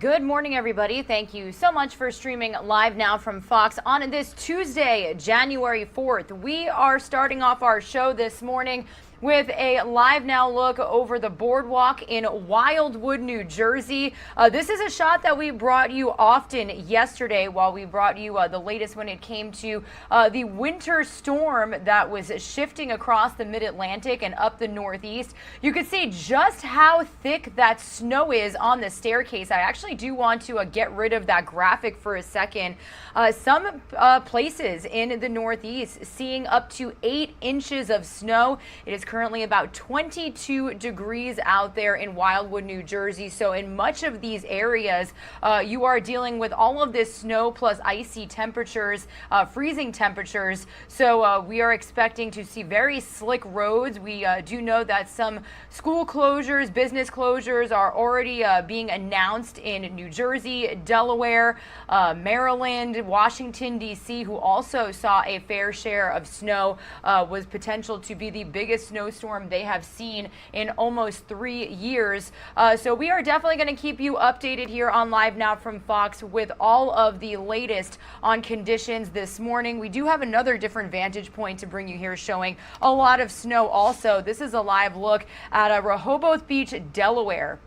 Good morning, everybody. Thank you so much for streaming live now from Fox on this Tuesday, January 4th. We are starting off our show this morning with a live now look over the boardwalk in Wildwood, New Jersey. This is a shot that we brought you often yesterday while we brought you the latest when it came to the winter storm that was shifting across the mid-Atlantic and up the Northeast. You can see just how thick that snow is on the staircase. I actually do want to get rid of that graphic for a second. Some places in the Northeast seeing up to 8 inches of snow. It is currently about 22 degrees out there in Wildwood, New Jersey. So in much of these areas, you are dealing with all of this snow plus icy temperatures, freezing temperatures. So we are expecting to see very slick roads. We do know that some school closures, business closures are already being announced in New Jersey, Delaware, Maryland, Washington, D.C., who also saw a fair share of snow, was potential to be the biggest snowstorm they have seen in almost 3 years. So we are definitely going to keep you updated here on Live Now from Fox with all of the latest on conditions this morning. We do have another different vantage point to bring you here showing a lot of snow also. This is a live look at Rehoboth Beach, Delaware.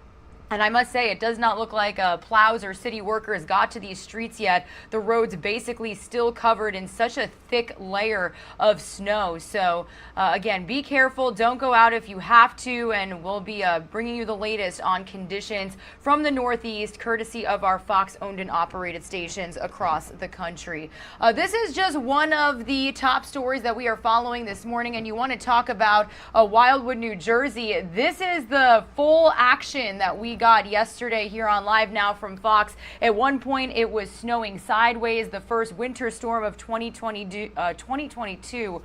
And I must say, it does not look like plows or city workers got to these streets yet. The roads basically still covered in such a thick layer of snow. So again, be careful. Don't go out if you have to. And we'll be bringing you the latest on conditions from the Northeast, courtesy of our Fox owned and operated stations across the country. This is just one of the top stories that we are following this morning. And you want to talk about Wildwood, New Jersey. This is the full action that we got yesterday here on Live Now from Fox. At one point, it was snowing sideways, the first winter storm of 2022.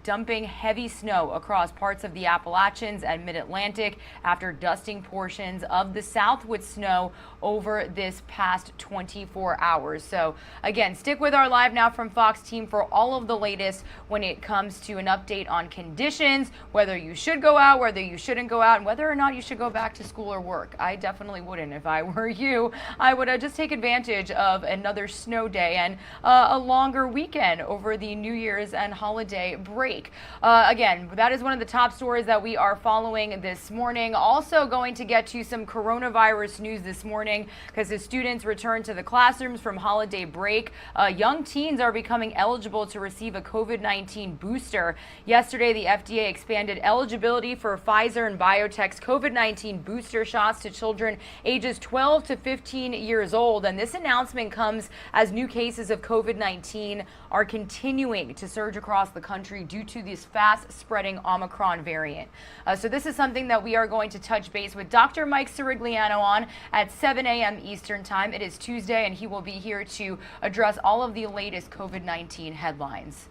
Dumping heavy snow across parts of the Appalachians and Mid-Atlantic after dusting portions of the South with snow over this past 24 hours. So again, stick with our Live Now from Fox team for all of the latest when it comes to an update on conditions, whether you should go out, whether you shouldn't go out, and whether or not you should go back to school or work. I definitely wouldn't. If I were you, I would just take advantage of another snow day and a longer weekend over the New Year's and holiday break. Again, that is one of the top stories that we are following this morning. Also going to get to some coronavirus news this morning because as students return to the classrooms from holiday break, young teens are becoming eligible to receive a COVID-19 booster. Yesterday, the FDA expanded eligibility for Pfizer and BioNTech's COVID-19 booster shots to children ages 12 to 15 years old. And this announcement comes as new cases of COVID-19 are continuing to surge across the country due to this fast spreading Omicron variant. So this is something that we are going to touch base with Dr. Mike Sirigliano on at 7 a.m. Eastern time. It is Tuesday and he will be here to address all of the latest COVID-19 headlines.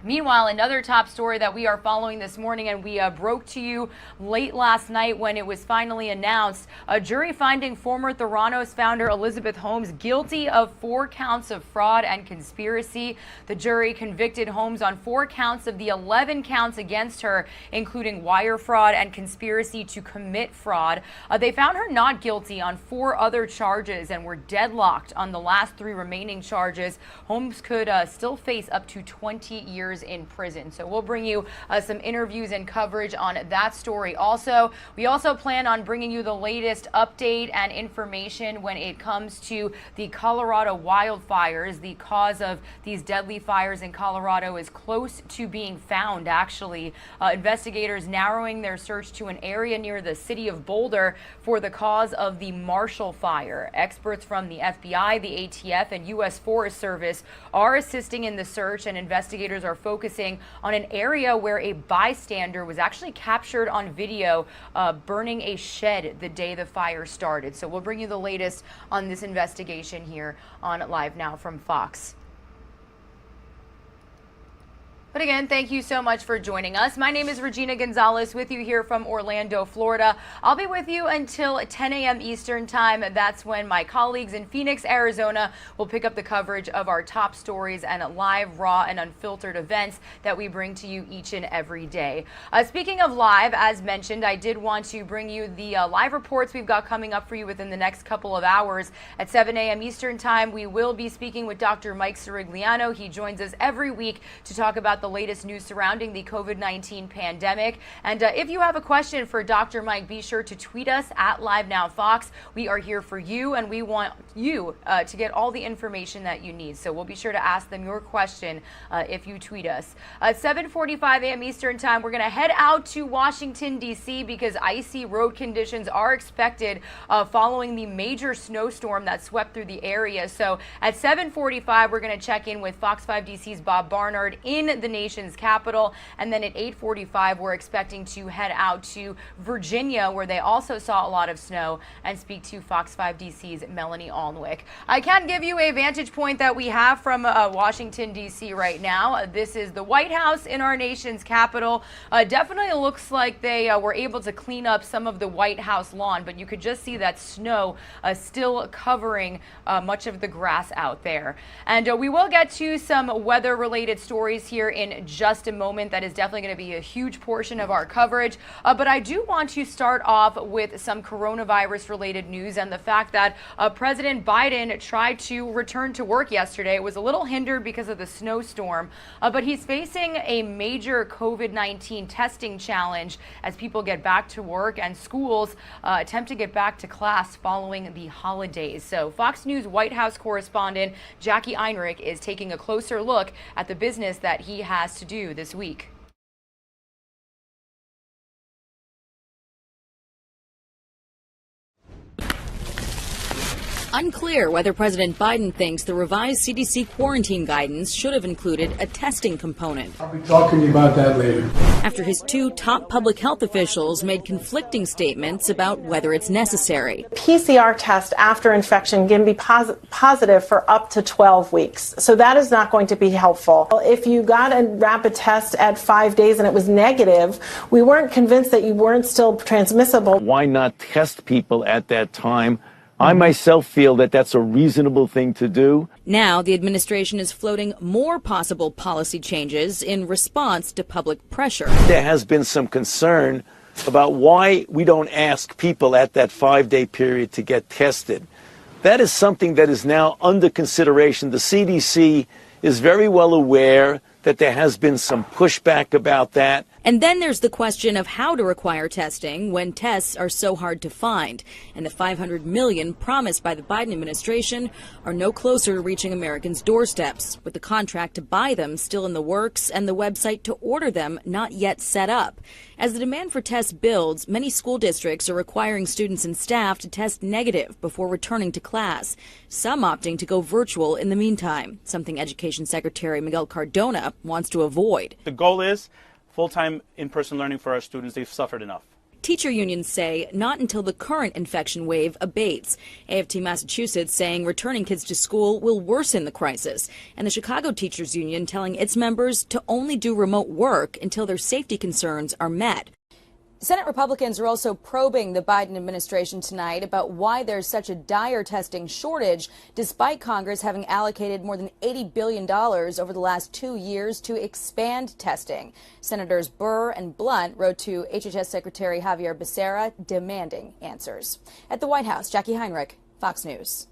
Meanwhile, another top story that we are following this morning, and we broke to you late last night when it was finally announced, a jury finding former Theranos founder Elizabeth Holmes guilty of 4 counts of fraud and conspiracy. The jury convicted Holmes on 4 counts of the 11 counts against her, including wire fraud and conspiracy to commit fraud. They found her not guilty on 4 other charges and were deadlocked on the last 3 remaining charges. Holmes could still face up to 20 years in prison. So we'll bring you some interviews and coverage on that story. Also, we also plan on bringing you the latest update and information when it comes to the Colorado wildfires. The cause of these deadly fires in Colorado is close to being found, actually. Investigators narrowing their search to an area near the city of Boulder for the cause of the Marshall Fire. Experts from the FBI, the ATF, and U.S. Forest Service are assisting in the search, and investigators are focusing on an area where a bystander was actually captured on video burning a shed the day the fire started. So we'll bring you the latest on this investigation here on Live Now from Fox. But again, thank you so much for joining us. My name is Regina Gonzalez with you here from Orlando, Florida. I'll be with you until 10 a.m. Eastern time. That's when my colleagues in Phoenix, Arizona will pick up the coverage of our top stories and live, raw, and unfiltered events that we bring to you each and every day. Speaking of live, as mentioned, I did want to bring you the live reports we've got coming up for you within the next couple of hours. At 7 a.m. Eastern time, we will be speaking with Dr. Mike Sirigliano. He joins us every week to talk about the latest news surrounding the COVID-19 pandemic. And if you have a question for Dr. Mike, be sure to tweet us at LiveNOW Fox. We are here for you, and we want you to get all the information that you need. So we'll be sure to ask them your question if you tweet us. At 7:45 a.m. Eastern time, we're going to head out to Washington, D.C. because icy road conditions are expected following the major snowstorm that swept through the area. So at 7:45, we're going to check in with Fox 5 DC's Bob Barnard in the nation's capital. And then at 8:45, we're expecting to head out to Virginia, where they also saw a lot of snow, and speak to Fox 5 DC's Melanie Alnwick. I can give you a vantage point that we have from Washington, D.C. right now. This is the White House in our nation's capital. Definitely looks like they were able to clean up some of the White House lawn, but you could just see that snow still covering much of the grass out there. And we will get to some weather-related stories here in just a moment. That is definitely going to be a huge portion of our coverage. But I do want to start off with some coronavirus-related news and the fact that President Biden tried to return to work yesterday. It was a little hindered because of the snowstorm, but he's facing a major COVID-19 testing challenge as people get back to work and schools attempt to get back to class following the holidays. So Fox News White House correspondent Jackie Heinrich is taking a closer look at the business that he has to do this week. Unclear whether President Biden thinks the revised CDC quarantine guidance should have included a testing component. I'll be talking to you about that later. After his two top public health officials made conflicting statements about whether it's necessary. PCR test after infection can be positive for up to 12 weeks. So that is not going to be helpful. If you got a rapid test at 5 days and it was negative, we weren't convinced that you weren't still transmissible. Why not test people at that time? I myself feel that that's a reasonable thing to do. Now the administration is floating more possible policy changes in response to public pressure. There has been some concern about why we don't ask people at that 5-day period to get tested. That is something that is now under consideration. The CDC is very well aware that there has been some pushback about that. And then there's the question of how to require testing when tests are so hard to find. And the $500 million promised by the Biden administration are no closer to reaching Americans' doorsteps, with the contract to buy them still in the works and the website to order them not yet set up. As the demand for tests builds, many school districts are requiring students and staff to test negative before returning to class, some opting to go virtual in the meantime, something Education Secretary Miguel Cardona wants to avoid. The goal is full-time in-person learning for our students. They've suffered enough. Teacher unions say not until the current infection wave abates. AFT Massachusetts saying returning kids to school will worsen the crisis. And the Chicago Teachers Union telling its members to only do remote work until their safety concerns are met. Senate Republicans are also probing the Biden administration tonight about why there's such a dire testing shortage, despite Congress having allocated more than $80 billion over the last 2 years to expand testing. Senators Burr and Blunt wrote to HHS Secretary Javier Becerra demanding answers. At the White House, Jackie Heinrich, Fox News.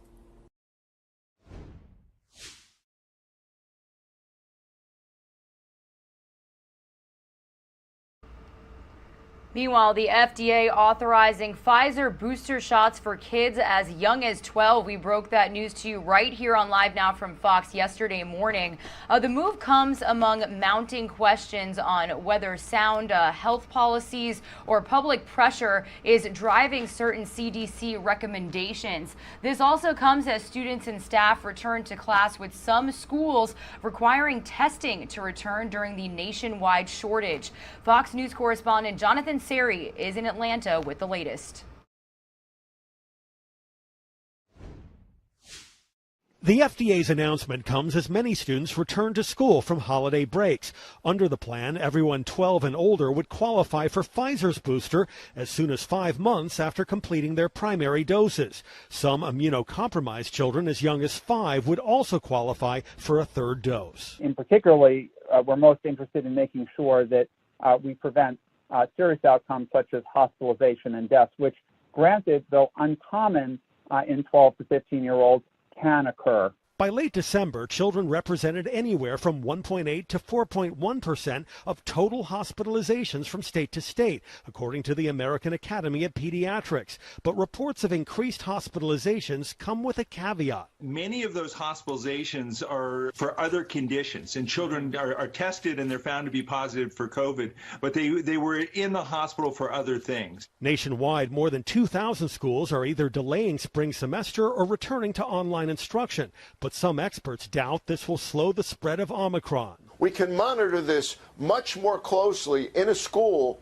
Meanwhile, the FDA authorizing Pfizer booster shots for kids as young as 12. We broke that news to you right here on Live Now from Fox yesterday morning. The move comes among mounting questions on whether sound health policies or public pressure is driving certain CDC recommendations. This also comes as students and staff return to class, with some schools requiring testing to return during the nationwide shortage. Fox News correspondent Jonathan Sari is in Atlanta with the latest. The FDA's announcement comes as many students return to school from holiday breaks. Under the plan, everyone 12 and older would qualify for Pfizer's booster as soon as 5 months after completing their primary doses. Some immunocompromised children as young as 5 would also qualify for a third dose. In particularly, we're most interested in making sure that we prevent serious outcomes such as hospitalization and deaths, which, granted, though uncommon in 12 to 15-year-olds, can occur. By late December, children represented anywhere from 1.8 to 4.1% of total hospitalizations from state to state, according to the American Academy of Pediatrics. But reports of increased hospitalizations come with a caveat. Many of those hospitalizations are for other conditions, and children are tested and they're found to be positive for COVID, but they were in the hospital for other things. Nationwide, more than 2,000 schools are either delaying spring semester or returning to online instruction. But some experts doubt this will slow the spread of Omicron. We can monitor this much more closely in a school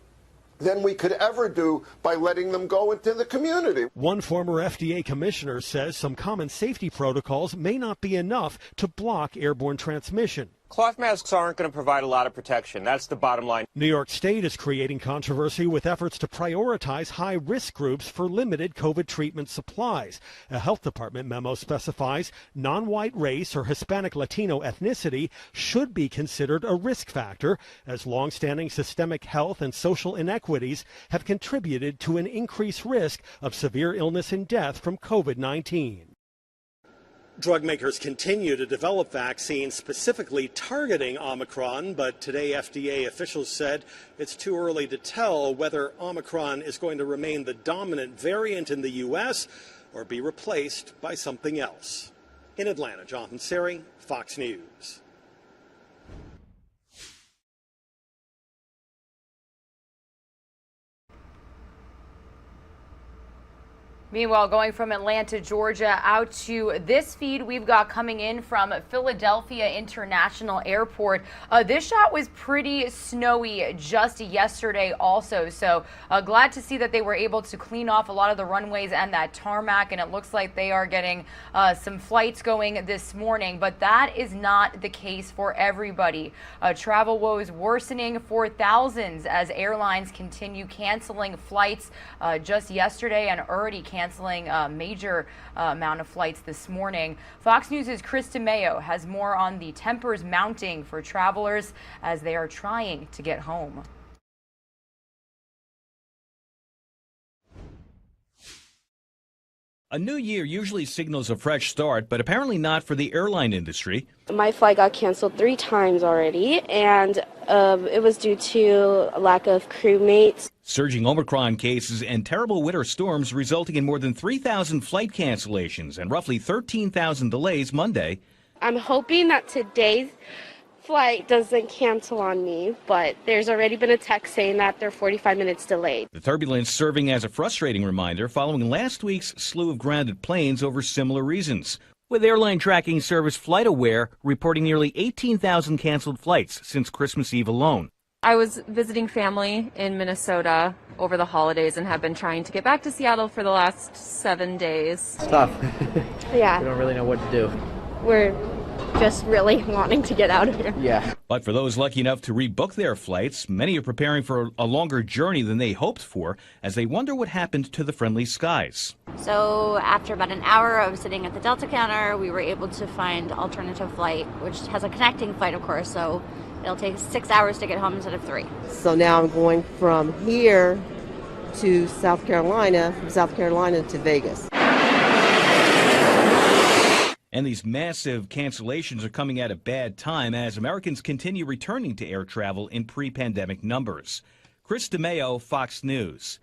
than we could ever do by letting them go into the community. One former FDA commissioner says some common safety protocols may not be enough to block airborne transmission. Cloth masks aren't going to provide a lot of protection. That's the bottom line. New York State is creating controversy with efforts to prioritize high-risk groups for limited COVID treatment supplies. A health department memo specifies non-white race or Hispanic Latino ethnicity should be considered a risk factor, as long-standing systemic health and social inequities have contributed to an increased risk of severe illness and death from COVID-19. Drug makers continue to develop vaccines specifically targeting Omicron, but today FDA officials said it's too early to tell whether Omicron is going to remain the dominant variant in the U.S. or be replaced by something else. In Atlanta, Jonathan Seri, Fox News. Meanwhile, going from Atlanta, Georgia, out to this feed we've got coming in from Philadelphia International Airport. This shot was pretty snowy just yesterday also, so glad to see that they were able to clean off a lot of the runways and that tarmac, and it looks like they are getting some flights going this morning, but that is not the case for everybody. Travel woes worsening for thousands as airlines continue canceling flights just yesterday and already canceling a major amount of flights this morning. Fox News' Chris DeMeo has more on the tempers mounting for travelers as they are trying to get home. A new year usually signals a fresh start, but apparently not for the airline industry. My flight got canceled 3 times already, and it was due to a lack of crewmates. Surging Omicron cases and terrible winter storms resulting in more than 3,000 flight cancellations and roughly 13,000 delays Monday. I'm hoping that today's flight doesn't cancel on me, but there's already been a text saying that they're 45 minutes delayed. The turbulence serving as a frustrating reminder following last week's slew of grounded planes over similar reasons, with airline tracking service FlightAware reporting nearly 18,000 canceled flights since Christmas Eve alone. I was visiting family in Minnesota over the holidays and have been trying to get back to Seattle for the last 7 days. It's tough. Yeah. We don't really know what to do. We're just really wanting to get out of here. Yeah. But for those lucky enough to rebook their flights, many are preparing for a longer journey than they hoped for as they wonder what happened to the friendly skies. So after about an hour of sitting at the Delta counter, we were able to find alternative flight, which has a connecting flight, of course, so it'll take 6 hours to get home instead of 3. So now I'm going from here to South Carolina, from South Carolina to Vegas. And these massive cancellations are coming at a bad time as Americans continue returning to air travel in pre-pandemic numbers. Chris DeMeo, Fox News.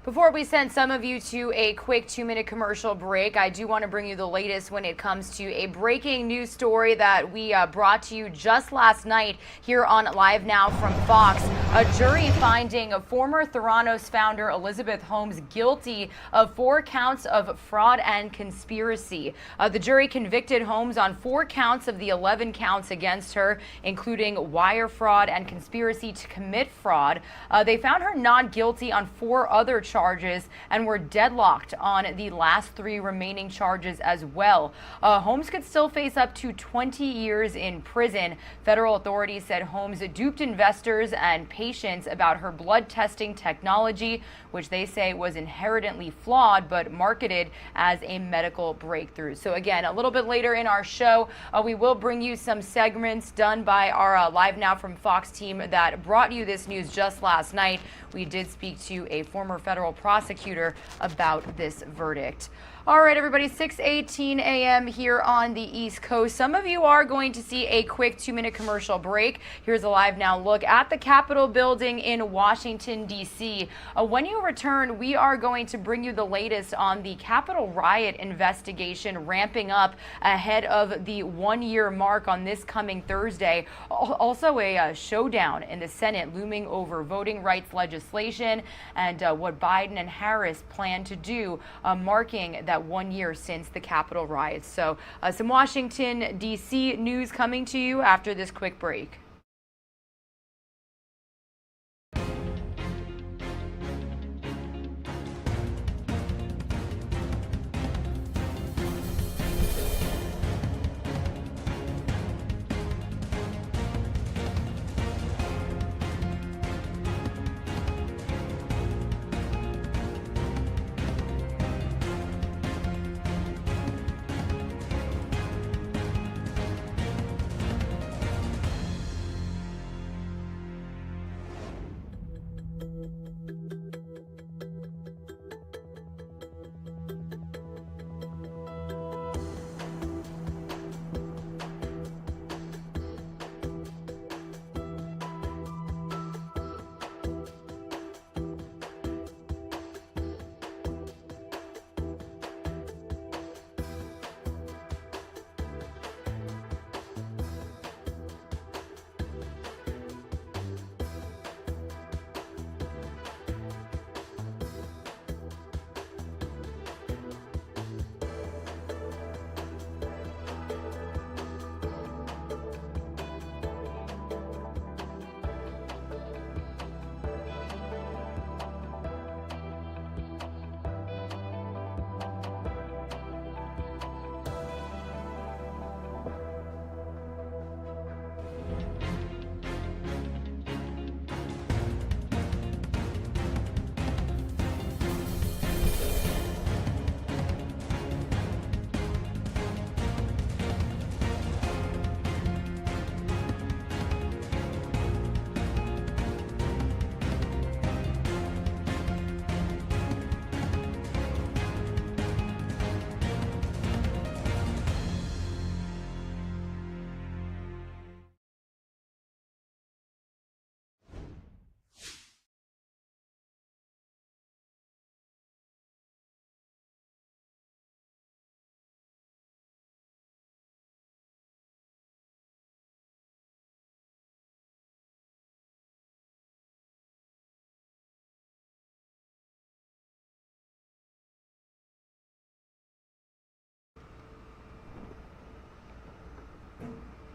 Before we send some of you to a quick 2-minute commercial break, I do want to bring you the latest when it comes to a breaking news story that we brought to you just last night here on Live Now from Fox. A jury finding former Theranos founder Elizabeth Holmes guilty of 4 counts of fraud and conspiracy. The jury convicted Holmes on 4 counts of the 11 counts against her, including wire fraud and conspiracy to commit fraud. They found her not guilty on 4 other charges and were deadlocked on the last 3 remaining charges as well. Holmes could still face up to 20 years in prison. Federal authorities said Holmes duped investors and patients about her blood testing technology, which they say was inherently flawed but marketed as a medical breakthrough. So again, a little bit later in our show, we will bring you some segments done by our Live Now from Fox team that brought you this news just last night. We did speak to a former federal prosecutor about this verdict. All right, everybody, 6:18 a.m. here on the East Coast. Some of you are going to see a quick 2-minute commercial break. Here's a Live Now look at the Capitol building in Washington, D.C. When you return, we are going to bring you the latest on the Capitol riot investigation ramping up ahead of the 1-year mark on this coming Thursday. Also, a showdown in the Senate looming over voting rights legislation and what Biden and Harris plan to do, marking that 1 year since the Capitol riots. So some Washington, D.C. news coming to you after this quick break.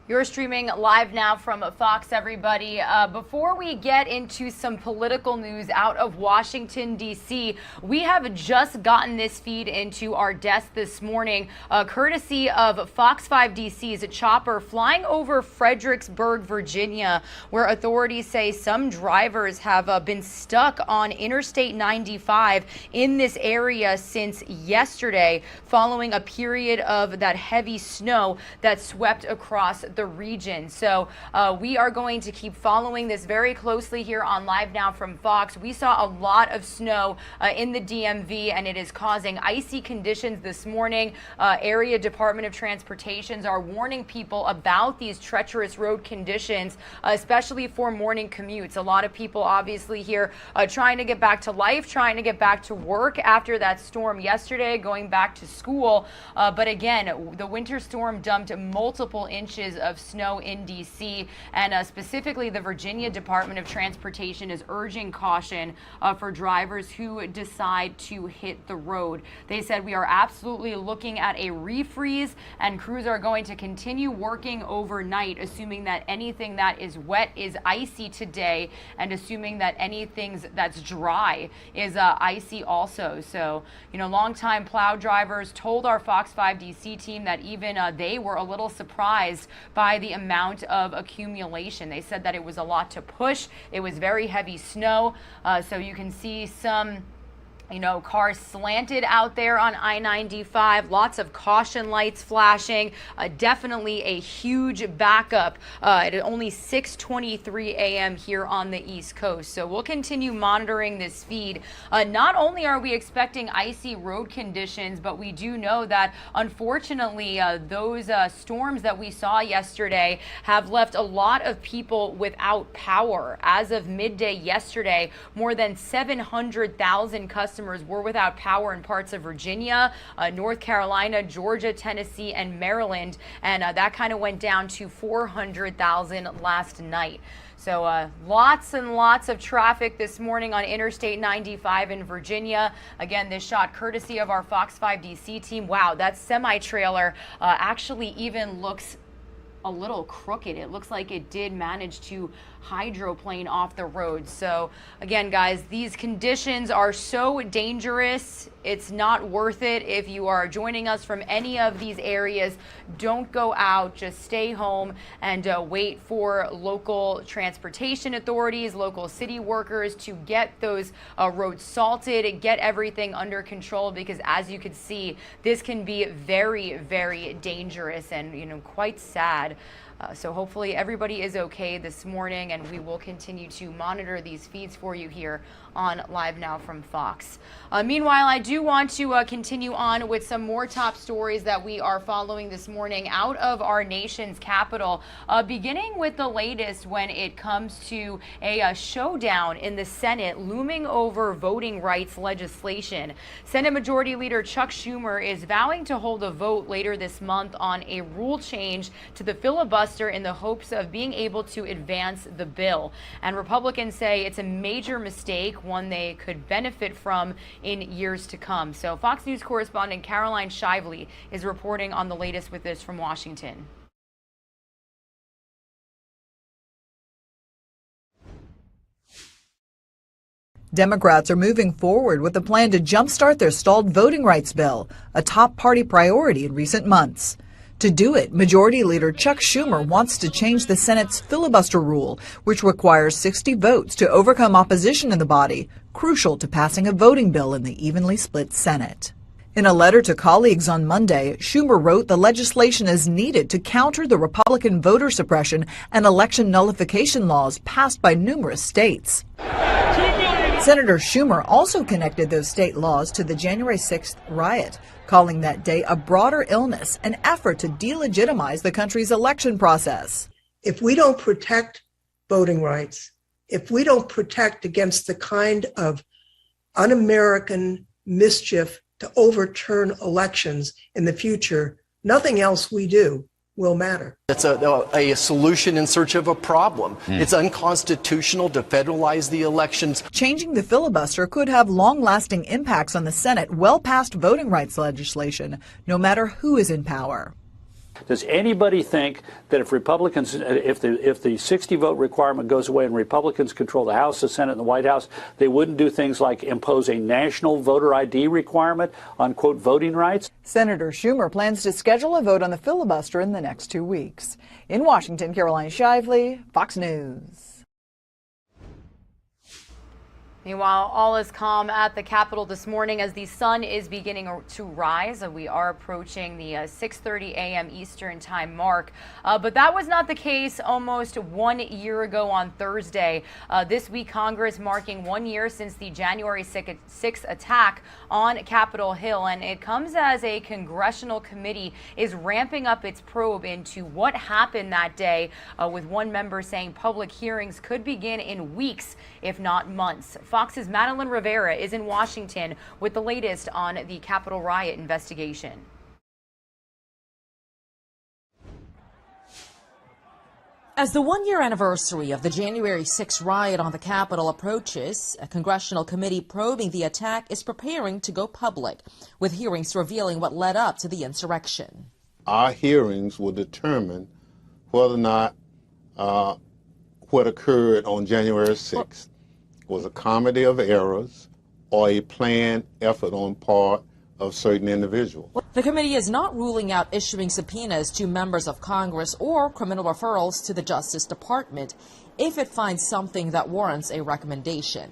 You're streaming live now from Fox, everybody. Before we get into some political news out of Washington, D.C., we have just gotten this feed into our desk this morning, courtesy of Fox 5 DC's chopper flying over Fredericksburg, Virginia, where authorities say some drivers have been stuck on Interstate 95 in this area since yesterday, following a period of that heavy snow that swept across the region. So we are going to keep following this very closely here on Live Now from Fox. We saw a lot of snow in the DMV, and it is causing icy conditions this morning. Area Department of Transportations are warning people about these treacherous road conditions, especially for morning commutes. A lot of people obviously here trying to get back to life, trying to get back to work after that storm yesterday, going back to school. But again, the winter storm dumped multiple inches of snow in D.C., and specifically the Virginia Department of Transportation is urging caution for drivers who decide to hit the road. They said we are absolutely looking at a refreeze, and crews are going to continue working overnight, assuming that anything that is wet is icy today, and assuming that anything that's dry is icy also. So, longtime plow drivers told our Fox 5 DC team that even they were a little surprised by the amount of accumulation. They said that it was a lot to push. It was very heavy snow. So you can see some cars slanted out there on I-95, lots of caution lights flashing, definitely a huge backup at only 6:23 a.m. here on the East Coast. So we'll continue monitoring this feed. Not only are we expecting icy road conditions, but we do know that unfortunately those storms that we saw yesterday have left a lot of people without power. As of midday yesterday, more than 700,000 customers were without power in parts of Virginia, North Carolina, Georgia, Tennessee, and Maryland, and that kind of went down to 400,000 last night. So lots and lots of traffic this morning on Interstate 95 in Virginia. Again, this shot courtesy of our Fox 5 DC team. Wow, that semi-trailer actually even looks a little crooked. It looks like it did manage to hydroplane off the road. So again, guys, these conditions are so dangerous. It's not worth it. If you are joining us from any of these areas, don't go out. Just stay home and wait for local transportation authorities, local city workers to get those roads salted, get everything under control, because as you can see, this can be very, very dangerous and quite sad. So hopefully everybody is okay this morning, and we will continue to monitor these feeds for you here on Live Now from Fox. Meanwhile, I do want to continue on with some more top stories that we are following this morning out of our nation's capital, beginning with the latest when it comes to a showdown in the Senate looming over voting rights legislation. Senate Majority Leader Chuck Schumer is vowing to hold a vote later this month on a rule change to the filibuster in the hopes of being able to advance the bill. And Republicans say it's a major mistake, one they could benefit from in years to come. So Fox News correspondent Caroline Shively is reporting on the latest with this from Washington. Democrats are moving forward with a plan to jumpstart their stalled voting rights bill, a top party priority in recent months. To do it, Majority Leader Chuck Schumer wants to change the Senate's filibuster rule, which requires 60 votes to overcome opposition in the body, crucial to passing a voting bill in the evenly split Senate. In a letter to colleagues on Monday, Schumer wrote the legislation is needed to counter the Republican voter suppression and election nullification laws passed by numerous states. Senator Schumer also connected those state laws to the January 6th riot, calling that day a broader illness, an effort to delegitimize the country's election process. If we don't protect voting rights, if we don't protect against the kind of un-American mischief to overturn elections in the future, nothing else we do will matter. It's a solution in search of a problem. It's unconstitutional to federalize the elections. Changing the filibuster could have long-lasting impacts on the Senate well past voting rights legislation, no matter who is in power. Does anybody think that if Republicans, if the 60 vote requirement goes away and Republicans control the House, the Senate, and the White House, they wouldn't do things like impose a national voter ID requirement on, quote, voting rights? Senator Schumer plans to schedule a vote on the filibuster in the next 2 weeks. In Washington, Caroline Shively, Fox News. Meanwhile, all is calm at the Capitol this morning as the sun is beginning to rise. We are approaching the 6:30 a.m. Eastern time mark. But that was not the case almost 1 year ago on Thursday. This week, Congress marking 1 year since the January 6th attack on Capitol Hill. And it comes as a congressional committee is ramping up its probe into what happened that day, with one member saying public hearings could begin in weeks, if not months. Fox's Madeline Rivera is in Washington with the latest on the Capitol riot investigation. As the one-year anniversary of the January 6th riot on the Capitol approaches, a congressional committee probing the attack is preparing to go public, with hearings revealing what led up to the insurrection. Our hearings will determine whether or not what occurred on January 6th was a comedy of errors or a planned effort on part of certain individuals. The committee is not ruling out issuing subpoenas to members of Congress or criminal referrals to the Justice Department if it finds something that warrants a recommendation.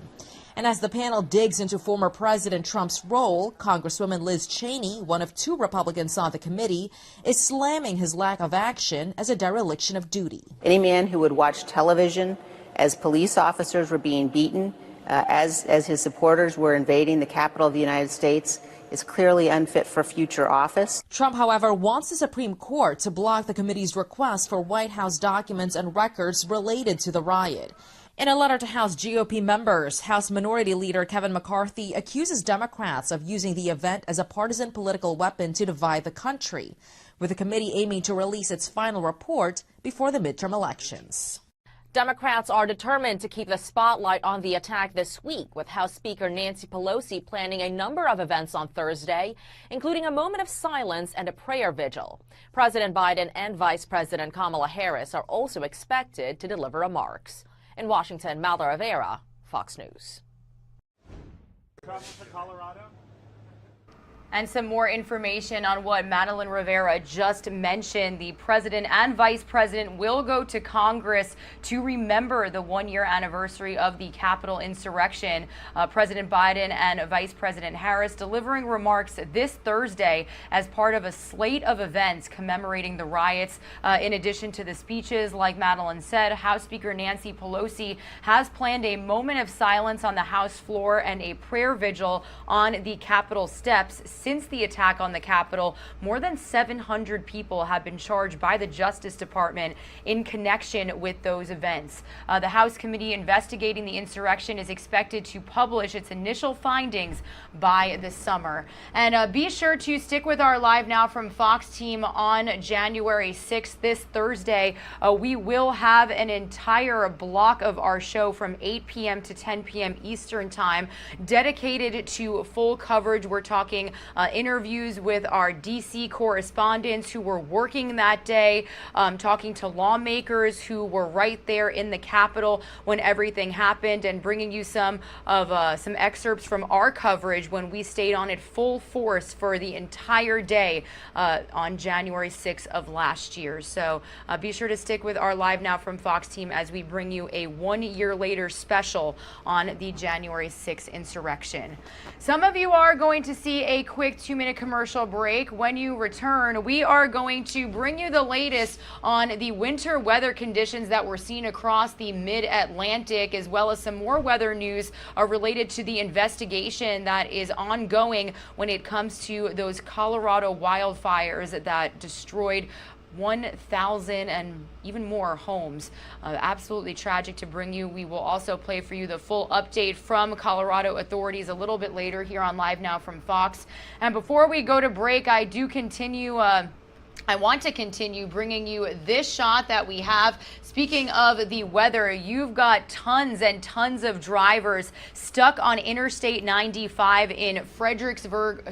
And as the panel digs into former President Trump's role, Congresswoman Liz Cheney, one of two Republicans on the committee, is slamming his lack of action as a dereliction of duty. Any man who would watch television as police officers were being beaten, as his supporters were invading the Capitol of the United States, is clearly unfit for future office. Trump, however, wants the Supreme Court to block the committee's request for White House documents and records related to the riot. In a letter to House GOP members, House Minority Leader Kevin McCarthy accuses Democrats of using the event as a partisan political weapon to divide the country, with the committee aiming to release its final report before the midterm elections. Democrats are determined to keep the spotlight on the attack this week, with House Speaker Nancy Pelosi planning a number of events on Thursday, including a moment of silence and a prayer vigil. President Biden and Vice President Kamala Harris are also expected to deliver remarks. In Washington, Madeline Rivera, Fox News. Colorado. And some more information on what Madeline Rivera just mentioned. The president and vice president will go to Congress to remember the one-year anniversary of the Capitol insurrection. President Biden and Vice President Harris delivering remarks this Thursday as part of a slate of events commemorating the riots. In addition to the speeches, like Madeline said, House Speaker Nancy Pelosi has planned a moment of silence on the House floor and a prayer vigil on the Capitol steps. Since the attack on the Capitol, more than 700 people have been charged by the Justice Department in connection with those events. The House committee investigating the insurrection is expected to publish its initial findings by the summer. And be sure to stick with our Live Now from Fox team on January 6th, this Thursday. We will have an entire block of our show from 8 p.m. to 10 p.m. Eastern Time dedicated to full coverage. We're talking interviews with our D.C. correspondents who were working that day, talking to lawmakers who were right there in the Capitol when everything happened, and bringing you some excerpts from our coverage when we stayed on it full force for the entire day on January 6th of last year. So be sure to stick with our Live Now from Fox team as we bring you a 1 year later special on the January 6th insurrection. Some of you are going to see a quick 2-minute commercial break. When you return, we are going to bring you the latest on the winter weather conditions that we're seeing across the mid-Atlantic, as well as some more weather news related to the investigation that is ongoing when it comes to those Colorado wildfires that destroyed 1,000 and even more homes. Absolutely tragic to bring you. We will also play for you the full update from Colorado authorities a little bit later here on Live Now from Fox. And before we go to break, I want to continue bringing you this shot that we have. Speaking of the weather, you've got tons and tons of drivers stuck on Interstate 95 in Fredericksburg,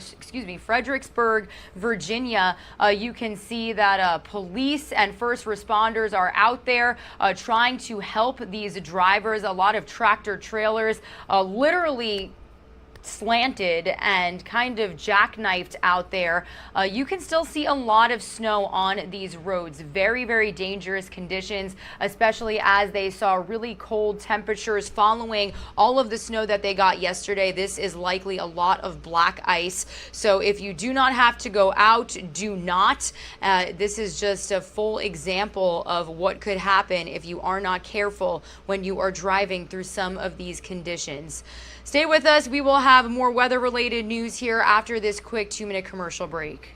Virginia. You can see that police and first responders are out there trying to help these drivers. A lot of tractor trailers literally slanted and kind of jackknifed out there, you can still see a lot of snow on these roads. Very, very dangerous conditions, especially as they saw really cold temperatures following all of the snow that they got yesterday. This is likely a lot of black ice. So if you do not have to go out, do not. This is just a full example of what could happen if you are not careful when you are driving through some of these conditions. Stay with us. We will have more weather-related news here after this quick 2-minute commercial break.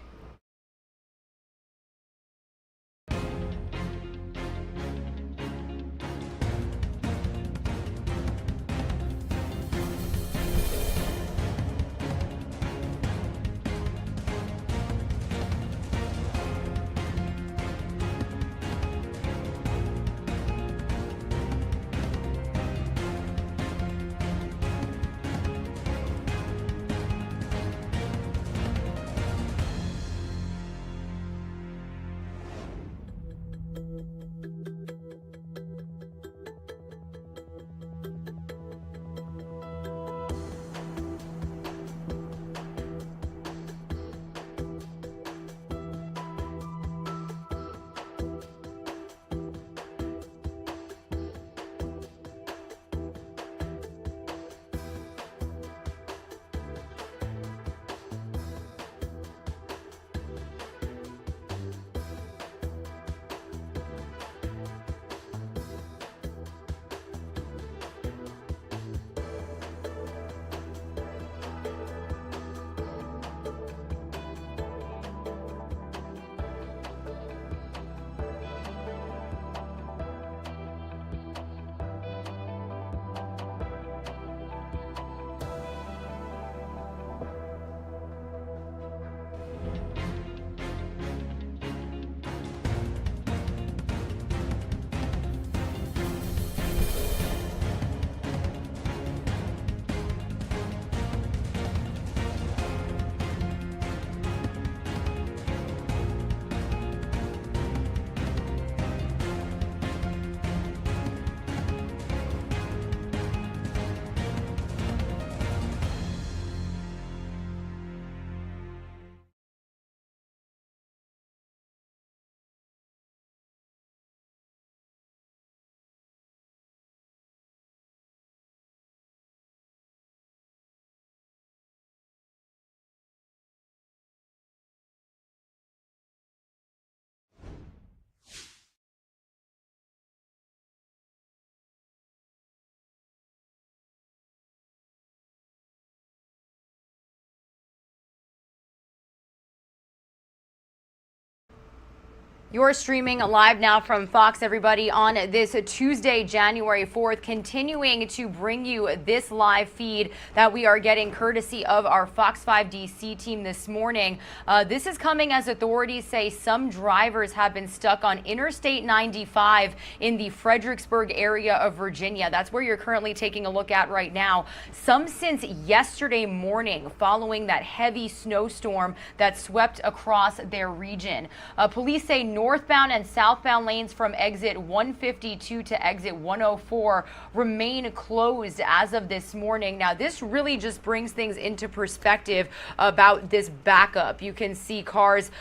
You're streaming live now from Fox, everybody, on this Tuesday, January 4th, continuing to bring you this live feed that we are getting courtesy of our Fox 5 DC team this morning. This is coming as authorities say some drivers have been stuck on Interstate 95 in the Fredericksburg area of Virginia. That's where you're currently taking a look at right now. Some since yesterday morning, following that heavy snowstorm that swept across their region. Police say northbound and southbound lanes from exit 152 to exit 104 remain closed as of this morning. Now, this really just brings things into perspective about this backup. You can see cars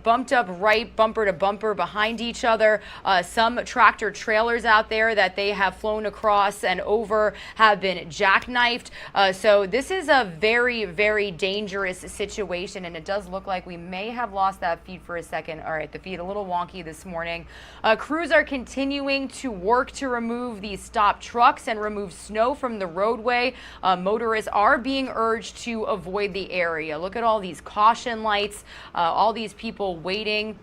bumped up right bumper to bumper behind each other. Some tractor trailers out there that they have flown across and over have been jackknifed. So this is a very, very dangerous situation, and it does look like we may have lost that feed for a second. All right, the feed a little wonky this morning. Crews are continuing to work to remove these stopped trucks and remove snow from the roadway. Motorists are being urged to avoid the area. Look at all these caution lights, all these people waiting.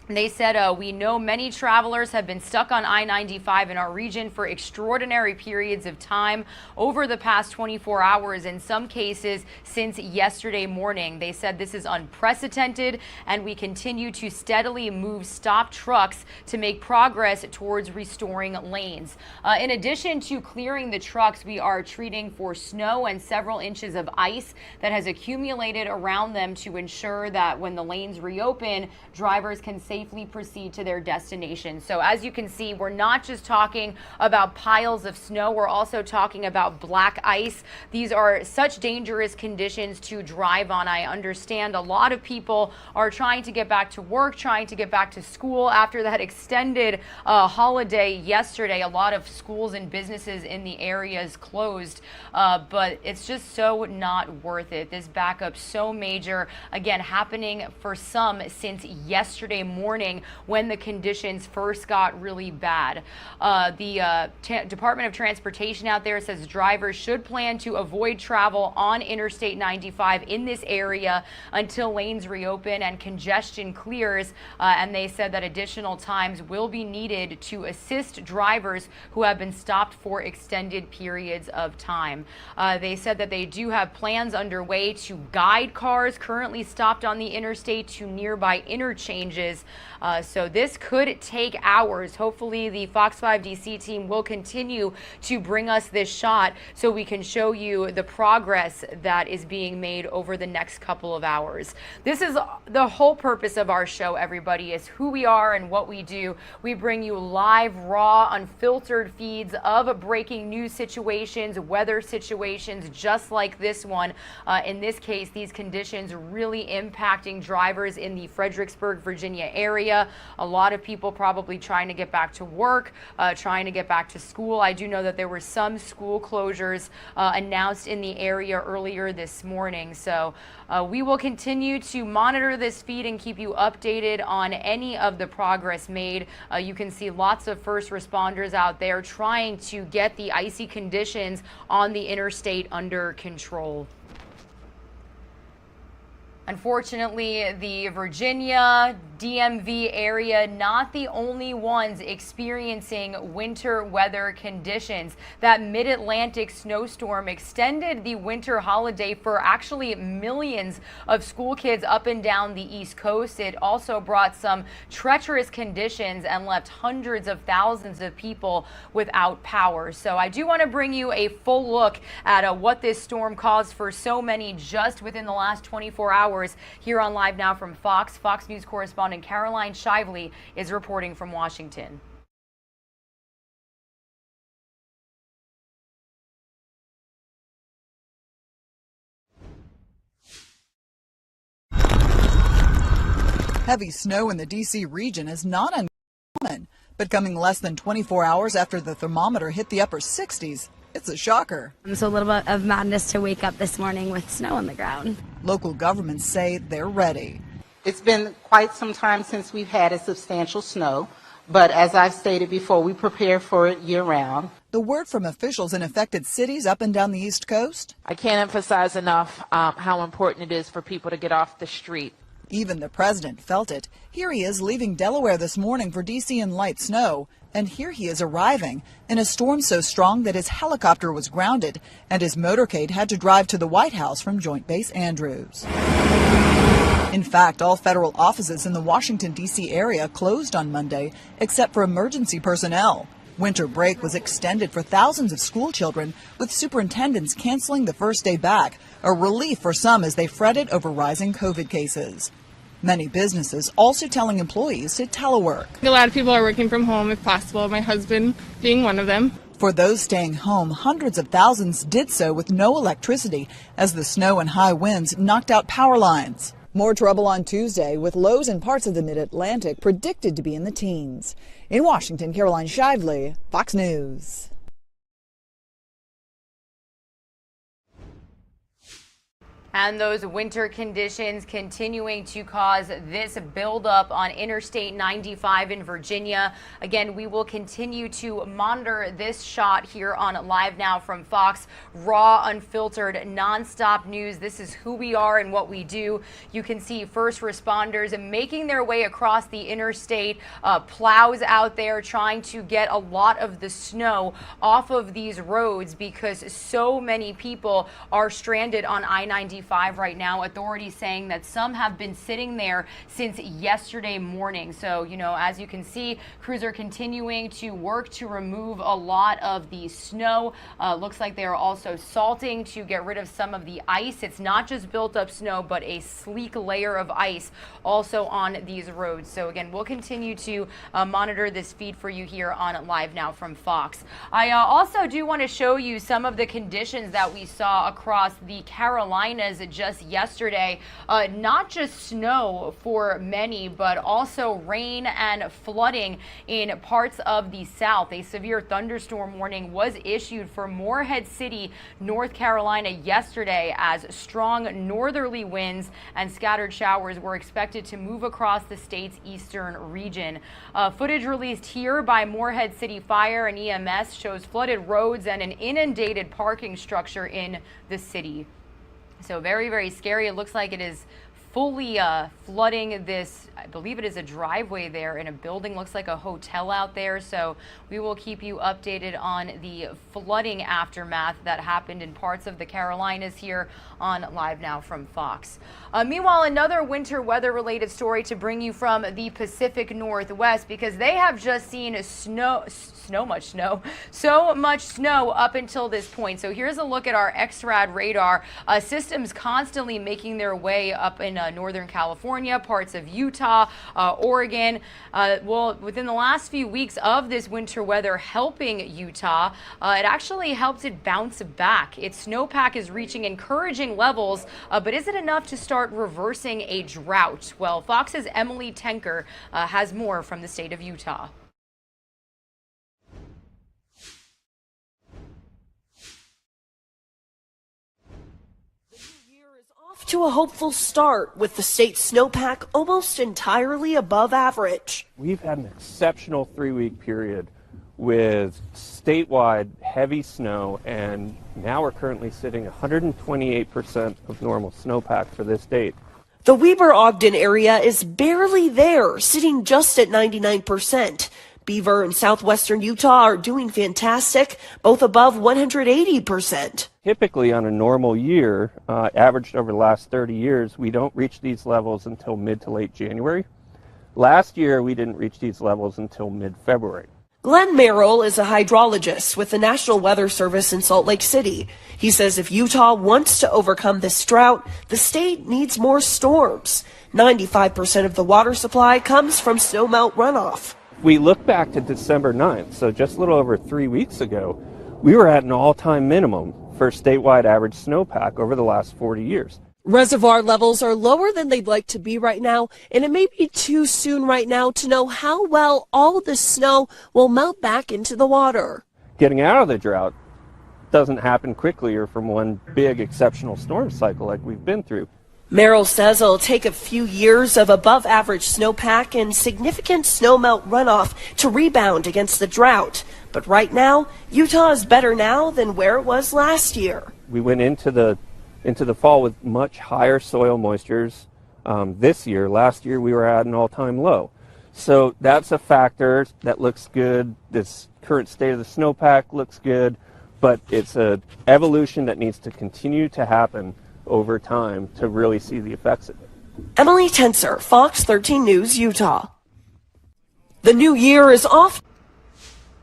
They said, we know many travelers have been stuck on I-95 in our region for extraordinary periods of time over the past 24 hours, in some cases since yesterday morning. They said this is unprecedented, and we continue to steadily move stopped trucks to make progress towards restoring lanes. In addition to clearing the trucks, we are treating for snow and several inches of ice that has accumulated around them to ensure that when the lanes reopen, drivers can safely proceed to their destination. So as you can see, we're not just talking about piles of snow, we're also talking about black ice. These are such dangerous conditions to drive on. I understand a lot of people are trying to get back to work, trying to get back to school after that extended holiday yesterday. A lot of schools and businesses in the areas closed, but it's just so not worth it. This backup so major, again, happening for some since yesterday morning when the conditions first got really bad. The Department of Transportation out there says drivers should plan to avoid travel on Interstate 95 in this area until lanes reopen and congestion clears. And they said that additional times will be needed to assist drivers who have been stopped for extended periods of time. They said that they do have plans underway to guide cars currently stopped on the interstate to nearby interchanges. So this could take hours. Hopefully the Fox 5 DC team will continue to bring us this shot so we can show you the progress that is being made over the next couple of hours. This is the whole purpose of our show, everybody, is who we are and what we do. We bring you live, raw, unfiltered feeds of breaking news situations, weather situations, just like this one. In this case, these conditions really impacting drivers in the Fredericksburg, Virginia area. A lot of people probably trying to get back to work, trying to get back to school. I do know that there were some school closures announced in the area earlier this morning. So we will continue to monitor this feed and keep you updated on any of the progress made. You can see lots of first responders out there trying to get the icy conditions on the interstate under control. Unfortunately, the Virginia, DMV area, not the only ones experiencing winter weather conditions. That mid-Atlantic snowstorm extended the winter holiday for actually millions of school kids up and down the East Coast. It also brought some treacherous conditions and left hundreds of thousands of people without power. So I do want to bring you a full look at what this storm caused for so many just within the last 24 hours. Here on Live Now from Fox, Fox News correspondent Caroline Shively is reporting from Washington. Heavy snow in the D.C. region is not uncommon, but coming less than 24 hours after the thermometer hit the upper 60s, it's a shocker. So a little bit of madness to wake up this morning with snow on the ground. Local governments say they're ready. It's been quite some time since we've had a substantial snow, but as I've stated before, we prepare for it year-round. The word from officials in affected cities up and down the East Coast? I can't emphasize enough how important it is for people to get off the street. Even the president felt it. Here he is leaving Delaware this morning for D.C. in light snow. And here he is arriving in a storm so strong that his helicopter was grounded and his motorcade had to drive to the White House from Joint Base Andrews. In fact, all federal offices in the Washington, D.C. area closed on Monday, except for emergency personnel. Winter break was extended for thousands of school children, with superintendents canceling the first day back, a relief for some as they fretted over rising COVID cases. Many businesses also telling employees to telework. A lot of people are working from home if possible, my husband being one of them. For those staying home, hundreds of thousands did so with no electricity as the snow and high winds knocked out power lines. More trouble on Tuesday with lows in parts of the mid-Atlantic predicted to be in the teens. In Washington, Caroline Shively, Fox News. And those winter conditions continuing to cause this buildup on Interstate 95 in Virginia. Again, we will continue to monitor this shot here on Live Now from Fox. Raw, unfiltered, nonstop news. This is who we are and what we do. You can see first responders making their way across the interstate, plows out there trying to get a lot of the snow off of these roads because so many people are stranded on I-95 I-95 right now. Authorities saying that some have been sitting there since yesterday morning. So, as you can see, crews are continuing to work to remove a lot of the snow. Looks like they are also salting to get rid of some of the ice. It's not just built up snow, but a sleek layer of ice also on these roads. So again, we'll continue to monitor this feed for you here on Live Now from Fox. I also do want to show you some of the conditions that we saw across the Carolinas just yesterday. Not just snow for many, but also rain and flooding in parts of the South. A severe thunderstorm warning was issued for Morehead City, North Carolina yesterday, as strong northerly winds and scattered showers were expected to move across the state's eastern region. Footage released here by Morehead City Fire and EMS shows flooded roads and an inundated parking structure in the city. So very, very scary. It looks like it is fully flooding this, I believe it is a driveway there in a building, looks like a hotel out there. So we will keep you updated on the flooding aftermath that happened in parts of the Carolinas here on Live Now from Fox. Meanwhile, another winter weather related story to bring you from the Pacific Northwest, because they have just seen so much snow up until this point. So here's a look at our XRAD radar. Systems constantly making their way up in Northern California, parts of Utah, Oregon. Well, within the last few weeks of this winter weather helping Utah, it actually helped it bounce back. Its snowpack is reaching encouraging levels, but is it enough to start reversing a drought? Well, Fox's Emily Tenker has more from the state of Utah. To a hopeful start, with the state's snowpack almost entirely above average. We've had an exceptional 3-week period with statewide heavy snow, and now we're currently sitting 128% of normal snowpack for this date. The Weber-Ogden area is barely there, sitting just at 99%. Beaver and southwestern Utah are doing fantastic, both above 180%. Typically on a normal year, averaged over the last 30 years, we don't reach these levels until mid to late January. Last year, we didn't reach these levels until mid-February. Glenn Merrill is a hydrologist with the National Weather Service in Salt Lake City. He says if Utah wants to overcome this drought, the state needs more storms. 95% of the water supply comes from snowmelt runoff. We look back to December 9th, so just a little over 3 weeks ago, we were at an all-time minimum for statewide average snowpack over the last 40 years. Reservoir levels are lower than they'd like to be right now, and it may be too soon right now to know how well all the snow will melt back into the water. Getting out of the drought doesn't happen quickly or from one big exceptional storm cycle like we've been through. Merrill says it'll take a few years of above average snowpack and significant snowmelt runoff to rebound against the drought. But right now, Utah is better now than where it was last year. We went into the fall with much higher soil moistures this year. Last year we were at an all-time low. So that's a factor that looks good. This current state of the snowpack looks good, but it's an evolution that needs to continue to happen over time to really see the effects of it. Emily Tenser, Fox 13 News, Utah. The new year is off.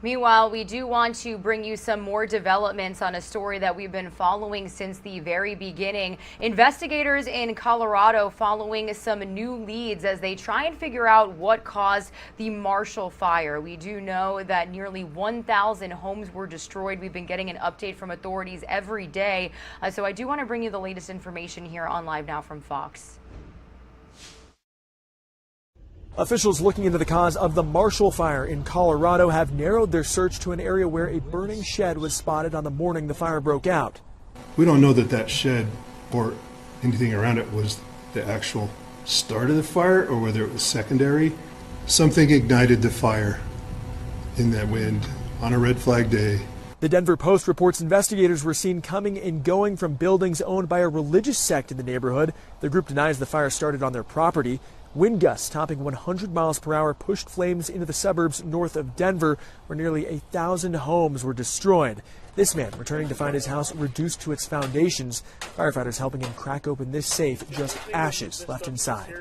Meanwhile, we do want to bring you some more developments on a story that we've been following since the very beginning. Investigators in Colorado following some new leads as they try and figure out what caused the Marshall Fire. We do know that nearly 1,000 homes were destroyed. We've been getting an update from authorities every day. So I do want to bring you the latest information here on Live Now from Fox. Officials looking into the cause of the Marshall Fire in Colorado have narrowed their search to an area where a burning shed was spotted on the morning the fire broke out. We don't know that shed or anything around it was the actual start of the fire or whether it was secondary. Something ignited the fire in that wind on a red flag day. The Denver Post reports investigators were seen coming and going from buildings owned by a religious sect in the neighborhood. The group denies the fire started on their property. Wind gusts topping 100 miles per hour pushed flames into the suburbs north of Denver, where nearly 1,000 homes were destroyed. This man returning to find his house reduced to its foundations. Firefighters helping him crack open this safe, just ashes left inside.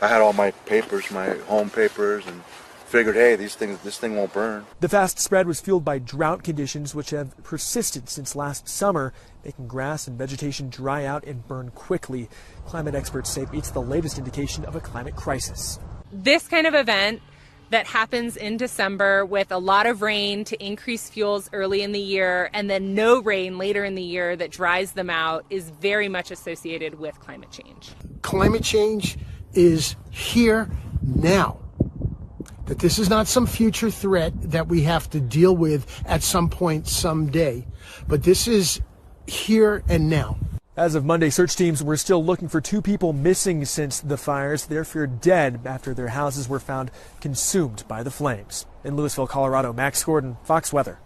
I had all my papers, my home papers, and figured, hey, this thing won't burn. The fast spread was fueled by drought conditions which have persisted since last summer, making grass and vegetation dry out and burn quickly. Climate experts say it's the latest indication of a climate crisis. This kind of event that happens in December with a lot of rain to increase fuels early in the year and then no rain later in the year that dries them out is very much associated with climate change. Climate change is here now. That this is not some future threat that we have to deal with at some point someday, but this is here and now. As of Monday, search teams were still looking for 2 people missing since the fires. They're feared dead after their houses were found consumed by the flames. In Louisville, Colorado, Max Gordon, Fox Weather.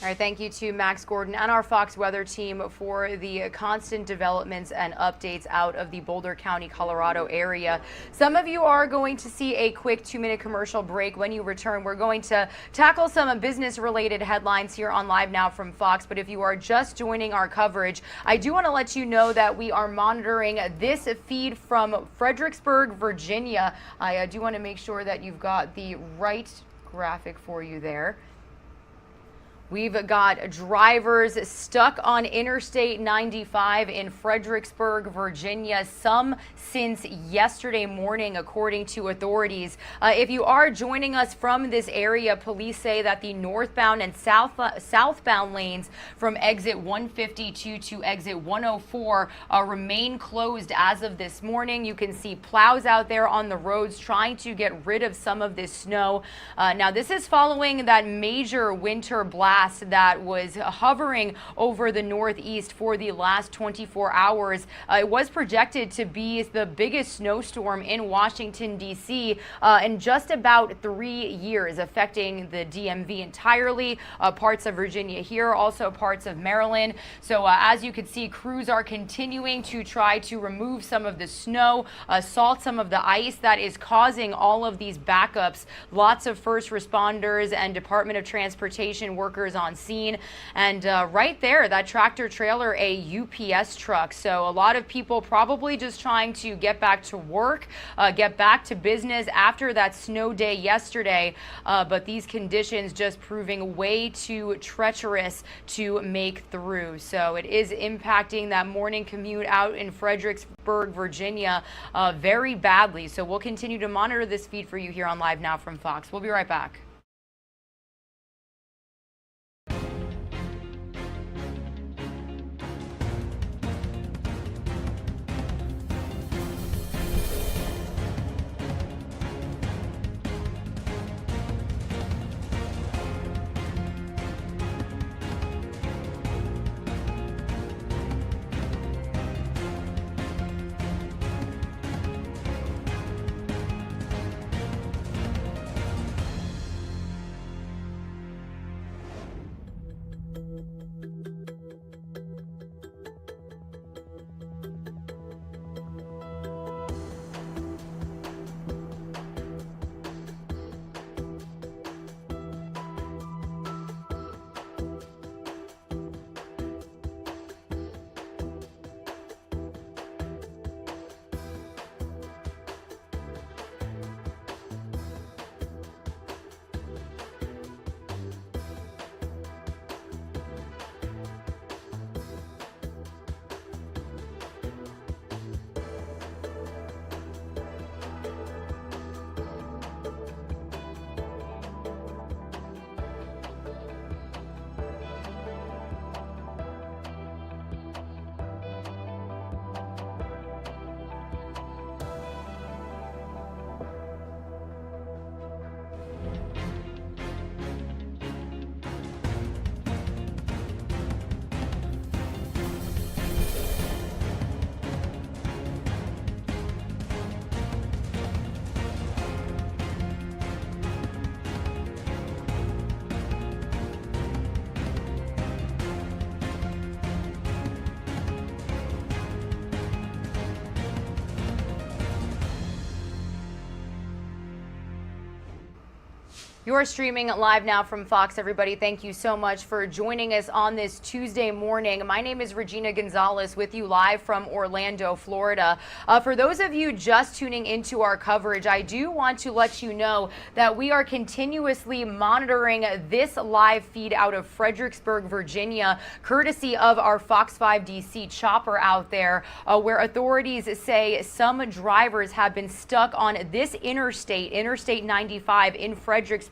All right, thank you to Max Gordon and our Fox Weather team for the constant developments and updates out of the Boulder County, Colorado area. Some of you are going to see a quick 2-minute commercial break. When you return, we're going to tackle some business-related headlines here on Live Now from Fox. But if you are just joining our coverage, I do want to let you know that we are monitoring this feed from Fredericksburg, Virginia. I do want to make sure that you've got the right graphic for you there. We've got drivers stuck on Interstate 95 in Fredericksburg, Virginia, some since yesterday morning, according to authorities. If you are joining us from this area, police say that the northbound and southbound lanes from exit 152 to exit 104 remain closed as of this morning. You can see plows out there on the roads trying to get rid of some of this snow. Now, this is following that major winter blast that was hovering over the Northeast for the last 24 hours. It was projected to be the biggest snowstorm in Washington, D.C. In just about 3 years, affecting the DMV entirely, parts of Virginia here, also parts of Maryland. So as you can see, crews are continuing to try to remove some of the snow, salt some of the ice that is causing all of these backups. Lots of first responders and Department of Transportation workers on scene, and right there, that tractor trailer, a UPS truck. So a lot of people probably just trying to get back to work, get back to business after that snow day yesterday, but these conditions just proving way too treacherous to make through. So it is impacting that morning commute out in Fredericksburg, Virginia, very badly. So we'll continue to monitor this feed for you here on Live Now from Fox. We'll be right back. You're streaming live now from Fox, everybody. Thank you so much for joining us on this Tuesday morning. My name is Regina Gonzalez with you live from Orlando, Florida. For those of you just tuning into our coverage, I do want to let you know that we are continuously monitoring this live feed out of Fredericksburg, Virginia, courtesy of our Fox 5 DC chopper out there, where authorities say some drivers have been stuck on this Interstate 95 in Fredericksburg,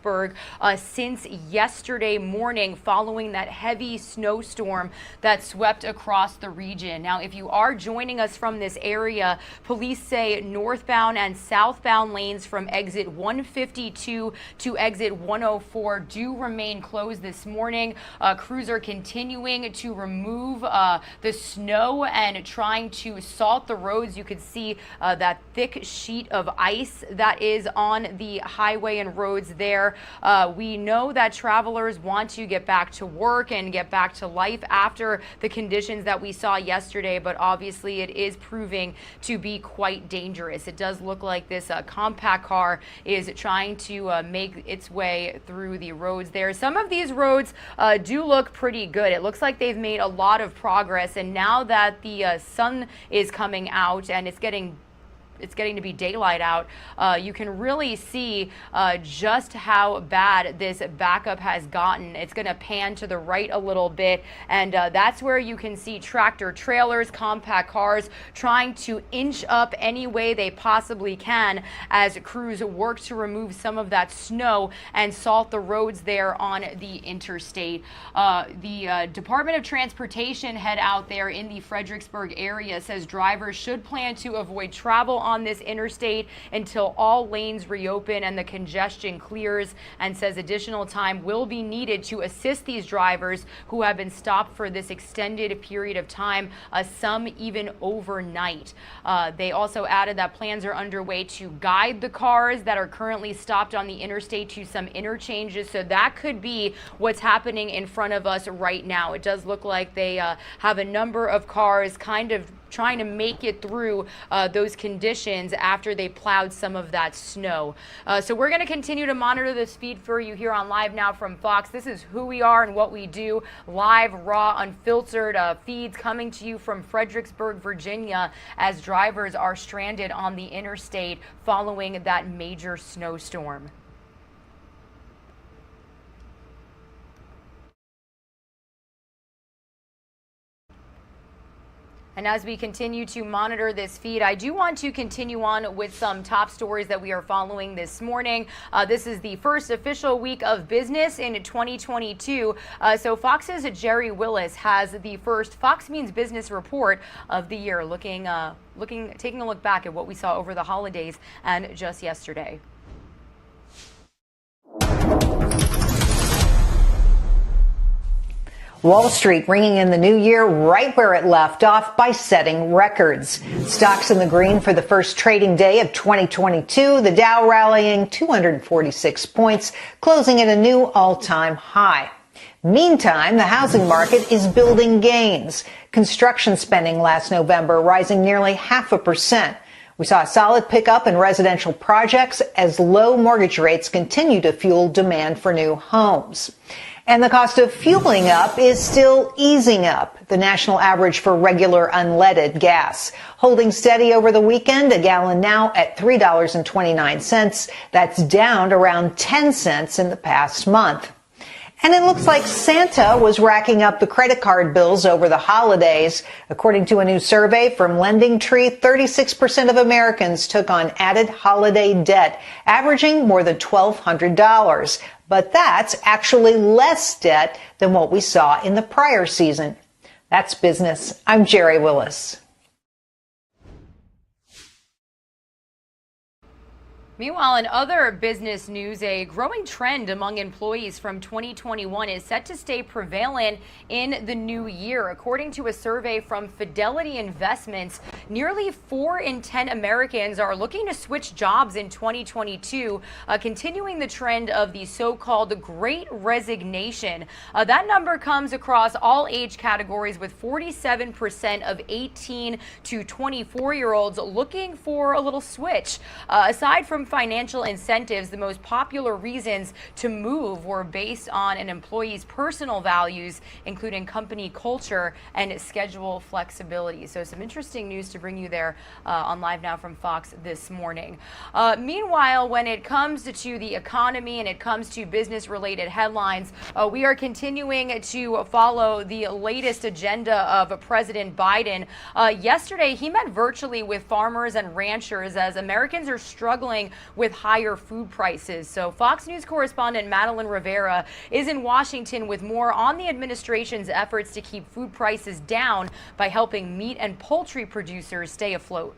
since yesterday morning following that heavy snowstorm that swept across the region. Now, if you are joining us from this area, police say northbound and southbound lanes from exit 152 to exit 104 do remain closed this morning. Crews are continuing to remove the snow and trying to salt the roads. You could see that thick sheet of ice that is on the highway and roads there. We know that travelers want to get back to work and get back to life after the conditions that we saw yesterday, but obviously it is proving to be quite dangerous. It does look like this compact car is trying to make its way through the roads there. Some of these roads do look pretty good. It looks like they've made a lot of progress, and now that the sun is coming out and it's getting to be daylight out, you can really see just how bad this backup has gotten. It's going to pan to the right a little bit, and that's where you can see tractor trailers, compact cars trying to inch up any way they possibly can as crews work to remove some of that snow and salt the roads there on the interstate. The Department of Transportation head out there in the Fredericksburg area says drivers should plan to avoid travel on this interstate until all lanes reopen and the congestion clears, and says additional time will be needed to assist these drivers who have been stopped for this extended period of time, some even overnight. They also added that plans are underway to guide the cars that are currently stopped on the interstate to some interchanges. So that could be what's happening in front of us right now. It does look like they have a number of cars kind of trying to make it through those conditions after they plowed some of that snow. So we're going to continue to monitor this feed for you here on Live Now from Fox. This is who we are and what we do. Live, raw, unfiltered feeds coming to you from Fredericksburg, Virginia, as drivers are stranded on the interstate following that major snowstorm. And as we continue to monitor this feed, I do want to continue on with some top stories that we are following this morning. This is the first official week of business in 2022. So Fox's Jerry Willis has the first Fox Means Business report of the year, taking a look back at what we saw over the holidays and just yesterday. Wall Street ringing in the new year right where it left off by setting records. Stocks in the green for the first trading day of 2022. The Dow rallying 246 points, closing at a new all-time high. Meantime, the housing market is building gains. Construction spending last November rising nearly 0.5%. We saw a solid pickup in residential projects as low mortgage rates continue to fuel demand for new homes. And the cost of fueling up is still easing up. The national average for regular unleaded gas holding steady over the weekend, a gallon now at $3.29. That's down around 10 cents in the past month. And it looks like Santa was racking up the credit card bills over the holidays. According to a new survey from LendingTree, 36% of Americans took on added holiday debt, averaging more than $1,200. But that's actually less debt than what we saw in the prior season. That's business. I'm Jerry Willis. Meanwhile, in other business news, a growing trend among employees from 2021 is set to stay prevalent in the new year. According to a survey from Fidelity Investments, nearly 4 in 10 Americans are looking to switch jobs in 2022, continuing the trend of the so-called Great Resignation. That number comes across all age categories, with 47% of 18 to 24-year-olds looking for a little switch. Aside from financial incentives, the most popular reasons to move were based on an employee's personal values, including company culture and schedule flexibility. So some interesting news to bring you there on Live Now from Fox this morning. Meanwhile, when it comes to the economy and it comes to business-related headlines, we are continuing to follow the latest agenda of President Biden. Yesterday, he met virtually with farmers and ranchers as Americans are struggling with higher food prices. So Fox News correspondent Madeline Rivera is in Washington with more on the administration's efforts to keep food prices down by helping meat and poultry producers stay afloat.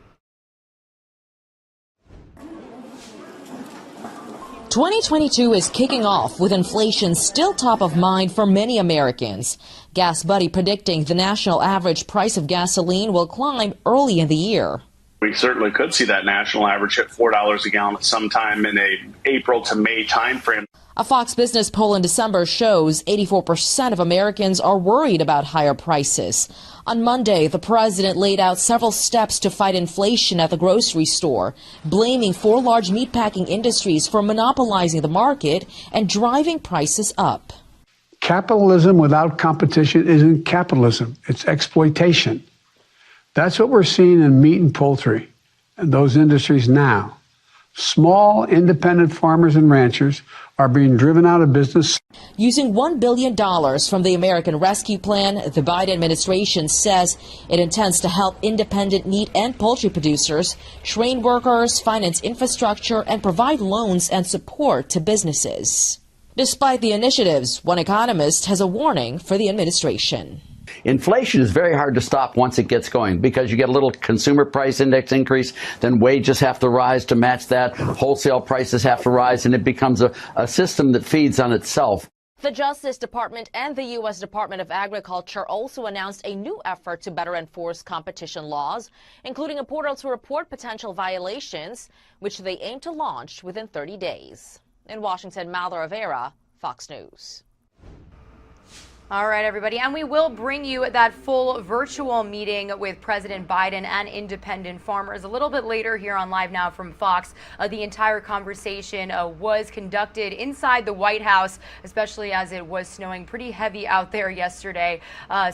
2022 is kicking off with inflation still top of mind for many Americans. Gas Buddy predicting the national average price of gasoline will climb early in the year. We certainly could see that national average hit $4 a gallon sometime in a April to May timeframe. A Fox Business poll in December shows 84% of Americans are worried about higher prices. On Monday, the president laid out several steps to fight inflation at the grocery store, blaming four large meatpacking industries for monopolizing the market and driving prices up. Capitalism without competition isn't capitalism, it's exploitation. That's what we're seeing in meat and poultry and those industries now. Small independent farmers and ranchers are being driven out of business. Using $1 billion from the American Rescue Plan, the Biden administration says it intends to help independent meat and poultry producers, train workers, finance infrastructure, and provide loans and support to businesses. Despite the initiatives, one economist has a warning for the administration. Inflation is very hard to stop once it gets going because you get a little consumer price index increase, then wages have to rise to match that, wholesale prices have to rise, and it becomes a system that feeds on itself. The Justice Department and the U.S. Department of Agriculture also announced a new effort to better enforce competition laws, including a portal to report potential violations, which they aim to launch within 30 days. In Washington, Madeline Rivera, Fox News. All right, everybody, and we will bring you that full virtual meeting with President Biden and independent farmers a little bit later here on Live Now from Fox. The entire conversation was conducted inside the White House, especially as it was snowing pretty heavy out there yesterday.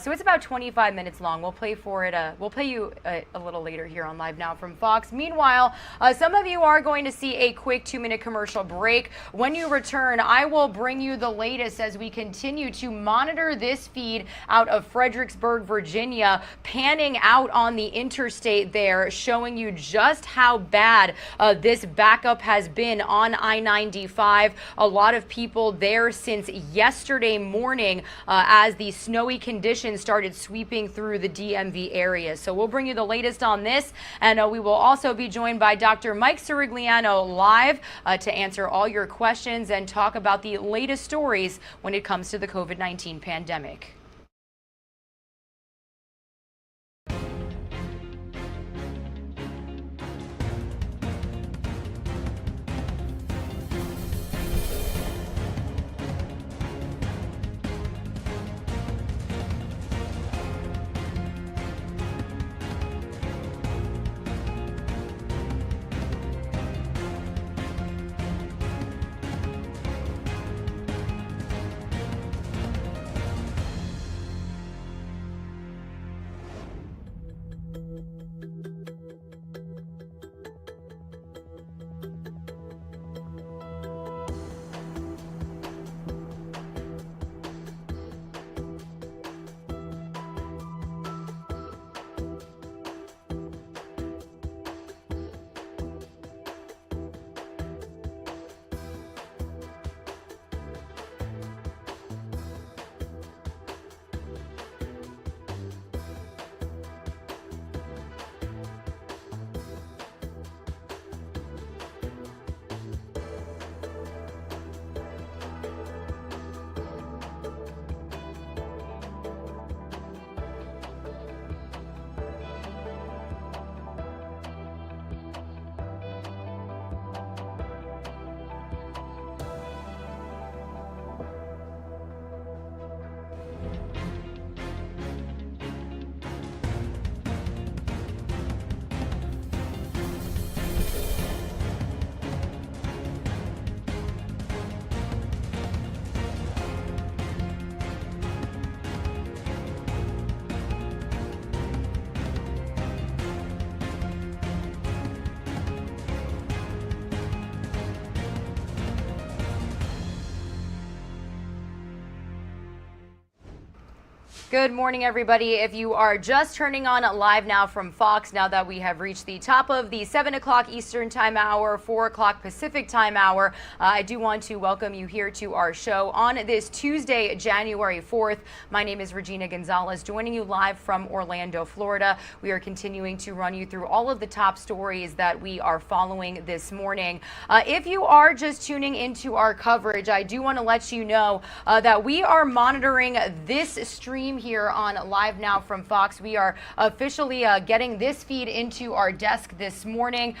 So it's about 25 minutes long. We'll play for it. We'll play you a little later here on Live Now from Fox. Meanwhile, some of you are going to see a quick 2-minute commercial break. When you return, I will bring you the latest as we continue to monitor this feed out of Fredericksburg, Virginia, panning out on the interstate there, showing you just how bad this backup has been on I-95. A lot of people there since yesterday morning as the snowy conditions started sweeping through the DMV area. So we'll bring you the latest on this, and we will also be joined by Dr. Mike Sirigliano live to answer all your questions and talk about the latest stories when it comes to the COVID-19 pandemic. Good morning, everybody. If you are just turning on Live Now from Fox, now that we have reached the top of the 7 o'clock Eastern Time hour, 4 o'clock Pacific Time hour, I do want to welcome you here to our show on this Tuesday, January 4th. My name is Regina Gonzalez, joining you live from Orlando, Florida. We are continuing to run you through all of the top stories that we are following this morning. If you are just tuning into our coverage, I do want to let you know that we are monitoring this stream here on Live Now from Fox. We are officially getting this feed into our desk this morning.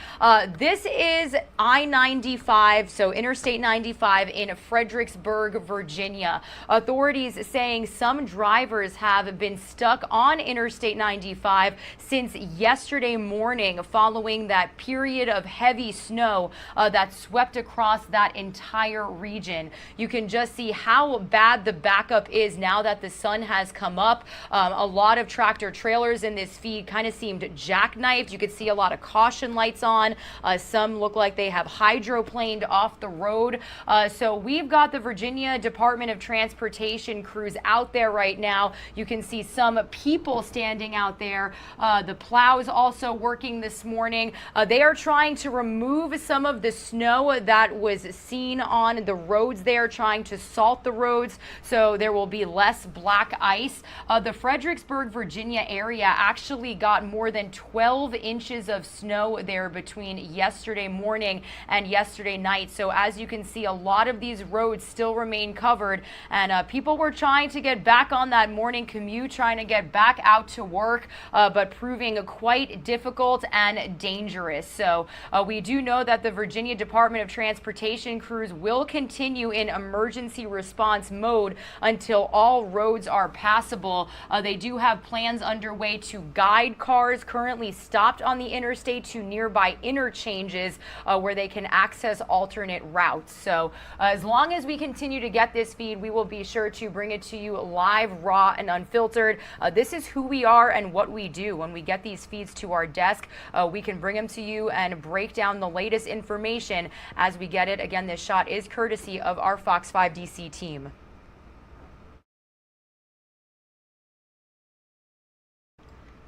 This is I-95, so Interstate 95 in Fredericksburg, Virginia. Authorities saying some drivers have been stuck on Interstate 95 since yesterday morning following that period of heavy snow that swept across that entire region. You can just see how bad the backup is now that the sun has come up. A lot of tractor trailers in this feed kind of seemed jackknifed. You could see a lot of caution lights on. Some look like they have hydroplaned off the road. So we've got the Virginia Department of Transportation crews out there right now. You can see some people standing out there. The plows also working this morning. They are trying to remove some of the snow that was seen on the roads there, trying to salt the roads so there will be less black ice. The Fredericksburg, Virginia area actually got more than 12 inches of snow there between yesterday morning and yesterday night. So as you can see, a lot of these roads still remain covered, and people were trying to get back on that morning commute, trying to get back out to work, but proving quite difficult and dangerous. So we do know that the Virginia Department of Transportation crews will continue in emergency response mode until all roads are passable. They do have plans underway to guide cars currently stopped on the interstate to nearby interchanges where they can access alternate routes. So as long as we continue to get this feed, we will be sure to bring it to you live, raw, and unfiltered. This is who we are and what we do. When we get these feeds to our desk, we can bring them to you and break down the latest information as we get it. Again, this shot is courtesy of our Fox 5 DC team.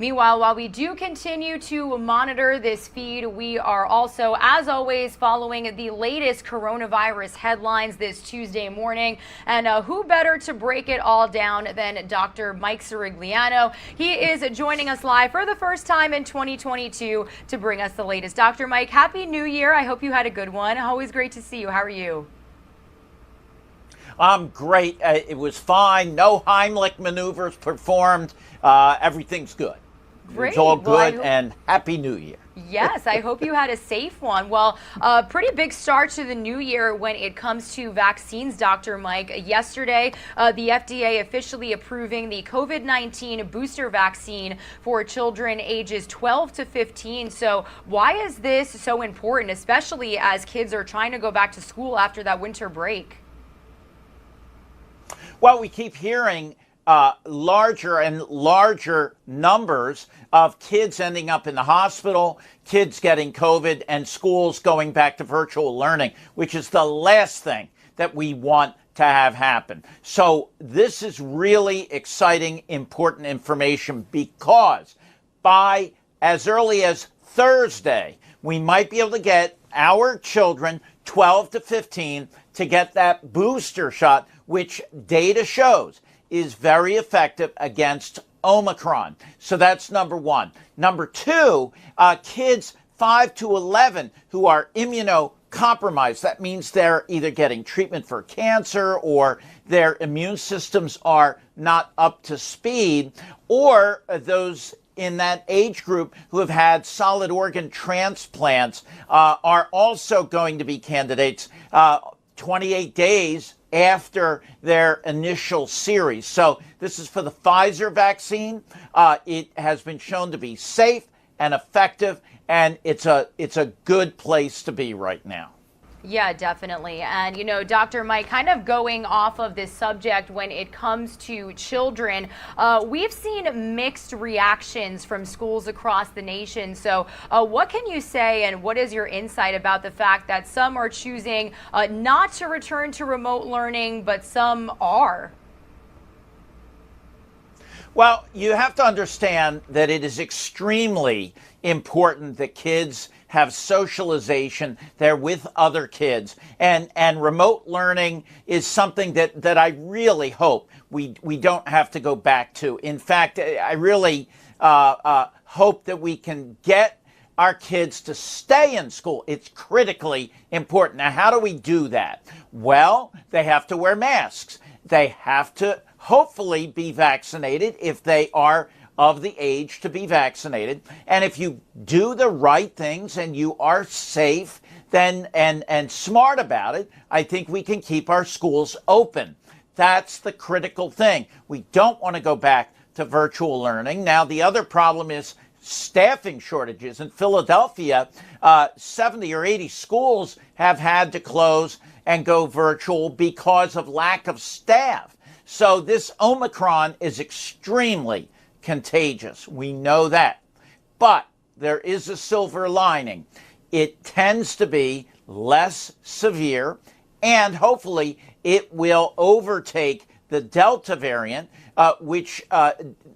Meanwhile, while we do continue to monitor this feed, we are also, as always, following the latest coronavirus headlines this Tuesday morning. And who better to break it all down than Dr. Mike Sirigliano? He is joining us live for the first time in 2022 to bring us the latest. Dr. Mike, Happy New Year. I hope you had a good one. Always great to see you. How are you? I'm great. It was fine. No Heimlich maneuvers performed. Everything's good. Great. It's all good, Well, and Happy New Year. Yes, I hope you had a safe one. Well, pretty big start to the new year when it comes to vaccines, Dr. Mike. Yesterday, the FDA officially approving the COVID-19 booster vaccine for children ages 12 to 15. So why is this so important, especially as kids are trying to go back to school after that winter break? Well, we keep hearing larger and larger numbers of kids ending up in the hospital, kids getting COVID, and schools going back to virtual learning, which is the last thing that we want to have happen. So this is really exciting, important information, because by as early as Thursday, we might be able to get our children 12 to 15 to get that booster shot, which data shows is very effective against Omicron. So that's number one. Number two, kids 5 to 11 who are immunocompromised. That means they're either getting treatment for cancer or their immune systems are not up to speed, or those in that age group who have had solid organ transplants are also going to be candidates 28 days after their initial series. So this is for the Pfizer vaccine. It has been shown to be safe and effective, and it's a good place to be right now. Yeah, definitely. And, you know, Dr. Mike, kind of going off of this subject when it comes to children, we've seen mixed reactions from schools across the nation. So what can you say, and what is your insight about the fact that some are choosing not to return to remote learning, but some are? Well, you have to understand that it is extremely important that kids have socialization. They're with other kids. And remote learning is something that I really hope we don't have to go back to. In fact, I really hope that we can get our kids to stay in school. It's critically important. Now, how do we do that? Well, they have to wear masks. They have to hopefully be vaccinated if they are of the age to be vaccinated. And if you do the right things and you are safe then and smart about it, I think we can keep our schools open. That's the critical thing. We don't want to go back to virtual learning. Now, the other problem is staffing shortages. In Philadelphia, 70 or 80 schools have had to close and go virtual because of lack of staff. So this Omicron is extremely contagious. We know that. But there is a silver lining. It tends to be less severe, and hopefully it will overtake the Delta variant, which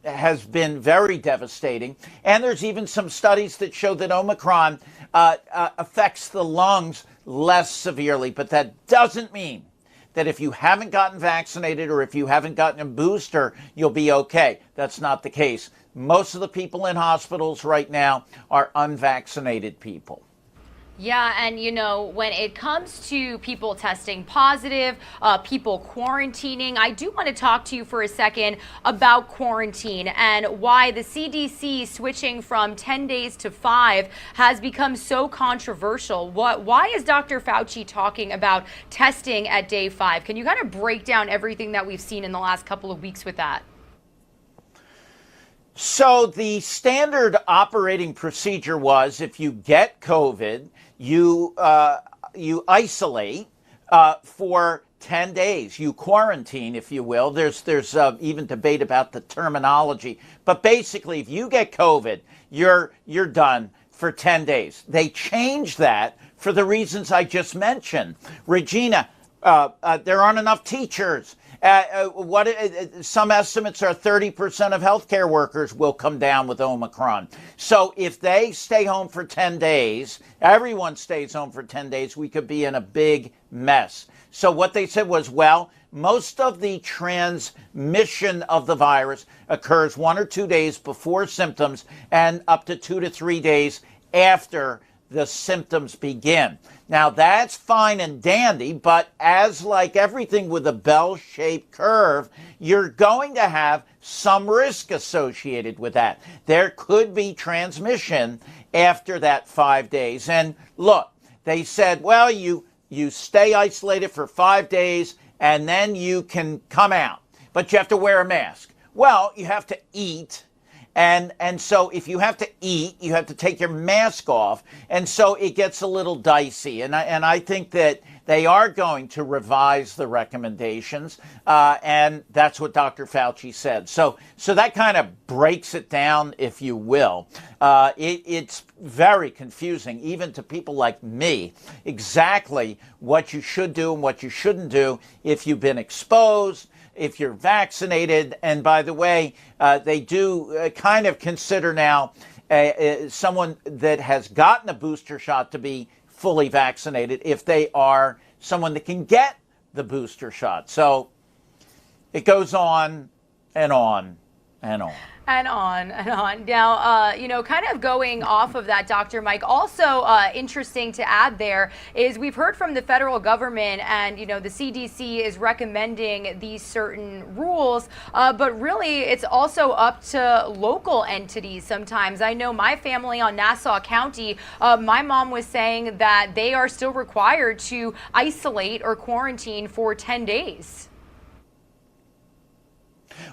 has been very devastating. And there's even some studies that show that Omicron affects the lungs less severely. But that doesn't mean that if you haven't gotten vaccinated or if you haven't gotten a booster, you'll be okay. That's not the case. Most of the people in hospitals right now are unvaccinated people. Yeah, and you know, when it comes to people testing positive, people quarantining, I do want to talk to you for a second about quarantine and why the CDC switching from 10 days to 5 has become so controversial. Why is Dr. Fauci talking about testing at day 5? Can you kind of break down everything that we've seen in the last couple of weeks with that? So the standard operating procedure was if you get COVID, you isolate for 10 days. You quarantine, if you will. There's even debate about the terminology. But basically, if you get COVID, you're done for 10 days. They changed that for the reasons I just mentioned. Regina, there aren't enough teachers. Some estimates are 30% of healthcare workers will come down with Omicron. So if they stay home for 10 days, everyone stays home for 10 days, we could be in a big mess. So what they said was, well, most of the transmission of the virus occurs 1 or 2 days before symptoms and up to 2 to 3 days after the symptoms begin. Now, that's fine and dandy, but as like everything with a bell-shaped curve, you're going to have some risk associated with that. There could be transmission after that 5 days. And look, they said, well, you stay isolated for 5 days and then you can come out, but you have to wear a mask. Well, you have to eat. And so if you have to eat, you have to take your mask off. And so it gets a little dicey. And I think that they are going to revise the recommendations. And that's what Dr. Fauci said. So that kind of breaks it down, if you will. It's very confusing, even to people like me, exactly what you should do and what you shouldn't do if you've been exposed, if you're vaccinated. And by the way, they do kind of consider now someone that has gotten a booster shot to be fully vaccinated if they are someone that can get the booster shot. So it goes on and on and on. And on and on. Now, kind of going off of that, Dr. Mike, also interesting to add there is we've heard from the federal government and, the CDC is recommending these certain rules, but really it's also up to local entities sometimes. I know my family on Nassau County, my mom was saying that they are still required to isolate or quarantine for 10 days.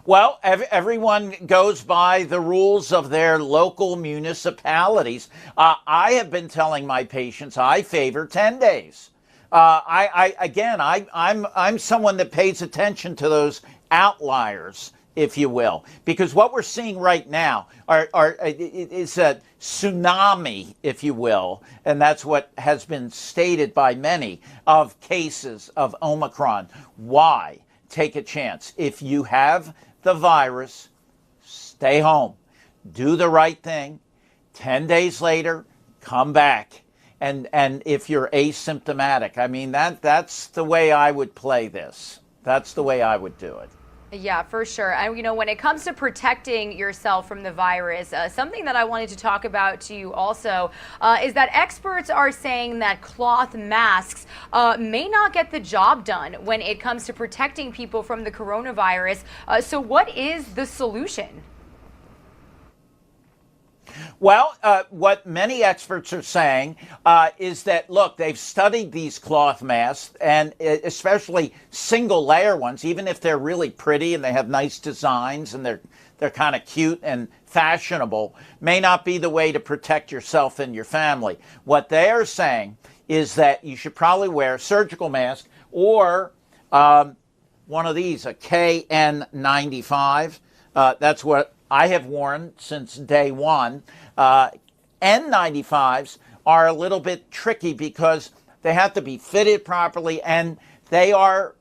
Well, everyone goes by the rules of their local municipalities. I have been telling my patients I favor 10 days. I'm someone that pays attention to those outliers, if you will, because what we're seeing right now is a tsunami, if you will, and that's what has been stated by many, of cases of Omicron. Why? Take a chance. If you have the virus, stay home, do the right thing. 10 days later, come back. And if you're asymptomatic, I mean, that's the way I would play this. That's the way I would do it. Yeah, for sure. And, you know, when it comes to protecting yourself from the virus, something that I wanted to talk about to you also is that experts are saying that cloth masks may not get the job done when it comes to protecting people from the coronavirus. So what is the solution? Well, what many experts are saying is that, look, they've studied these cloth masks, and especially single layer ones, even if they're really pretty and they have nice designs and they're kind of cute and fashionable, may not be the way to protect yourself and your family. What they are saying is that you should probably wear a surgical mask or one of these, a KN95. That's what I have worn since day one. N95s are a little bit tricky because they have to be fitted properly, and they are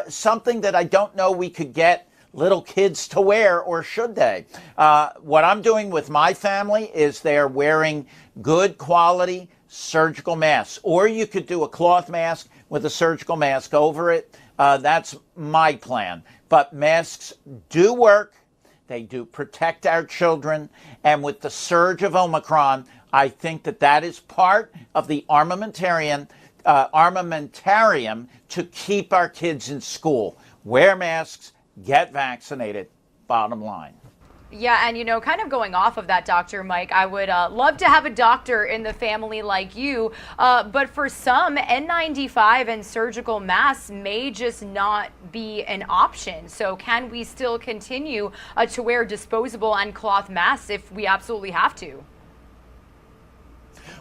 something that I don't know we could get little kids to wear, or should they? What I'm doing with my family is they're wearing good quality surgical masks, or you could do a cloth mask with a surgical mask over it. That's my plan. But masks do work. They do protect our children. And with the surge of Omicron, I think that is part of the armamentarium to keep our kids in school. Wear masks, get vaccinated, bottom line. Yeah, and, you know, kind of going off of that, Dr. Mike, I would love to have a doctor in the family like you, but for some, N95 and surgical masks may just not be an option. So can we still continue to wear disposable and cloth masks if we absolutely have to?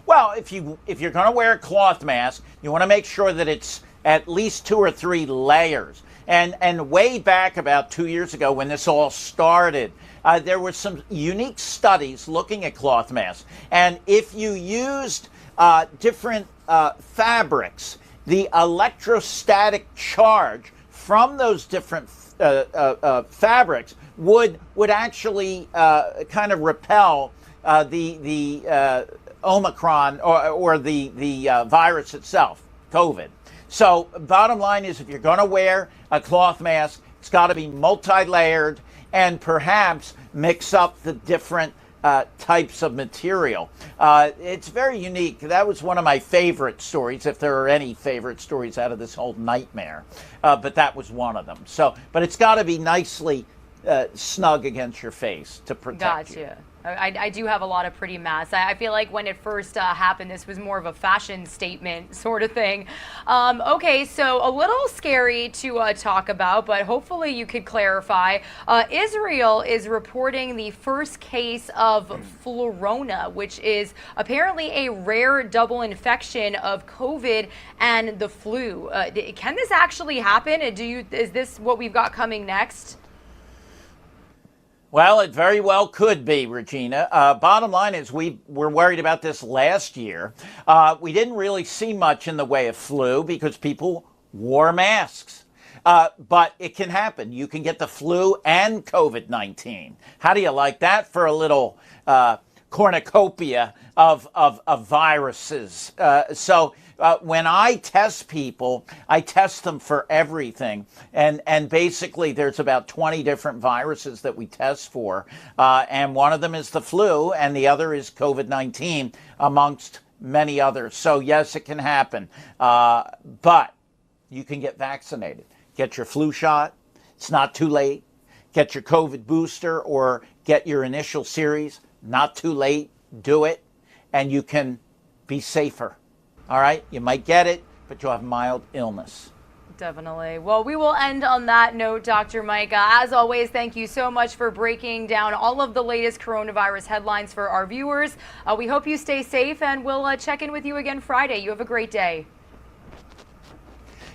Well, if you're going to wear a cloth mask, you want to make sure that it's at least 2 or 3 layers. And way back about 2 years ago when this all started, there were some unique studies looking at cloth masks. And if you used different fabrics, the electrostatic charge from those different fabrics would actually kind of repel the Omicron or the virus itself, COVID. So bottom line is, if you're going to wear a cloth mask, it's got to be multi-layered and perhaps mix up the different types of material. It's very unique. That was one of my favorite stories, if there are any favorite stories out of this whole nightmare. But that was one of them. So, but it's got to be nicely snug against your face to protect you. I do have a lot of pretty masks. I feel like when it first happened, this was more of a fashion statement sort of thing. Okay, so a little scary to talk about, but hopefully you could clarify. Israel is reporting the first case of flurona, which is apparently a rare double infection of COVID and the flu. Can this actually happen? Is this what we've got coming next? Well, it very well could be, Regina. Bottom line is we were worried about this last year. We didn't really see much in the way of flu because people wore masks. But it can happen. You can get the flu and COVID-19. How do you like that for a little cornucopia of viruses? So when I test people, I test them for everything. And basically there's about 20 different viruses that we test for. And one of them is the flu and the other is COVID-19, amongst many others. So yes, it can happen. But you can get vaccinated. Get your flu shot. It's not too late. Get your COVID booster or get your initial series. Not too late. Do it. And you can be safer. All right? You might get it, but you'll have mild illness. Definitely. Well, we will end on that note, Dr. Mike. As always, thank you so much for breaking down all of the latest coronavirus headlines for our viewers. We hope you stay safe, and we'll check in with you again Friday. You have a great day.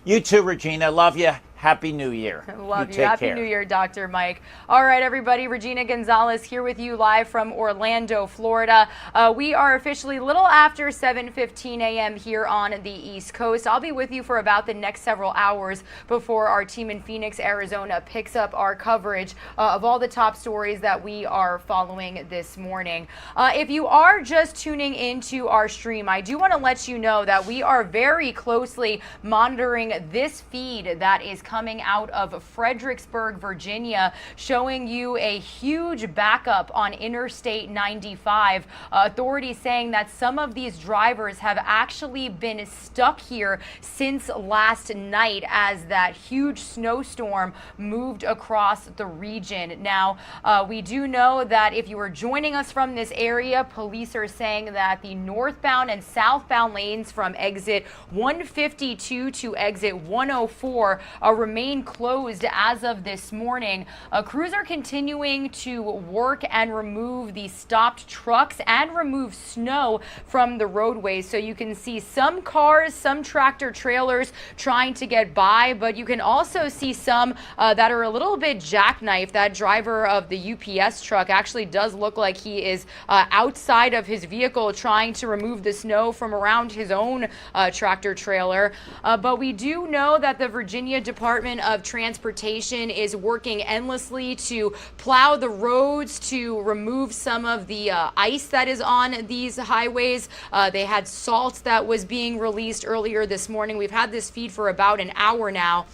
You too, Regina. Love you. Happy New Year. Love you. Take Happy care. New Year, Dr. Mike. All right, everybody. Regina Gonzalez here with you live from Orlando, Florida. We are officially a little after 7:15 a.m. here on the East Coast. I'll be with you for about the next several hours before our team in Phoenix, Arizona picks up our coverage of all the top stories that we are following this morning. If you are just tuning into our stream, I do want to let you know that we are very closely monitoring this feed that is coming out of Fredericksburg, Virginia, showing you a huge backup on Interstate 95. Authorities saying that some of these drivers have actually been stuck here since last night as that huge snowstorm moved across the region. Now, we do know that if you are joining us from this area, police are saying that the northbound and southbound lanes from exit 152 to exit 104 remain closed as of this morning. Crews are continuing to work and remove the stopped trucks and remove snow from the roadways. So you can see some cars, some tractor trailers trying to get by, but you can also see some that are a little bit jackknifed. That driver of the UPS truck actually does look like he is outside of his vehicle trying to remove the snow from around his own tractor trailer. But we do know that the Virginia Department of Transportation is working endlessly to plow the roads, to remove some of the ice that is on these highways. They had salt that was being released earlier this morning. We've had this feed for about an hour now.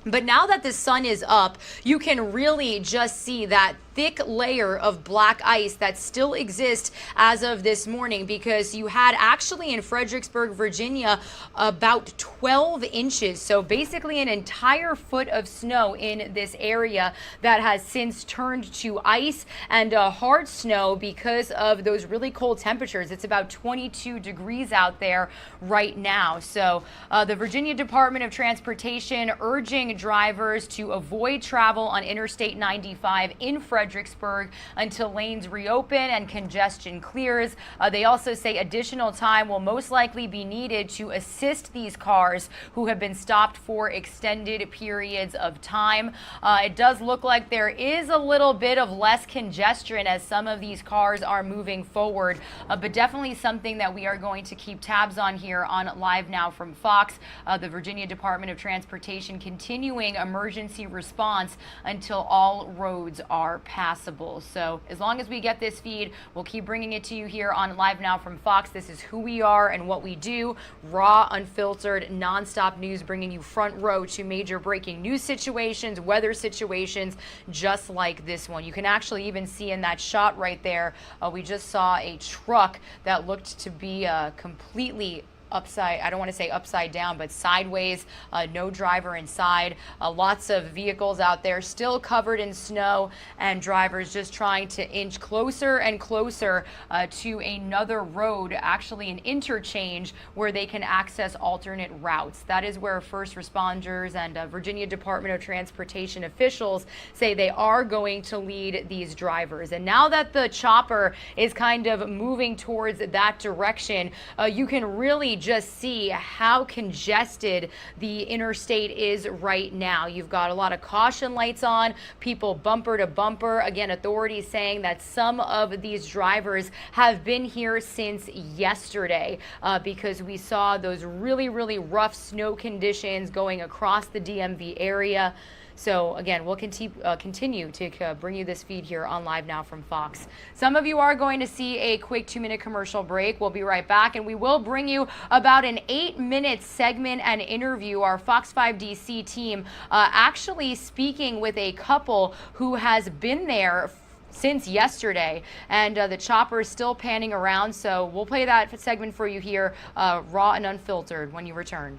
But now that the sun is up, you can really just see that thick layer of black ice that still exists as of this morning, because you had actually in Fredericksburg, Virginia, about 12 inches. So basically an entire foot of snow in this area that has since turned to ice and hard snow because of those really cold temperatures. It's about 22 degrees out there right now. So the Virginia Department of Transportation urging drivers to avoid travel on Interstate 95 in Fredericksburg until lanes reopen and congestion clears. They also say additional time will most likely be needed to assist these cars who have been stopped for extended periods of time. It does look like there is a little bit of less congestion as some of these cars are moving forward, but definitely something that we are going to keep tabs on here on Live Now from Fox. The Virginia Department of Transportation continuing emergency response until all roads are passable. So as long as we get this feed, we'll keep bringing it to you here on Live Now from Fox. This is who we are and what we do. Raw, unfiltered, nonstop news, bringing you front row to major breaking news situations, weather situations, just like this one. You can actually even see in that shot right there, we just saw a truck that looked to be completely upside, I don't want to say upside down, but sideways, no driver inside, lots of vehicles out there still covered in snow, and drivers just trying to inch closer and closer to another road, actually an interchange where they can access alternate routes. That is where first responders and Virginia Department of Transportation officials say they are going to lead these drivers. And now that the chopper is kind of moving towards that direction, you can really just see how congested the interstate is right now. You've got a lot of caution lights on, people bumper to bumper. Again, authorities saying that some of these drivers have been here since yesterday because we saw those really, really rough snow conditions going across the DMV area. So again, we'll continue to bring you this feed here on Live Now from Fox. Some of you are going to see a quick 2-minute commercial break. We'll be right back, and we will bring you about an 8-minute segment and interview. Our Fox 5 DC team actually speaking with a couple who has been there since yesterday, and the chopper is still panning around. So we'll play that segment for you here, raw and unfiltered, when you return.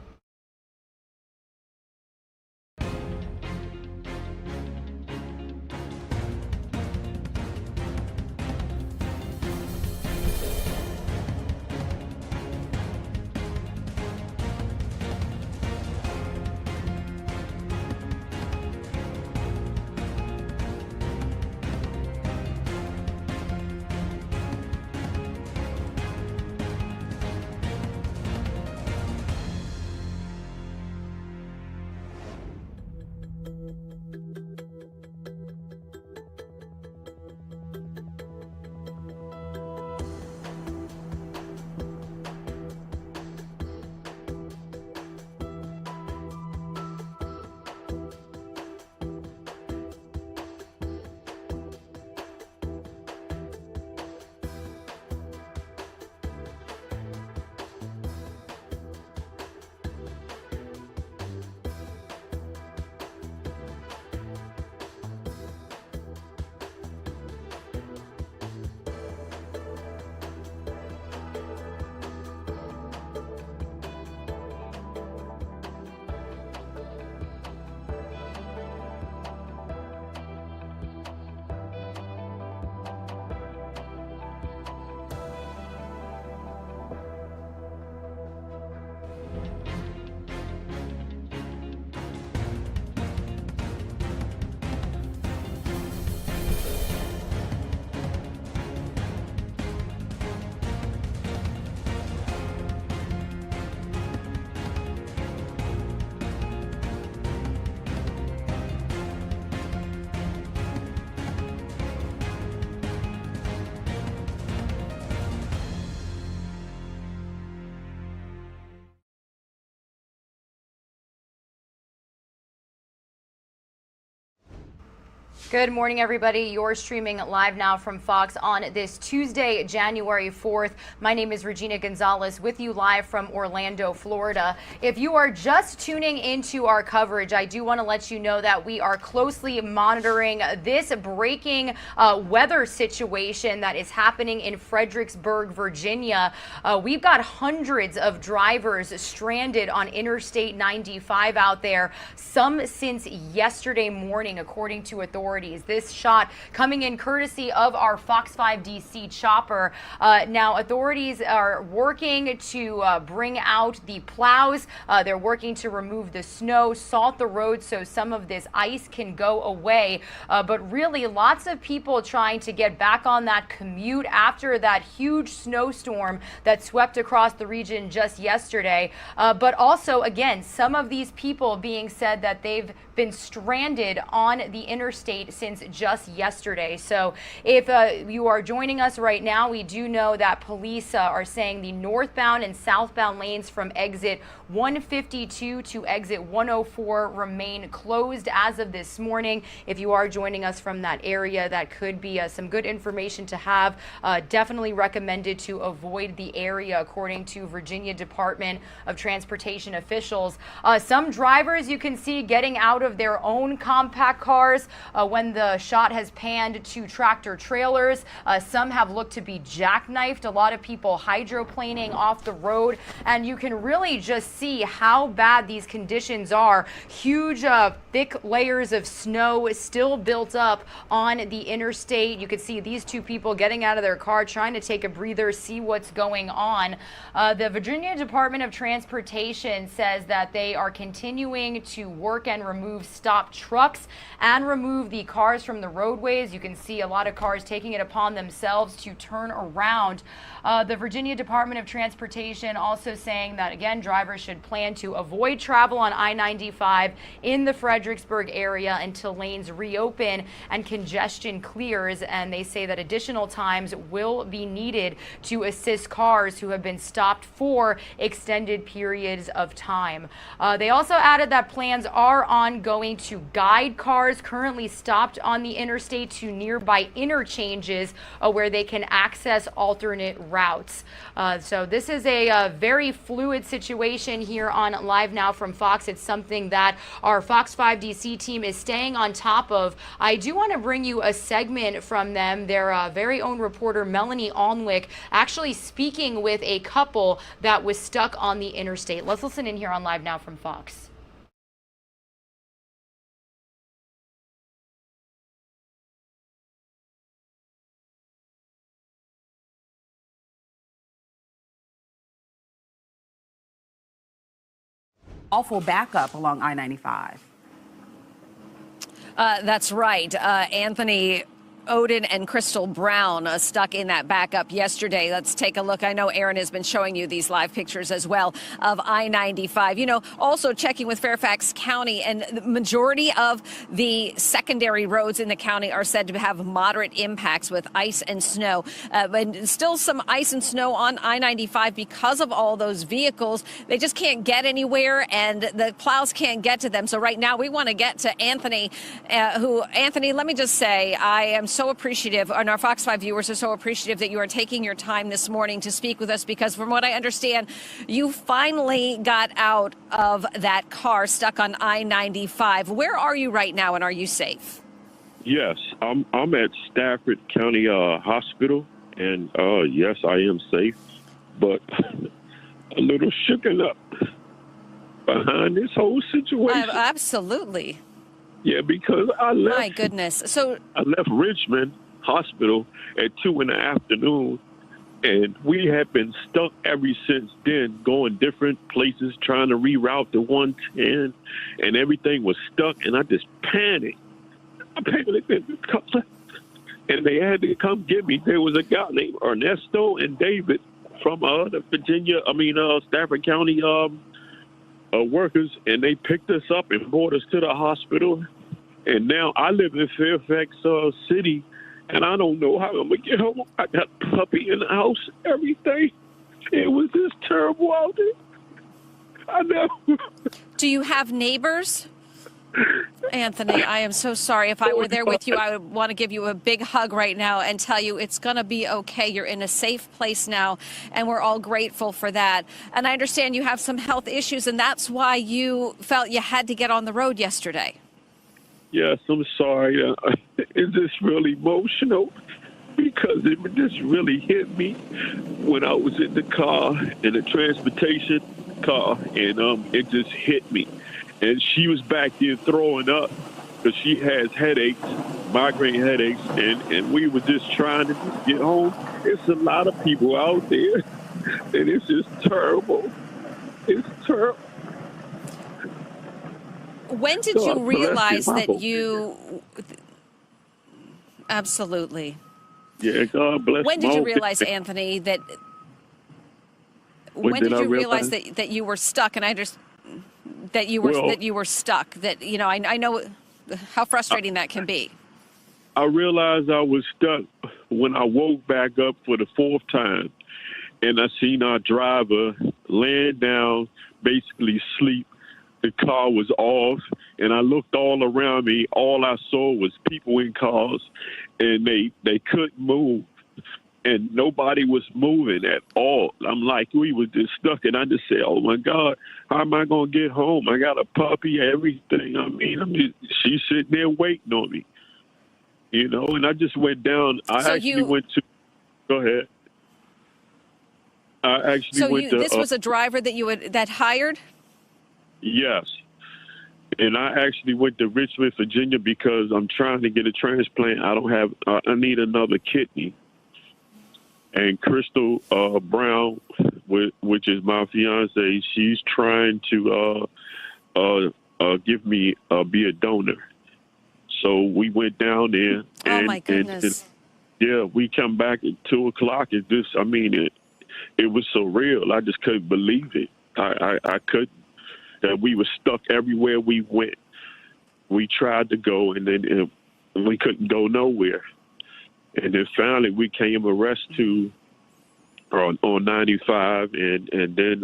Good morning, everybody. You're streaming live now from Fox on this Tuesday, January 4th. My name is Regina Gonzalez with you live from Orlando, Florida. If you are just tuning into our coverage, I do want to let you know that we are closely monitoring this breaking weather situation that is happening in Fredericksburg, Virginia. We've got hundreds of drivers stranded on Interstate 95 out there, some since yesterday morning, according to authorities. This shot coming in courtesy of our Fox 5 DC chopper. Now, authorities are working to bring out the plows. They're working to remove the snow, salt the roads so some of this ice can go away. But really, lots of people trying to get back on that commute after that huge snowstorm that swept across the region just yesterday. But also, again, some of these people being said that they've been stranded on the interstate since just yesterday. So if you are joining us right now, we do know that police are saying the northbound and southbound lanes from exit 152 to exit 104 remain closed as of this morning. If you are joining us from that area, that could be some good information to have. Definitely recommended to avoid the area, according to Virginia Department of Transportation officials. Some drivers you can see getting out of their own compact cars when the shot has panned to tractor trailers. Some have looked to be jackknifed. A lot of people hydroplaning off the road, and you can really just see how bad these conditions are. Huge, thick layers of snow still built up on the interstate. You can see these two people getting out of their car, trying to take a breather, see what's going on. The Virginia Department of Transportation says that they are continuing to work and remove stopped trucks and remove the cars from the roadways. You can see a lot of cars taking it upon themselves to turn around. The Virginia Department of Transportation also saying that, again, drivers should plan to avoid travel on I-95 in the Fredericksburg area until lanes reopen and congestion clears. And they say that additional times will be needed to assist cars who have been stopped for extended periods of time. They also added that plans are ongoing to guide cars currently stopped on the interstate to nearby interchanges where they can access alternate routes. So this is a very fluid situation here on Live Now from Fox. It's something that our Fox 5 DC team is staying on top of. I do want to bring you a segment from them. Their very own reporter, Melanie Alnwick, actually speaking with a couple that was stuck on the interstate. Let's listen in here on Live Now from Fox. Awful backup along I-95. That's right. Anthony Odin and Crystal Brown stuck in that backup yesterday. Let's take a look. I know Aaron has been showing you these live pictures as well of I-95. You know, also checking with Fairfax County, and the majority of the secondary roads in the county are said to have moderate impacts with ice and snow. But still some ice and snow on I-95 because of all those vehicles. They just can't get anywhere, and the plows can't get to them. So right now we want to get to Anthony, Anthony, let me just say, I am so appreciative, and our Fox 5 viewers are so appreciative that you are taking your time this morning to speak with us, because from what I understand, you finally got out of that car stuck on I-95. Where are you right now, and are you safe? Yes, I'm at Stafford County Hospital, and yes, I am safe, but a little shooken up behind this whole situation. Absolutely. Yeah, because I left. My goodness. So I left Richmond Hospital at 2 in the afternoon, and we have been stuck ever since then, going different places, trying to reroute the 110, and everything was stuck, and I just panicked. And they had to come get me. There was a guy named Ernesto and David from the Stafford County workers, and they picked us up and brought us to the hospital. And now I live in Fairfax City, and I don't know how I'm going to get home. I got a puppy in the house, everything. It was just terrible out there. I know. Do you have neighbors? Anthony, I am so sorry. If I were there with you, I would want to give you a big hug right now and tell you it's going to be okay. You're in a safe place now, and we're all grateful for that. And I understand you have some health issues, and that's why you felt you had to get on the road yesterday. Yes, I'm sorry. It's just really emotional because it just really hit me when I was in the car, in the transportation car, and it just hit me. And she was back there throwing up because she has headaches, migraine headaches, and we were just trying to just get home. It's a lot of people out there, and it's just terrible. It's terrible. When did you realize that you... Absolutely. Yeah, God bless. When did you realize, Anthony, that... When did you realize that you were stuck? And I just... That you were stuck. That, you know, I know how frustrating that can be. I realized I was stuck when I woke back up for the fourth time, and I seen our driver laying down, basically sleep. The car was off, and I looked all around me. All I saw was people in cars, and they couldn't move. And nobody was moving at all. I'm like, we were just stuck. And I just said, oh, my God, how am I going to get home? I got a puppy, everything. I mean, she's sitting there waiting on me, you know. And I just went down. Went to – go ahead. I actually went to – this was a driver that hired? Yes. And I actually went to Richmond, Virginia, because I'm trying to get a transplant. I need another kidney. And Crystal Brown, which is my fiance, she's trying to give me be a donor. So we went down there. And, oh my goodness! We come back at 2:00. It was so real. I just couldn't believe it. I couldn't. That we were stuck everywhere we went. We tried to go, and then we couldn't go nowhere. And then finally we came arrest to on 95, and then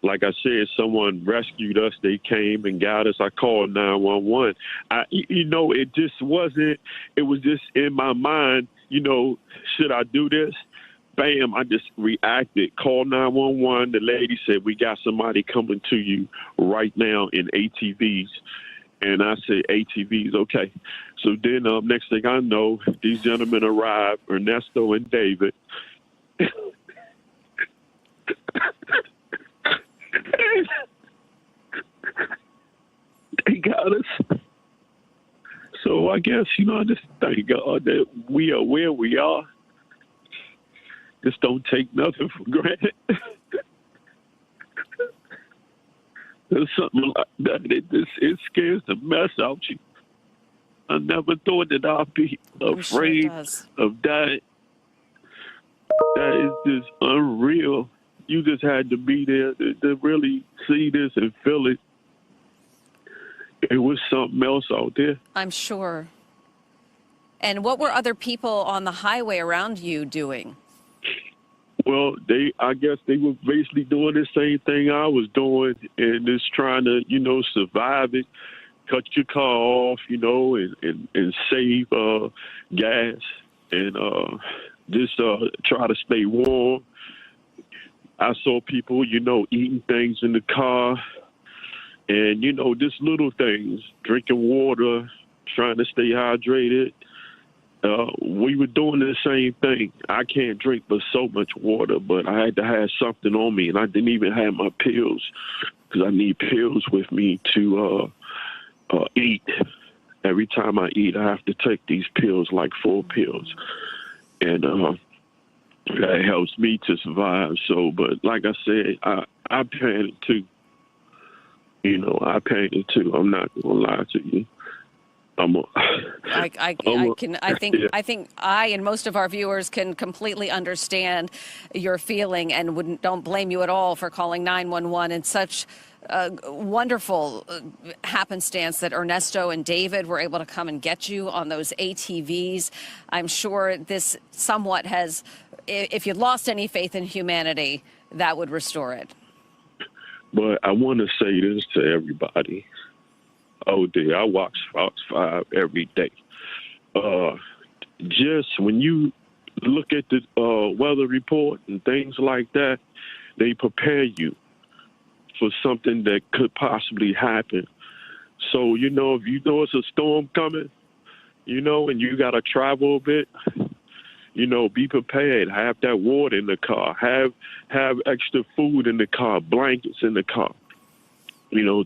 like I said, someone rescued us. They came and got us. I called 911. It just wasn't. It was just in my mind. Should I do this? Bam! I just reacted. Called 911. The lady said, "We got somebody coming to you right now in ATVs." And I said, ATVs, okay. So then next thing I know, these gentlemen arrived, Ernesto and David. They got us. So I guess, I just thank God that we are where we are. Just don't take nothing for granted. There's something like that. It scares the mess out you. I never thought that I'd be afraid of dying. That is just unreal. You just had to be there to really see this and feel it. It was something else out there. I'm sure. And what were other people on the highway around you doing? Well, I guess they were basically doing the same thing I was doing and just trying to, survive it, cut your car off, and save gas and just try to stay warm. I saw people, eating things in the car and, just little things, drinking water, trying to stay hydrated. We were doing the same thing. I can't drink but so much water, but I had to have something on me, and I didn't even have my pills because I need pills with me to eat. Every time I eat, I have to take these pills, like 4 pills, and that helps me to survive. So, but like I said, I panicked too. I panicked too. I'm not gonna lie to you. I think I and most of our viewers can completely understand your feeling and don't blame you at all for calling 911 in such wonderful happenstance that Ernesto and David were able to come and get you on those ATVs. I'm sure this somewhat has, if you lost any faith in humanity, that would restore it. But I want to say this to everybody. Oh dear, I watch Fox 5 every day. Just when you look at the weather report and things like that, they prepare you for something that could possibly happen. So, if you know it's a storm coming, and you got to travel a bit, be prepared. Have that water in the car. Have extra food in the car, blankets in the car.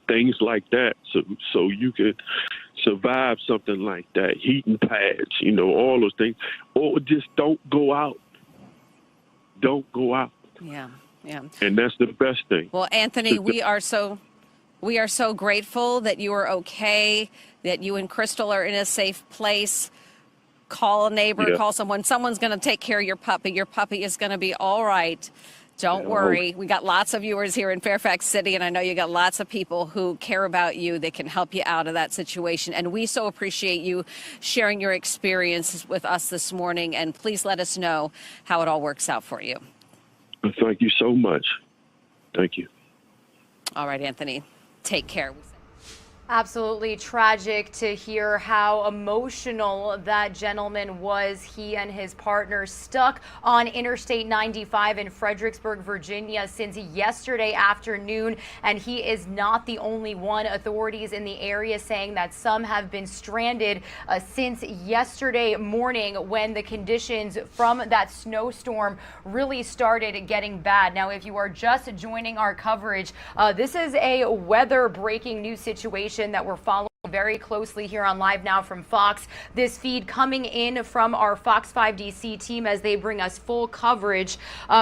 Things like that, so you could survive something like that. Heating pads, all those things. Or just don't go out. Don't go out. Yeah. And that's the best thing. Well, Anthony, we are so grateful that you are okay, that you and Crystal are in a safe place. Call a neighbor, call someone. Someone's going to take care of your puppy. Your puppy is going to be all right. Don't worry. We got lots of viewers here in Fairfax City, and I know you got lots of people who care about you that can help you out of that situation. And we so appreciate you sharing your experiences with us this morning. And please let us know how it all works out for you. Thank you so much. Thank you. All right, Anthony. Take care. Absolutely tragic to hear how emotional that gentleman was. He and his partner stuck on Interstate 95 in Fredericksburg, Virginia since yesterday afternoon, and he is not the only one. Authorities in the area saying that some have been stranded since yesterday morning when the conditions from that snowstorm really started getting bad. Now, if you are just joining our coverage, this is a weather breaking news situation that we're following very closely here on Live Now from Fox. This feed coming in from our Fox 5 DC team as they bring us full coverage.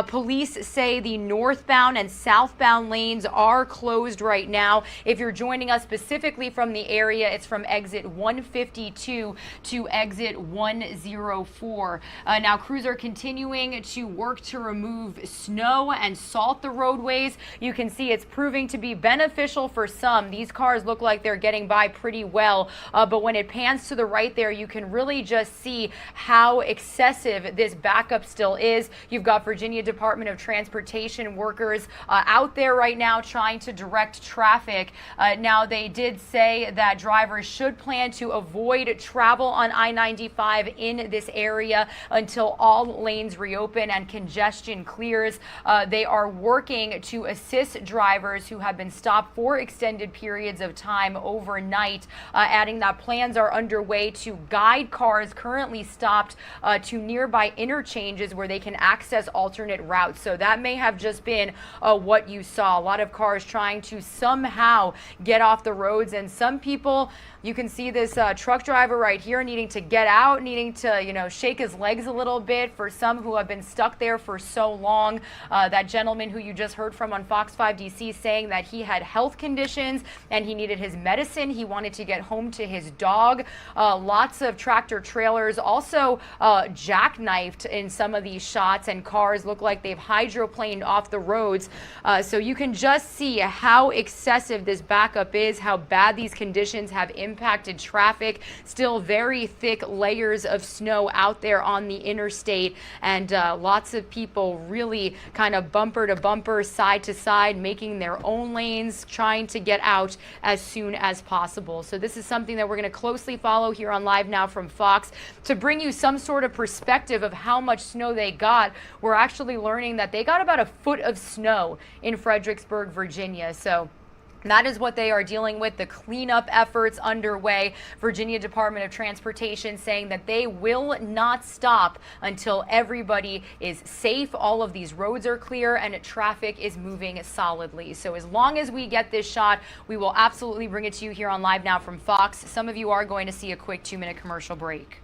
Police say the northbound and southbound lanes are closed right now. If you're joining us specifically from the area, it's from exit 152 to exit 104. Now, crews are continuing to work to remove snow and salt the roadways. You can see it's proving to be beneficial for some. These cars look like they're getting by pretty well, but when it pans to the right there, you can really just see how excessive this backup still is. You've got Virginia Department of Transportation workers out there right now trying to direct traffic. Now, they did say that drivers should plan to avoid travel on I-95 in this area until all lanes reopen and congestion clears. They are working to assist drivers who have been stopped for extended periods of time overnight, adding that plans are underway to guide cars currently stopped to nearby interchanges where they can access alternate routes. So that may have just been what you saw. A lot of cars trying to somehow get off the roads, and some people, you can see this truck driver right here needing to get out, needing to, shake his legs a little bit. For some who have been stuck there for so long, that gentleman who you just heard from on Fox 5 DC saying that he had health conditions and he needed his medicine. He wanted to get home to his dog. Lots of tractor trailers also jackknifed in some of these shots, and cars look like they've hydroplaned off the roads. So you can just see how excessive this backup is, how bad these conditions have impacted traffic. Still very thick layers of snow out there on the interstate, and lots of people really kind of bumper to bumper, side to side, making their own lanes, trying to get out as soon as possible. So this is something that we're going to closely follow here on Live Now from Fox to bring you some sort of perspective of how much snow they got. We're actually learning that they got about a foot of snow in Fredericksburg, Virginia. So that is what they are dealing with. The cleanup efforts underway. Virginia Department of Transportation saying that they will not stop until everybody is safe, all of these roads are clear, and traffic is moving solidly. So as long as we get this shot, we will absolutely bring it to you here on Live Now from Fox. Some of you are going to see a quick 2-minute commercial break.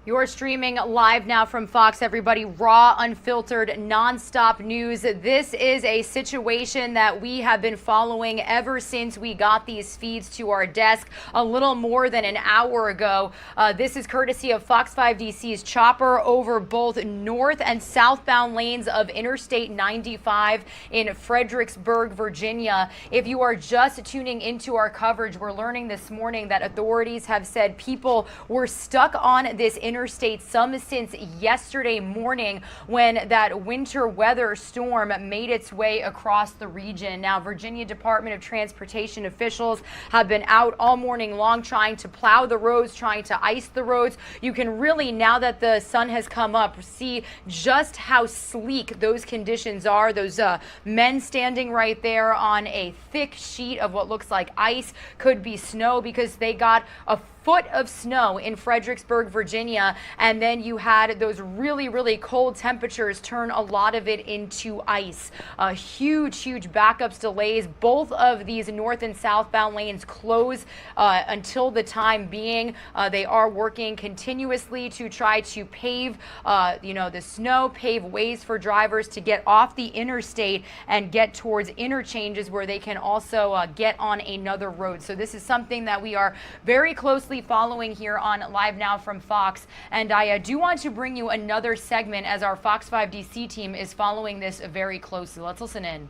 You're streaming live now from Fox, everybody. Raw, unfiltered, nonstop news. This is a situation that we have been following ever since we got these feeds to our desk a little more than an hour ago. This is courtesy of Fox 5 DC's chopper over both north and southbound lanes of Interstate 95 in Fredericksburg, Virginia. If you are just tuning into our coverage, we're learning this morning that authorities have said people were stuck on this interstate some since yesterday morning when that winter weather storm made its way across the region. Now, Virginia Department of Transportation officials have been out all morning long trying to plow the roads, trying to ice the roads. You can really, now that the sun has come up, see just how sleek those conditions are. Those men standing right there on a thick sheet of what looks like ice, could be snow, because they got a foot of snow in Fredericksburg, Virginia, and then you had those really, really cold temperatures turn a lot of it into ice. Huge backups, delays. Both of these north and southbound lanes close until the time being. They are working continuously to try to pave, the snow, pave ways for drivers to get off the interstate and get towards interchanges where they can also get on another road. So this is something that we are very closely following here on Live Now from Fox. And I do want to bring you another segment as our Fox 5 DC team is following this very closely. Let's listen in.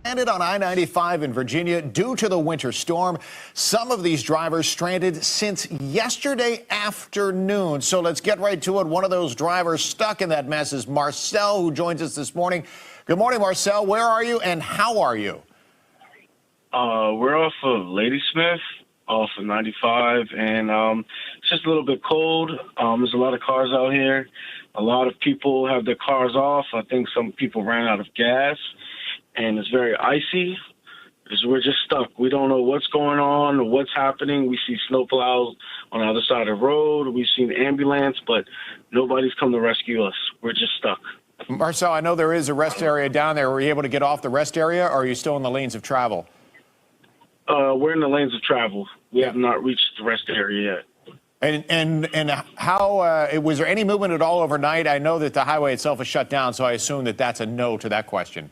Stranded on I-95 in Virginia due to the winter storm. Some of these drivers stranded since yesterday afternoon. So let's get right to it. One of those drivers stuck in that mess is Marcel, who joins us this morning. Good morning, Marcel. Where are you and how are you? We're off of Ladysmith, off of 95, and it's just a little bit cold. There's a lot of cars out here. A lot of people have their cars off. I think some people ran out of gas. And it's very icy because we're just stuck. We don't know what's going on or what's happening. We see snowplows on the other side of the road. We've seen the ambulance, but nobody's come to rescue us. We're just stuck. Marcel, I know there is a rest area down there. Were you able to get off the rest area, or are you still in the lanes of travel? We're in the lanes of travel. We have not reached the rest area yet. And how was there any movement at all overnight? I know that the highway itself is shut down, so I assume that that's a no to that question.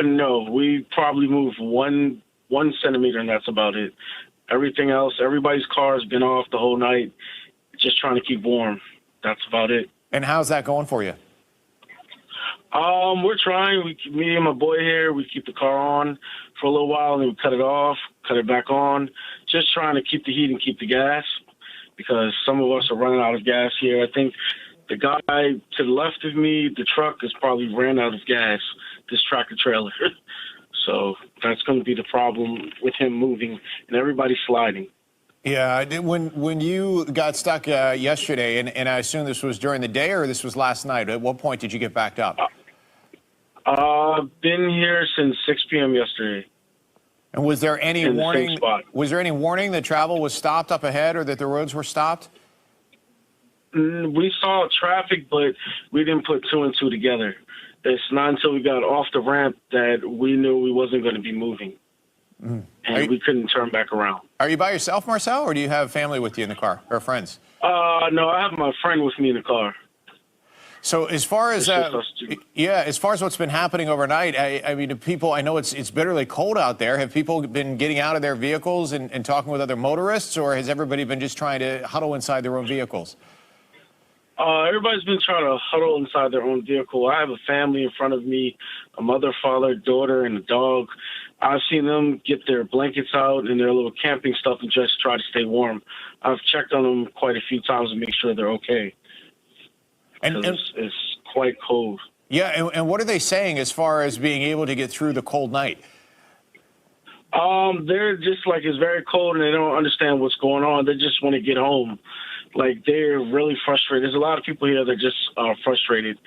No, we probably moved one centimeter, and that's about it. Everything else, everybody's car has been off the whole night, just trying to keep warm. That's about it. And how's that going for you? We're trying. Me and my boy here, we keep the car on for a little while, and then we cut it off, cut it back on, just trying to keep the heat and keep the gas, because some of us are running out of gas here. I think the guy to the left of me, the truck, has probably ran out of gas, this tractor trailer. So that's going to be the problem with him moving and everybody sliding. Yeah, when you got stuck yesterday, and I assume this was during the day or this was last night, at what point did you get backed up? I've been here since 6 p.m. yesterday. And was there any warning? Was there any warning that travel was stopped up ahead or that the roads were stopped? We saw traffic, but we didn't put two and two together. It's not until we got off the ramp that we knew we wasn't going to be moving. And we couldn't turn back around. Are you by yourself, Marcel, or do you have family with you in the car or friends? No, I have my friend with me in the car. So as far as as far as what's been happening overnight, I mean, people, I know it's bitterly cold out there. Have people been getting out of their vehicles and talking with other motorists, or has everybody been just trying to huddle inside their own vehicles? Everybody's been trying to huddle inside their own vehicle. I have a family in front of me, a mother, father, daughter, and a dog. I've seen them get their blankets out and their little camping stuff and just try to stay warm. I've checked on them quite a few times to make sure they're okay. And it's quite cold. Yeah, and what are they saying as far as being able to get through the cold night? They're just like, it's very cold and they don't understand what's going on. They just want to get home. Like, they're really frustrated. There's a lot of people here that just are frustrated.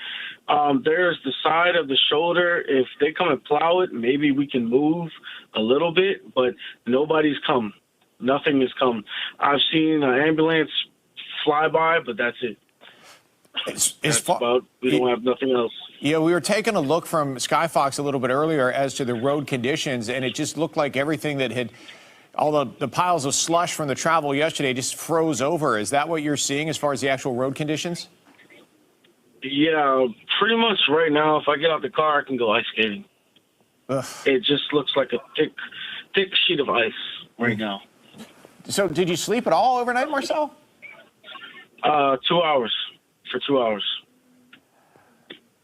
There's the side of the shoulder. If they come and plow it, maybe we can move a little bit, but nobody's come. Nothing has come. I've seen an ambulance fly by, but that's it. We don't have nothing else. Yeah, we were taking a look from Skyfox a little bit earlier as to the road conditions, and it just looked like everything that had, all the piles of slush from the travel yesterday just froze over. Is that what you're seeing as far as the actual road conditions? Yeah, pretty much right now, if I get out the car, I can go ice skating. Ugh. It just looks like a thick sheet of ice right now. So did you sleep at all overnight, Marcel? 2 hours. For 2 hours.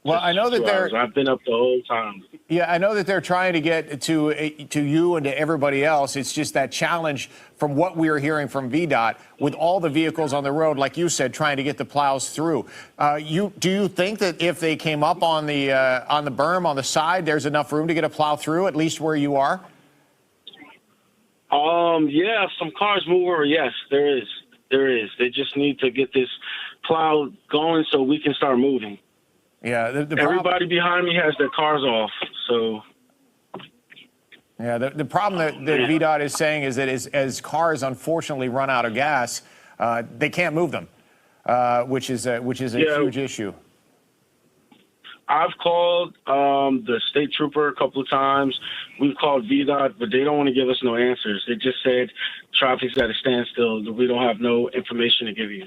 Well, I know that I've been up the whole time. Yeah, I know that they're trying to get to you and to everybody else. It's just that challenge from what we are hearing from VDOT with all the vehicles on the road, like you said, trying to get the plows through. Do you think that if they came up on the berm on the side, there's enough room to get a plow through, at least where you are? Yeah, some cars move over. Yes, there is. They just need to get this plow going so we can start moving. Yeah, everybody behind me has their cars off, so. Yeah, the problem that VDOT is saying is that as cars unfortunately run out of gas, they can't move them, which is a huge issue. I've called the state trooper a couple of times. We've called VDOT, but they don't want to give us no answers. They just said traffic's at a standstill. We don't have no information to give you.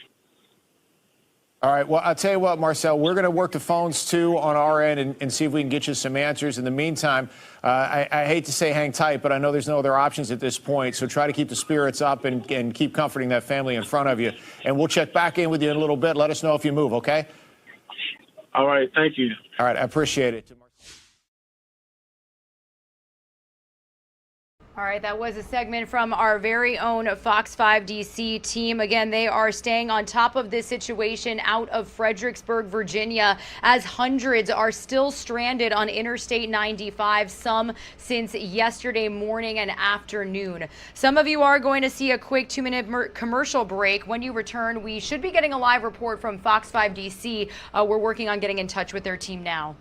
All right. Well, I'll tell you what, Marcel, we're going to work the phones, too, on our end and see if we can get you some answers. In the meantime, I hate to say hang tight, but I know there's no other options at this point. So try to keep the spirits up and keep comforting that family in front of you. And we'll check back in with you in a little bit. Let us know if you move, okay? All right. Thank you. All right. I appreciate it. All right, that was a segment from our very own Fox 5 DC team. Again, they are staying on top of this situation out of Fredericksburg, Virginia, as hundreds are still stranded on Interstate 95, some since yesterday morning and afternoon. Some of you are going to see a quick 2-minute commercial break. When you return, we should be getting a live report from Fox 5 DC. We're working on getting in touch with their team now.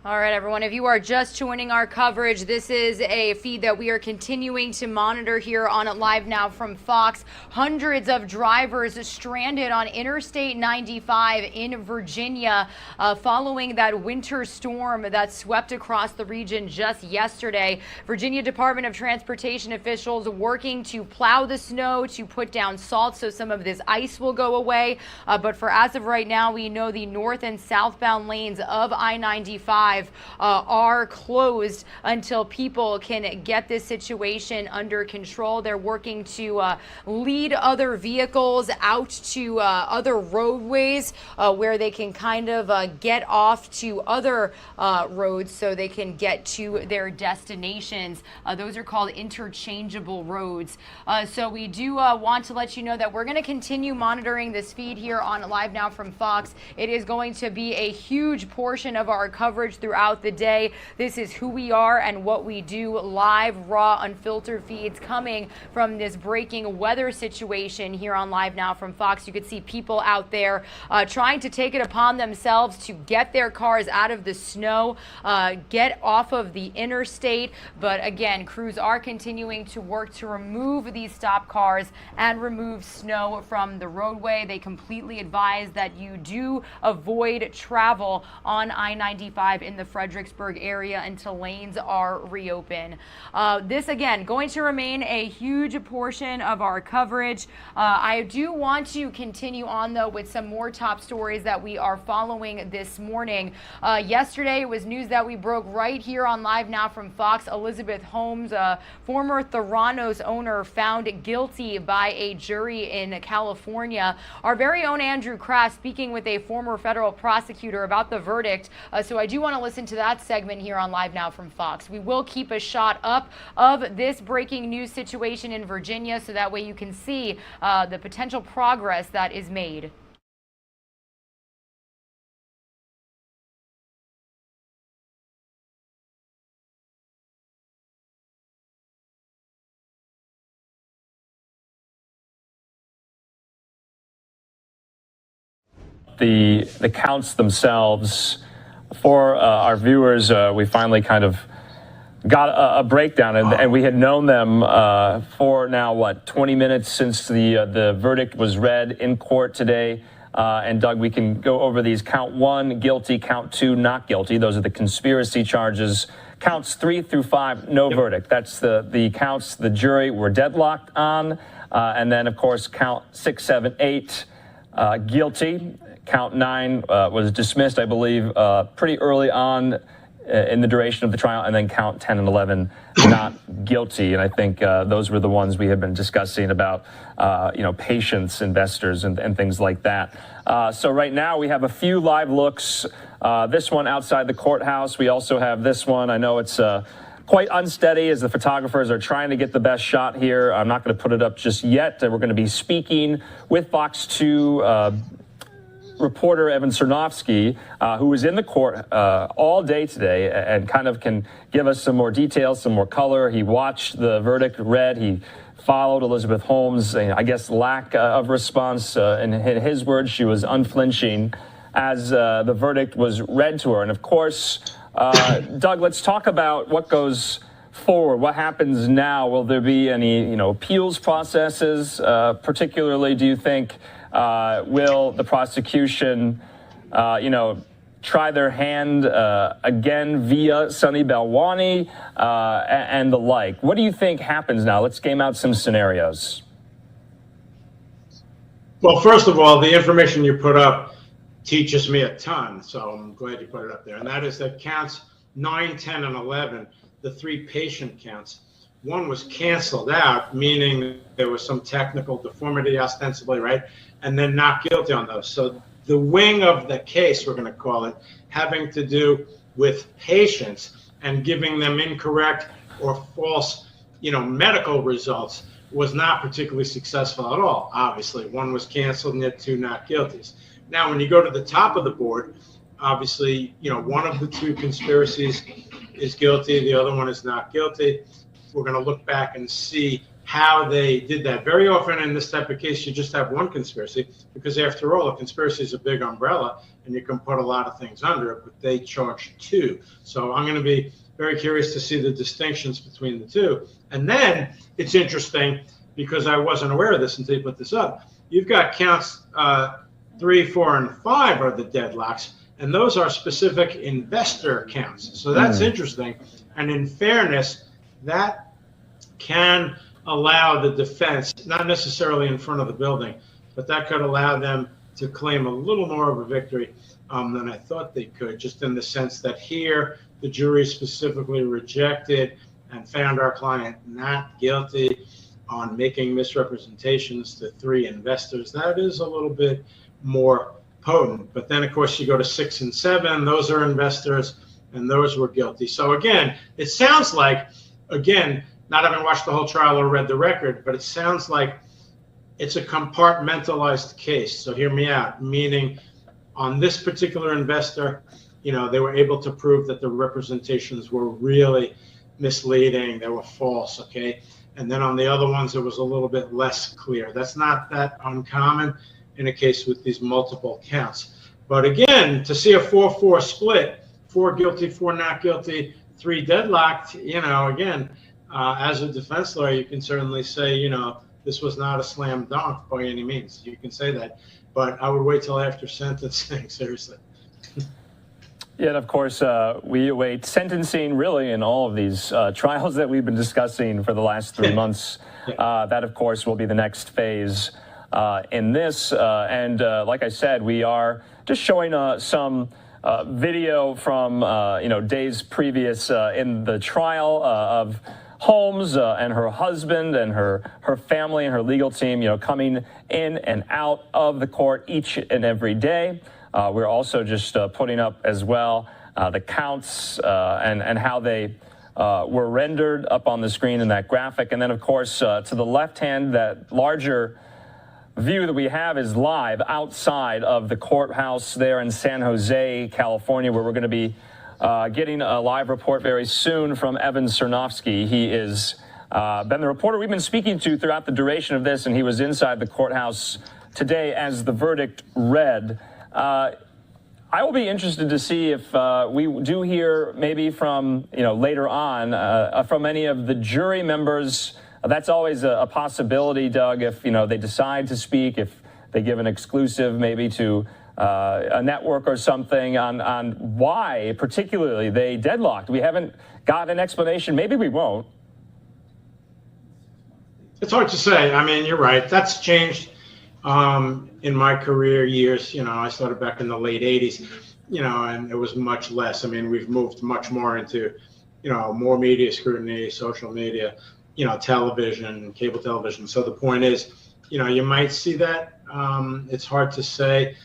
All right, everyone, if you are just joining our coverage, this is a feed that we are continuing to monitor here on Live Now from Fox. Hundreds of drivers stranded on Interstate 95 in Virginia following that winter storm that swept across the region just yesterday. Virginia Department of Transportation officials working to plow the snow, to put down salt so some of this ice will go away. But for as of right now, we know the north and southbound lanes of I-95 are closed until people can get this situation under control. They're working to lead other vehicles out to other roadways where they can kind of get off to other roads so they can get to their destinations. Those are called interchangeable roads. So we do want to let you know that we're going to continue monitoring this feed here on Live Now from Fox. It is going to be a huge portion of our coverage throughout the day. This is who we are and what we do. Live, raw, unfiltered feeds coming from this breaking weather situation here on Live Now from Fox. You could see people out there trying to take it upon themselves to get their cars out of the snow, get off of the interstate. But again, crews are continuing to work to remove these stop cars and remove snow from the roadway. They completely advise that you do avoid travel on I-95 in the Fredericksburg area until lanes are reopened. This again going to remain a huge portion of our coverage. I do want to continue on though with some more top stories that we are following this morning. Yesterday was news that we broke right here on Live Now from Fox. Elizabeth Holmes, former Theranos owner, found guilty by a jury in California. Our very own Andrew Kraft speaking with a former federal prosecutor about the verdict. So I do want to listen to that segment here on Live Now from Fox. We will keep a shot up of this breaking news situation in Virginia so that way you can see the potential progress that is made. The counts themselves, for our viewers, we finally kind of got a breakdown, and we had known them for now, 20 minutes since the verdict was read in court today. And Doug, we can go over these. Count 1, guilty. Count 2, not guilty. Those are the conspiracy charges. Counts 3 through 5, no verdict. That's the counts the jury were deadlocked on. And then, of course, count 6, 7, 8, guilty. Count 9 was dismissed, I believe, pretty early on in the duration of the trial, and then count 10 and 11 not guilty. And I think those were the ones we had been discussing about, patients, investors, and things like that. So right now we have a few live looks. This one outside the courthouse. We also have this one. I know it's quite unsteady as the photographers are trying to get the best shot here. I'm not going to put it up just yet. We're going to be speaking with Fox 2 reporter Evan Cernovsky, who was in the court all day today and kind of can give us some more details, some more color. He watched the verdict read. He followed Elizabeth Holmes' lack of response. In his words, she was unflinching as the verdict was read to her. And of course, Doug, let's talk about what goes forward. What happens now? Will there be any, appeals processes? Particularly, do you think will the prosecution, try their hand again via Sunny Balwani and the like? What do you think happens now? Let's game out some scenarios. Well, first of all, the information you put up teaches me a ton, so I'm glad you put it up there. And that is that counts 9, 10, and 11, the 3 patient counts. One was canceled out, meaning there was some technical deformity ostensibly, right? And then not guilty on those. So the wing of the case, we're going to call it, having to do with patients and giving them incorrect or false, medical results was not particularly successful at all. Obviously, one was canceled and yet 2 not guilties. Now, when you go to the top of the board, obviously, one of the 2 conspiracies is guilty, the other one is not guilty. We're going to look back and see how they did that. Very often in this type of case, you just have one conspiracy, because after all, a conspiracy is a big umbrella and you can put a lot of things under it, but they charge two. So I'm going to be very curious to see the distinctions between the two. And then it's interesting, because I wasn't aware of this until you put this up. You've got counts 3, 4, and 5 are the deadlocks, and those are specific investor counts. So that's interesting. And in fairness, that can allow the defense, not necessarily in front of the building, but that could allow them to claim a little more of a victory than I thought they could, just in the sense that here the jury specifically rejected and found our client not guilty on making misrepresentations to 3 investors. That is a little bit more potent. But then, of course, you go to 6 and 7. Those are investors, and those were guilty. So, again, it sounds like, again, not having watched the whole trial or read the record, but it sounds like it's a compartmentalized case. So hear me out, meaning on this particular investor, they were able to prove that the representations were really misleading, they were false, okay? And then on the other ones, it was a little bit less clear. That's not that uncommon in a case with these multiple counts. But again, to see a 4-4 split, 4 guilty, 4 not guilty, 3 deadlocked, again, as a defense lawyer, you can certainly say, this was not a slam dunk by any means. You can say that. But I would wait till after sentencing, seriously. Yeah, and of course, we await sentencing really in all of these trials that we've been discussing for the last 3 months. That, of course, will be the next phase in this. And like I said, we are just showing some video from, days previous in the trial of Holmes and her husband and her family and her legal team, coming in and out of the court each and every day. We're also just putting up as well the counts and how they were rendered up on the screen in that graphic. And then, of course, to the left hand, that larger view that we have is live outside of the courthouse there in San Jose, California, where we're going to be getting a live report very soon from Evan Cernovsky. He is been the reporter we've been speaking to throughout the duration of this, and he was inside the courthouse today as the verdict read. I will be interested to see if we do hear maybe from, later on from any of the jury members. That's always a possibility, Doug, if, they decide to speak, if they give an exclusive maybe to a network or something on why particularly they deadlocked. We haven't got an explanation. Maybe we won't. It's hard to say. I mean, you're right. That's changed in my career years. I started back in the late 80s, and it was much less. I mean, we've moved much more into, more media scrutiny, social media, television, cable television. So the point is, you might see that. It's hard to say.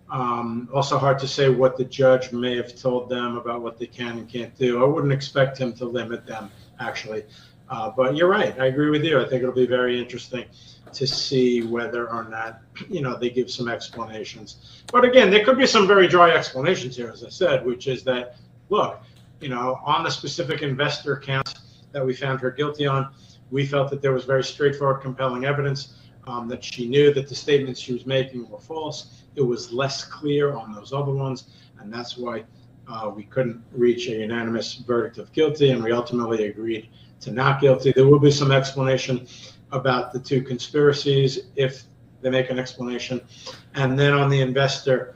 Also hard to say what the judge may have told them about what they can and can't do. I wouldn't expect him to limit them, actually. But you're right. I agree with you. I think it'll be very interesting to see whether or not, they give some explanations. But again, there could be some very dry explanations here, as I said, which is that, look, on the specific investor counts that we found her guilty on, we felt that there was very straightforward, compelling evidence that she knew that the statements she was making were false. It was less clear on those other ones, and that's why we couldn't reach a unanimous verdict of guilty, and we ultimately agreed to not guilty. There will be some explanation about the 2 conspiracies if they make an explanation. And then on the investor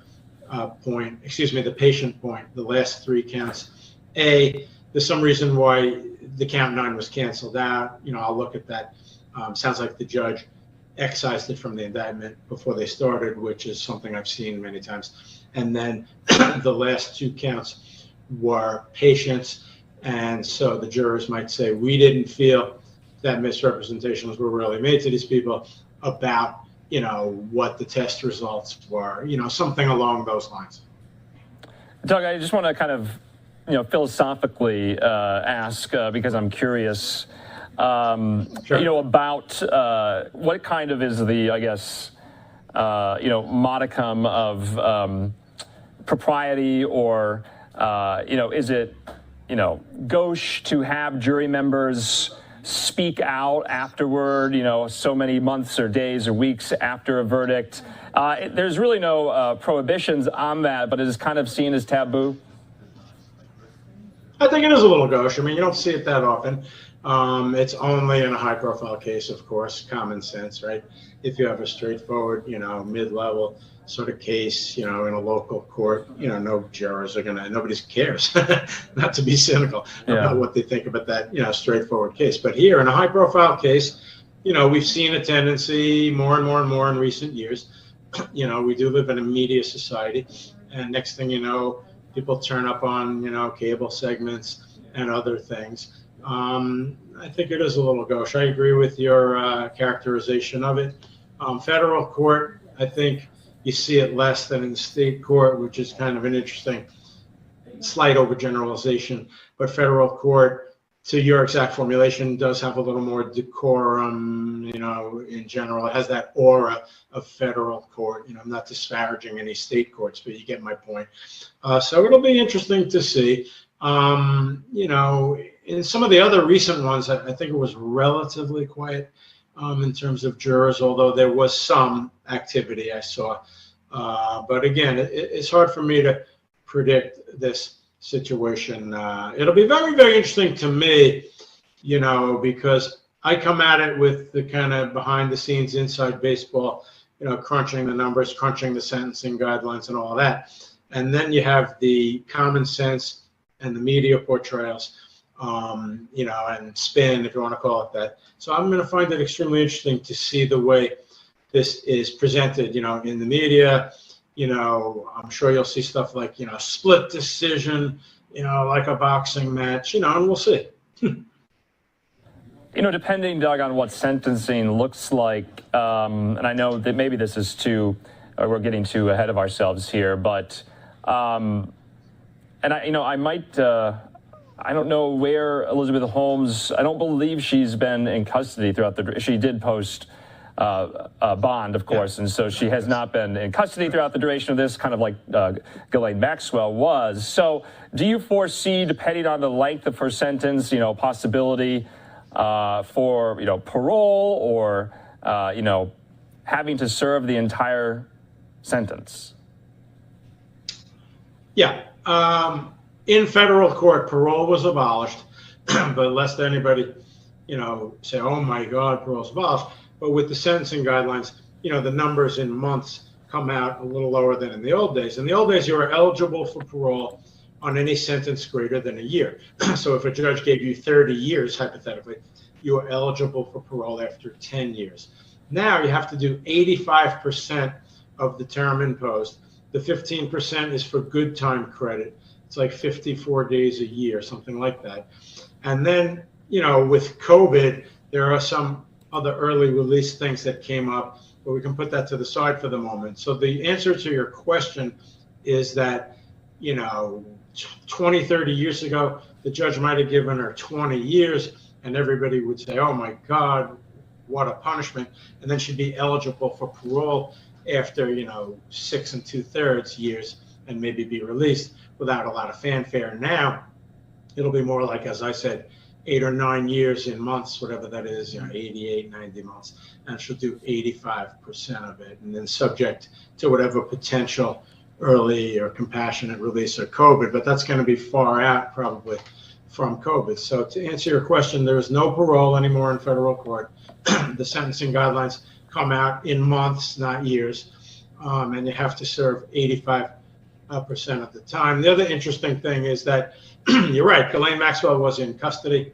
point, the patient point, the last 3 counts, there's some reason why the count 9 was canceled out. I'll look at that. Sounds like the judge excised it from the indictment before they started, which is something I've seen many times. And then the last 2 counts were patients. And so the jurors might say, we didn't feel that misrepresentations were really made to these people about, what the test results were, something along those lines. Doug, I just want to kind of, philosophically ask, because I'm curious, Sure. about what kind of is the, I guess, modicum of propriety or, is it, gauche to have jury members speak out afterward, so many months or days or weeks after a verdict. There's really no prohibitions on that, but it is kind of seen as taboo. I think it is a little gauche. I mean, you don't see it that often. It's only in a high-profile case, of course, common sense, right? If you have a straightforward, mid-level sort of case, in a local court, no jurors are nobody cares, not to be cynical about what they think about that, straightforward case. But here, in a high-profile case, we've seen a tendency more and more and more in recent years. We do live in a media society, and next thing you know, people turn up on, cable segments and other things. I think it is a little gauche. I agree with your characterization of it. Federal court, I think you see it less than in state court, which is kind of an interesting slight overgeneralization. But federal court, to your exact formulation, does have a little more decorum, in general. It has that aura of federal court. I'm not disparaging any state courts, but you get my point. So it'll be interesting to see. In some of the other recent ones, I think it was relatively quiet in terms of jurors, although there was some activity I saw. But again, it's hard for me to predict this situation. It'll be very, very interesting to me, because I come at it with the kind of behind the scenes inside baseball, crunching the numbers, crunching the sentencing guidelines and all of that. And then you have the common sense and the media portrayals, and spin, if you want to call it that. So I'm going to find it extremely interesting to see the way this is presented, in the media. I'm sure you'll see stuff like, split decision, like a boxing match, and we'll see. Depending, Doug, on what sentencing looks like, and I know that maybe this is we're getting too ahead of ourselves here, but, and I might, I don't know where Elizabeth Holmes, I don't believe she's been in custody throughout she did post a bond, of course, and so she has not been in custody throughout the duration of this, kind of like Ghislaine Maxwell was. So do you foresee, depending on the length of her sentence, possibility for, parole or, having to serve the entire sentence? Yeah. In federal court, parole was abolished, but lest anybody, say, oh my God, parole's abolished. But with the sentencing guidelines, the numbers in months come out a little lower than in the old days. In the old days, you were eligible for parole on any sentence greater than a year. So if a judge gave you 30 years, hypothetically, you were eligible for parole after 10 years. Now you have to do 85% of the term imposed. The 15% is for good time credit. It's like 54 days a year, something like that. And then, with COVID, there are some other early release things that came up, but we can put that to the side for the moment. So the answer to your question is that, 20, 30 years ago, the judge might have given her 20 years and everybody would say, oh my God, what a punishment. And then she'd be eligible for parole after, 6 2/3 years and maybe be released without a lot of fanfare. Now, it'll be more like, as I said, 8 or 9 years in months, whatever that is, 88, 90 months, and she'll do 85% of it, and then subject to whatever potential early or compassionate release or COVID, but that's going to be far out probably from COVID. So to answer your question, there is no parole anymore in federal court. The sentencing guidelines come out in months, not years, and you have to serve 85% of the time. The other interesting thing is that you're right, Ghislaine Maxwell was in custody.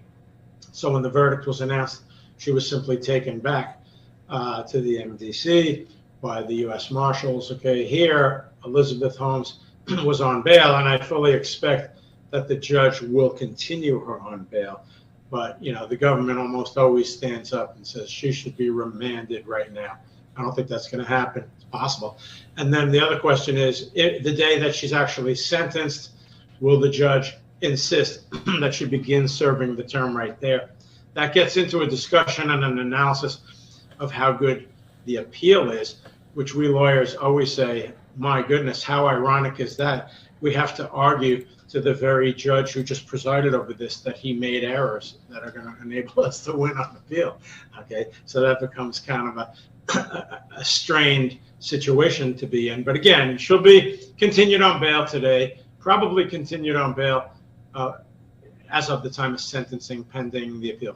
So when the verdict was announced, she was simply taken back to the MDC by the U.S. Marshals. Okay, here, Elizabeth Holmes was on bail, and I fully expect that the judge will continue her on bail. But, the government almost always stands up and says she should be remanded right now. I don't think that's going to happen. It's possible. And then the other question is, the day that she's actually sentenced, will the judge insist that she begin serving the term right there? That gets into a discussion and an analysis of how good the appeal is, which we lawyers always say, my goodness, how ironic is that? We have to argue to the very judge who just presided over this that he made errors that are going to enable us to win on appeal. Okay, so that becomes kind of a strained situation to be in. But again, she'll be continued on bail today, probably continued on bail as of the time of sentencing pending the appeal.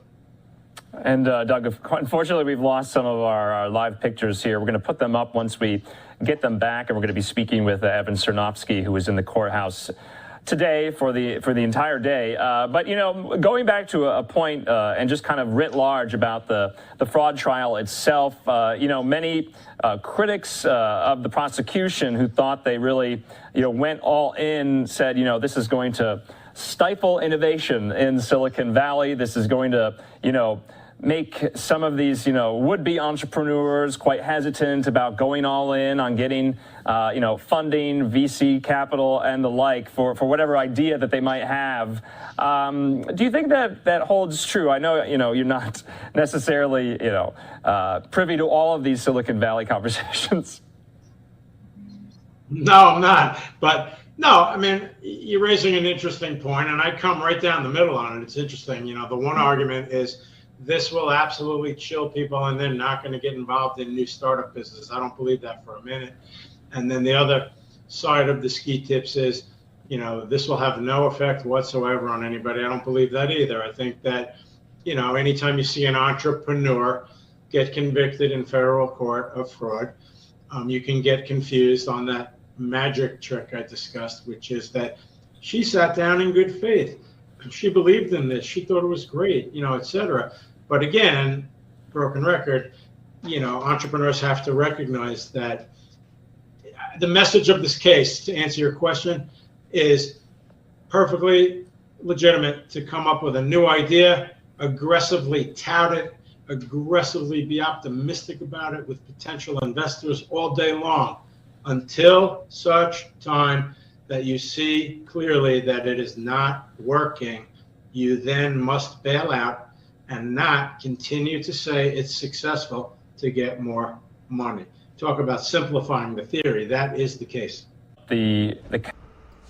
And Doug, unfortunately, we've lost some of our live pictures here. We're going to put them up once we get them back, and we're going to be speaking with Evan Cernovsky, who was in the courthouse today for the entire day. But, you know, going back to a point and just kind of writ large about the fraud trial itself, you know, many critics of the prosecution who thought they really, you know, went all in said, you know, this is going to stifle innovation in Silicon Valley. This is going to, you know, make some of these, you know, would-be entrepreneurs quite hesitant about going all in on getting, you know, funding, VC capital, and the like for whatever idea that they might have. Do you think that holds true? I know, you know, you're not necessarily, you know, privy to all of these Silicon Valley conversations. No, I'm not. But no, I mean, you're raising an interesting point, and I come right down the middle on it. It's interesting. You know, the one argument is this will absolutely chill people and they're not going to get involved in new startup business. I don't believe that for a minute. And then the other side of the ski tips is, you know, this will have no effect whatsoever on anybody. I don't believe that either. I think that, you know, anytime you see an entrepreneur get convicted in federal court of fraud, you can get confused on that magic trick I discussed, which is that she sat down in good faith. She believed in this. She thought it was great, you know, et cetera. But again, broken record, you know, entrepreneurs have to recognize that the message of this case, to answer your question, is perfectly legitimate to come up with a new idea, aggressively tout it, aggressively be optimistic about it with potential investors all day long, until such time that you see clearly that it is not working. You then must bail out and not continue to say it's successful to get more money. Talk about simplifying the theory. That is the case.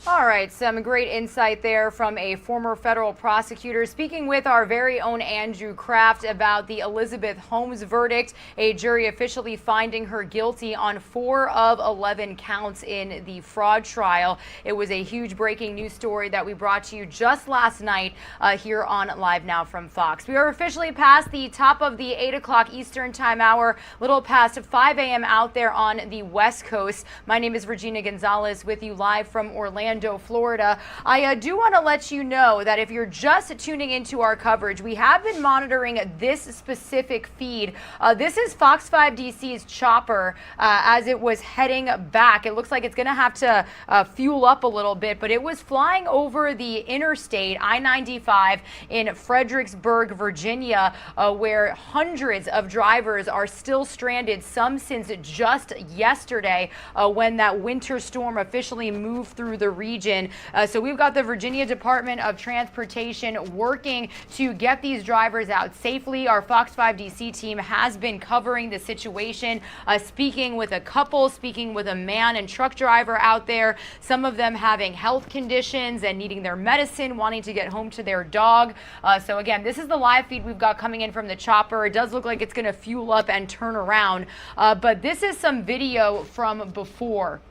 All right, some great insight there from a former federal prosecutor speaking with our very own Andrew Kraft about the Elizabeth Holmes verdict, a jury officially finding her guilty on 4 of 11 counts in the fraud trial. It was a huge breaking news story that we brought to you just last night here on Live Now from Fox. We are officially past the top of the 8 o'clock Eastern time hour, little past 5 a.m. out there on the West Coast. My name is Regina Gonzalez with you live from Orlando, Florida. I do want to let you know that if you're just tuning into our coverage, we have been monitoring this specific feed. This is Fox 5 DC's chopper as it was heading back. It looks like it's going to have to fuel up a little bit, but it was flying over the interstate I-95 in Fredericksburg, Virginia, where hundreds of drivers are still stranded, some since just yesterday when that winter storm officially moved through the region. So we've got the Virginia Department of Transportation working to get these drivers out safely. Our Fox 5 DC team has been covering the situation, speaking with a couple, speaking with a man and truck driver out there, some of them having health conditions and needing their medicine, wanting to get home to their dog. So again, this is the live feed we've got coming in from the chopper. It does look like it's going to fuel up and turn around, but this is some video from before.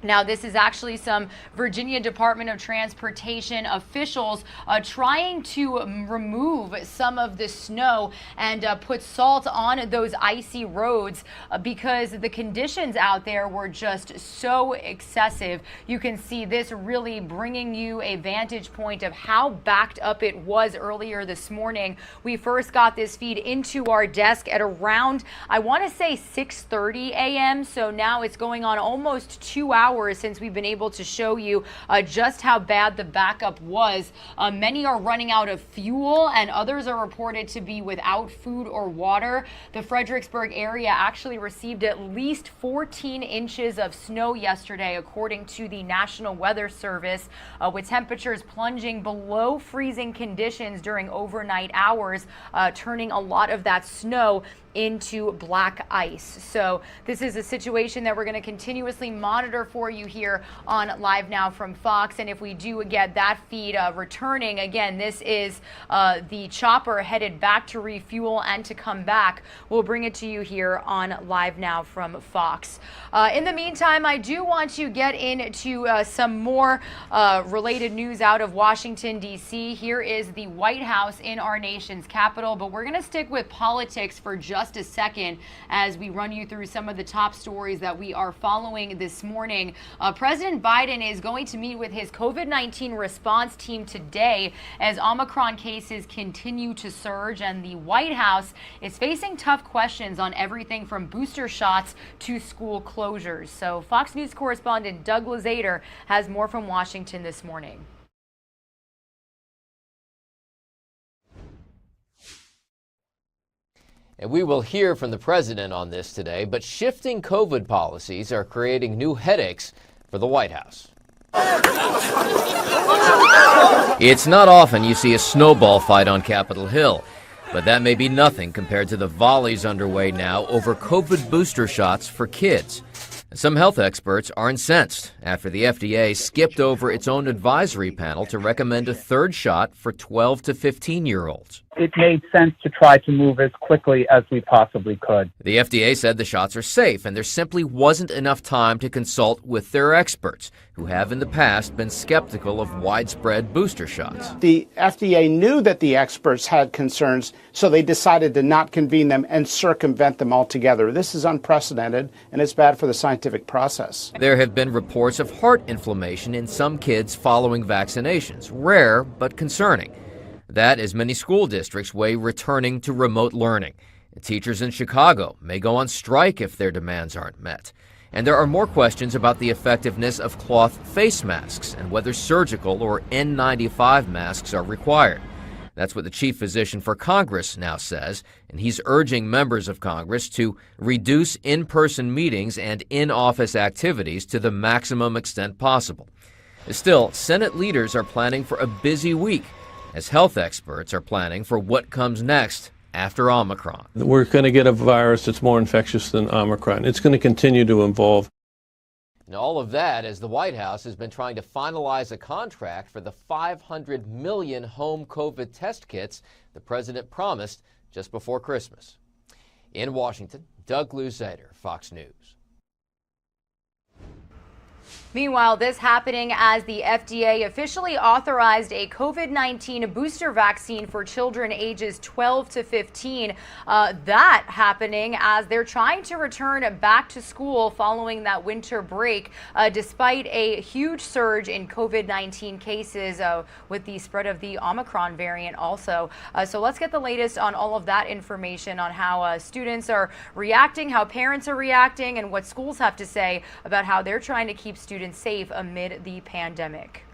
Now, this is actually some Virginia Department of Transportation officials trying to remove some of the snow and put salt on those icy roads because the conditions out there were just so excessive. You can see this really bringing you a vantage point of how backed up it was earlier this morning. We first got this feed into our desk at around, I want to say 6:30 a.m. So now it's going on almost 2 hours since we've been able to show you just how bad the backup was. Many are running out of fuel and others are reported to be without food or water. The Fredericksburg area actually received at least 14 inches of snow yesterday, according to the National Weather Service, with temperatures plunging below freezing conditions during overnight hours, turning a lot of that snow into black ice. So this is a situation that we're going to continuously monitor for you here on Live Now from Fox. And if we do get that feed returning, again, this is the chopper headed back to refuel and to come back. We'll bring it to you here on Live Now from Fox. In the meantime, I do want to get into some more related news out of Washington, D.C. Here is the White House in our nation's capital, but we're going to stick with politics for just a second as we run you through some of the top stories that we are following this morning. President Biden is going to meet with his COVID-19 response team today as Omicron cases continue to surge, and the White House is facing tough questions on everything from booster shots to school closures. So Fox News correspondent Doug Lazader has more from Washington this morning. And we will hear from the president on this today, but shifting COVID policies are creating new headaches for the White House. It's not often you see a snowball fight on Capitol Hill, but that may be nothing compared to the volleys underway now over COVID booster shots for kids. Some health experts are incensed after the FDA skipped over its own advisory panel to recommend a third shot for 12 to 15-year-olds. It made sense to try to move as quickly as we possibly could. The FDA said the shots are safe, and there simply wasn't enough time to consult with their experts, who have in the past been skeptical of widespread booster shots. The FDA knew that the experts had concerns, so they decided to not convene them and circumvent them altogether. This is unprecedented, and it's bad for the scientific process. There have been reports of heart inflammation in some kids following vaccinations, rare but concerning. That as many school districts weigh returning to remote learning. Teachers in Chicago may go on strike if their demands aren't met. And there are more questions about the effectiveness of cloth face masks and whether surgical or N95 masks are required. That's what the chief physician for Congress now says, and he's urging members of Congress to reduce in-person meetings and in-office activities to the maximum extent possible. Still, Senate leaders are planning for a busy week, as health experts are planning for what comes next after Omicron. We're going to get a virus that's more infectious than Omicron. It's going to continue to evolve. And all of that as the White House has been trying to finalize a contract for the 500 million home COVID test kits the president promised just before Christmas. In Washington, Doug Lazader, Fox News. Meanwhile, this happening as the FDA officially authorized a COVID-19 booster vaccine for children ages 12 to 15. That happening as they're trying to return back to school following that winter break, despite a huge surge in COVID-19 cases with the spread of the Omicron variant also. So let's get the latest on all of that information on how students are reacting, how parents are reacting, and what schools have to say about how they're trying to keep students safe amid the pandemic.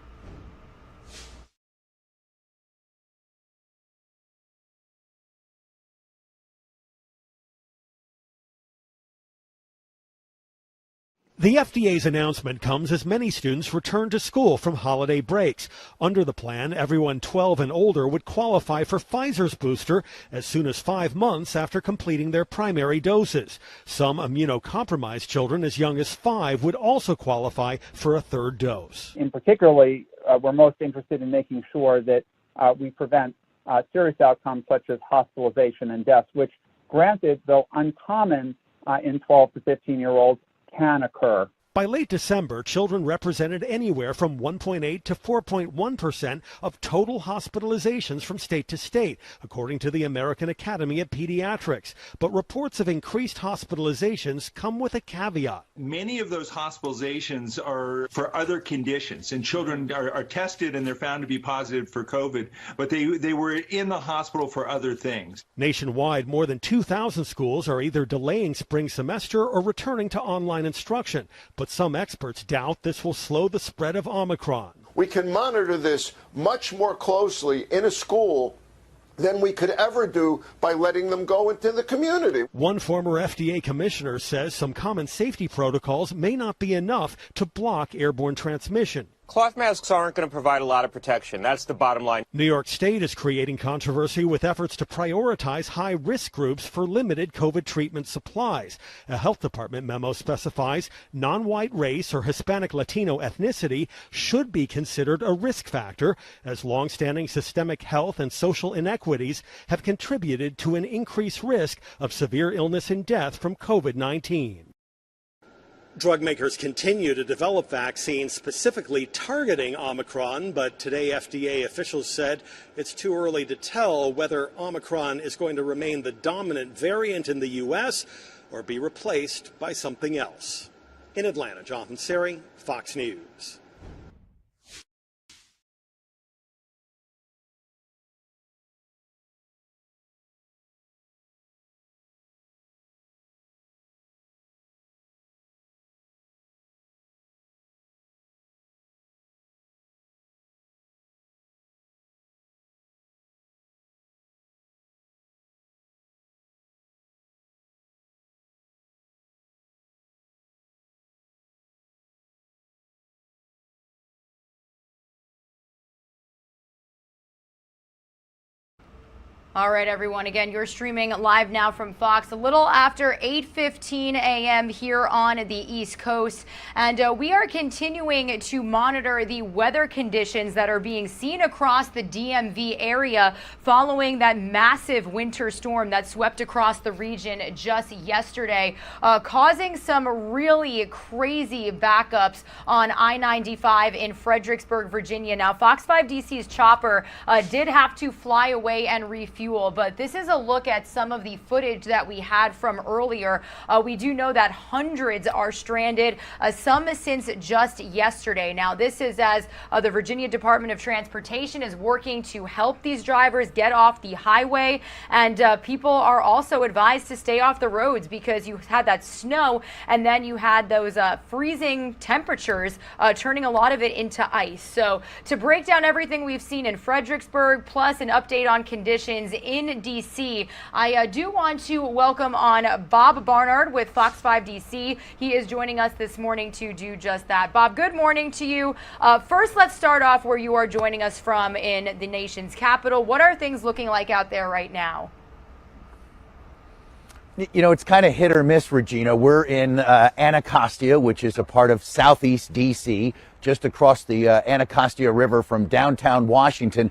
The FDA's announcement comes as many students return to school from holiday breaks. Under the plan, everyone 12 and older would qualify for Pfizer's booster as soon as 5 months after completing their primary doses. Some immunocompromised children as young as 5 would also qualify for a third dose. In particularly, we're most interested in making sure that we prevent serious outcomes such as hospitalization and deaths, which, granted, though uncommon in 12 to 15-year-olds, can occur. By late December, children represented anywhere from 1.8 to 4.1% of total hospitalizations from state to state, according to the American Academy of Pediatrics. But reports of increased hospitalizations come with a caveat. Many of those hospitalizations are for other conditions, and children are tested and they're found to be positive for COVID, but they were in the hospital for other things. Nationwide, more than 2,000 schools are either delaying spring semester or returning to online instruction. But some experts doubt this will slow the spread of Omicron. We can monitor this much more closely in a school than we could ever do by letting them go into the community. One former FDA commissioner says some common safety protocols may not be enough to block airborne transmission. Cloth masks aren't going to provide a lot of protection. That's the bottom line. New York State is creating controversy with efforts to prioritize high-risk groups for limited COVID treatment supplies. A health department memo specifies non-white race or Hispanic Latino ethnicity should be considered a risk factor, as longstanding systemic health and social inequities have contributed to an increased risk of severe illness and death from COVID-19. Drug makers continue to develop vaccines specifically targeting Omicron, but today FDA officials said it's too early to tell whether Omicron is going to remain the dominant variant in the U.S. or be replaced by something else. In Atlanta, Jonathan Seri, Fox News. All right, everyone. Again, you're streaming live now from Fox a little after 8:15 a.m. here on the East Coast. And we are continuing to monitor the weather conditions that are being seen across the DMV area following that massive winter storm that swept across the region just yesterday, causing some really crazy backups on I-95 in Fredericksburg, Virginia. Now, Fox 5 DC's chopper did have to fly away and refuel. But this is a look at some of the footage that we had from earlier. We do know that hundreds are stranded, some since just yesterday. Now, this is as the Virginia Department of Transportation is working to help these drivers get off the highway. And people are also advised to stay off the roads because you had that snow and then you had those freezing temperatures turning a lot of it into ice. So to break down everything we've seen in Fredericksburg, plus an update on conditions in D.C., I do want to welcome on Bob Barnard with Fox 5 D.C. He is joining us this morning to do just that. Bob, good morning to you. First, let's start off where you are joining us from in the nation's capital. What are things looking like out there right now? You know, it's kind of hit or miss, Regina. We're in Anacostia, which is a part of southeast D.C., just across the Anacostia River from downtown Washington.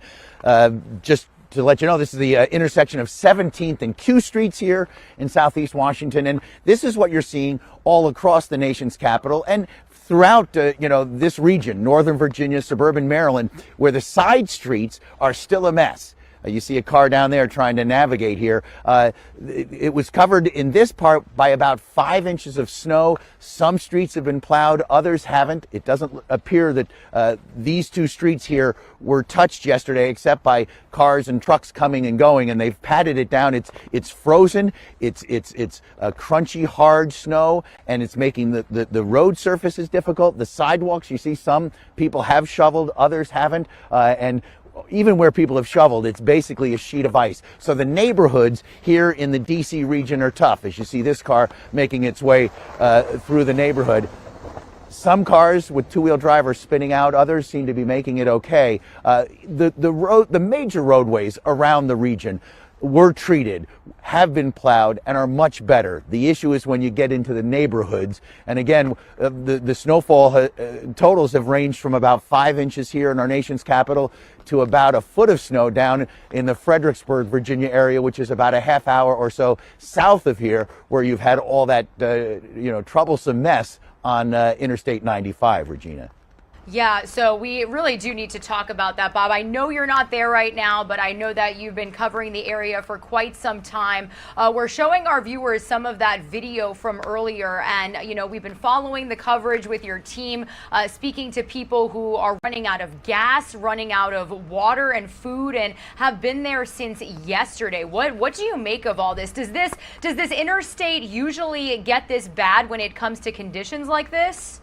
Just to let you know, this is the intersection of 17th and Q Streets here in southeast Washington. And this is what you're seeing all across the nation's capital and throughout, this region, Northern Virginia, suburban Maryland, where the side streets are still a mess. You see a car down there trying to navigate here. It was covered in this part by about 5 inches of snow. Some streets have been plowed, others haven't. It doesn't appear that these two streets here were touched yesterday, except by cars and trucks coming and going, and they've patted it down. It's frozen. It's a crunchy, hard snow, and it's making the road surfaces difficult. The sidewalks, you see some people have shoveled, others haven't, and even where people have shoveled, it's basically a sheet of ice. So the neighborhoods here in the D.C. region are tough, as you see this car making its way through the neighborhood. Some cars with two-wheel drive are spinning out. Others seem to be making it okay. The major roadways around the region were treated, have been plowed, and are much better. The issue is when you get into the neighborhoods. And again, the snowfall totals have ranged from about 5 inches here in our nation's capital to about a foot of snow down in the Fredericksburg, Virginia area, which is about a half hour or so south of here, where you've had all that, troublesome mess on Interstate 95, Regina. Yeah, so we really do need to talk about that, Bob. I know you're not there right now, but I know that you've been covering the area for quite some time. We're showing our viewers some of that video from earlier, and, we've been following the coverage with your team, speaking to people who are running out of gas, running out of water and food, and have been there since yesterday. What do you make of all this? Does this interstate usually get this bad when it comes to conditions like this?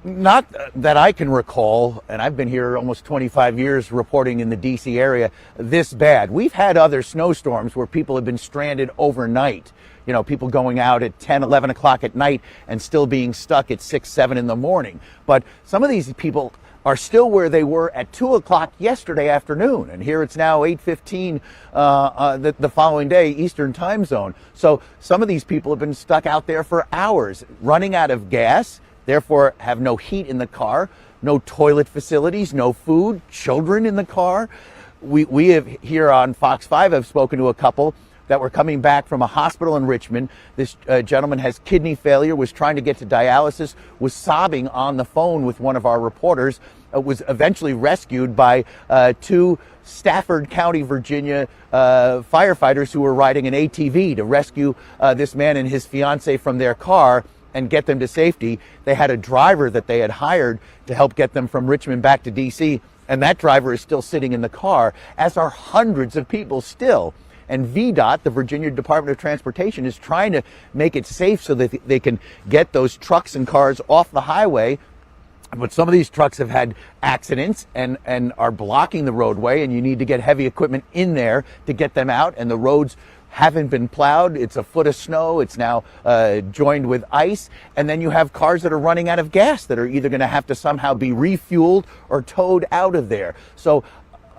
Not that I can recall, and I've been here almost 25 years reporting in the D.C. area, this bad. We've had other snowstorms where people have been stranded overnight. You know, people going out at 10, 11 o'clock at night and still being stuck at 6, 7 in the morning. But some of these people are still where they were at 2 o'clock yesterday afternoon. And here it's now 8:15 the following day, Eastern time zone. So some of these people have been stuck out there for hours, running out of gas, therefore have no heat in the car, no toilet facilities, no food, children in the car. We have here on Fox 5 have spoken to a couple that were coming back from a hospital in Richmond. This gentleman has kidney failure, was trying to get to dialysis, was sobbing on the phone with one of our reporters, was eventually rescued by 2 Stafford County, Virginia firefighters who were riding an ATV to rescue this man and his fiancee from their car and get them to safety. They had a driver that they had hired to help get them from Richmond back to D.C., and that driver is still sitting in the car, as are hundreds of people still. And VDOT, the Virginia Department of Transportation, is trying to make it safe so that they can get those trucks and cars off the highway. But some of these trucks have had accidents and are blocking the roadway, and you need to get heavy equipment in there to get them out. And the roads haven't been plowed. It's a foot of snow. It's now joined with ice. And then you have cars that are running out of gas that are either going to have to somehow be refueled or towed out of there. So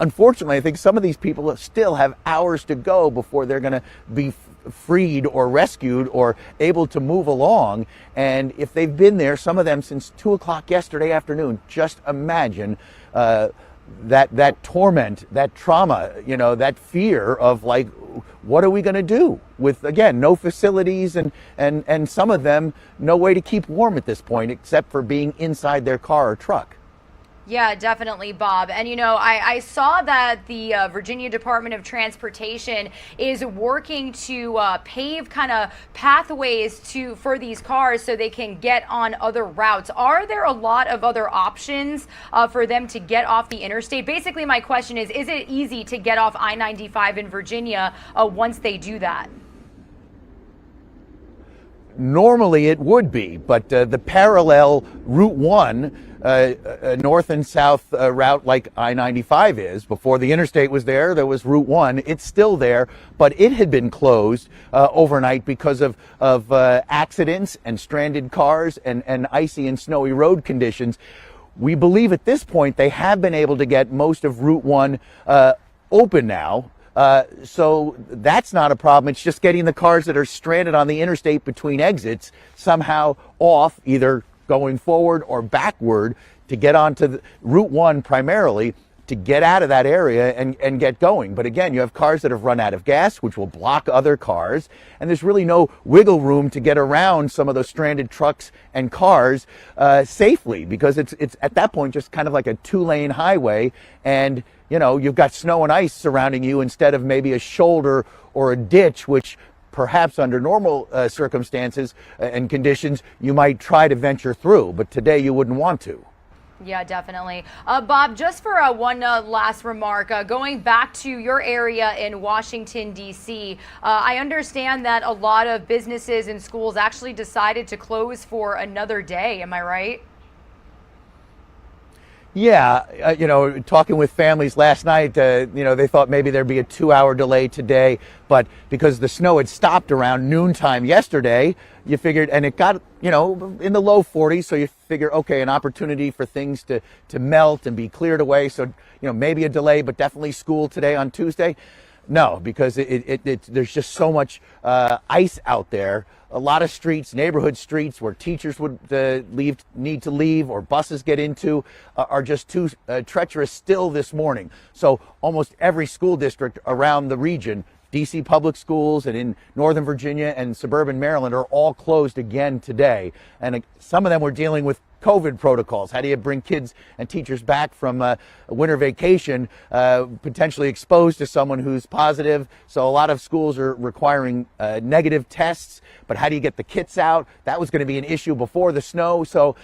unfortunately, I think some of these people still have hours to go before they're going to be freed or rescued or able to move along. And if they've been there, some of them since 2 o'clock yesterday afternoon, just imagine that torment, that trauma, you know, that fear of like, what are we going to do with, again, no facilities and some of them no way to keep warm at this point except for being inside their car or truck. Yeah, definitely, Bob. And, you know, I saw that the Virginia Department of Transportation is working to pave kind of pathways for these cars so they can get on other routes. Are there a lot of other options for them to get off the interstate? Basically, my question is it easy to get off I-95 in Virginia once they do that? Normally it would be, but the parallel Route 1, north and south route like I-95 is, before the interstate was there was Route 1. It's still there, but it had been closed overnight because of accidents and stranded cars and icy and snowy road conditions. We believe at this point they have been able to get most of Route 1 open now. So that's not a problem. It's just getting the cars that are stranded on the interstate between exits somehow off, either going forward or backward, to get onto Route 1 primarily, to get out of that area and get going. But again, you have cars that have run out of gas, which will block other cars, and there's really no wiggle room to get around some of those stranded trucks and cars safely, because it's at that point just kind of like a 2-lane highway, and you know, you've got snow and ice surrounding you instead of maybe a shoulder or a ditch, which perhaps under normal circumstances and conditions you might try to venture through, but today you wouldn't want to. Yeah, definitely. Bob, just for one last remark, going back to your area in Washington, D.C., I understand that a lot of businesses and schools actually decided to close for another day. Am I right? Yeah, you know, talking with families last night, you know, they thought maybe there'd be a 2-hour delay today, but because the snow had stopped around noontime yesterday, you figured, and it got, you know, in the low 40s, so you figure, okay, an opportunity for things to melt and be cleared away, so, you know, maybe a delay, but definitely school today on Tuesday. No, because there's just so much ice out there. A lot of streets, neighborhood streets where teachers would need to leave or buses get into are just too treacherous still this morning. So almost every school district around the region, D.C. public schools and in Northern Virginia and suburban Maryland, are all closed again today. And some of them were dealing with COVID protocols. How do you bring kids and teachers back from a winter vacation potentially exposed to someone who's positive? So a lot of schools are requiring negative tests, but how do you get the kits out? That was going to be an issue before the snow. So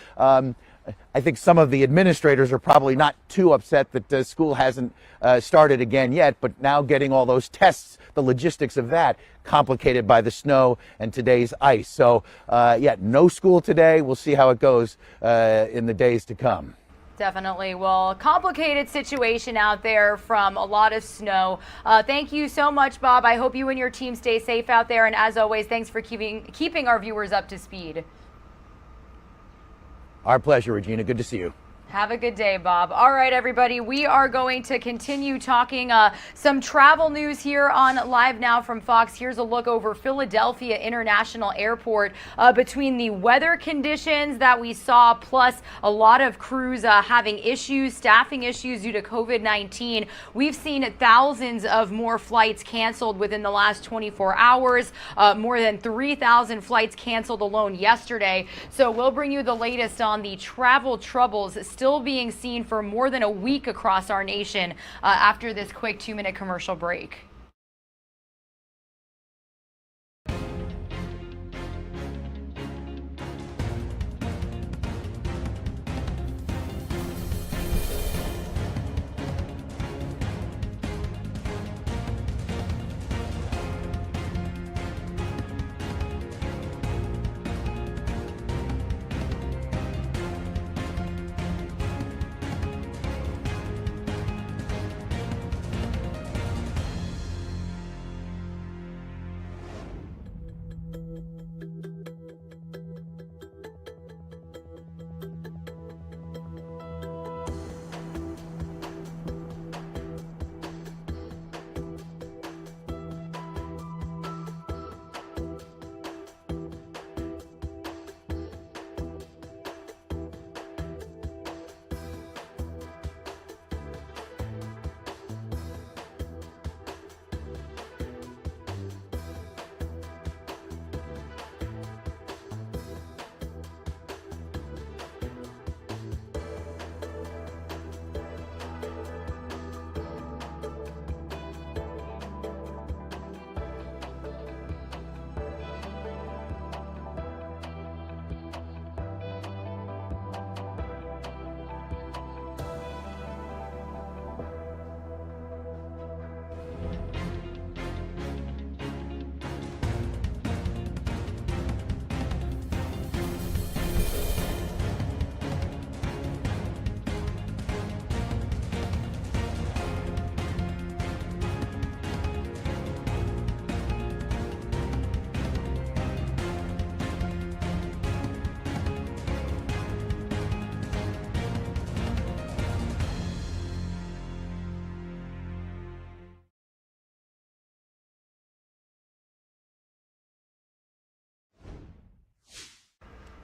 I think some of the administrators are probably not too upset that school hasn't started again yet, but now getting all those tests, the logistics of that, complicated by the snow and today's ice. So, yeah, no school today. We'll see how it goes in the days to come. Definitely. Well, complicated situation out there from a lot of snow. Thank you so much, Bob. I hope you and your team stay safe out there. And as always, thanks for keeping our viewers up to speed. Our pleasure, Regina. Good to see you. Have a good day, Bob. All right, everybody, we are going to continue talking some travel news here on Live Now from Fox. Here's a look over Philadelphia International Airport. Between the weather conditions that we saw, plus a lot of crews having issues, staffing issues due to COVID-19, we've seen thousands of more flights canceled within the last 24 hours. More than 3,000 flights canceled alone yesterday. So we'll bring you the latest on the travel troubles still being seen for more than a week across our nation after this quick 2-minute commercial break.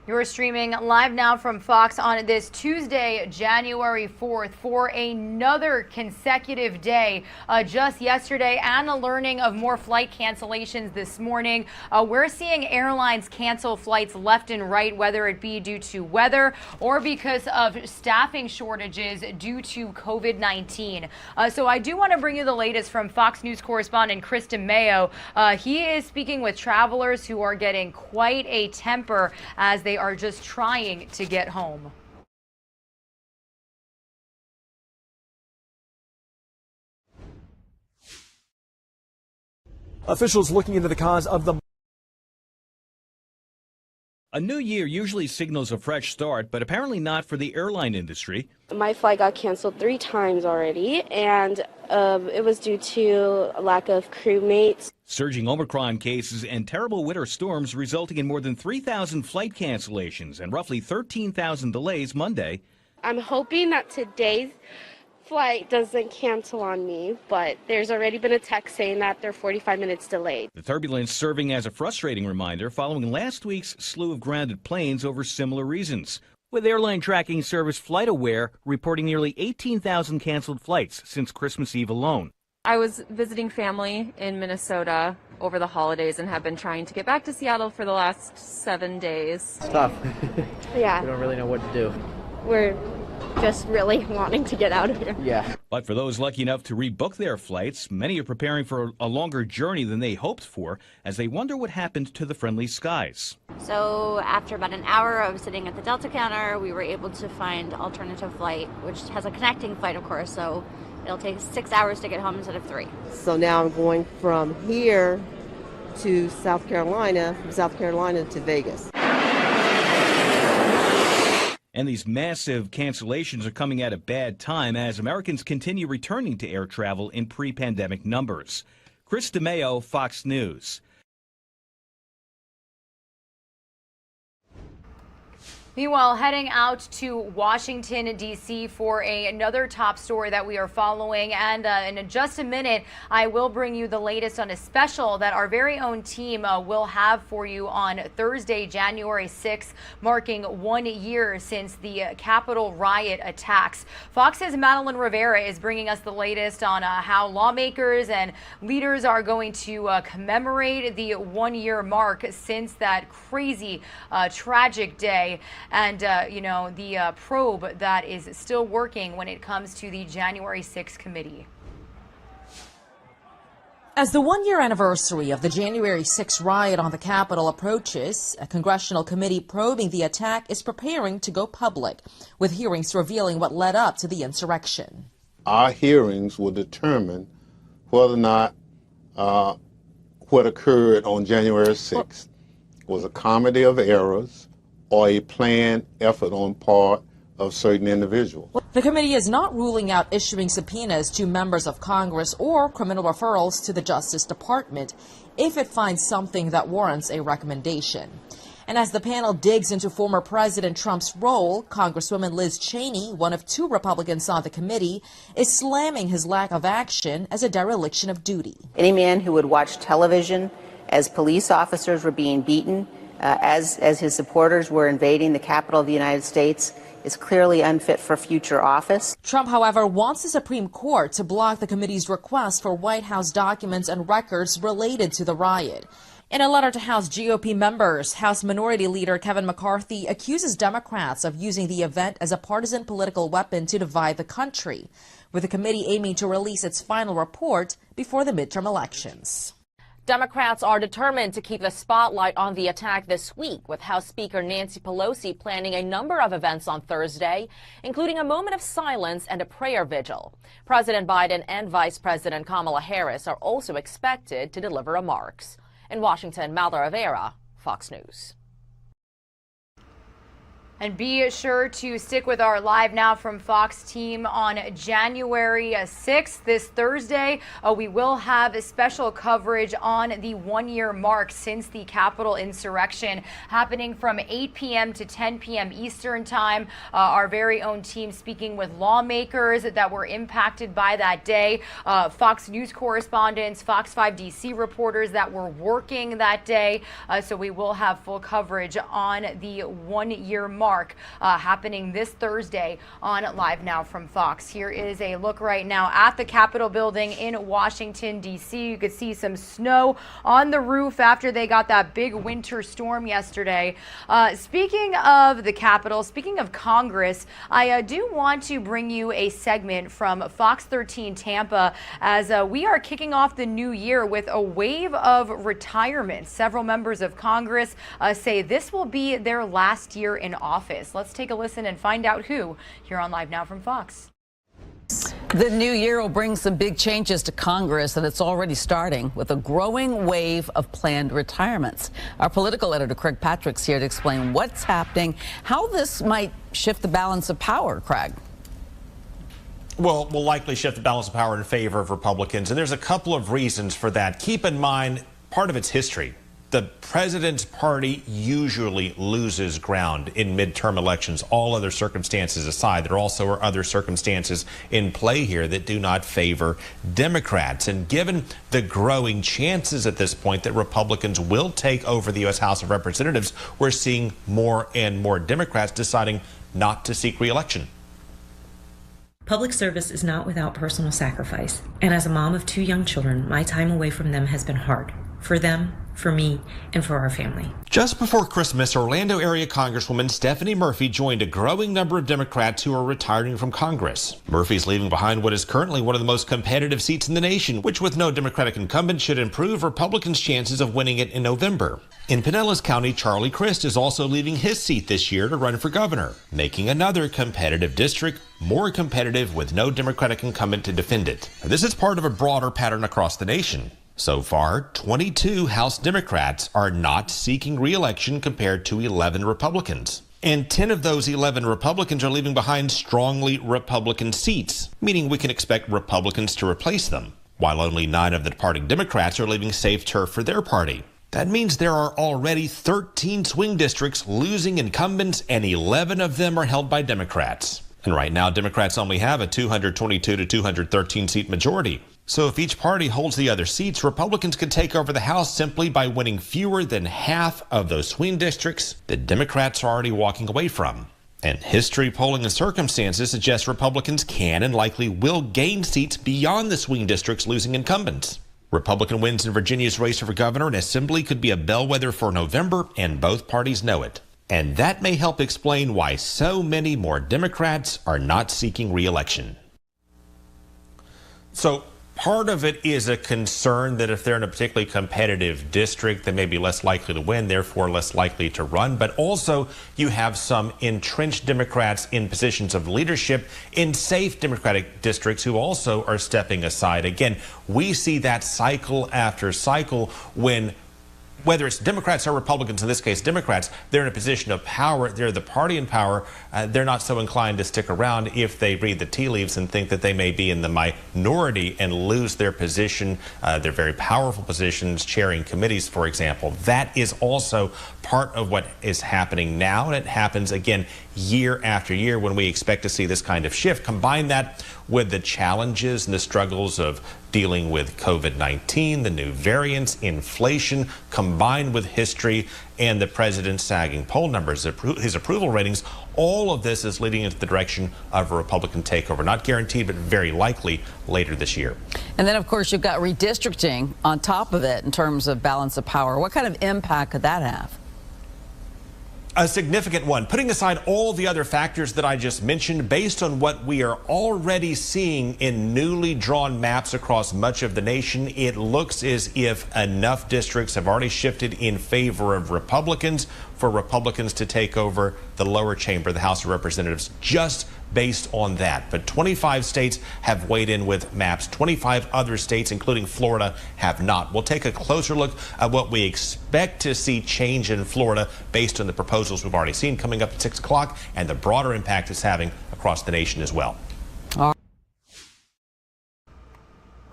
You're streaming live now from Fox on this Tuesday, January 4th, for another consecutive day. Just yesterday, and a learning of more flight cancellations this morning. We're seeing airlines cancel flights left and right, whether it be due to weather or because of staffing shortages due to COVID-19. So I do want to bring you the latest from Fox News correspondent Kristen Mayo. He is speaking with travelers who are getting quite a temper as they are just trying to get home. Officials looking into the cause of the... A new year usually signals a fresh start, but apparently not for the airline industry. My flight got canceled 3 times already, and it was due to a lack of crewmates. Surging Omicron cases and terrible winter storms resulting in more than 3,000 flight cancellations and roughly 13,000 delays Monday. I'm hoping that today's flight doesn't cancel on me, but there's already been a text saying that they're 45 minutes delayed. The turbulence serving as a frustrating reminder following last week's slew of grounded planes over similar reasons, with airline tracking service FlightAware reporting nearly 18,000 canceled flights since Christmas Eve alone. I was visiting family in Minnesota over the holidays and have been trying to get back to Seattle for the last 7 days. It's tough. Yeah. We don't really know what to do. We're just really wanting to get out of here. Yeah. But for those lucky enough to rebook their flights, many are preparing for a longer journey than they hoped for as they wonder what happened to the friendly skies. So after about an hour of sitting at the Delta counter, we were able to find alternative flight, which has a connecting flight, of course, so it'll take 6 hours to get home instead of 3. So now I'm going from here to South Carolina, from South Carolina to Vegas. And these massive cancellations are coming at a bad time as Americans continue returning to air travel in pre-pandemic numbers. Chris DeMeo, Fox News. Meanwhile, heading out to Washington, D.C. for another top story that we are following. And in just a minute, I will bring you the latest on a special that our very own team will have for you on Thursday, January 6th, marking 1 year since the Capitol riot attacks. Fox's Madeline Rivera is bringing us the latest on how lawmakers and leaders are going to commemorate the 1 year mark since that crazy, tragic day. And, the probe that is still working when it comes to the January 6th committee. As the 1 year anniversary of the January 6th riot on the Capitol approaches, a congressional committee probing the attack is preparing to go public, with hearings revealing what led up to the insurrection. Our hearings will determine whether or not what occurred on January 6th was a comedy of errors or a planned effort on part of certain individuals. The committee is not ruling out issuing subpoenas to members of Congress or criminal referrals to the Justice Department if it finds something that warrants a recommendation. And as the panel digs into former President Trump's role, Congresswoman Liz Cheney, one of 2 Republicans on the committee, is slamming his lack of action as a dereliction of duty. Any man who would watch television as police officers were being beaten, as his supporters were invading the Capitol of the United States, is clearly unfit for future office. Trump, however, wants the Supreme Court to block the committee's request for White House documents and records related to the riot. In a letter to House GOP members, House Minority Leader Kevin McCarthy accuses Democrats of using the event as a partisan political weapon to divide the country, with the committee aiming to release its final report before the midterm elections. Democrats are determined to keep the spotlight on the attack this week, with House Speaker Nancy Pelosi planning a number of events on Thursday, including a moment of silence and a prayer vigil. President Biden and Vice President Kamala Harris are also expected to deliver remarks. In Washington, Madeline Rivera, Fox News. And be sure to stick with our Live Now from Fox team on January 6th, this Thursday. We will have a special coverage on the 1 year mark since the Capitol insurrection, happening from 8 p.m. to 10 p.m. Eastern time. Our very own team speaking with lawmakers that were impacted by that day, Fox News correspondents, Fox 5 DC reporters that were working that day. So we will have full coverage on the 1 year mark. Happening this Thursday on Live Now from Fox. Here is a look right now at the Capitol building in Washington, D.C. You could see some snow on the roof after they got that big winter storm yesterday. Speaking of the Capitol, speaking of Congress, I do want to bring you a segment from Fox 13 Tampa as we are kicking off the new year with a wave of retirement. Several members of Congress say this will be their last year in office. Let's take a listen and find out who here on Live Now from Fox. The new year will bring some big changes to Congress, and it's already starting with a growing wave of planned retirements. Our political editor, Craig Patrick's here to explain what's happening, how this might shift the balance of power, Craig. Well, will likely shift the balance of power in favor of Republicans, and there's a couple of reasons for that. Keep in mind, part of its history. The president's party usually loses ground in midterm elections, all other circumstances aside. There also are other circumstances in play here that do not favor Democrats. And given the growing chances at this point that Republicans will take over the U.S. House of Representatives, we're seeing more and more Democrats deciding not to seek re-election. Public service is not without personal sacrifice. And as a mom of 2 young children, my time away from them has been hard. For them for me and for our family. Just before Christmas, Orlando area Congresswoman Stephanie Murphy joined a growing number of Democrats who are retiring from Congress. Murphy's leaving behind what is currently one of the most competitive seats in the nation, which with no Democratic incumbent should improve Republicans' chances of winning it in November. In Pinellas County, Charlie Crist is also leaving his seat this year to run for governor, making another competitive district more competitive with no Democratic incumbent to defend it. This is part of a broader pattern across the nation. So far, 22 House Democrats are not seeking re-election compared to 11 Republicans. And 10 of those 11 Republicans are leaving behind strongly Republican seats, meaning we can expect Republicans to replace them, while only 9 of the departing Democrats are leaving safe turf for their party. That means there are already 13 swing districts losing incumbents, and 11 of them are held by Democrats. And right now, Democrats only have a 222 to 213 seat majority. So if each party holds the other seats, Republicans could take over the House simply by winning fewer than half of those swing districts that Democrats are already walking away from. And history, polling, and circumstances suggest Republicans can and likely will gain seats beyond the swing districts losing incumbents. Republican wins in Virginia's race for governor and assembly could be a bellwether for November, and both parties know it. And that may help explain why so many more Democrats are not seeking re-election. So part of it is a concern that if they're in a particularly competitive district, they may be less likely to win, therefore less likely to run. But also you have some entrenched Democrats in positions of leadership in safe Democratic districts who also are stepping aside. Again, we see that cycle after cycle when whether it's Democrats or Republicans, in this case Democrats, they're in a position of power, they're the party in power, they're not so inclined to stick around if they read the tea leaves and think that they may be in the minority and lose their position, their very powerful positions, chairing committees, for example. That is also part of what is happening now, and it happens again year after year when we expect to see this kind of shift. Combine that with the challenges and the struggles of dealing with COVID-19, the new variants, inflation, combined with history and the president's sagging poll numbers, his approval ratings, all of this is leading into the direction of a Republican takeover. Not guaranteed, but very likely later this year. And then, of course, you've got redistricting on top of it in terms of balance of power. What kind of impact could that have? A significant one. Putting aside all the other factors that I just mentioned, based on what we are already seeing in newly drawn maps across much of the nation, it looks as if enough districts have already shifted in favor of Republicans for Republicans to take over the lower chamber, the House of Representatives, just based on that. But 25 states have weighed in with maps. 25 other states, including Florida, have not. We'll take a closer look at what we expect to see change in Florida based on the proposals we've already seen coming up at 6 o'clock and the broader impact it's having across the nation as well.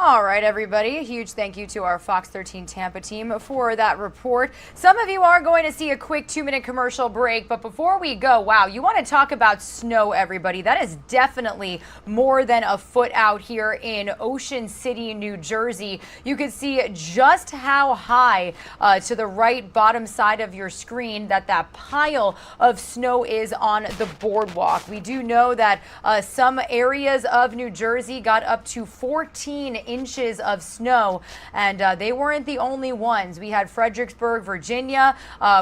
All right, everybody. A huge thank you to our Fox 13 Tampa team for that report. Some of you are going to see a quick 2-minute commercial break, but before we go, wow, you want to talk about snow, everybody. That is definitely more than a foot out here in Ocean City, New Jersey. You can see just how high to the right bottom side of your screen that pile of snow is on the boardwalk. We do know that some areas of New Jersey got up to 14 inches of snow, and they weren't the only ones. We had Fredericksburg, Virginia.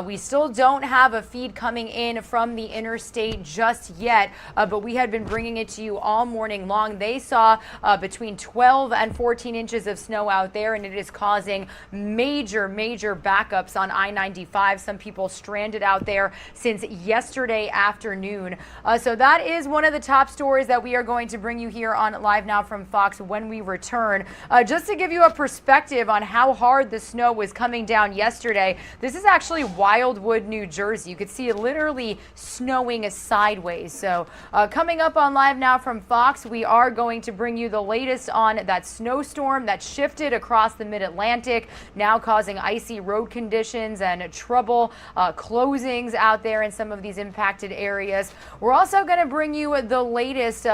We still don't have a feed coming in from the interstate just yet, but we had been bringing it to you all morning long. They saw between 12 and 14 inches of snow out there, and it is causing major backups on I-95. Some people stranded out there since yesterday afternoon. So that is one of the top stories that we are going to bring you here on Live Now from Fox when we return. Just to give you a perspective on how hard the snow was coming down yesterday, this is actually Wildwood, New Jersey. You could see it literally snowing sideways. So coming up on Live Now from Fox, we are going to bring you the latest on that snowstorm that shifted across the mid-Atlantic, now causing icy road conditions and trouble, closings out there in some of these impacted areas. We're also going to bring you the latest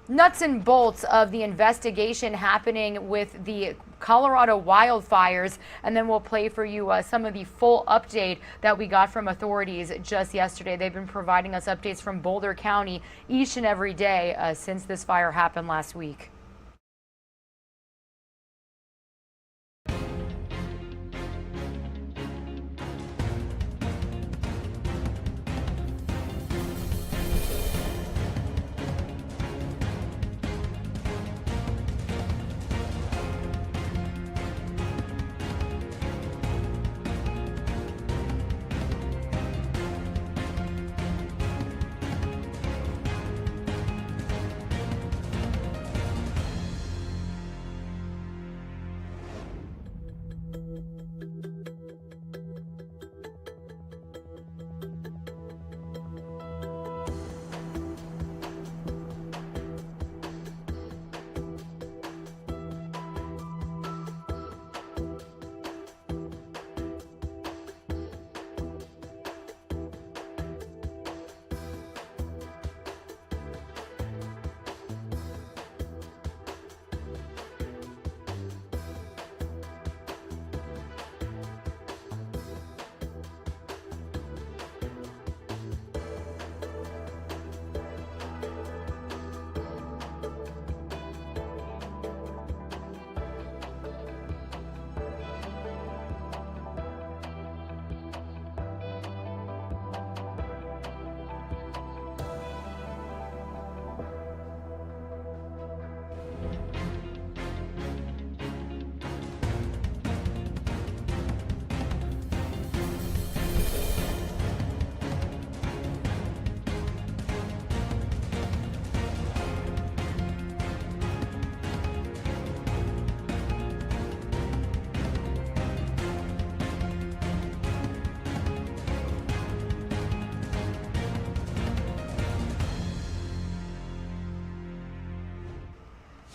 nuts and bolts of the investigation happening with the Colorado wildfires, and then we'll play for you some of the full update that we got from authorities just yesterday. They've been providing us updates from Boulder County each and every day since this fire happened last week.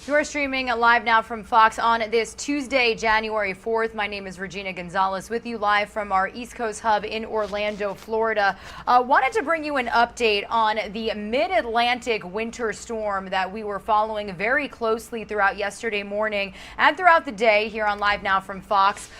You are streaming live now from Fox on this Tuesday, January 4th. My name is Regina Gonzalez with you live from our East Coast hub in Orlando, Florida. Wanted to bring you an update on the mid-Atlantic winter storm that we were following very closely throughout yesterday morning and throughout the day here on Live Now from Fox.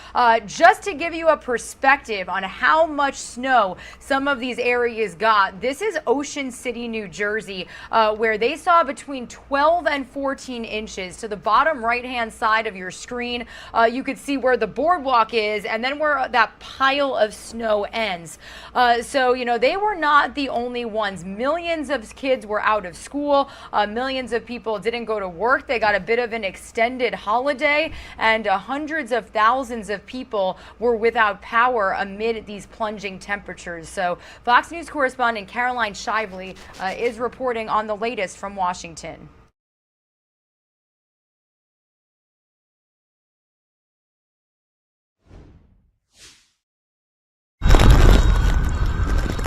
Just to give you a perspective on how much snow some of these areas got, this is Ocean City, New Jersey, where they saw between 12 and 14 inches. To the bottom right-hand side of your screen, you could see where the boardwalk is and then where that pile of snow ends. So, you know, they were not the only ones. Millions of kids were out of school. Millions of people didn't go to work. They got a bit of an extended holiday, and hundreds of thousands of people were without power amid these plunging temperatures. So Fox News correspondent Caroline Shively is reporting on the latest from Washington.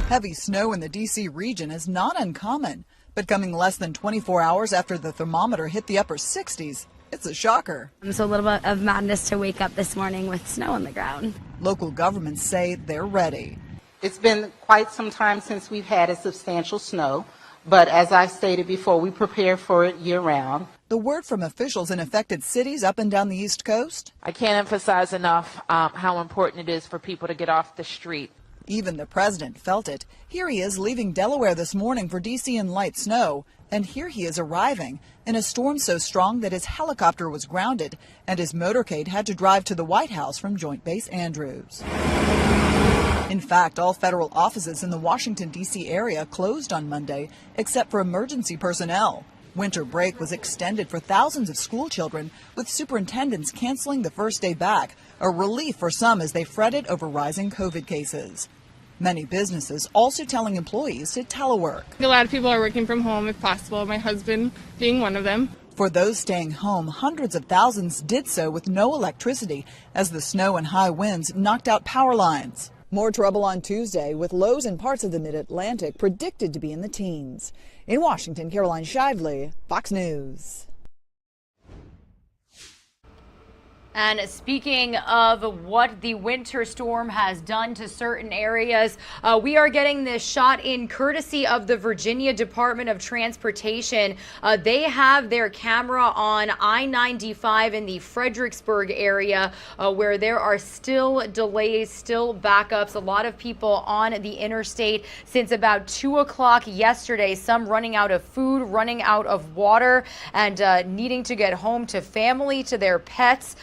Heavy snow in the D.C. region is not uncommon, but coming less than 24 hours after the thermometer hit the upper 60s, it's a shocker. It's a little bit of madness to wake up this morning with snow on the ground. Local governments say they're ready. It's been quite some time since we've had a substantial snow, but as I stated before, we prepare for it year-round. The word from officials in affected cities up and down the East Coast? I can't emphasize enough how important it is for people to get off the street. Even the president felt it. Here he is leaving Delaware this morning for D.C. in light snow, and here he is arriving in a storm so strong that his helicopter was grounded and his motorcade had to drive to the White House from Joint Base Andrews. In fact, all federal offices in the Washington, D.C. area closed on Monday, except for emergency personnel. Winter break was extended for thousands of school children, with superintendents canceling the first day back, a relief for some as they fretted over rising COVID cases. Many businesses also telling employees to telework. A lot of people are working from home if possible, my husband being one of them. For those staying home, hundreds of thousands did so with no electricity as the snow and high winds knocked out power lines. More trouble on Tuesday, with lows in parts of the mid-Atlantic predicted to be in the teens. In Washington, Caroline Shively, Fox News. And speaking of what the winter storm has done to certain areas, we are getting this shot in courtesy of the Virginia Department of Transportation. They have their camera on I-95 in the Fredericksburg area, where there are still delays, still backups. A lot of people on the interstate since about 2 o'clock yesterday, some running out of food, running out of water, and needing to get home to family, to their pets.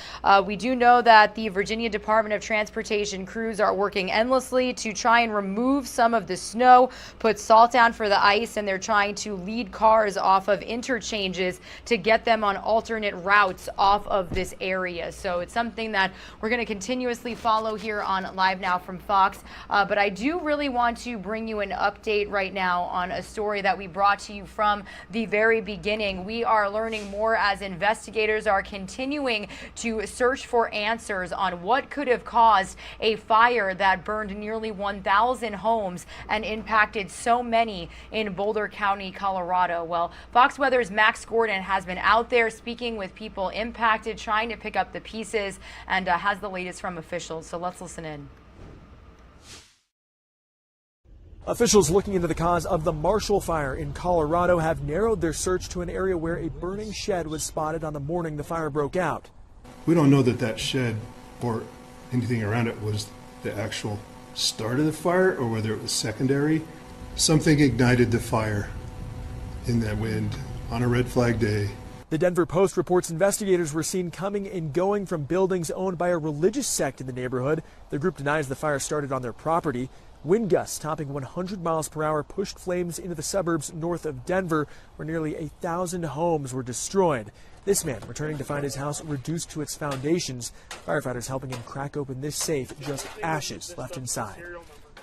We do know that the Virginia Department of Transportation crews are working endlessly to try and remove some of the snow, put salt down for the ice, and they're trying to lead cars off of interchanges to get them on alternate routes off of this area. So it's something that we're going to continuously follow here on Live Now from Fox. But I do really want to bring you an update right now on a story that we brought to you from the very beginning. We are learning more as investigators are continuing to search for answers on what could have caused a fire that burned nearly 1,000 homes and impacted so many in Boulder County, Colorado. Well, Fox Weather's Max Gordon has been out there speaking with people impacted, trying to pick up the pieces, and has the latest from officials. So let's listen in. Officials looking into the cause of the Marshall Fire in Colorado have narrowed their search to an area where a burning shed was spotted on the morning the fire broke out. We don't know that that shed or anything around it was the actual start of the fire or whether it was secondary. Something ignited the fire in that wind on a red flag day. The Denver Post reports investigators were seen coming and going from buildings owned by a religious sect in the neighborhood. The group denies the fire started on their property. Wind gusts topping 100 miles per hour pushed flames into the suburbs north of Denver, where nearly 1,000 homes were destroyed. This man returning to find his house reduced to its foundations. Firefighters helping him crack open this safe, just ashes left inside.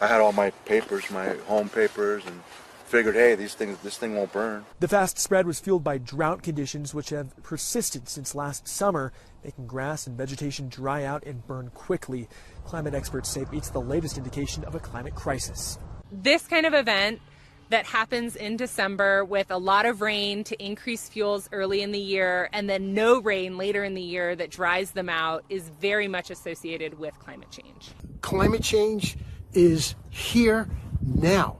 I had all my papers, my home papers, and figured, hey, this thing won't burn. The fast spread was fueled by drought conditions which have persisted since last summer, making grass and vegetation dry out and burn quickly. Climate experts say it's the latest indication of a climate crisis. This kind of event that happens in December with a lot of rain to increase fuels early in the year and then no rain later in the year that dries them out is very much associated with climate change. Climate change is here now.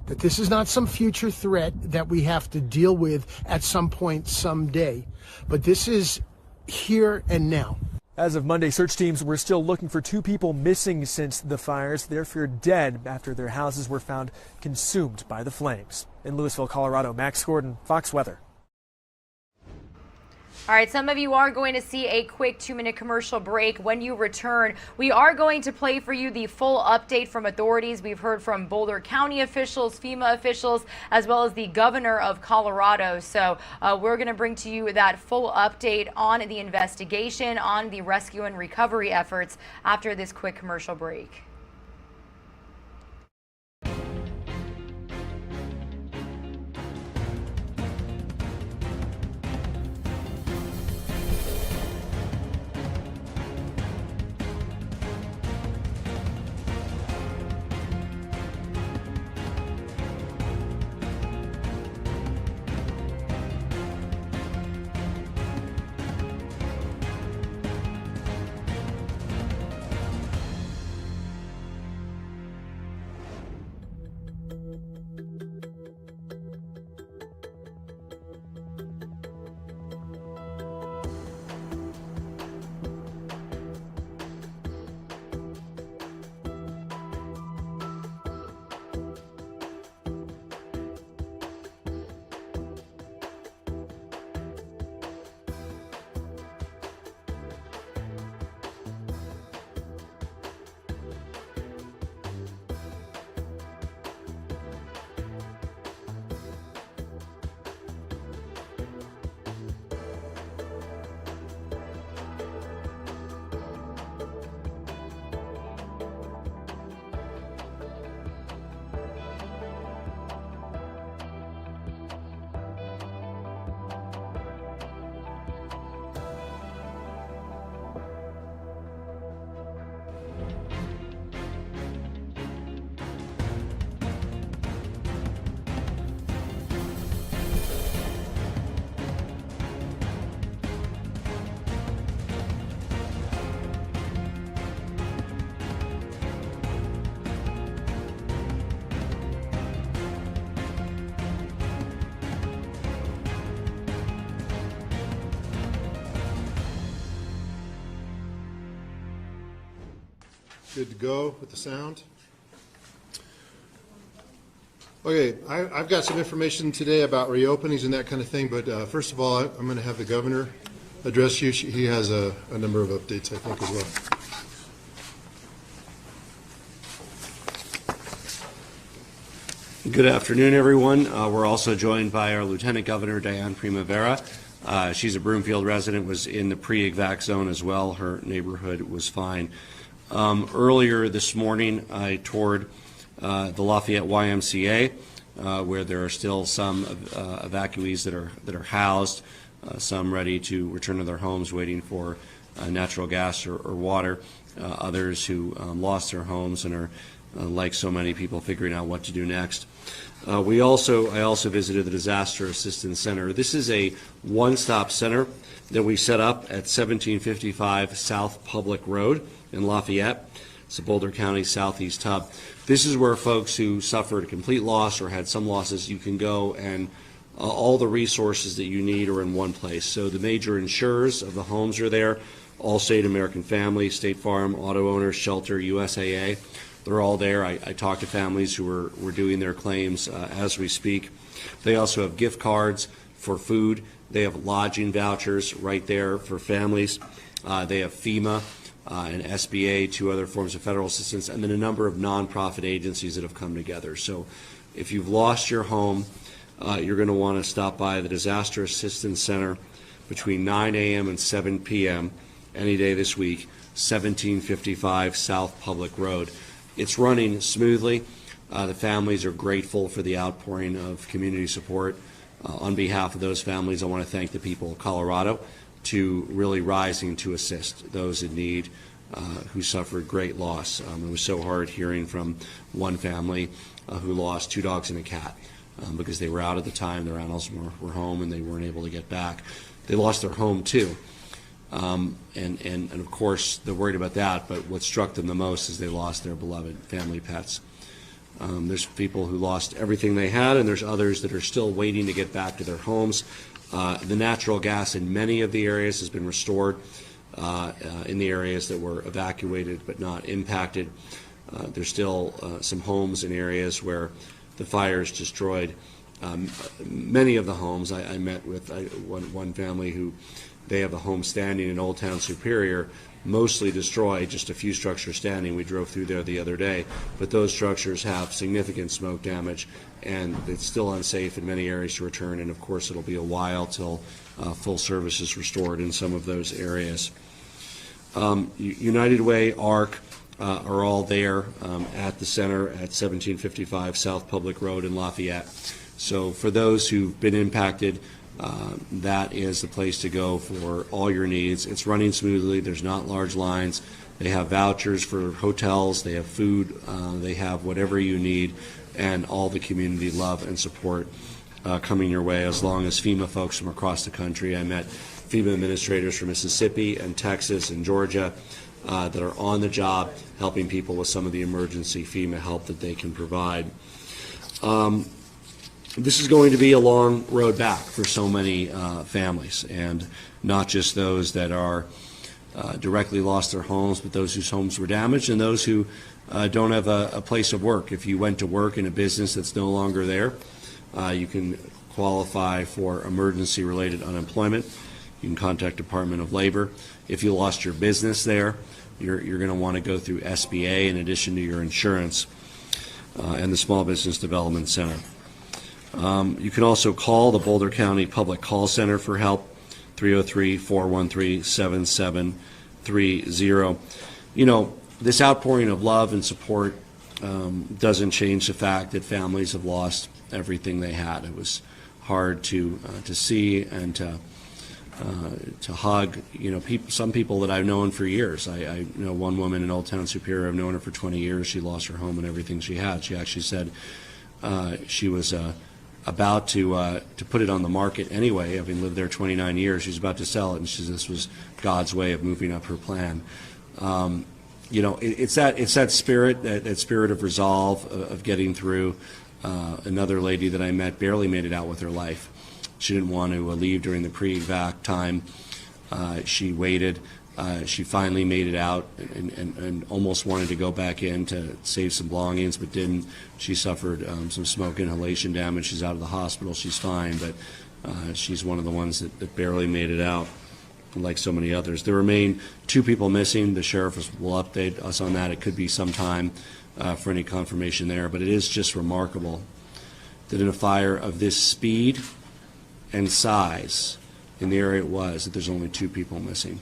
That this is not some future threat that we have to deal with at some point someday, but this is here and now. As of Monday, search teams were still looking for 2 people missing since the fires. They're feared dead after their houses were found consumed by the flames. In Louisville, Colorado, Max Gordon, Fox Weather. All right, some of you are going to see a quick 2-minute commercial break. When you return, we are going to play for you the full update from authorities. We've heard from Boulder County officials, FEMA officials, as well as the governor of Colorado. So we're going to bring to you that full update on the investigation, on the rescue and recovery efforts after this quick commercial break. Good to go with the sound? Okay, I've got some information today about reopenings and that kind of thing, but first of all, I'm going to have the governor address you. He has a number of updates, I think, as well. Good afternoon, everyone. We're also joined by our Lieutenant Governor, Diane Primavera. She's a Broomfield resident, was in the pre-evac zone as well. Her neighborhood was fine. Earlier this morning, I toured the Lafayette YMCA, where there are still some evacuees that are housed, some ready to return to their homes waiting for natural gas or water, others who lost their homes and are, like so many people, figuring out what to do next. I also visited the Disaster Assistance Center. This is a one-stop center that we set up at 1755 South Public Road in Lafayette. It's a Boulder County Southeast hub. This is where folks who suffered a complete loss or had some losses, you can go and all the resources that you need are in one place. So the major insurers of the homes are there, Allstate, American Family, State Farm, Auto Owners, Shelter, USAA. They're all there. I talked to families who were doing their claims as we speak. They also have gift cards for food. They have lodging vouchers right there for families. They have FEMA and SBA, 2 other forms of federal assistance, and then a number of nonprofit agencies that have come together. So if you've lost your home, you're going to want to stop by the Disaster Assistance Center between 9 a.m. and 7 p.m. any day this week, 1755 South Public Road. It's running smoothly. The families are grateful for the outpouring of community support. On behalf of those families, I want to thank the people of Colorado to really rising to assist those in need who suffered great loss. It was so hard hearing from one family who lost 2 dogs and a cat because they were out at the time, their animals were home, and they weren't able to get back. They lost their home too. And of course, they're worried about that, but what struck them the most is they lost their beloved family pets. There's people who lost everything they had, and there's others that are still waiting to get back to their homes. The natural gas in many of the areas has been restored in the areas that were evacuated but not impacted. There's still some homes in areas where the fires destroyed many of the homes. I met with one family who they have a home standing in Old Town Superior, mostly destroyed, just a few structures standing. We drove through there the other day, but those structures have significant smoke damage, and it's still unsafe in many areas to return, and of course it'll be a while till full service is restored in some of those areas. United Way, ARC are all there at the center at 1755 South Public Road in Lafayette. So for those who've been impacted, that is the place to go for all your needs. It's running smoothly. There's not large lines. They have vouchers for hotels. They have food. They have whatever you need, and all the community love and support coming your way, as long as FEMA folks from across the country. I met FEMA administrators from Mississippi and Texas and Georgia that are on the job helping people with some of the emergency FEMA help that they can provide. This is going to be a long road back for so many families, and not just those that are directly lost their homes, but those whose homes were damaged and those who don't have a place of work. If you went to work in a business that's no longer there, you can qualify for emergency-related unemployment. You can contact Department of Labor. If you lost your business there, you're going to want to go through SBA in addition to your insurance and the Small Business Development Center. You can also call the Boulder County Public Call Center for help, 303-413-7730. You know, this outpouring of love and support doesn't change the fact that families have lost everything they had. It was hard to see and to hug. You know, some people that I've known for years. I know one woman in Old Town Superior. I've known her for 20 years. She lost her home and everything she had. She actually said she was about to put it on the market anyway, having lived there 29 years. She's about to sell it, and she said this was God's way of moving up her plan. You know, it's that spirit, that spirit of resolve, of getting through. Another lady that I met barely made it out with her life. She didn't want to leave during the pre-evac time. She waited. She finally made it out and almost wanted to go back in to save some belongings, but didn't. She suffered some smoke inhalation damage. She's out of the hospital. She's fine, but she's one of the ones that barely made it out, like so many others. There remain 2 people missing. The sheriff will update us on that. It could be some time for any confirmation there, but it is just remarkable that in a fire of this speed and size in the area it was, that there's only 2 people missing.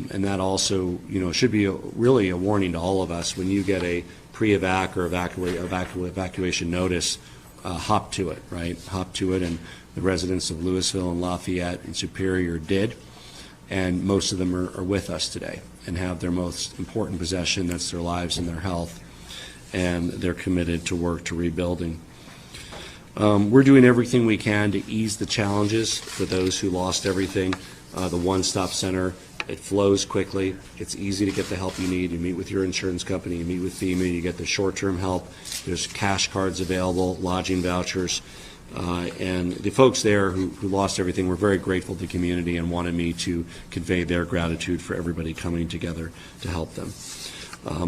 And that also, you know, should be really a warning to all of us. When you get a pre-evac or evacuation notice, hop to it, right? Hop to it, and the residents of Louisville and Lafayette and Superior did, and most of them are with us today and have their most important possession, that's their lives and their health, and they're committed to work to rebuilding. We're doing everything we can to ease the challenges for those who lost everything. The one-stop center, it flows quickly. It's easy to get the help you need. You meet with your insurance company, you meet with FEMA, you get the short-term help. There's cash cards available, lodging vouchers. And the folks there who lost everything were very grateful to the community and wanted me to convey their gratitude for everybody coming together to help them.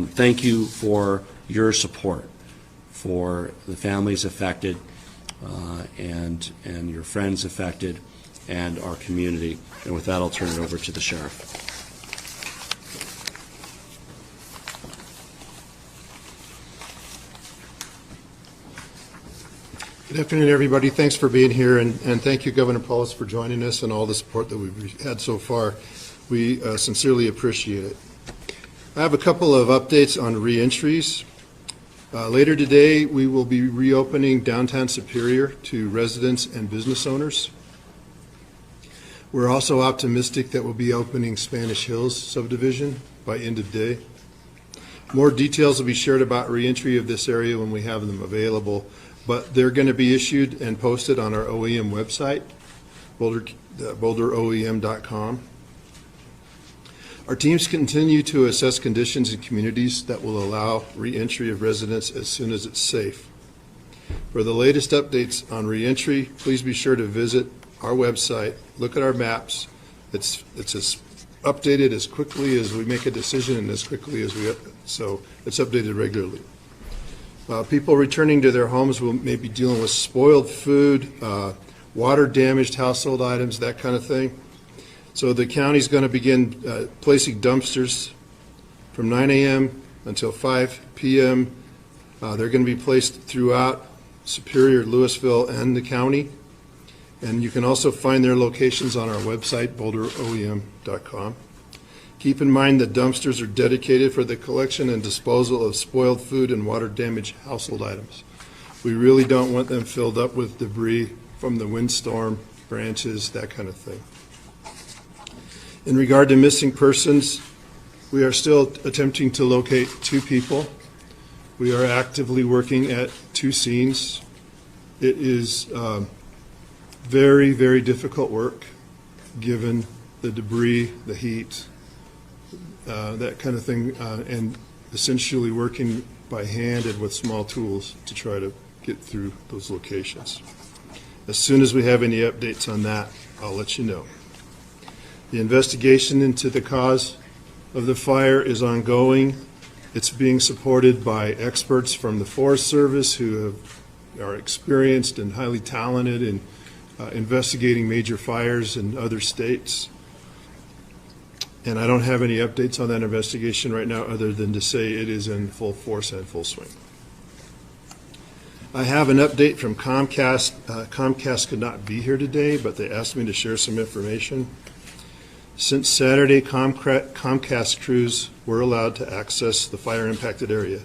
Thank you for your support for the families affected and your friends affected and our community. And with that, I'll turn it over to the sheriff. Good afternoon, everybody. Thanks for being here, and thank you, Governor Paulus, for joining us and all the support that we've had so far. We sincerely appreciate it. I have a couple of updates on reentries. Later today, we will be reopening downtown Superior to residents and business owners. We're also optimistic that we'll be opening Spanish Hills subdivision by end of day. More details will be shared about reentry of this area when we have them available, but they're going to be issued and posted on our OEM website, boulderoem.com. Our teams continue to assess conditions in communities that will allow reentry of residents as soon as it's safe. For the latest updates on reentry, please be sure to visit our website, look at our maps. It's as updated as quickly as we make a decision and as quickly as so it's updated regularly. People returning to their homes may be dealing with spoiled food, water damaged household items, that kind of thing. So the county's going to begin placing dumpsters from 9 a.m. until 5 p.m. They're going to be placed throughout Superior, Louisville, and the county. And you can also find their locations on our website, boulderoem.com. Keep in mind that dumpsters are dedicated for the collection and disposal of spoiled food and water-damaged household items. We really don't want them filled up with debris from the windstorm, branches, that kind of thing. In regard to missing persons, we are still attempting to locate 2 people. We are actively working at 2 scenes. It is very, very difficult work given the debris, the heat, that kind of thing, and essentially working by hand and with small tools to try to get through those locations. As soon as we have any updates on that, I'll let you know. The investigation into the cause of the fire is ongoing. It's being supported by experts from the Forest Service who are experienced and highly talented in investigating major fires in other states. And I don't have any updates on that investigation right now other than to say it is in full force and full swing. I have an update from Comcast. Comcast could not be here today, but they asked me to share some information. Since Saturday, Comcast crews were allowed to access the fire-impacted area.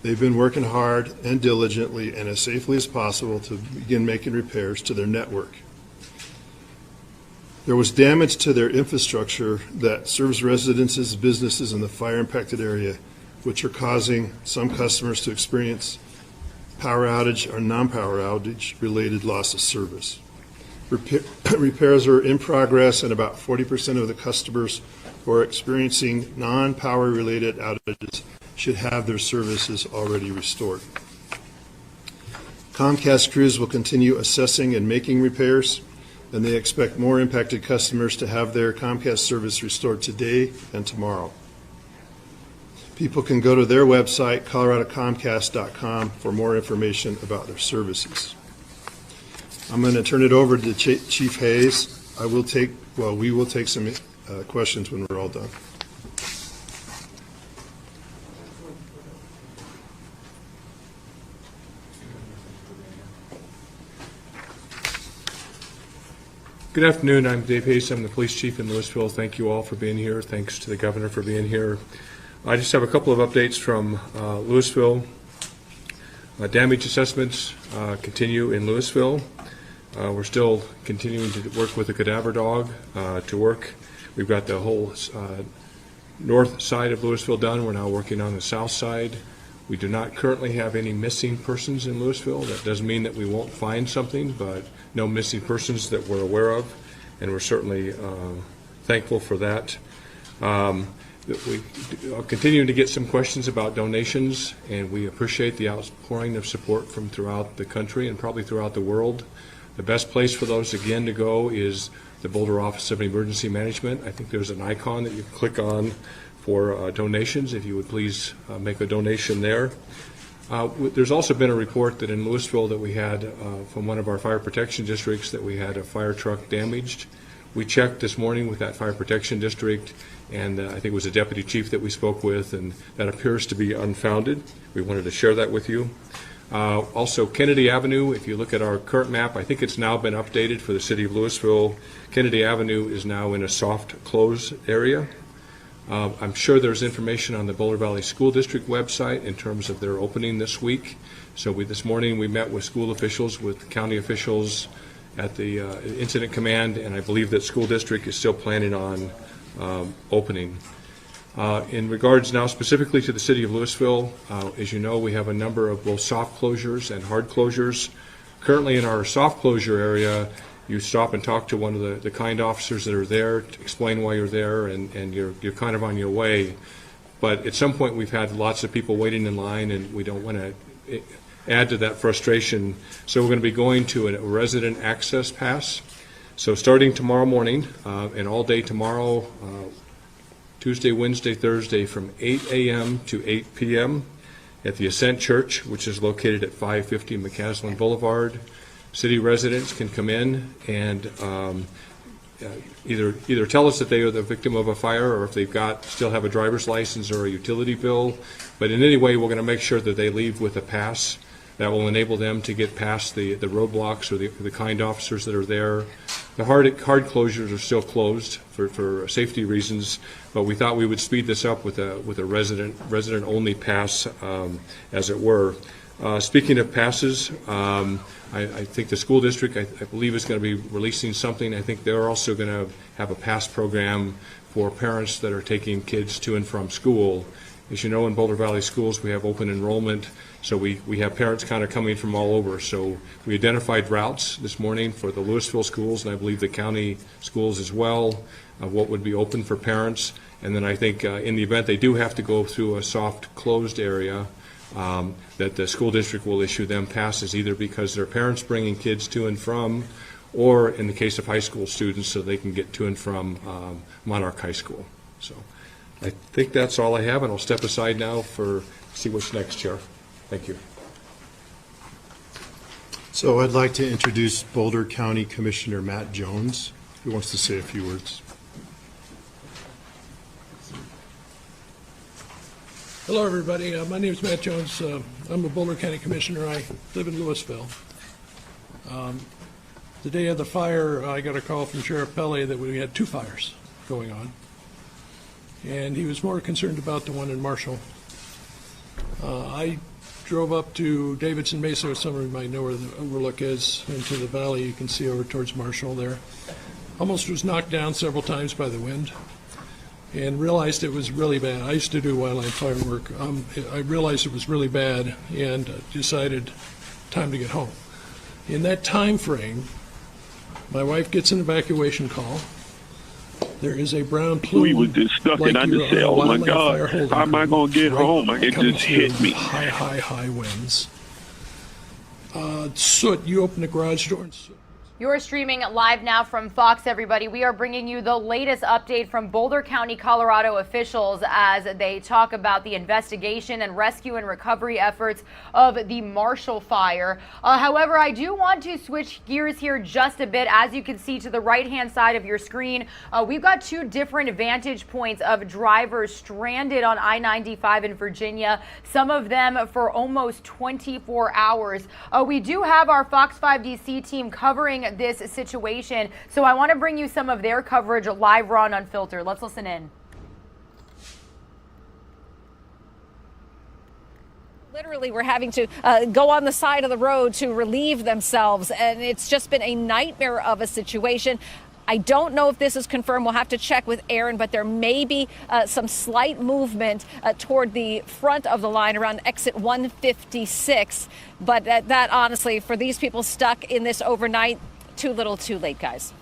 They've been working hard and diligently and as safely as possible to begin making repairs to their network. There was damage to their infrastructure that serves residences, businesses in the fire-impacted area, which are causing some customers to experience power outage or non-power outage related loss of service. Repairs are in progress, and about 40% of the customers who are experiencing non-power related outages should have their services already restored. Comcast crews will continue assessing and making repairs, and they expect more impacted customers to have their Comcast service restored today and tomorrow. People can go to their website, coloradocomcast.com, for more information about their services. I'm going to turn it over to Chief Hayes. We will take some questions when we're all done. Good afternoon. I'm Dave Hayes. I'm the police chief in Louisville. Thank you all for being here. Thanks to the governor for being here. I just have a couple of updates from Louisville. Damage assessments continue in Louisville. We're still continuing to work with the cadaver dog to work. We've got the whole north side of Louisville done. We're now working on the south side. We do not currently have any missing persons in Louisville. That doesn't mean that we won't find something, but no missing persons that we're aware of, and we're certainly thankful for that. We are continuing to get some questions about donations, and we appreciate the outpouring of support from throughout the country and probably throughout the world. The best place for those, again, to go is the Boulder Office of Emergency Management. I think there's an icon that you can click on for donations. If you would please make a donation there. There's also been a report that in Louisville that we had from one of our fire protection districts that we had a fire truck damaged. We checked this morning with that fire protection district, and I think it was a deputy chief that we spoke with, and that appears to be unfounded. We wanted to share that with you. Also, Kennedy Avenue, if you look at our current map, I think it's now been updated for the city of Louisville. Kennedy Avenue is now in a soft close area. I'm sure there's information on the Boulder Valley School District website in terms of their opening this week. So this morning we met with school officials, with county officials at the Incident Command, and I believe that school district is still planning on opening. In regards now specifically to the city of Louisville, as you know, we have a number of both soft closures and hard closures. Currently in our soft closure area, you stop and talk to one of the kind officers that are there to explain why you're there, and you're kind of on your way. But at some point we've had lots of people waiting in line, and we don't want to add to that frustration. So we're going to be going to a resident access pass. So starting tomorrow morning and all day tomorrow, Tuesday, Wednesday, Thursday, from 8 a.m. to 8 p.m. at the Ascent Church, which is located at 550 McCaslin Boulevard. City residents can come in and either tell us that they are the victim of a fire, or if they've still have a driver's license or a utility bill. But in any way, we're going to make sure that they leave with a pass that will enable them to get past the roadblocks or the kind officers that are there. The hard closures are still closed for safety reasons, but we thought we would speed this up with a resident only pass, as it were. Speaking of passes, I think the school district, I believe, is going to be releasing something. I think they're also going to have a pass program for parents that are taking kids to and from school. As you know, in Boulder Valley schools, we have open enrollment, so we have parents kind of coming from all over. So we identified routes this morning for the Louisville schools, and I believe the county schools as well, of what would be open for parents. And then I think in the event they do have to go through a soft closed area, that the school district will issue them passes, either because their parents bringing kids to and from, or in the case of high school students, so they can get to and from Monarch High School. So I think that's all I have, and I'll step aside now for see what's next, Chair. Thank you. So I'd like to introduce Boulder County Commissioner Matt Jones, who wants to say a few words. Hello, everybody. My name is Matt Jones. I'm a Boulder County Commissioner. I live in Louisville. The day of the fire, I got a call from Sheriff Pele that we had 2 fires going on, and he was more concerned about the one in Marshall. I drove up to Davidson Mesa. Some of you might know where the overlook is, into the valley. You can see over towards Marshall there. Almost was knocked down several times by the wind, and realized it was really bad. I used to do wildland fire work. I realized it was really bad and decided time to get home. In that time frame, my wife gets an evacuation call. There is a brown plume. We was just stuck, and I just said, oh my God, how am I going to get home? It just hit me. High winds. Soot, you open the garage door and soot. You're streaming live now from Fox, everybody. We are bringing you the latest update from Boulder County, Colorado officials as they talk about the investigation and rescue and recovery efforts of the Marshall fire. However, I do want to switch gears here just a bit. As you can see to the right-hand side of your screen, we've got 2 different vantage points of drivers stranded on I-95 in Virginia, some of them for almost 24 hours. We do have our Fox 5 DC team covering this situation, so I want to bring you some of their coverage live, raw, and unfiltered. Let's listen in. Literally, we're having to go on the side of the road to relieve themselves, and it's just been a nightmare of a situation. I don't know if this is confirmed. We'll have to check with Aaron, but there may be some slight movement toward the front of the line around exit 156. But that honestly, for these people stuck in this overnight, too little too late, guys.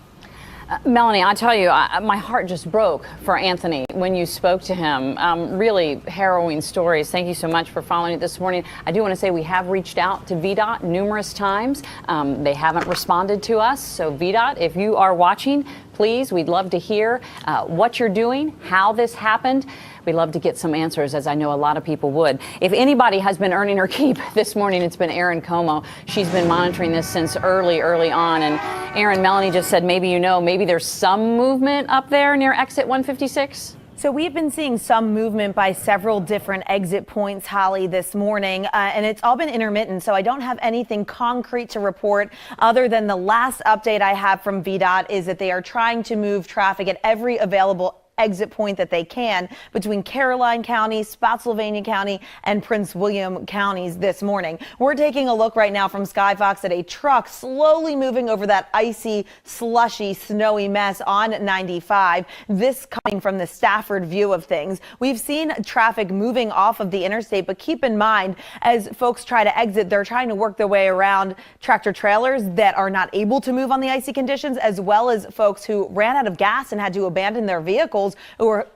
Melanie, I tell you, my heart just broke for Anthony when you spoke to him. Really harrowing stories. Thank you so much for following it this morning. I do want to say we have reached out to VDOT numerous times. They haven't responded to us. So VDOT, if you are watching, please, we'd love to hear what you're doing, how this happened. We'd love to get some answers, as I know a lot of people would. If anybody has been earning her keep this morning, it's been Erin Como. She's been monitoring this since early on. And Erin, Melanie just said maybe maybe there's some movement up there near exit 156? So we've been seeing some movement by several different exit points, Holly, this morning, and it's all been intermittent, so I don't have anything concrete to report other than the last update I have from VDOT is that they are trying to move traffic at every available exit point that they can between Caroline County, Spotsylvania County, and Prince William counties this morning. We're taking a look right now from Skyfox at a truck slowly moving over that icy, slushy, snowy mess on 95. This coming from the Stafford view of things. We've seen traffic moving off of the interstate, but keep in mind, as folks try to exit, they're trying to work their way around tractor trailers that are not able to move on the icy conditions, as well as folks who ran out of gas and had to abandon their vehicles, or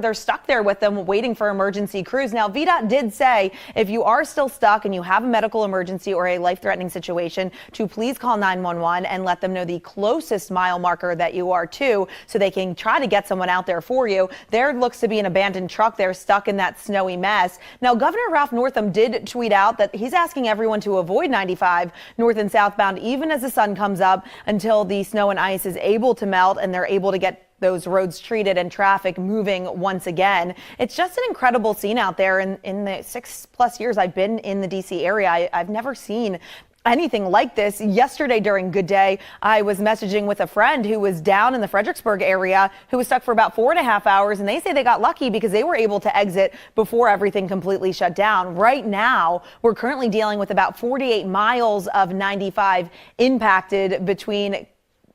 they're stuck there with them waiting for emergency crews. Now, VDOT did say if you are still stuck and you have a medical emergency or a life-threatening situation, to please call 911 and let them know the closest mile marker that you are to, so they can try to get someone out there for you. There looks to be an abandoned truck there stuck in that snowy mess. Now, Governor Ralph Northam did tweet out that he's asking everyone to avoid 95 north and southbound even as the sun comes up until the snow and ice is able to melt and they're able to get those roads treated and traffic moving once again. It's just an incredible scene out there. In the 6+ years I've been in the DC area, I've never seen anything like this. Yesterday during Good Day, I was messaging with a friend who was down in the Fredericksburg area who was stuck for about 4.5 hours, and they say they got lucky because they were able to exit before everything completely shut down. Right now, we're currently dealing with about 48 miles of 95 impacted between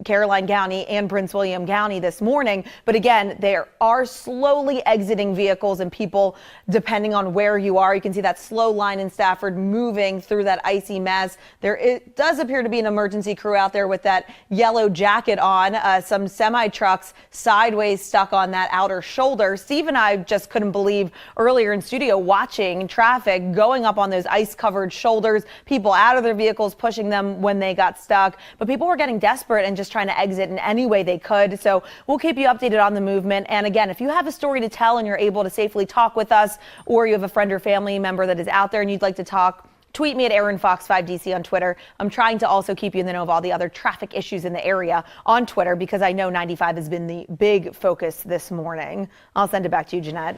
Caroline County and Prince William County this morning. But again, there are slowly exiting vehicles and people, depending on where you are. You can see that slow line in Stafford moving through that icy mess. It does appear to be an emergency crew out there with that yellow jacket on. Some semi trucks sideways stuck on that outer shoulder. Steve and I just couldn't believe earlier in studio watching traffic going up on those ice covered shoulders, people out of their vehicles pushing them when they got stuck. But people were getting desperate and just trying to exit in any way they could. So we'll keep you updated on the movement. And again, if you have a story to tell and you're able to safely talk with us, or you have a friend or family member that is out there and you'd like to talk, tweet me at AaronFox5DC on Twitter. I'm trying to also keep you in the know of all the other traffic issues in the area on Twitter, because I know 95 has been the big focus this morning. I'll send it back to you, Jeanette.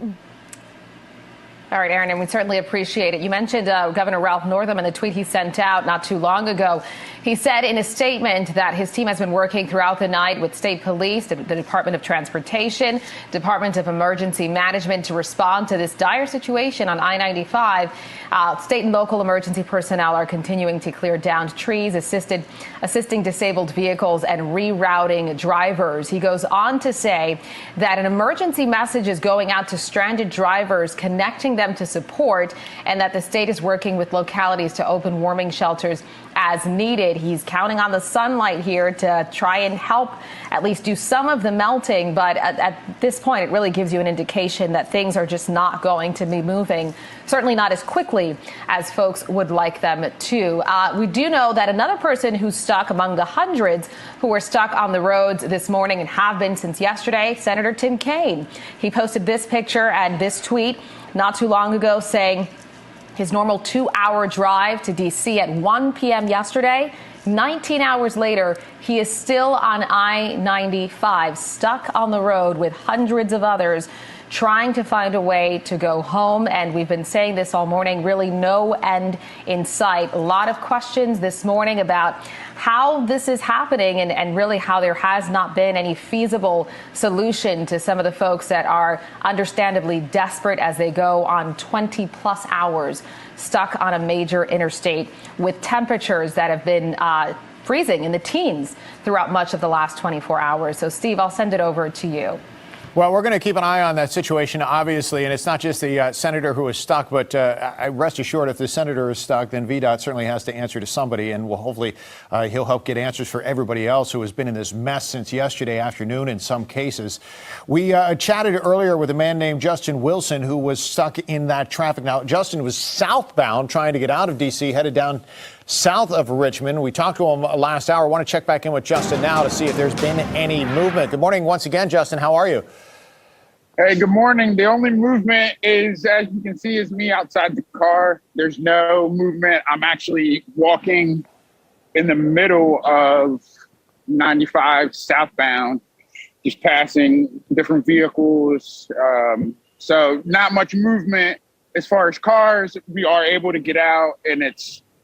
All right, Aaron, and we certainly appreciate it. You mentioned Governor Ralph Northam and the tweet he sent out not too long ago. He said in a statement that his team has been working throughout the night with state police, the Department of Transportation, Department of Emergency Management to respond to this dire situation on I-95. State and local emergency personnel are continuing to clear downed trees, assisting disabled vehicles and rerouting drivers. He goes on to say that an emergency message is going out to stranded drivers, connecting them to support, and that the state is working with localities to open warming shelters as needed. He's counting on the sunlight here to try and help at least do some of the melting. But at this point, it really gives you an indication that things are just not going to be moving, certainly not as quickly as folks would like them to. We do know that another person who's stuck among the hundreds who were stuck on the roads this morning and have been since yesterday, Senator Tim Kaine. He posted this picture and this tweet not too long ago saying his normal 2-hour drive to D.C. at 1 p.m. yesterday, 19 hours later, he is still on I-95, stuck on the road with hundreds of others trying to find a way to go home. And we've been saying this all morning, really no end in sight. A lot of questions this morning about how this is happening and really how there has not been any feasible solution to some of the folks that are understandably desperate as they go on 20+ hours stuck on a major interstate with temperatures that have been freezing in the teens throughout much of the last 24 hours. So, Steve, I'll send it over to you. Well, we're going to keep an eye on that situation, obviously, and it's not just the senator who is stuck, but rest assured, if the senator is stuck, then VDOT certainly has to answer to somebody, and hopefully he'll help get answers for everybody else who has been in this mess since yesterday afternoon in some cases. We chatted earlier with a man named Justin Wilson who was stuck in that traffic. Now, Justin was southbound trying to get out of D.C., headed down south of Richmond. We talked to him last hour. I want to check back in with Justin now to see if there's been any movement. Good morning once again, Justin. How are you? Hey, good morning. The only movement is, as you can see, is me outside the car. There's no movement. I'm actually walking in the middle of 95 southbound, just passing different vehicles. So not much movement as far as cars. We are able to get out, and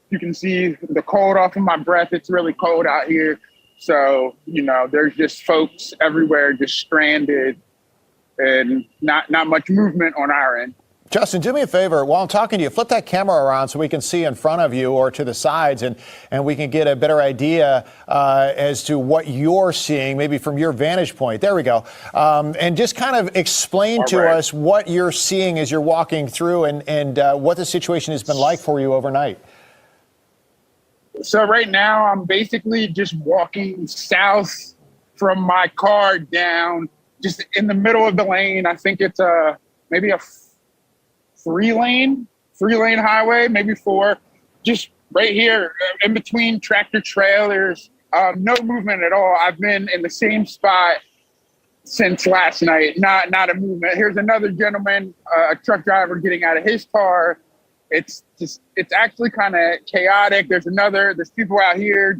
you can see the cold off of my breath. It's really cold out here. So, there's just folks everywhere just stranded and not much movement on our end. Justin, do me a favor. While I'm talking to you, flip that camera around so we can see in front of you or to the sides, and we can get a better idea as to what you're seeing, maybe from your vantage point. There we go. And just kind of explain to us what you're seeing as you're walking through and what the situation has been like for you overnight. So right now, I'm basically just walking south from my car down, just in the middle of the lane. I think it's maybe a three lane highway, maybe four, just right here in between tractor trailers. No movement at all. I've been in the same spot since last night. Not a movement. Here's another gentleman, a truck driver, getting out of his car. It's actually kind of chaotic. There's people out here.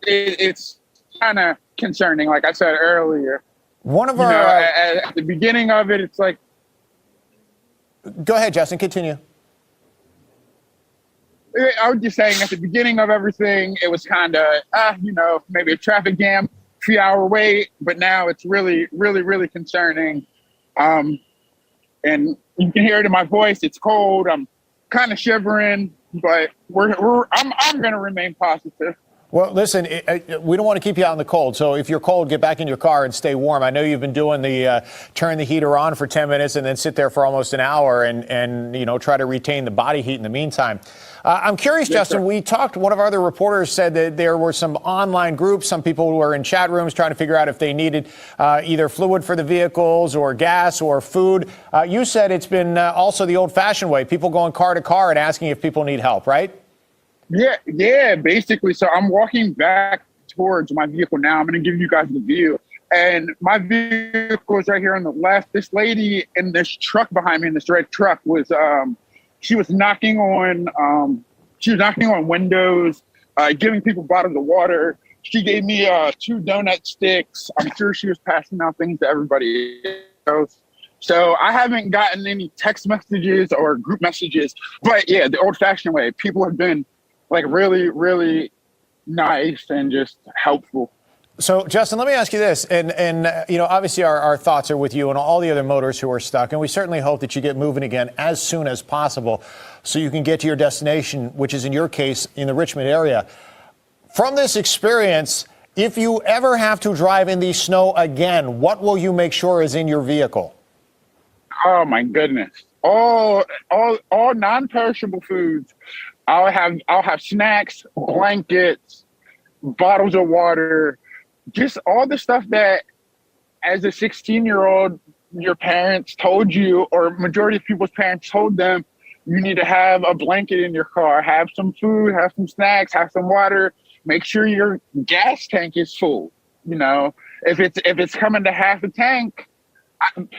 It's kind of concerning, like I said earlier. One of our at the beginning of it, it's like. Go ahead, Justin. Continue. I was just saying, at the beginning of everything, it was kind of, maybe a traffic jam, 3-hour wait, but now it's really, really, really concerning. And you can hear it in my voice. It's cold. I'm kind of shivering, but I'm going to remain positive. Well, listen, we don't want to keep you out in the cold. So if you're cold, get back in your car and stay warm. I know you've been doing the turn the heater on for 10 minutes and then sit there for almost an hour and try to retain the body heat in the meantime. I'm curious, Justin, one of our other reporters said that there were some online groups. Some people were in chat rooms trying to figure out if they needed either fluid for the vehicles or gas or food. You said it's been also the old-fashioned way, people going car to car and asking if people need help, right? Yeah, basically. So I'm walking back towards my vehicle now. I'm going to give you guys the view. And my vehicle is right here on the left. This lady in this truck behind me, in this red truck, was she was knocking on windows, giving people bottles of water. She gave me 2 donut sticks. I'm sure she was passing out things to everybody else. So I haven't gotten any text messages or group messages. But yeah, the old-fashioned way. People have been like really, really nice and just helpful. So, Justin, let me ask you this. And obviously our thoughts are with you and all the other motorists who are stuck. And we certainly hope that you get moving again as soon as possible so you can get to your destination, which is in your case in the Richmond area. From this experience, if you ever have to drive in the snow again, what will you make sure is in your vehicle? Oh, my goodness. All non-perishable foods. I'll have snacks, blankets, bottles of water, just all the stuff that as a 16-year-old, your parents told you, or majority of people's parents told them, you need to have a blanket in your car, have some food, have some snacks, have some water, make sure your gas tank is full. If it's coming to half a tank, I'm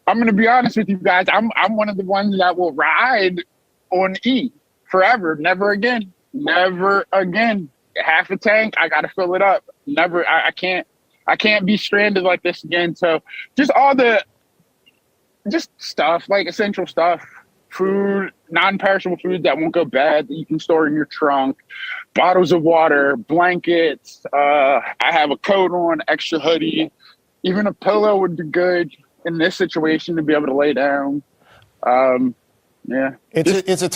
going to be honest with you guys. I'm one of the ones that will ride on E. Forever, never again. Half a tank, I gotta fill it up. Never, I can't be stranded like this again. So just stuff, like essential stuff, food, non-perishable food that won't go bad that you can store in your trunk, bottles of water, blankets. I have a coat on, extra hoodie, even a pillow would be good in this situation to be able to lay down. Yeah, it's a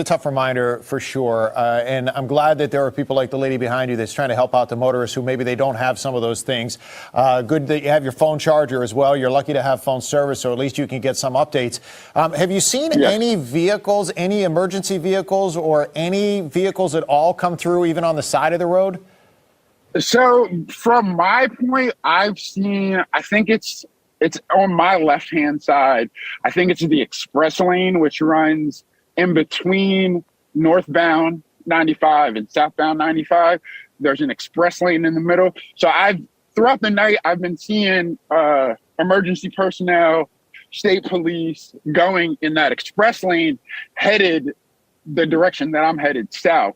tough reminder for sure, and I'm glad that there are people like the lady behind you that's trying to help out the motorists who maybe they don't have some of those things. Good that you have your phone charger as well. You're lucky to have phone service, so at least you can get some updates. Have you seen any vehicles, any emergency vehicles, or any vehicles at all come through, even on the side of the road? So from my point, I've seen. I think it's on my left-hand side. I think it's the express lane, which runs in between northbound 95 and southbound 95. There's an express lane in the middle. So throughout the night, I've been seeing emergency personnel, state police going in that express lane, headed the direction that I'm headed, south.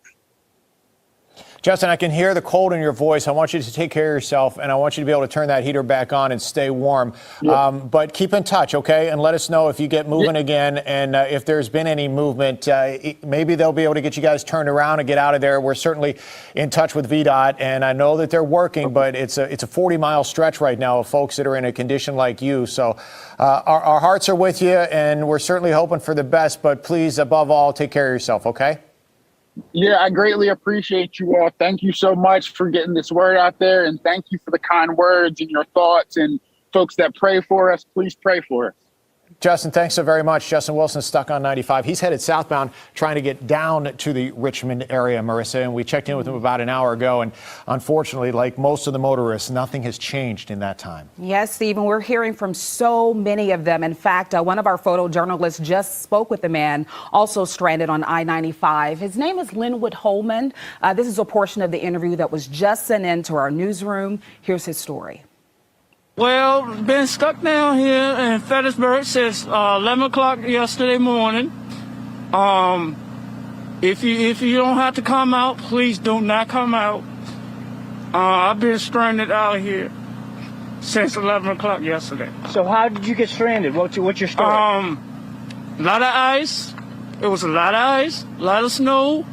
Justin, I can hear the cold in your voice. I want you to take care of yourself, and I want you to be able to turn that heater back on and stay warm. Yeah. But keep in touch, okay? And let us know if you get moving again, and if there's been any movement. Maybe they'll be able to get you guys turned around and get out of there. We're certainly in touch with VDOT, and I know that they're working, but it's a 40-mile stretch right now of folks that are in a condition like you. So our hearts are with you, and we're certainly hoping for the best. But please, above all, take care of yourself, okay? Yeah, I greatly appreciate you all. Thank you so much for getting this word out there. And thank you for the kind words and your thoughts. And folks that pray for us, please pray for us. Justin, thanks so very much. Justin Wilson stuck on 95. He's headed southbound, trying to get down to the Richmond area, Marissa. And we checked in with him about an hour ago. And unfortunately, like most of the motorists, nothing has changed in that time. Yes, Stephen, we're hearing from so many of them. In fact, one of our photojournalists just spoke with a man also stranded on I-95. His name is Linwood Holman. This is a portion of the interview that was just sent in to our newsroom. Here's his story. Well, been stuck down here in Fredericksburg since 11 o'clock yesterday morning. If you don't have to come out, please do not come out. I've been stranded out here since 11 o'clock yesterday. So how did you get stranded? What's your story? A lot of ice. It was a lot of ice, a lot of snow,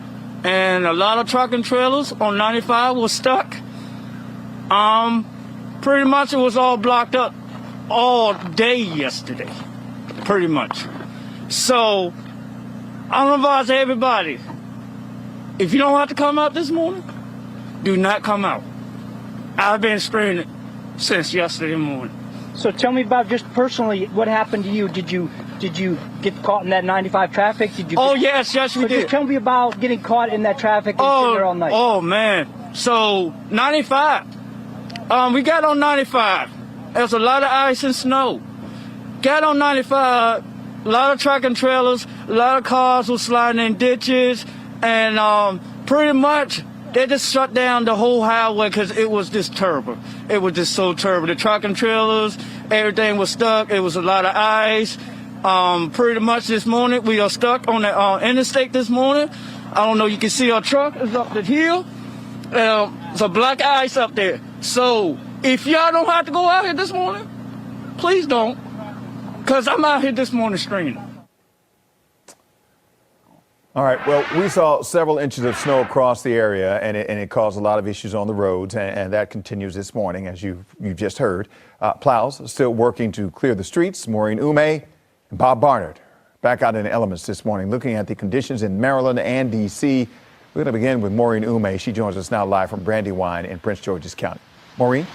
and a lot of truck and trailers on 95 was stuck. Pretty much it was all blocked up all day yesterday, pretty much. So I'm advising everybody, if you don't have to come out this morning, do not come out. I've been stranded since yesterday morning. So tell me about just personally what happened to you. Did you get caught in that 95 traffic? Did you? Yes, we did. Just tell me about getting caught in that traffic and sitting there all night. Oh man, so 95. We got on 95. There's a lot of ice and snow. Got on 95, a lot of truck and trailers, a lot of cars were sliding in ditches, and pretty much they just shut down the whole highway because it was just terrible. It was just so terrible. The truck and trailers, everything was stuck. It was a lot of ice. Pretty much this morning, we are stuck on the interstate this morning. I don't know, you can see our truck is up the hill. There's a black ice up there. So if y'all don't have to go out here this morning, please don't, because I'm out here this morning stranded. All right. Well, we saw several inches of snow across the area, and it caused a lot of issues on the roads, and that continues this morning, as you've just heard. Plows still working to clear the streets. Maureen Ume and Bob Barnard back out in the elements this morning, looking at the conditions in Maryland and D.C. We're going to begin with Maureen Ume. She joins us now live from Brandywine in Prince George's County. Maureen?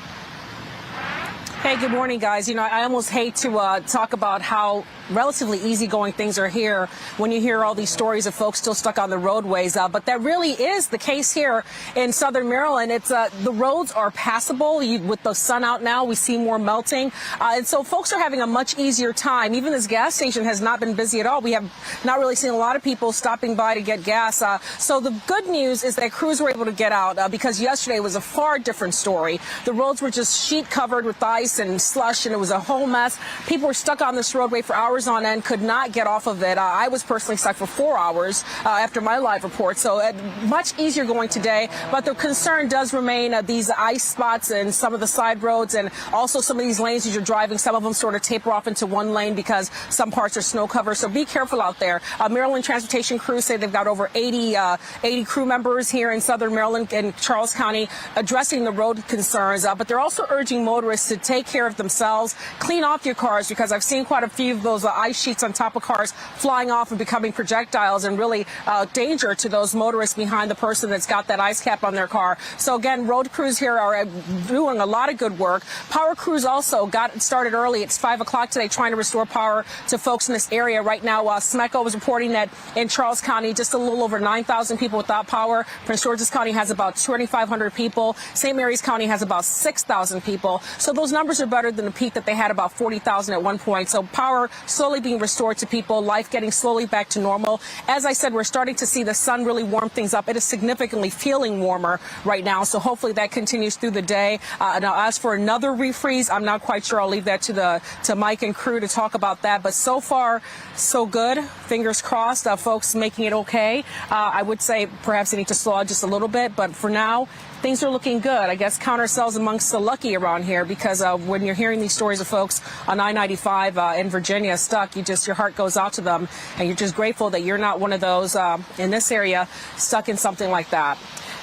Hey, good morning, guys. You know, I almost hate to talk about how relatively easygoing things are here when you hear all these stories of folks still stuck on the roadways. But that really is the case here in southern Maryland. It's the roads are passable. With the sun out now, we see more melting. And so folks are having a much easier time. Even this gas station has not been busy at all. We have not really seen a lot of people stopping by to get gas. So the good news is that crews were able to get out because yesterday was a far different story. The roads were just sheet covered with ice and slush, and it was a whole mess. People were stuck on this roadway for hours on end, could not get off of it. I was personally stuck for 4 hours after my live report, so much easier going today. But the concern does remain these ice spots and some of the side roads, and also some of these lanes as you're driving. Some of them sort of taper off into one lane because some parts are snow covered. So be careful out there. Maryland transportation crews say they've got over 80 crew members here in southern Maryland and Charles County addressing the road concerns. But they're also urging motorists to take care of themselves, clean off your cars, because I've seen quite a few of those ice sheets on top of cars flying off and becoming projectiles, and really danger to those motorists behind the person that's got that ice cap on their car. So again, road crews here are doing a lot of good work. Power crews also got started early. It's 5 o'clock today trying to restore power to folks in this area. Right now, SMECO was reporting that in Charles County, just a little over 9,000 people without power. Prince George's County has about 2,500 people. St. Mary's County has about 6,000 people. So those numbers are better than the peak that they had about 40,000 at one point. So power slowly being restored to people, life getting slowly back to normal. As I said, we're starting to see the sun really warm things up. It is significantly feeling warmer right now, so hopefully that continues through the day. Now, as for another refreeze, I'm not quite sure. I'll leave that to Mike and crew to talk about that. But so far, so good. Fingers crossed. Folks making it okay. I would say perhaps they need to slow out just a little bit, but for now, things are looking good. I guess count ourselves amongst the lucky around here, because when you're hearing these stories of folks on I-95 in Virginia stuck, your heart goes out to them, and you're just grateful that you're not one of those in this area stuck in something like that.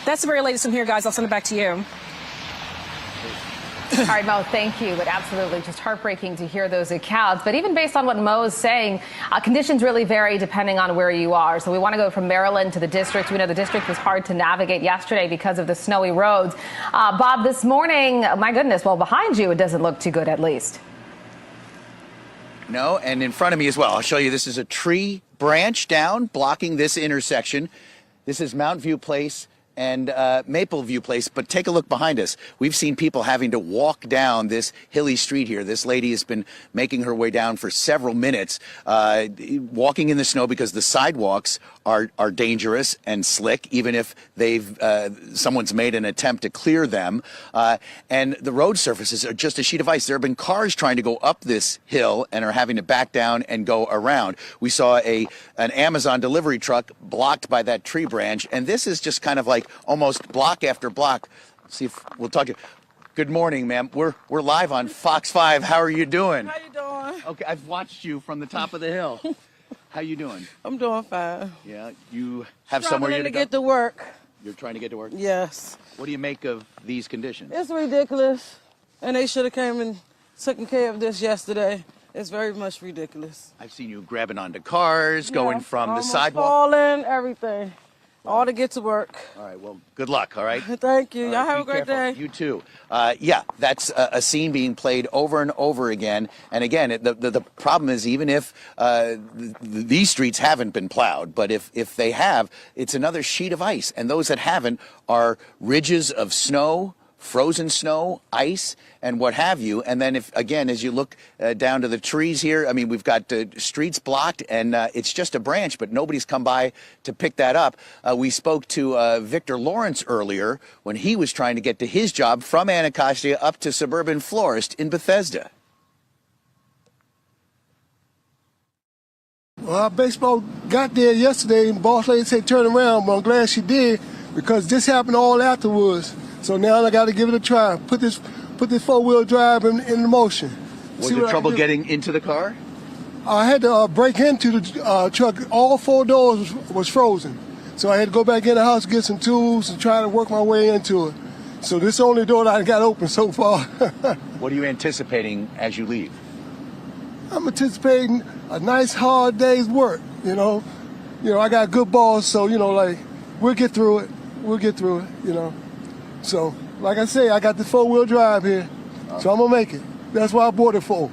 That's the very latest from here, guys. I'll send it back to you. All right, Mo, thank you. But absolutely just heartbreaking to hear those accounts. But even based on what Mo is saying, conditions really vary depending on where you are. So we want to go from Maryland to the district. We know the district was hard to navigate yesterday because of the snowy roads. Bob, this morning, my goodness, well, behind you, it doesn't look too good, at least. No, and in front of me as well. I'll show you. This is a tree branch down blocking this intersection. This is Mount View Place and Maple View Place, but take a look behind us. We've seen people having to walk down this hilly street here. This lady has been making her way down for several minutes, walking in the snow because the sidewalks are dangerous and slick, even if someone's made an attempt to clear them. And the road surfaces are just a sheet of ice. There have been cars trying to go up this hill and are having to back down and go around. We saw an Amazon delivery truck blocked by that tree branch, and this is just kind of like almost block after block. Let's see if we'll talk to you. Good morning, ma'am. We're live on Fox 5. How are you doing? How you doing? Okay, I've watched you from the top of the hill. How you doing? I'm doing fine. Yeah, you have somewhere to to get go? to work. You're trying to get to work? Yes. What do you make of these conditions? It's ridiculous, and they should have came and taken care of this yesterday. It's very much ridiculous. I've seen you grabbing onto cars, going from the almost sidewalk. falling, everything. All to get to work. All right, well, good luck, all right? Thank you. All Y'all right, have be a great careful. day. You too. Yeah, that's a scene being played over and over again. And again, the problem is, even if these streets haven't been plowed, but if they have, it's another sheet of ice. And those that haven't are ridges of snow, frozen snow, ice, and what have you. And then as you look down to the trees here, I mean, we've got streets blocked, and it's just a branch, but nobody's come by to pick that up. We spoke to Victor Lawrence earlier when he was trying to get to his job from Anacostia up to Suburban Florist in Bethesda. Well, baseball got there yesterday, and boss lady said turn around, but I'm glad she did, because this happened all afterwards. So now I got to give it a try. Put this four-wheel drive in motion. Was there trouble getting into the car? I had to break into the truck. All four doors was frozen. So I had to go back in the house, get some tools, and try to work my way into it. So this is the only door that I got open so far. What are you anticipating as you leave? I'm anticipating a nice, hard day's work, you know. I got good balls, so, we'll get through it. So, like I say, I got the four-wheel drive here, so I'm going to make it. That's why I bought it for.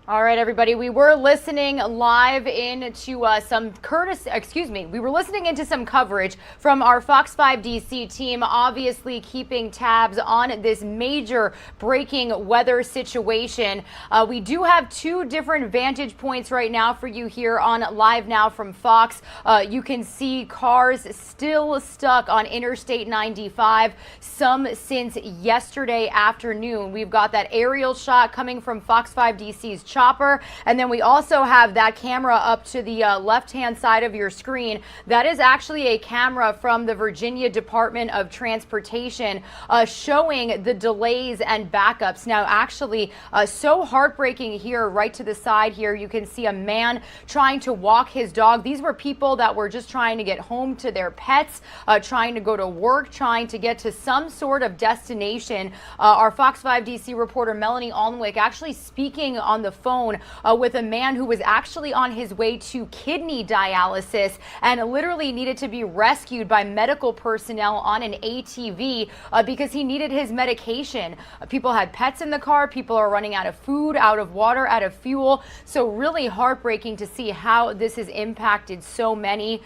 All right, everybody. We were listening live into we were listening into some coverage from our Fox 5 DC team, obviously keeping tabs on this major breaking weather situation. We do have two different vantage points right now for you here on LiveNOW from Fox. You can see cars still stuck on Interstate 95, some since yesterday afternoon. We've got that aerial shot coming from Fox 5 DC's chopper, and then we also have that camera up to the left-hand side of your screen. That is actually a camera from the Virginia Department of Transportation showing the delays and backups. Now, actually, so heartbreaking here, right to the side here, you can see a man trying to walk his dog. These were people that were just trying to get home to their pets, trying to go to work, trying to get to some sort of destination. Our Fox 5 DC reporter Melanie Alnwick actually speaking on the phone phone with a man who was actually on his way to kidney dialysis and literally needed to be rescued by medical personnel on an ATV because he needed his medication. People had pets in the car. People are running out of food, out of water, out of fuel. So really heartbreaking to see how this has impacted so many.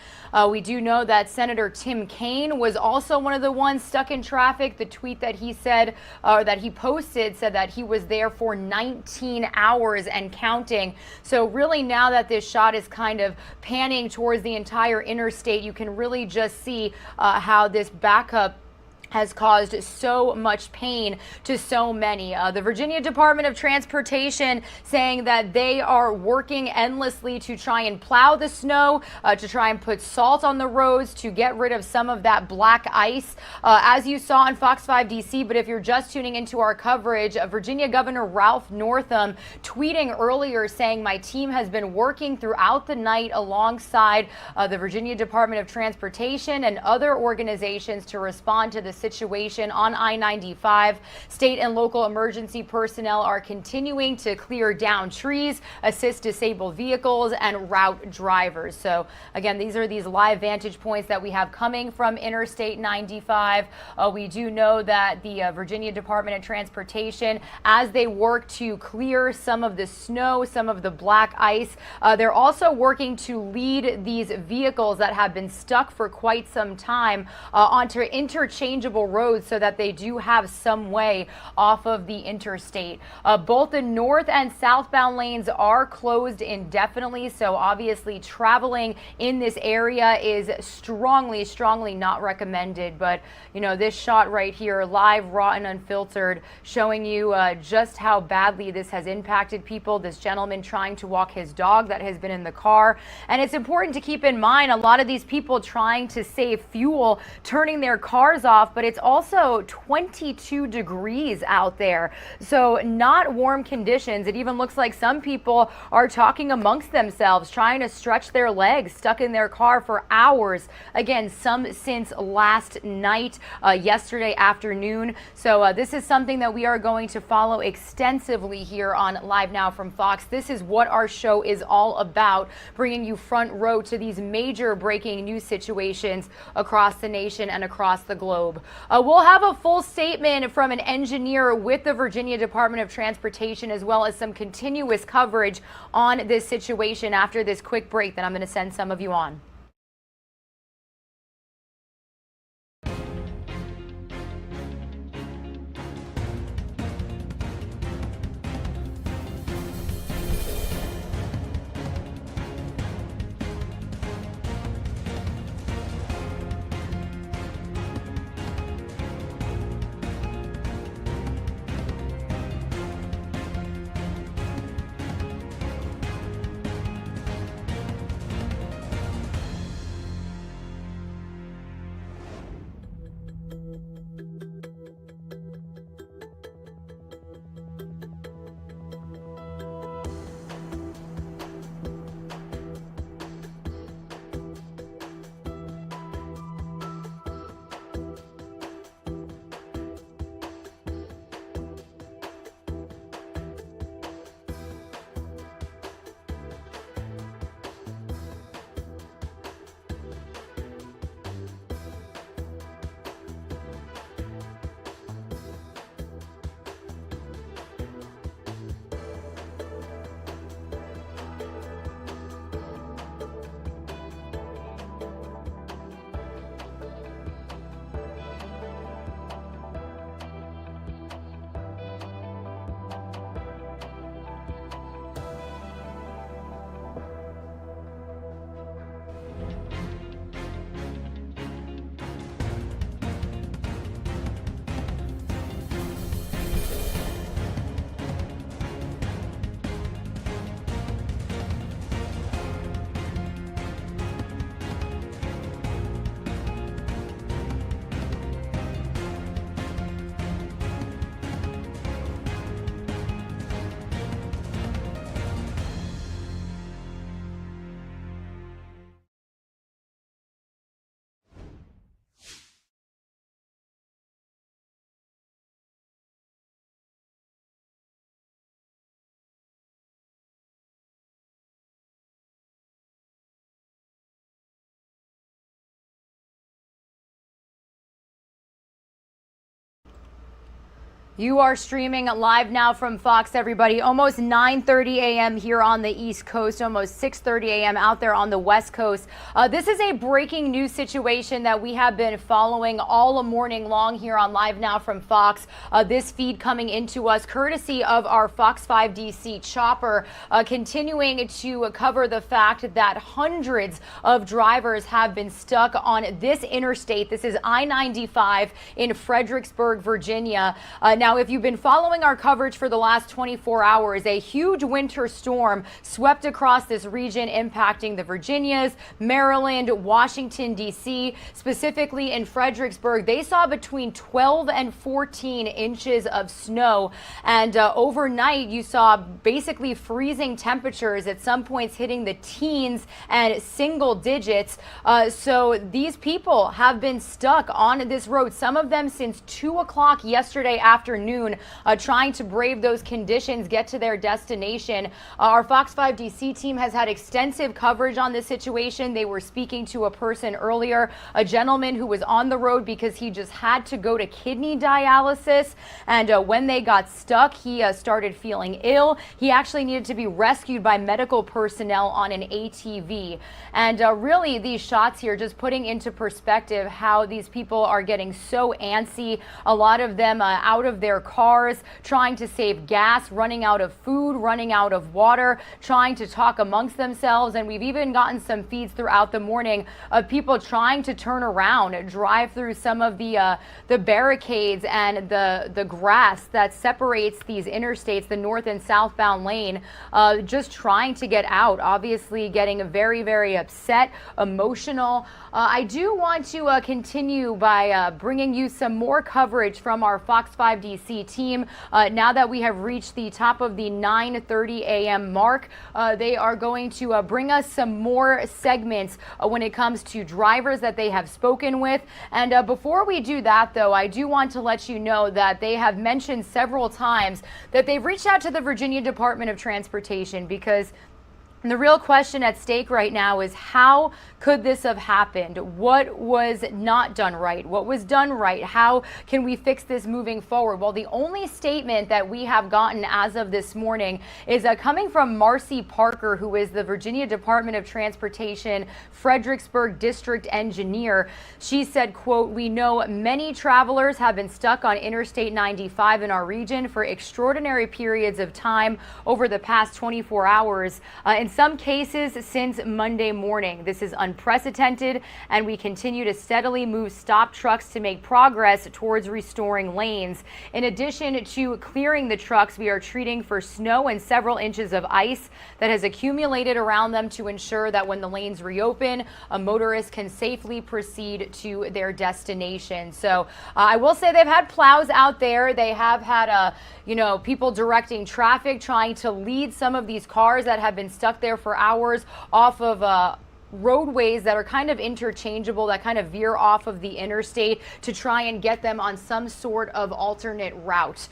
We do know that Senator Tim Kaine was also one of the ones stuck in traffic. The tweet that he said, that he posted, said that he was there for 19 hours and counting. So really now that this shot is kind of panning towards the entire interstate, you can really just see how this backup has caused so much pain to so many. The Virginia Department of Transportation saying that they are working endlessly to try and plow the snow, to try and put salt on the roads, to get rid of some of that black ice, as you saw on Fox 5 DC. But if you're just tuning into our coverage, Virginia Governor Ralph Northam tweeting earlier saying, "My team has been working throughout the night alongside the Virginia Department of Transportation and other organizations to respond to the situation on I-95. State and local emergency personnel are continuing to clear down trees, assist disabled vehicles, and route drivers." So again, these are these live vantage points that we have coming from Interstate 95. We do know that the Virginia Department of Transportation, as they work to clear some of the snow, some of the black ice, they're also working to lead these vehicles that have been stuck for quite some time onto interchangeable roads so that they do have some way off of the interstate. Both the north and southbound lanes are closed indefinitely, so obviously traveling in this area is strongly not recommended. But you know, this shot right here, live, raw, and unfiltered, showing you just how badly this has impacted people. This gentleman trying to walk his dog that has been in the car. And it's important to keep in mind, a lot of these people trying to save fuel, turning their cars off, but it's also 22 degrees out there. So not warm conditions. It even looks like some people are talking amongst themselves, trying to stretch their legs, stuck in their car for hours. Again, some since last night, yesterday afternoon. So this is something that we are going to follow extensively here on Live Now from Fox. This is what our show is all about, bringing you front row to these major breaking news situations across the nation and across the globe. We'll have a full statement from an engineer with the Virginia Department of Transportation, as well as some continuous coverage on this situation after this quick break that I'm going to send some of you on. You are streaming live now from Fox, everybody. Almost 9:30 a.m. here on the East Coast, almost 6:30 a.m. out there on the West Coast. This is a breaking news situation that we have been following all morning long here on Live Now from Fox. This feed coming into us courtesy of our Fox 5 DC chopper, continuing to cover the fact that hundreds of drivers have been stuck on this interstate. This is I-95 in Fredericksburg, Virginia. Now, if you've been following our coverage for the last 24 hours, a huge winter storm swept across this region, impacting the Virginias, Maryland, Washington, D.C., specifically in Fredericksburg. They saw between 12 and 14 inches of snow. And overnight, you saw basically freezing temperatures, at some points hitting the teens and single digits. So these people have been stuck on this road, some of them since 2 o'clock yesterday afternoon, trying to brave those conditions, get to their destination. Our Fox 5 DC team has had extensive coverage on this situation. They were speaking to a person earlier, a gentleman who was on the road because he just had to go to kidney dialysis. And when they got stuck, he started feeling ill. He actually needed to be rescued by medical personnel on an ATV. And really, these shots here just putting into perspective how these people are getting so antsy. A lot of them out of their cars, trying to save gas, running out of food, running out of water, trying to talk amongst themselves. And we've even gotten some feeds throughout the morning of people trying to turn around, drive through some of the barricades and the grass that separates these interstates, the north and southbound lane, just trying to get out, obviously getting very, very upset, emotional. I do want to continue by bringing you some more coverage from our Fox 5 DC team. Now that we have reached the top of the 9:30 a.m. mark, they are going to bring us some more segments when it comes to drivers that they have spoken with. And before we do that, though, I do want to let you know that they have mentioned several times that they've reached out to the Virginia Department of Transportation, because the real question at stake right now is, how could this have happened? What was not done right? What was done right? How can we fix this moving forward? Well, the only statement that we have gotten as of this morning is coming from Marcy Parker, who is the Virginia Department of Transportation Fredericksburg District Engineer. She said, quote, "We know many travelers have been stuck on Interstate 95 in our region for extraordinary periods of time over the past 24 hours. In some cases since Monday morning. This is unprecedented, and we continue to steadily move stop trucks to make progress towards restoring lanes. In addition to clearing the trucks, we are treating for snow and several inches of ice that has accumulated around them to ensure that when the lanes reopen, a motorist can safely proceed to their destination." So I will say they've had plows out there. They have had people directing traffic, trying to lead some of these cars that have been stuck there for hours off of roadways that are kind of interchangeable, that kind of veer off of the interstate, to try and get them on some sort of alternate route.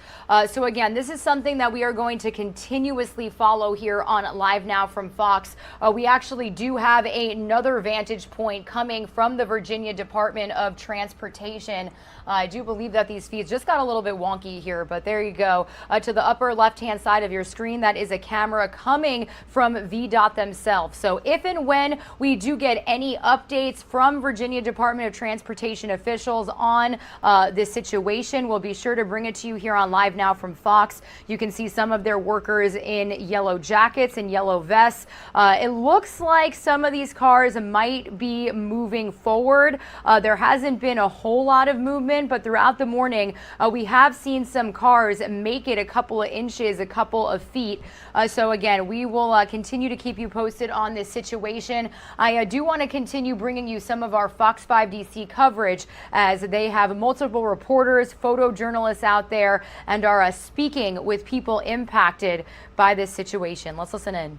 So again, this is something that we are going to continuously follow here on Live Now from Fox. We actually do have another vantage point coming from the Virginia Department of Transportation. I do believe that these feeds just got a little bit wonky here, but there you go. To the upper left-hand side of your screen, that is a camera coming from VDOT themselves. So if and when we do get any updates from Virginia Department of Transportation officials on this situation, we'll be sure to bring it to you here on Live Now from Fox. You can see some of their workers in yellow jackets and yellow vests. It looks like some of these cars might be moving forward. There hasn't been a whole lot of movement, but throughout the morning, we have seen some cars make it a couple of inches, a couple of feet. So again, we will continue to keep you posted on this situation. I do want to continue bringing you some of our Fox 5 DC coverage, as they have multiple reporters, photojournalists out there, and are speaking with people impacted by this situation. Let's listen in.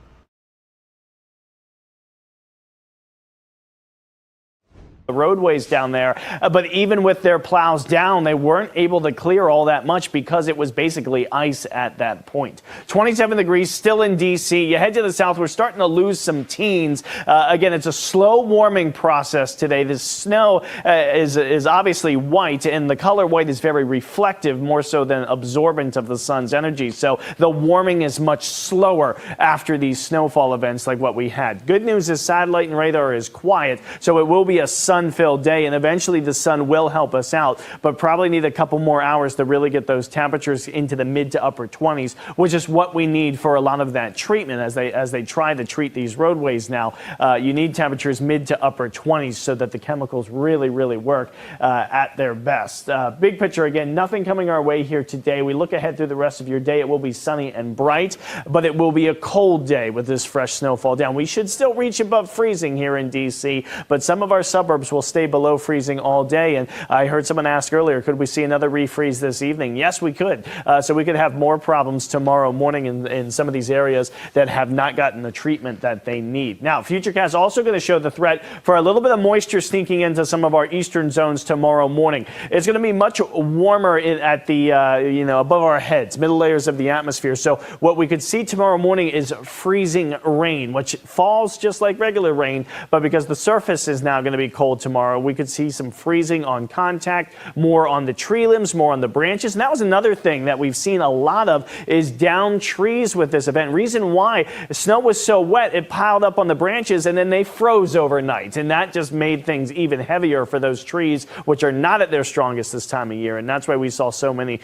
the roadways down there. But even with their plows down, they weren't able to clear all that much because it was basically ice at that point. 27 degrees still in D.C. You head to the south, we're starting to lose some teens. Again, it's a slow warming process today. The snow is obviously white, and the color white is very reflective, more so than absorbent of the sun's energy. So the warming is much slower after these snowfall events like what we had. Good news is satellite and radar is quiet, so it will be a sun-filled day, and eventually the sun will help us out, but probably need a couple more hours to really get those temperatures into the mid to upper 20s, which is what we need for a lot of that treatment as they try to treat these roadways now. You need temperatures mid to upper 20s so that the chemicals really work at their best. Big picture again, nothing coming our way here today. We look ahead through the rest of your day. It will be sunny and bright, but it will be a cold day with this fresh snowfall down. We should still reach above freezing here in D.C., but some of our suburbs will stay below freezing all day. And I heard someone ask earlier, could we see another refreeze this evening? Yes, we could. So we could have more problems tomorrow morning in some of these areas that have not gotten the treatment that they need. Now, Futurecast is also going to show the threat for a little bit of moisture sneaking into some of our eastern zones tomorrow morning. It's going to be much warmer at the above our heads, middle layers of the atmosphere. So what we could see tomorrow morning is freezing rain, which falls just like regular rain, but because the surface is now going to be cold tomorrow, we could see some freezing on contact, more on the tree limbs, more on the branches. And that was another thing that we've seen a lot of is down trees with this event. Reason why snow was so wet, it piled up on the branches and then they froze overnight. And that just made things even heavier for those trees, which are not at their strongest this time of year. And that's why we saw so many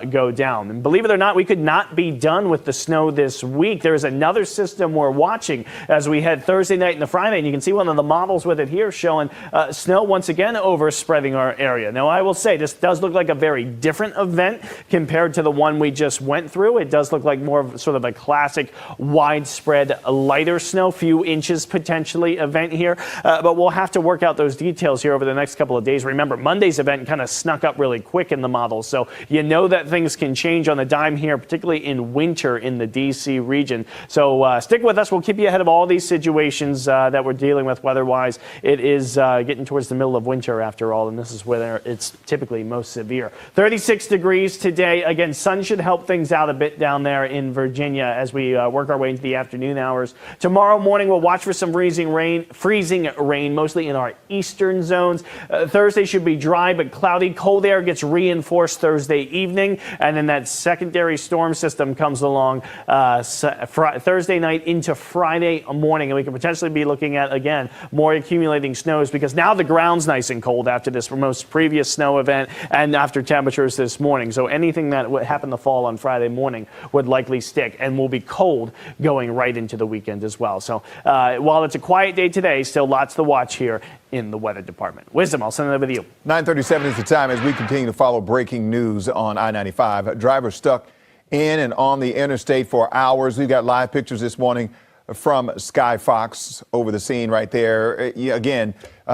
go down. And believe it or not, we could not be done with the snow this week. There's another system we're watching as we head Thursday night into Friday. And you can see one of the models with it here showing snow once again overspreading our area. Now, I will say this does look like a very different event compared to the one we just went through. It does look like more of sort of a classic widespread lighter snow, few inches potentially event here. But we'll have to work out those details here over the next couple of days. Remember, Monday's event kind of snuck up really quick in the model. So you know that things can change on the dime here, particularly in winter in the D.C. region. So stick with us. We'll keep you ahead of all these situations that we're dealing with weather-wise. It is getting towards the middle of winter after all, and this is where it's typically most severe. 36 degrees today. Again, sun should help things out a bit down there in Virginia as we work our way into the afternoon hours. Tomorrow morning, we'll watch for some freezing rain, mostly in our eastern zones. Thursday should be dry but cloudy. Cold air gets reinforced Thursday evening, and then that secondary storm system comes along Thursday night into Friday morning, and we could potentially be looking at, again, more accumulating snows because now the ground's nice and cold after this most previous snow event and after temperatures this morning. So anything that would happen to fall on Friday morning would likely stick and will be cold going right into the weekend as well. So while it's a quiet day today, still lots to watch here in the weather department. Wisdom, I'll send it over to you. 9:37 is the time as we continue to follow breaking news on I-95. Drivers stuck in and on the interstate for hours. We've got live pictures this morning from Sky Fox over the scene right there. Again,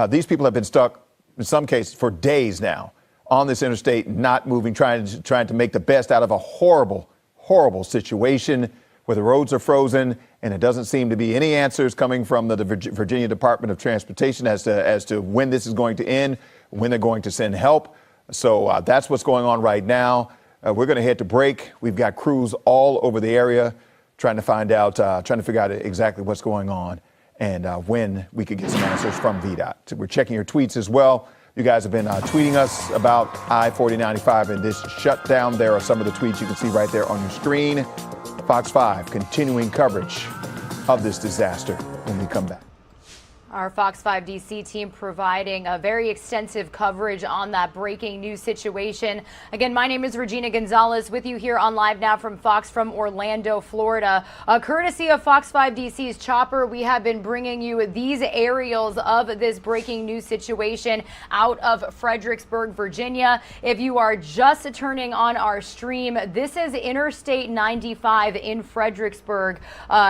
these people have been stuck in some cases for days now on this interstate, not moving, trying to make the best out of a horrible situation where the roads are frozen, and it doesn't seem to be any answers coming from the Virginia Department of Transportation as to when this is going to end, when they're going to send help. So that's what's going on right now. We're going to head to break. We've got crews all over the area trying to figure out exactly what's going on and when we could get some answers from VDOT. We're checking your tweets as well. You guys have been tweeting us about I-4095 and this shutdown. There are some of the tweets you can see right there on your screen. Fox 5 continuing coverage of this disaster when we come back. Our Fox 5 DC team providing a very extensive coverage on that breaking news situation. Again, my name is Regina Gonzalez with you here on Live Now from Fox from Orlando, Florida. Courtesy of Fox 5 DC's Chopper, we have been bringing you these aerials of this breaking news situation out of Fredericksburg, Virginia. If you are just turning on our stream, this is Interstate 95 in Fredericksburg,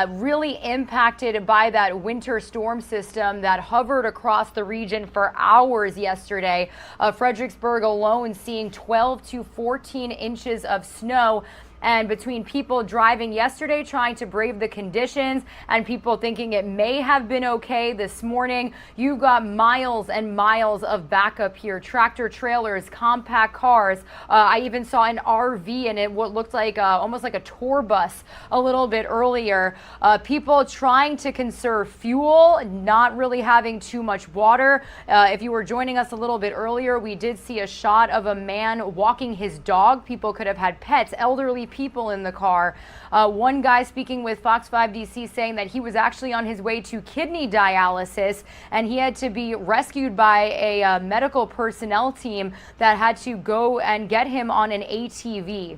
really impacted by that winter storm system that hovered across the region for hours yesterday. Fredericksburg alone seeing 12 to 14 inches of snow. And between people driving yesterday trying to brave the conditions and people thinking it may have been okay this morning, you've got miles and miles of backup here. Tractor trailers, compact cars. I even saw an RV in it, what looked like almost like a tour bus a little bit earlier. People trying to conserve fuel, not really having too much water. If you were joining us a little bit earlier, we did see a shot of a man walking his dog. People could have had pets, elderly people in the car. One guy speaking with Fox 5 DC saying that he was actually on his way to kidney dialysis and he had to be rescued by a medical personnel team that had to go and get him on an ATV.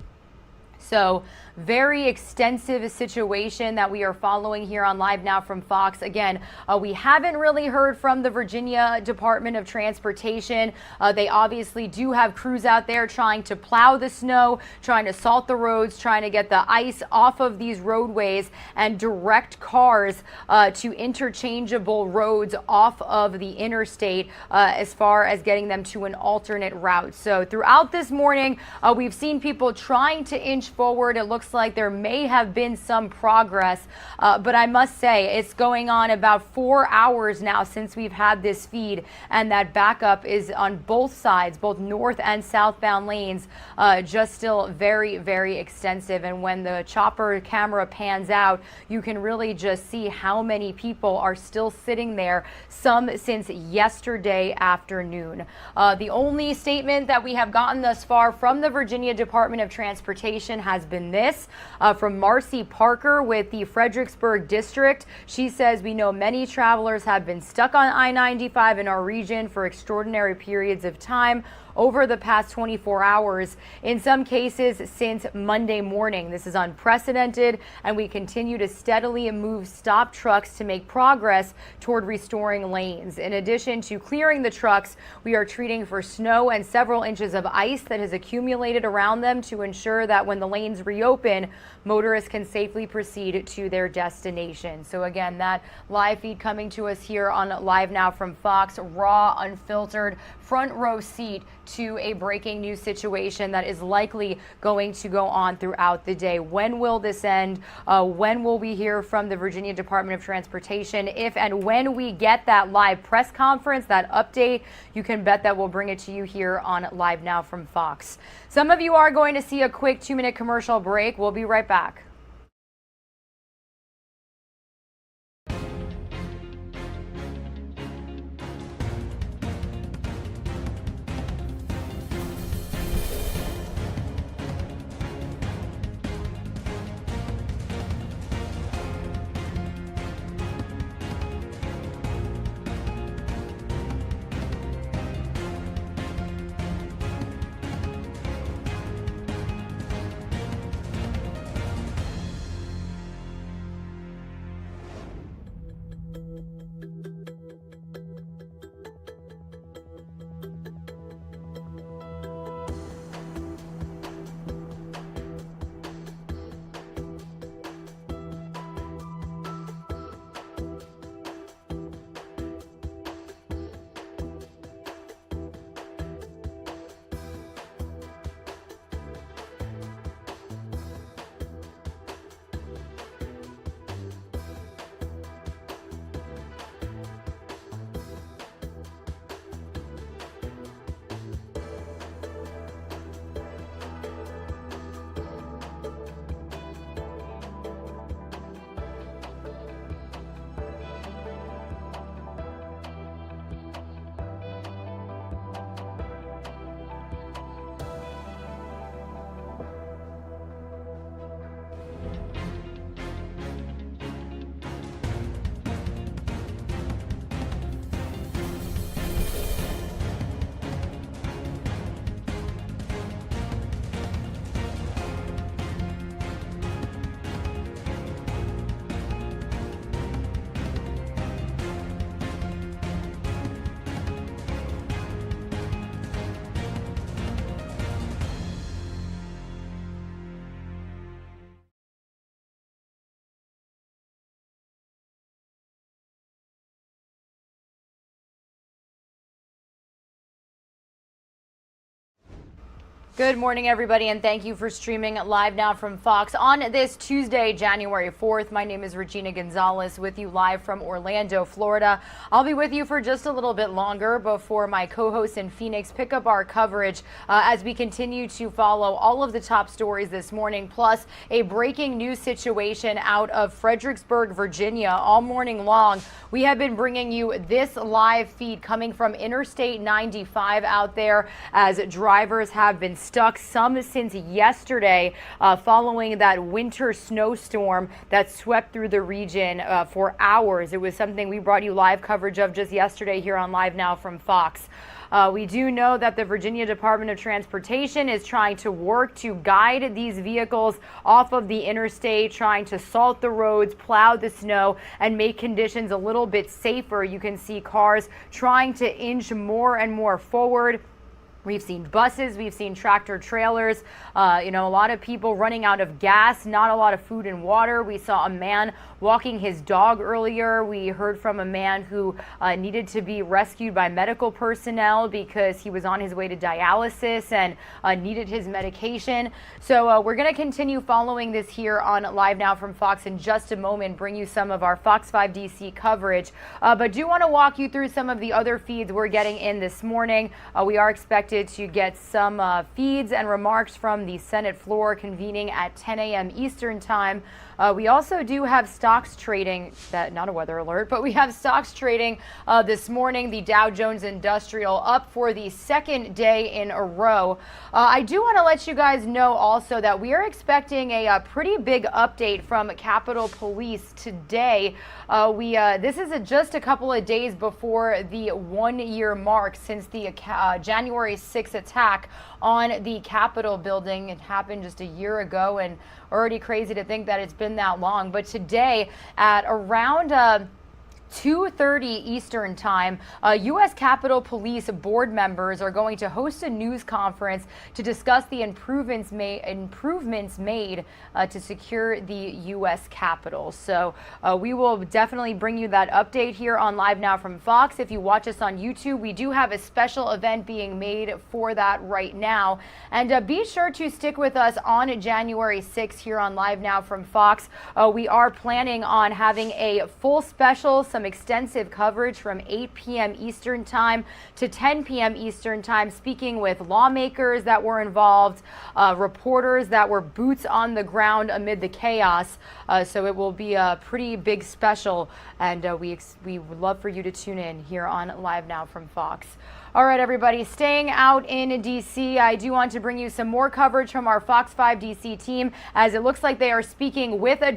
So very extensive situation that we are following here on Live Now from Fox. Again, we haven't really heard from the Virginia Department of Transportation. They obviously do have crews out there trying to plow the snow, trying to salt the roads, trying to get the ice off of these roadways and direct cars to interchangeable roads off of the interstate as far as getting them to an alternate route. So throughout this morning, we've seen people trying to inch forward. It looks like there may have been some progress, but I must say it's going on about 4 hours now since we've had this feed, and that backup is on both sides, both north and southbound lanes, just still very, very extensive. And when the chopper camera pans out, you can really just see how many people are still sitting there, some since yesterday afternoon. The only statement that we have gotten thus far from the Virginia Department of Transportation has been this, from Marcy Parker with the Fredericksburg District. She says, we know many travelers have been stuck on I-95 in our region for extraordinary periods of time over the past 24 hours, in some cases since Monday morning. This is unprecedented, and we continue to steadily move stop trucks to make progress toward restoring lanes. In addition to clearing the trucks, we are treating for snow and several inches of ice that has accumulated around them to ensure that when the lanes reopen, motorists can safely proceed to their destination. So again, that live feed coming to us here on Live Now from Fox, raw, unfiltered, front row seat to a breaking news situation that is likely going to go on throughout the day. When will this end? When will we hear from the Virginia Department of Transportation? If and when we get that live press conference, that update, you can bet that we'll bring it to you here on Live Now from Fox. Some of you are going to see a quick 2-minute commercial break. We'll be right back. Good morning, everybody, and thank you for streaming live now from Fox on this Tuesday, January 4th. My name is Regina Gonzalez with you live from Orlando, Florida. I'll be with you for just a little bit longer before my co-hosts in Phoenix pick up our coverage as we continue to follow all of the top stories this morning, plus a breaking news situation out of Fredericksburg, Virginia. All morning long, we have been bringing you this live feed coming from Interstate 95 out there as drivers have been stuck, some since yesterday, following that winter snowstorm that swept through the region for hours. It was something we brought you live coverage of just yesterday here on Live Now from Fox. We do know that the Virginia Department of Transportation is trying to work to guide these vehicles off of the interstate, trying to salt the roads, plow the snow, and make conditions a little bit safer. You can see cars trying to inch more and more forward. We've seen buses, we've seen tractor trailers, a lot of people running out of gas, not a lot of food and water. We saw a man walking his dog earlier. We heard from a man who needed to be rescued by medical personnel because he was on his way to dialysis and needed his medication. So we're going to continue following this here on Live Now from Fox in just a moment, bring you some of our Fox 5 DC coverage. But do want to walk you through some of the other feeds we're getting in this morning. We are expected to get some feeds and remarks from the Senate floor convening at 10 a.m. Eastern time. We also do have stocks trading, not a weather alert, but we have stocks trading this morning. The Dow Jones Industrial up for the second day in a row. I do want to let you guys know also that we are expecting a pretty big update from Capitol Police today. This is just a couple of days before the 1-year mark since the January 6th attack on the Capitol building. It happened just a year ago, and already crazy to think that it's been that long. But today at around 2:30 Eastern time, U.S. Capitol Police board members are going to host a news conference to discuss the improvements made to secure the U.S. Capitol. So we will definitely bring you that update here on Live Now from Fox. If you watch us on YouTube, we do have a special event being made for that right now. And be sure to stick with us on January 6th here on Live Now from Fox. We are planning on having a full special, some extensive coverage from 8 p.m. Eastern time to 10 p.m. Eastern time, speaking with lawmakers that were involved, reporters that were boots on the ground amid the chaos. So it will be a pretty big special, and we would love for you to tune in here on Live Now from Fox. All right, everybody, staying out in D.C., I do want to bring you some more coverage from our Fox 5 D.C. team, as it looks like they are speaking with a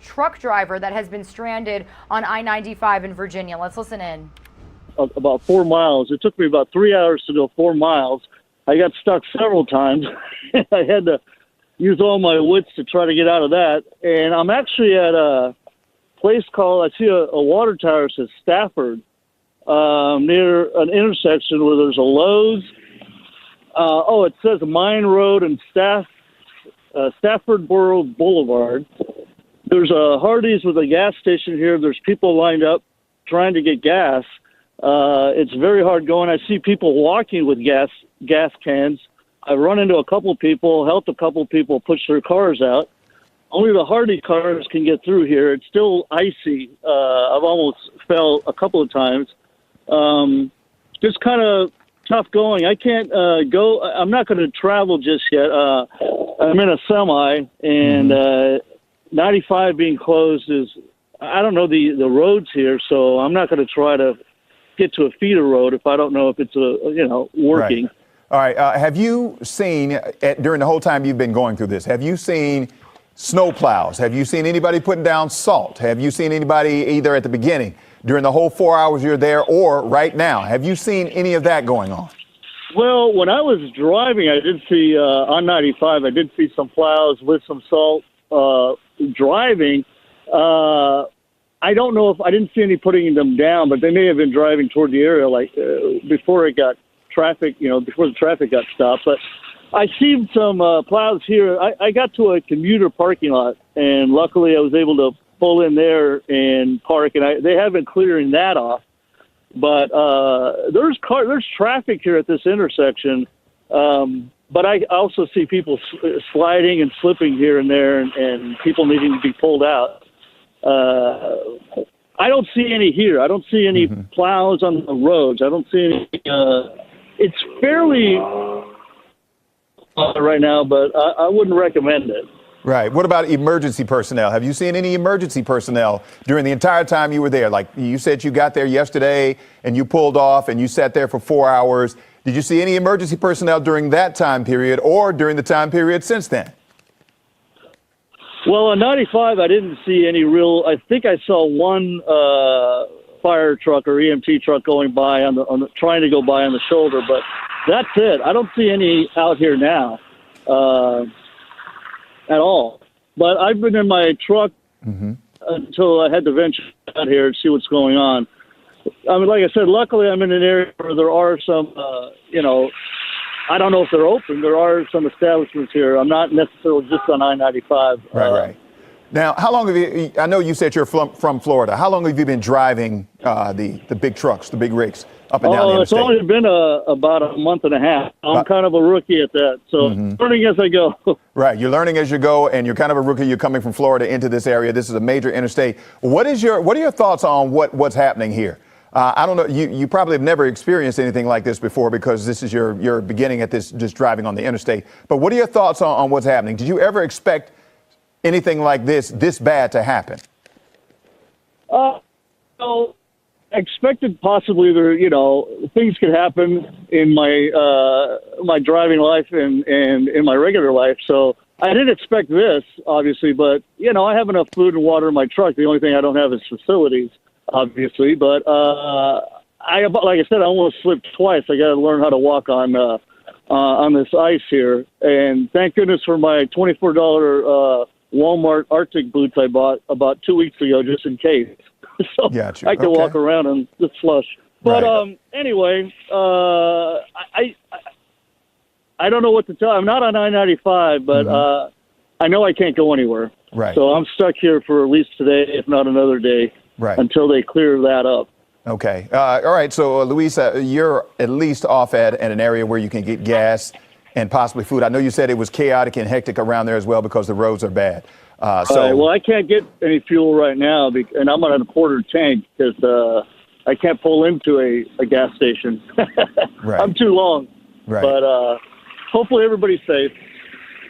truck driver that has been stranded on I-95 in Virginia. Let's listen in. About 4 miles. It took me about 3 hours to go 4 miles. I got stuck several times. I had to use all my wits to try to get out of that. And I'm actually at a place called, I see a water tower that says Stafford, near an intersection where there's a Lowe's. It says Mine Road and Stafford Borough Boulevard. There's a Hardee's with a gas station here. There's people lined up trying to get gas. It's very hard going. I see people walking with gas cans. I run into a couple people, helped a couple people push their cars out. Only the Hardy cars can get through here. It's still icy. I've almost fell a couple of times. Just kind of tough going. I can't go. I'm not going to travel just yet. I'm in a semi, and 95 being closed is, I don't know the roads here, so I'm not going to try to get to a feeder road if I don't know if it's working. Right. All right. Have you seen, during the whole time you've been going through this, have you seen snow plows? Have you seen anybody putting down salt? Have you seen anybody either at the beginning, during the whole 4 hours you're there, or right now? Have you seen any of that going on? Well, when I was driving, I did see on 95, I did see some plows with some salt driving. I don't know if I didn't see any putting them down, but they may have been driving toward the area before it got traffic, before the traffic got stopped. But I see some plows here. I got to a commuter parking lot, and luckily I was able to pull in there and park, and they have been clearing that off. But there's traffic here at this intersection. but I also see people sliding and slipping here and there, and people needing to be pulled out. I don't see any here. I don't see any plows on the roads. I don't see any. It's fairly right now, but I wouldn't recommend it. Right. What about emergency personnel? Have you seen any emergency personnel during the entire time you were there? Like you said, you got there yesterday and you pulled off and you sat there for 4 hours. Did you see any emergency personnel during that time period or during the time period since then? Well, on 95, I didn't see any real. I think I saw one fire truck or EMT truck going by trying to go by on the shoulder, but that's it. I don't see any out here now. At all. But I've been in my truck until I had to venture out here and see what's going on. I mean, like I said, luckily I'm in an area where there are some, I don't know if they're open. There are some establishments here. I'm not necessarily just on I-95. Right. Now, how long have you, I know you said you're from Florida. How long have you been driving the big trucks, the big rigs up and down the interstate? It's only been about a month and a half. I'm kind of a rookie at that, so learning as I go. Right, you're learning as you go, and you're kind of a rookie. You're coming from Florida into this area. This is a major interstate. What are your thoughts on what's happening here? I don't know. You probably have never experienced anything like this before because this is your beginning at this, just driving on the interstate. But what are your thoughts on what's happening? Did you ever expect anything like this bad to happen? So expected possibly there, things could happen in my driving life and in my regular life. So I didn't expect this, obviously, but I have enough food and water in my truck. The only thing I don't have is facilities, obviously. But like I said, I almost slipped twice. I got to learn how to walk on this ice here. And thank goodness for my $24 Walmart Arctic boots I bought about 2 weeks ago, just in case. So I can walk around in the slush. But anyway, I don't know what to tell. I'm not on I-95, but I know I can't go anywhere. Right. So I'm stuck here for at least today, if not another day, until they clear that up. Okay. All right. So, Luisa, you're at least off at an area where you can get gas and possibly food. I know you said it was chaotic and hectic around there as well because the roads are bad. Well, I can't get any fuel right now, and I'm on a quarter tank because I can't pull into a gas station. I'm too long. Right. But hopefully everybody's safe.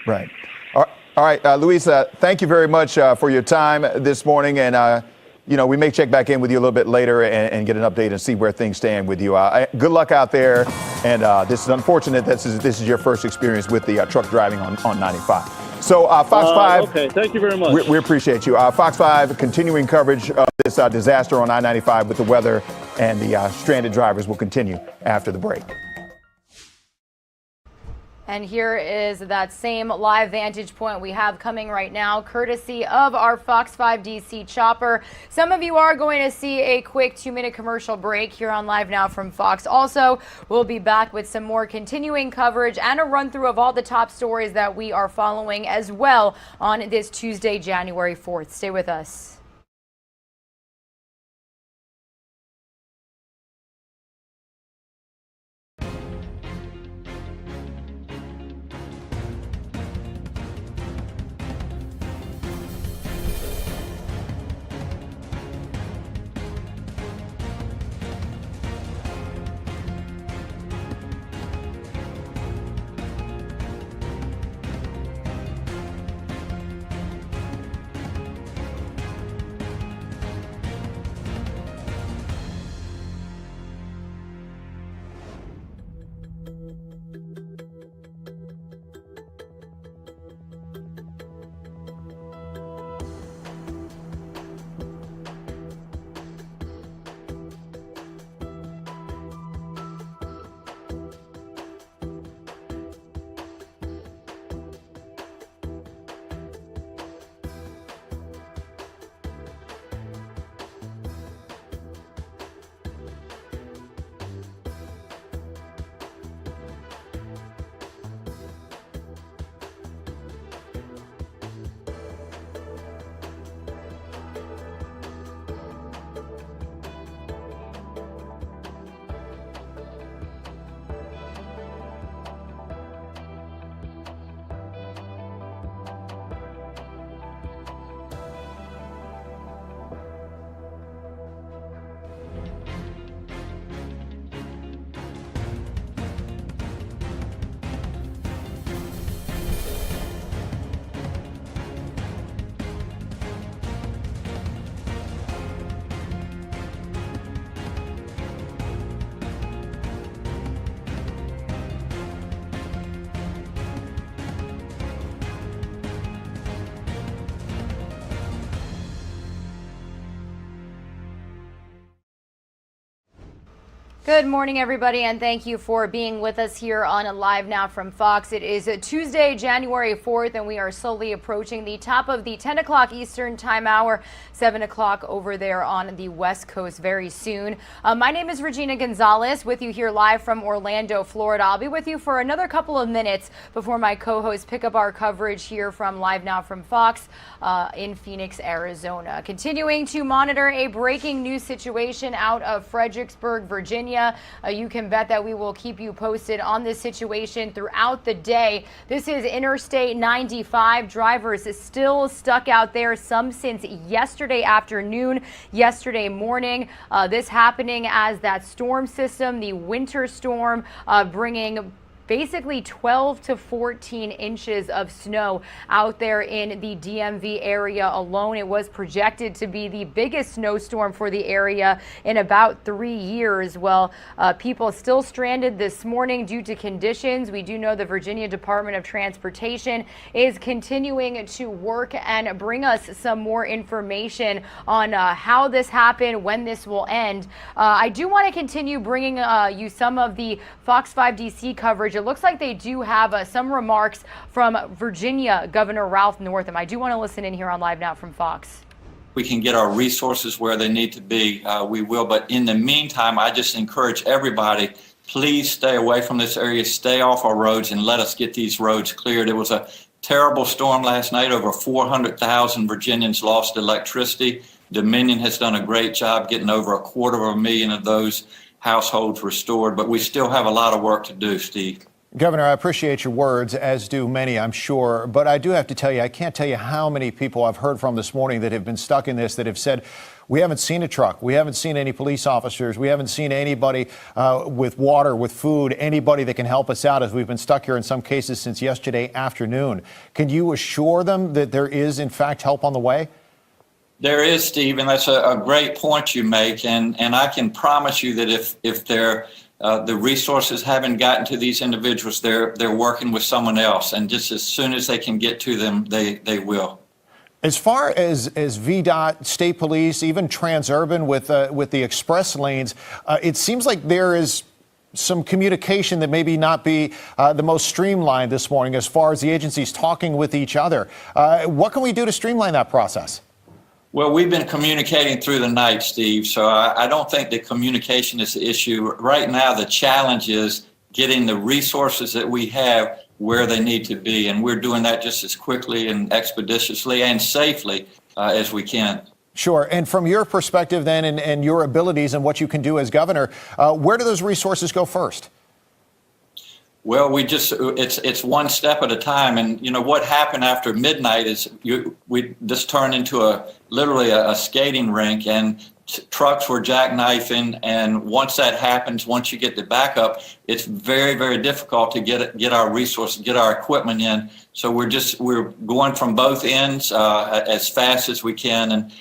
Right. All right, Luisa, thank you very much for your time this morning. And, we may check back in with you a little bit later and get an update and see where things stand with you. Good luck out there. And this is unfortunate. This is your first experience with the truck driving on 95. So Fox 5. Okay, thank you very much. We appreciate you. Fox 5 continuing coverage of this disaster on I-95 with the weather, and the stranded drivers will continue after the break. And here is that same live vantage point we have coming right now, courtesy of our Fox 5 DC chopper. Some of you are going to see a quick 2-minute commercial break here on Live Now from Fox. Also, we'll be back with some more continuing coverage and a run through of all the top stories that we are following as well on this Tuesday, January 4th. Stay with us. Good morning, everybody, and thank you for being with us here on Live Now from Fox. It is Tuesday, January 4th, and we are slowly approaching the top of the 10 o'clock Eastern time hour, 7 o'clock over there on the West Coast very soon. My name is Regina Gonzalez, with you here live from Orlando, Florida. I'll be with you for another couple of minutes before my co-hosts pick up our coverage here from Live Now from Fox in Phoenix, Arizona. Continuing to monitor a breaking news situation out of Fredericksburg, Virginia. You can bet that we will keep you posted on this situation throughout the day. This is Interstate 95. Drivers still stuck out there, some since yesterday afternoon, yesterday morning. This happening as that storm system, the winter storm, bringing basically 12 to 14 inches of snow out there in the DMV area alone. It was projected to be the biggest snowstorm for the area in about 3 years. Well, people still stranded this morning due to conditions. We do know the Virginia Department of Transportation is continuing to work and bring us some more information on how this happened, when this will end. I do want to continue bringing you some of the Fox 5 DC coverage. It looks like they do have some remarks from Virginia Governor Ralph Northam. I do want to listen in here on Live Now from Fox. We can get our resources where they need to be, we will. But in the meantime, I just encourage everybody, please stay away from this area, stay off our roads, and let us get these roads cleared. It was a terrible storm last night. Over 400,000 Virginians lost electricity. Dominion has done a great job getting over 250,000 of those households restored, but we still have a lot of work to do, Steve. Governor, I appreciate your words, as do many, I'm sure. But I do have to tell you, I can't tell you how many people I've heard from this morning that have been stuck in this, that have said, we haven't seen a truck. We haven't seen any police officers. We haven't seen anybody with water, with food, anybody that can help us out, as we've been stuck here in some cases since yesterday afternoon. Can you assure them that there is, in fact, help on the way? There is, Steve, and that's a great point you make. And I can promise you that if they're the resources haven't gotten to these individuals, they're working with someone else, and just as soon as they can get to them, they will. As far as VDOT, state police, even Transurban with the express lanes, it seems like there is some communication that maybe not be the most streamlined this morning as far as the agencies talking with each other. What can we do to streamline that process? Well, we've been communicating through the night, Steve, so I don't think that communication is the issue. Right now, the challenge is getting the resources that we have where they need to be, and we're doing that just as quickly and expeditiously and safely as we can. Sure. And from your perspective then, and your abilities and what you can do as governor, where do those resources go first? Well, it's one step at a time. And, you know, what happened after midnight is we just turned into literally a skating rink, and trucks were jackknifing. And once that happens, once you get the backup, it's very, very difficult to get our resources, get our equipment in. So we're going from both ends as fast as we can, and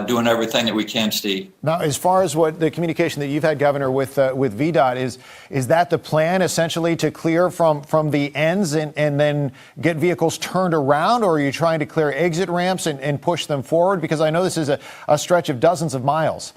doing everything that we can, Steve. Now, as far as what the communication that you've had, Governor, with VDOT, is that the plan essentially to clear from the ends and then get vehicles turned around, or are you trying to clear exit ramps and push them forward? Because I know this is a stretch of dozens of miles.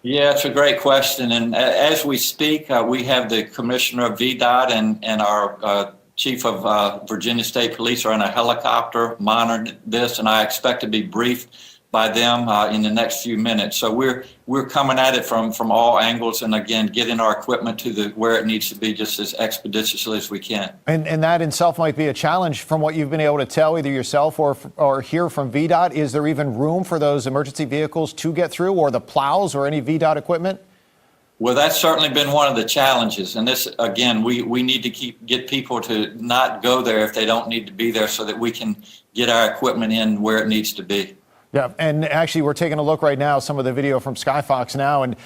Yeah, it's a great question. And as we speak, we have the commissioner of VDOT and our chief of Virginia State Police are in a helicopter monitoring this, and I expect to be briefed by them in the next few minutes. So we're coming at it from all angles, and again, getting our equipment to where it needs to be just as expeditiously as we can. And that in itself might be a challenge from what you've been able to tell either yourself or hear from VDOT. Is there even room for those emergency vehicles to get through, or the plows or any VDOT equipment? Well, that's certainly been one of the challenges. And this, again, we need to get people to not go there if they don't need to be there, so that we can get our equipment in where it needs to be. Yeah, and actually we're taking a look right now, some of the video from Skyfox now, and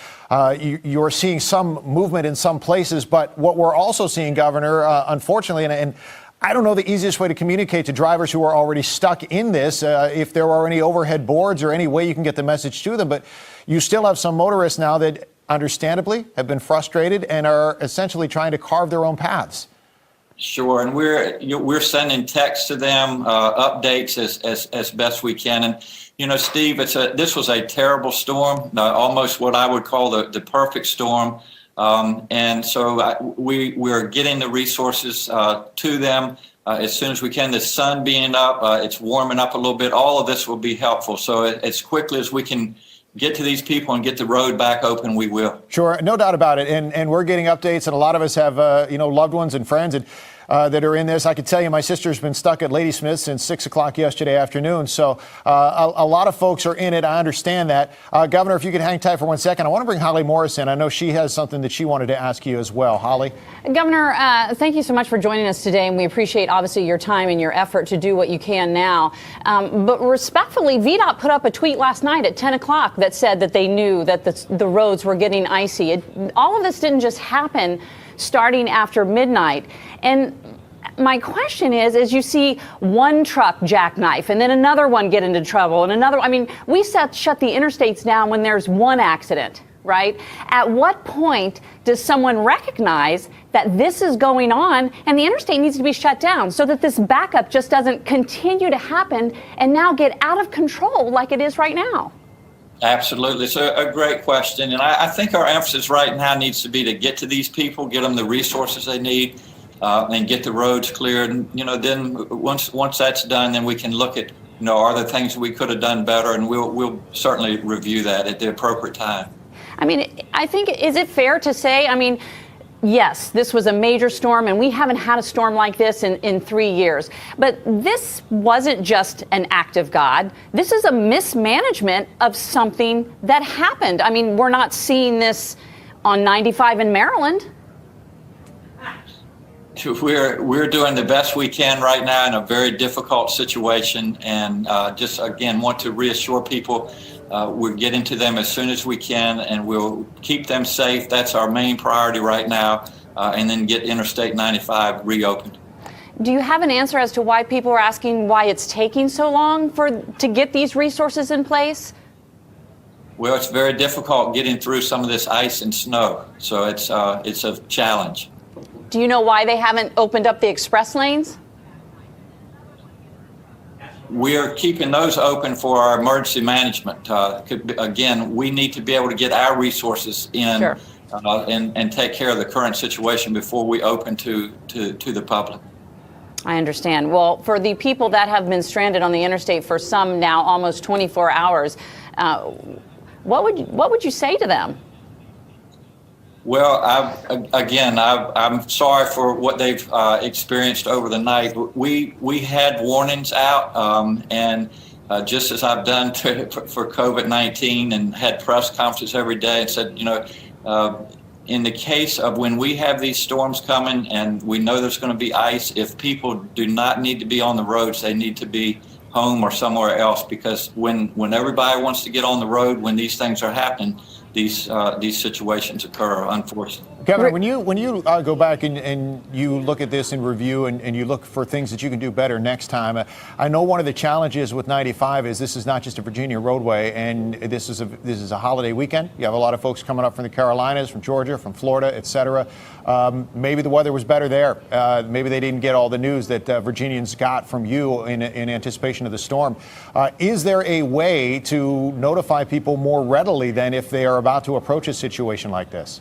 you're seeing some movement in some places, but what we're also seeing, Governor, unfortunately, and I don't know the easiest way to communicate to drivers who are already stuck in this, if there are any overhead boards or any way you can get the message to them, but you still have some motorists now that understandably have been frustrated and are essentially trying to carve their own paths. Sure, and we're sending texts to them, updates as best we can. And you know, Steve, this was a terrible storm, almost what I would call the perfect storm. And so we're getting the resources to them as soon as we can. The sun being up, it's warming up a little bit. All of this will be helpful. So as quickly as we can get to these people and get the road back open, we will. Sure, no doubt about it. And we're getting updates, and a lot of us have loved ones and friends that are in this. I can tell you my sister's been stuck at Ladysmith since 6 o'clock yesterday afternoon. So a lot of folks are in it. I understand that. Governor, if you could hang tight for 1 second, I want to bring Holly Morris in. I know she has something that she wanted to ask you as well. Holly? Governor, thank you so much for joining us today, and we appreciate obviously your time and your effort to do what you can now. But respectfully, VDOT put up a tweet last night at 10 o'clock that said that they knew that the roads were getting icy. All of this didn't just happen starting after midnight. And my question is, as you see one truck jackknife and then another one get into trouble and another, I mean, we shut the interstates down when there's one accident, right? At what point does someone recognize that this is going on and the interstate needs to be shut down so that this backup just doesn't continue to happen and now get out of control like it is right now? Absolutely. It's a great question. And I think our emphasis right now needs to be to get to these people, get them the resources they need, and get the roads cleared. And, then once that's done, then we can look at, are there things we could have done better? And we'll certainly review that at the appropriate time. I mean, I think, is it fair to say, yes, this was a major storm, and we haven't had a storm like this in 3 years. But this wasn't just an act of God. This is a mismanagement of something that happened. I mean, we're not seeing this on 95 in Maryland. We're doing the best we can right now in a very difficult situation, and just again want to reassure people we're getting to them as soon as we can, and we'll keep them safe. That's our main priority right now, and then get Interstate 95 reopened. Do you have an answer as to why people are asking why it's taking so long to get these resources in place? Well, it's very difficult getting through some of this ice and snow, so it's a challenge. Do you know why they haven't opened up the express lanes? We're keeping those open for our emergency management. Again, we need to be able to get our resources in. Sure. And take care of the current situation before we open to the public. I understand. Well, for the people that have been stranded on the interstate for some now almost 24 hours, what would you say to them? Well, I'm sorry for what they've experienced over the night. We had warnings out, and just as I've done for COVID-19 and had press conferences every day and said, in the case of when we have these storms coming and we know there's going to be ice, if people do not need to be on the roads, they need to be home or somewhere else, because when everybody wants to get on the road, when these things are happening, these situations occur, unfortunately. Governor, when you go back and you look at this in review and you look for things that you can do better next time, I know one of the challenges with 95 is this is not just a Virginia roadway, and this is a holiday weekend. You have a lot of folks coming up from the Carolinas, from Georgia, from Florida, et cetera. Maybe the weather was better there. Maybe they didn't get all the news that Virginians got from you in anticipation of the storm. Is there a way to notify people more readily than if they are about to approach a situation like this?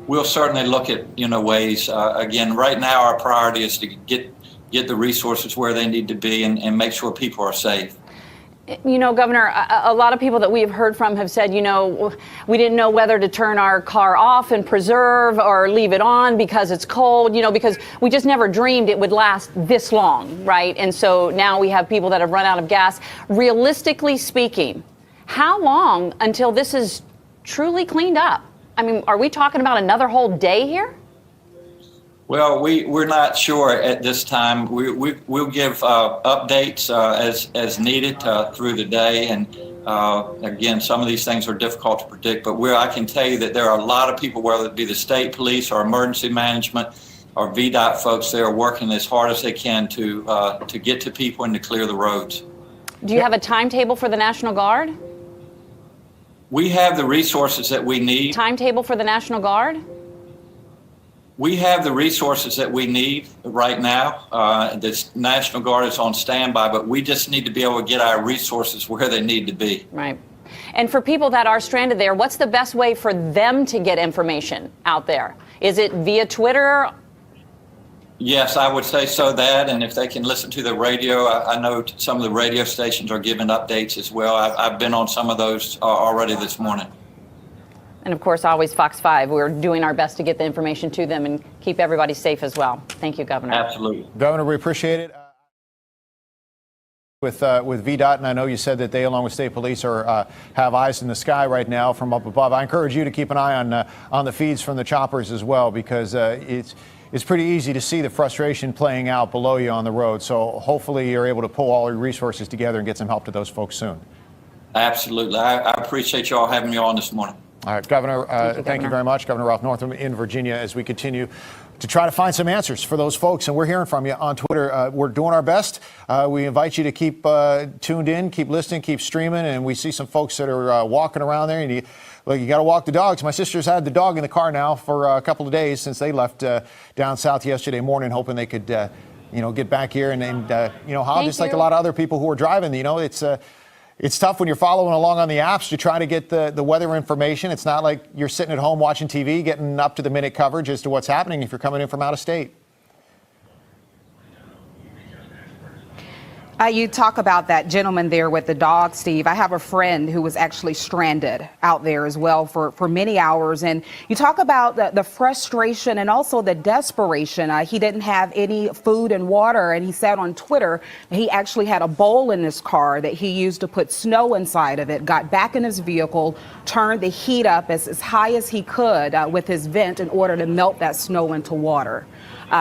We'll certainly look at ways. Again, right now our priority is to get the resources where they need to be and make sure people are safe. Governor, a lot of people that we have heard from have said, we didn't know whether to turn our car off and preserve or leave it on because it's cold, because we just never dreamed it would last this long, right? And so now we have people that have run out of gas. Realistically speaking, how long until this is truly cleaned up? Are we talking about another whole day here? Well, we're not sure at this time. We'll give updates as needed through the day. And again, some of these things are difficult to predict, but I can tell you that there are a lot of people, whether it be the state police or emergency management or VDOT folks, they are working as hard as they can to get to people and to clear the roads. Do you have a timetable for the National Guard? We have the resources that we need. Timetable for the National Guard? We have the resources that we need right now. The National Guard is on standby, but we just need to be able to get our resources where they need to be. Right. And for people that are stranded there, what's the best way for them to get information out there? Is it via Twitter? Yes, I would say so that, and if they can listen to the radio, I know some of the radio stations are giving updates as well. I've been on some of those already this morning. And of course, always Fox 5. We're doing our best to get the information to them and keep everybody safe as well. Thank you, Governor. Absolutely. Governor, we appreciate it. With VDOT, and I know you said that they, along with state police, have eyes in the sky right now from up above. I encourage you to keep an eye on the feeds from the choppers as well, because it's pretty easy to see the frustration playing out below you on the road. So hopefully you're able to pull all your resources together and get some help to those folks soon. Absolutely. I appreciate you all having me on this morning. All right, Governor, thank you very much. Governor Ralph Northam in Virginia, as we continue to try to find some answers for those folks. And we're hearing from you on Twitter. We're doing our best. We invite you to keep tuned in, keep listening, keep streaming. And we see some folks that are walking around there. And you got to walk the dogs. My sister's had the dog in the car now for a couple of days since they left down south yesterday morning, hoping they could, get back here and how just like a lot of other people who are driving. It's tough when you're following along on the apps to try to get the weather information. It's not like you're sitting at home watching TV, getting up to the minute coverage as to what's happening if you're coming in from out of state. You talk about that gentleman there with the dog, Steve. I have a friend who was actually stranded out there as well for many hours. And you talk about the frustration and also the desperation. He didn't have any food and water. And he said on Twitter he actually had a bowl in his car that he used to put snow inside of it, got back in his vehicle, turned the heat up as high as he could with his vent in order to melt that snow into water.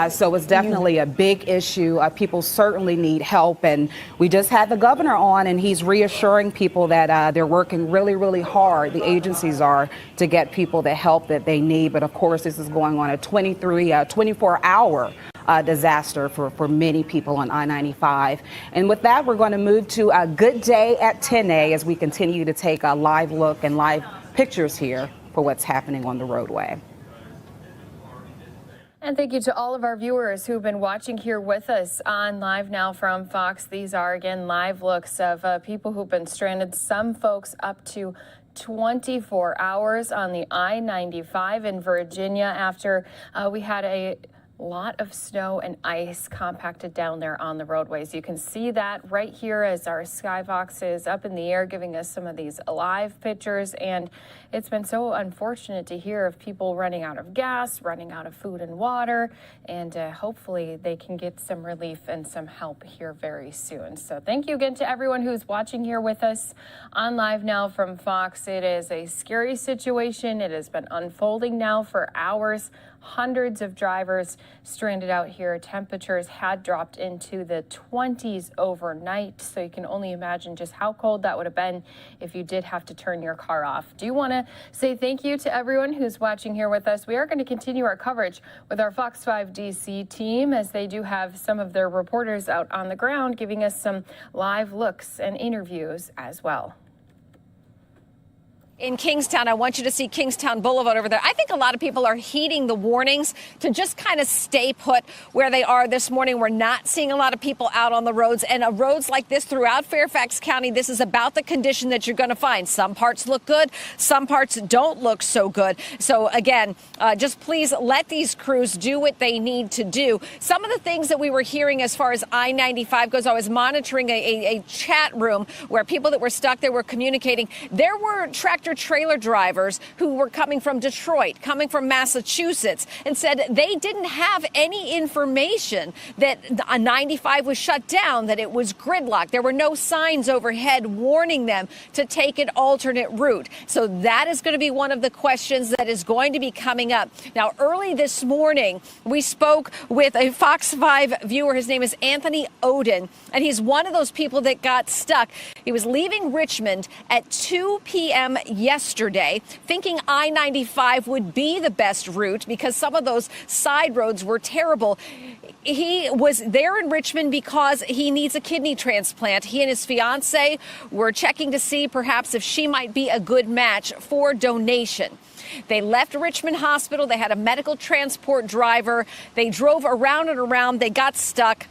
So it's definitely a big issue. People certainly need help. And we just had the governor on, and he's reassuring people that they're working really, really hard. The agencies are to get people the help that they need. But of course, this is going on a 24-hour disaster for many people on I-95. And with that, we're going to move to a good day at 10A as we continue to take a live look and live pictures here for what's happening on the roadway. And thank you to all of our viewers who've been watching here with us on Live Now from Fox. These are, again, live looks of people who've been stranded, some folks up to 24 hours on the I-95 in Virginia after we had a lot of snow and ice compacted down there on the roadways. You can see that right here as our Skybox is up in the air giving us some of these live pictures. And it's been so unfortunate to hear of people running out of gas, running out of food and water, and hopefully they can get some relief and some help here very soon. So thank you again to everyone who's watching here with us on Live Now from Fox. It is a scary situation. It has been unfolding now for hours. Hundreds of drivers stranded out here. Temperatures had dropped into the 20s overnight, so you can only imagine just how cold that would have been if you did have to turn your car off. Do you want to say thank you to everyone who's watching here with us? We are going to continue our coverage with our Fox 5 DC team, as they do have some of their reporters out on the ground giving us some live looks and interviews as well. In Kingstown, I want you to see Kingstown Boulevard over there. I think a lot of people are heeding the warnings to just kind of stay put where they are this morning. We're not seeing a lot of people out on the roads, and roads like this throughout Fairfax County, this is about the condition that you're going to find. Some parts look good, some parts don't look so good. So again, just please let these crews do what they need to do. Some of the things that we were hearing as far as I-95 goes, I was monitoring a chat room where people that were stuck there were communicating. There were tractor-trailer drivers who were coming from Detroit, coming from Massachusetts, and said they didn't have any information that 95 was shut down, that it was gridlocked. There were no signs overhead warning them to take an alternate route. So that is going to be one of the questions that is going to be coming up. Now, early this morning, we spoke with a Fox 5 viewer. His name is Anthony Oden, and he's one of those people that got stuck. He was leaving Richmond at 2 p.m. yesterday, thinking I-95 would be the best route because some of those side roads were terrible. He was there in Richmond because he needs a kidney transplant. He and his fiance were checking to see perhaps if she might be a good match for donation. They left Richmond Hospital. They had a medical transport driver. They drove around and around. They got stuck.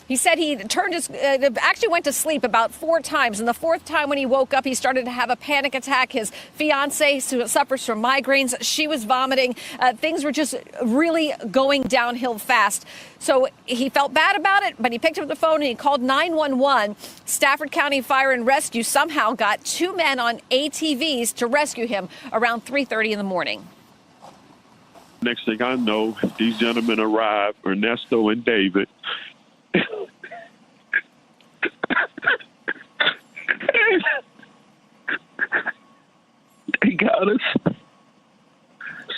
He said he turned his, actually went to sleep about 4 times. And the 4th time when he woke up, he started to have a panic attack. His fiance suffers from migraines. She was vomiting. Things were just really going downhill fast. So he felt bad about it, but he picked up the phone and he called 911. Stafford County Fire and Rescue somehow got 2 men on ATVs to rescue him around 3:30 in the morning. Next thing I know, these gentlemen arrived, Ernesto and David. They got us.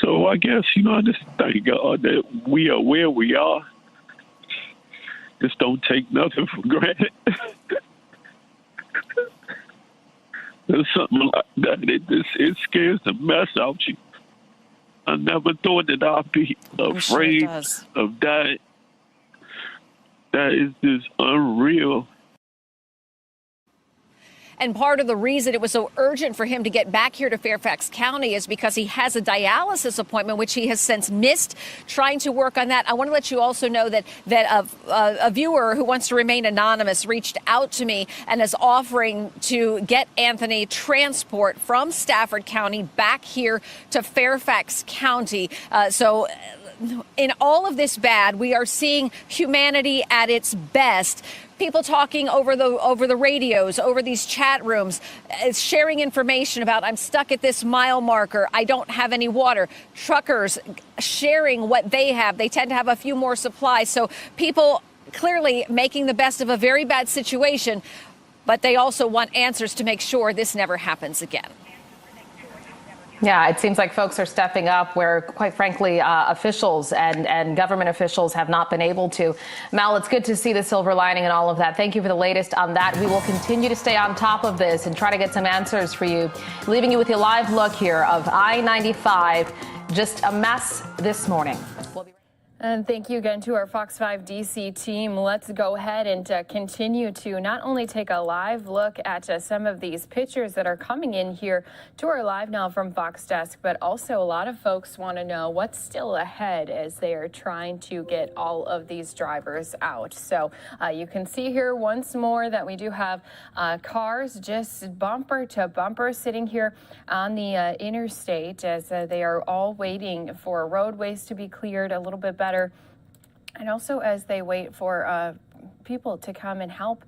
So I guess, I just thank God that we are where we are. Just don't take nothing for granted. There's something like that. It scares the mess out you. I never thought that I'd be afraid of that. That is just unreal. And part of the reason it was so urgent for him to get back here to Fairfax County is because he has a dialysis appointment, which he has since missed, trying to work on that. I want to let you also know that a viewer who wants to remain anonymous reached out to me and is offering to get Anthony transport from Stafford County back here to Fairfax County. So in all of this bad, we are seeing humanity at its best. People talking over the radios, over these chat rooms, sharing information about I'm stuck at this mile marker. I don't have any water. Truckers sharing what they have. They tend to have a few more supplies. So people clearly making the best of a very bad situation, but they also want answers to make sure this never happens again. Yeah, it seems like folks are stepping up where, quite frankly, officials and government officials have not been able to. Mal, it's good to see the silver lining and all of that. Thank you for the latest on that. We will continue to stay on top of this and try to get some answers for you. Leaving you with a live look here of I-95. Just a mess this morning. We'll be And thank you again to our Fox 5 DC team. Let's go ahead and continue to not only take a live look at some of these pictures that are coming in here to our Live Now from Fox Desk, but also a lot of folks want to know what's still ahead as they are trying to get all of these drivers out. So you can see here once more that we do have cars just bumper to bumper sitting here on the interstate as they are all waiting for roadways to be cleared a little bit better. And also as they wait for people to come and help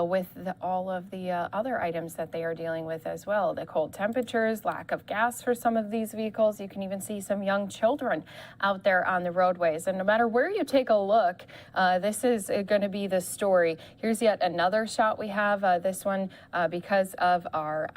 with all of the other items that they are dealing with as well. The cold temperatures, lack of gas for some of these vehicles. You can even see some young children out there on the roadways. And no matter where you take a look, this is going to be the story. Here's yet another shot we have. This one because of our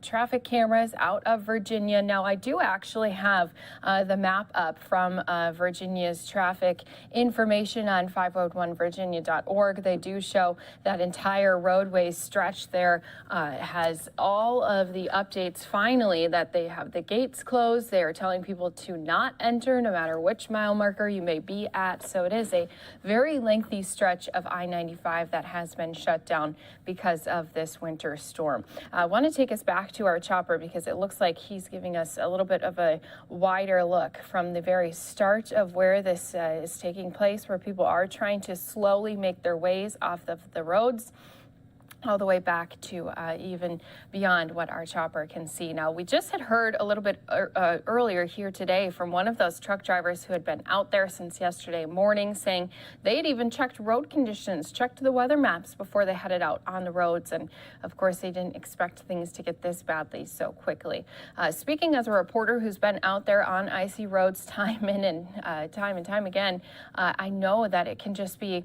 traffic cameras out of Virginia. Now, I do actually have the map up from Virginia's traffic information on 501virginia.org. They do show that entire roadway stretch there has all of the updates finally that they have the gates closed. They are telling people to not enter no matter which mile marker you may be at. So it is a very lengthy stretch of I-95 that has been shut down because of this winter storm. I want to take us back to our chopper because it looks like he's giving us a little bit of a wider look from the very start of where this is taking place, where people are trying to slowly make their ways off of the roads all the way back to even beyond what our chopper can see. Now, we just had heard a little bit earlier here today from one of those truck drivers who had been out there since yesterday morning saying they had even checked road conditions, checked the weather maps before they headed out on the roads. And of course, they didn't expect things to get this badly so quickly. Speaking as a reporter who's been out there on icy roads time and time again, I know that it can just be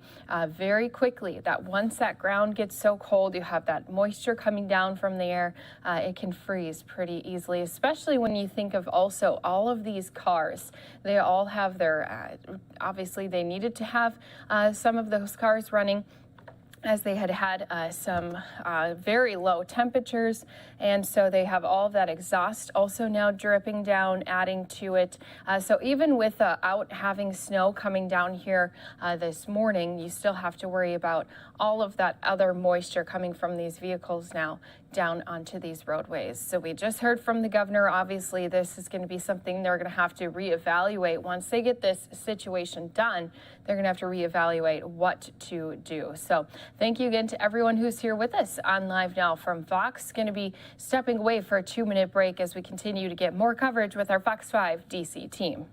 very quickly that once that ground gets so cold, you have that moisture coming down from the air, it can freeze pretty easily, especially when you think of also all of these cars. They all have their, obviously they needed to have some of those cars running as they had some very low temperatures, and so they have all of that exhaust also now dripping down, adding to it. So even without having snow coming down here this morning, you still have to worry about all of that other moisture coming from these vehicles now down onto these roadways. So we just heard from the governor. Obviously, this is going to be something they're going to have to reevaluate once they get this situation done. They're going to have to reevaluate what to do. So thank you again to everyone who's here with us on Live Now from Fox. Going to be stepping away for a 2-minute break as we continue to get more coverage with our Fox 5 DC team.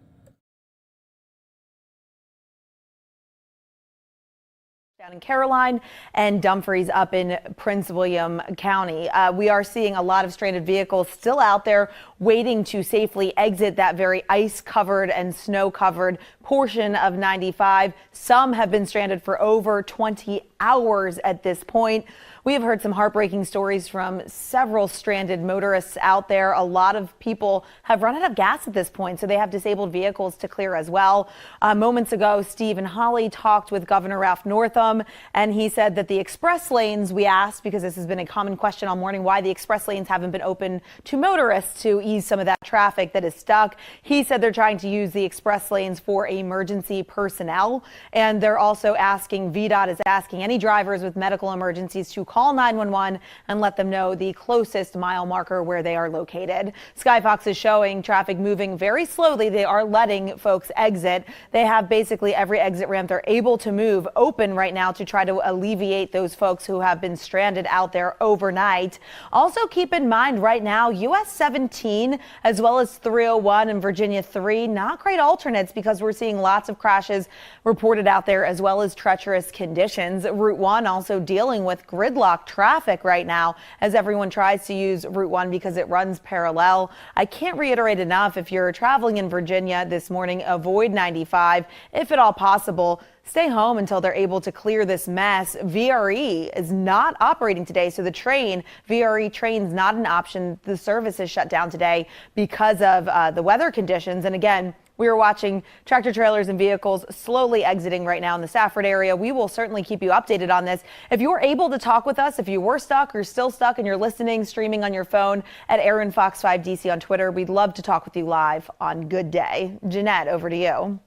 Down in Caroline and Dumfries up in Prince William County. We are seeing a lot of stranded vehicles still out there waiting to safely exit that very ice-covered and snow-covered portion of 95. Some have been stranded for over 20 hours at this point. We have heard some heartbreaking stories from several stranded motorists out there. A lot of people have run out of gas at this point, so they have disabled vehicles to clear as well. Moments ago, Steve and Holly talked with Governor Ralph Northam, and he said that the express lanes, we asked, because this has been a common question all morning, why the express lanes haven't been open to motorists to ease some of that traffic that is stuck. He said they're trying to use the express lanes for emergency personnel, and they're also asking, VDOT is asking any drivers with medical emergencies to call 911 and let them know the closest mile marker where they are located. Skyfox is showing traffic moving very slowly. They are letting folks exit. They have basically every exit ramp they're able to move open right now to try to alleviate those folks who have been stranded out there overnight. Also keep in mind right now, US 17 as well as 301 and Virginia 3, not great alternates because we're seeing lots of crashes reported out there as well as treacherous conditions. Route 1 also dealing with gridlock traffic right now as everyone tries to use Route 1 because it runs parallel. I can't reiterate enough, if you're traveling in Virginia this morning, avoid 95 if at all possible. Stay home until they're able to clear this mess. VRE is not operating today, so the VRE train's not an option. The service is shut down today because of the weather conditions. And again, we are watching tractor trailers and vehicles slowly exiting right now in the Safford area. We will certainly keep you updated on this. If you're able to talk with us, if you were stuck or still stuck and you're listening, streaming on your phone at Aaron Fox 5 DC on Twitter, we'd love to talk with you live on Good Day. Jeanette, over to you.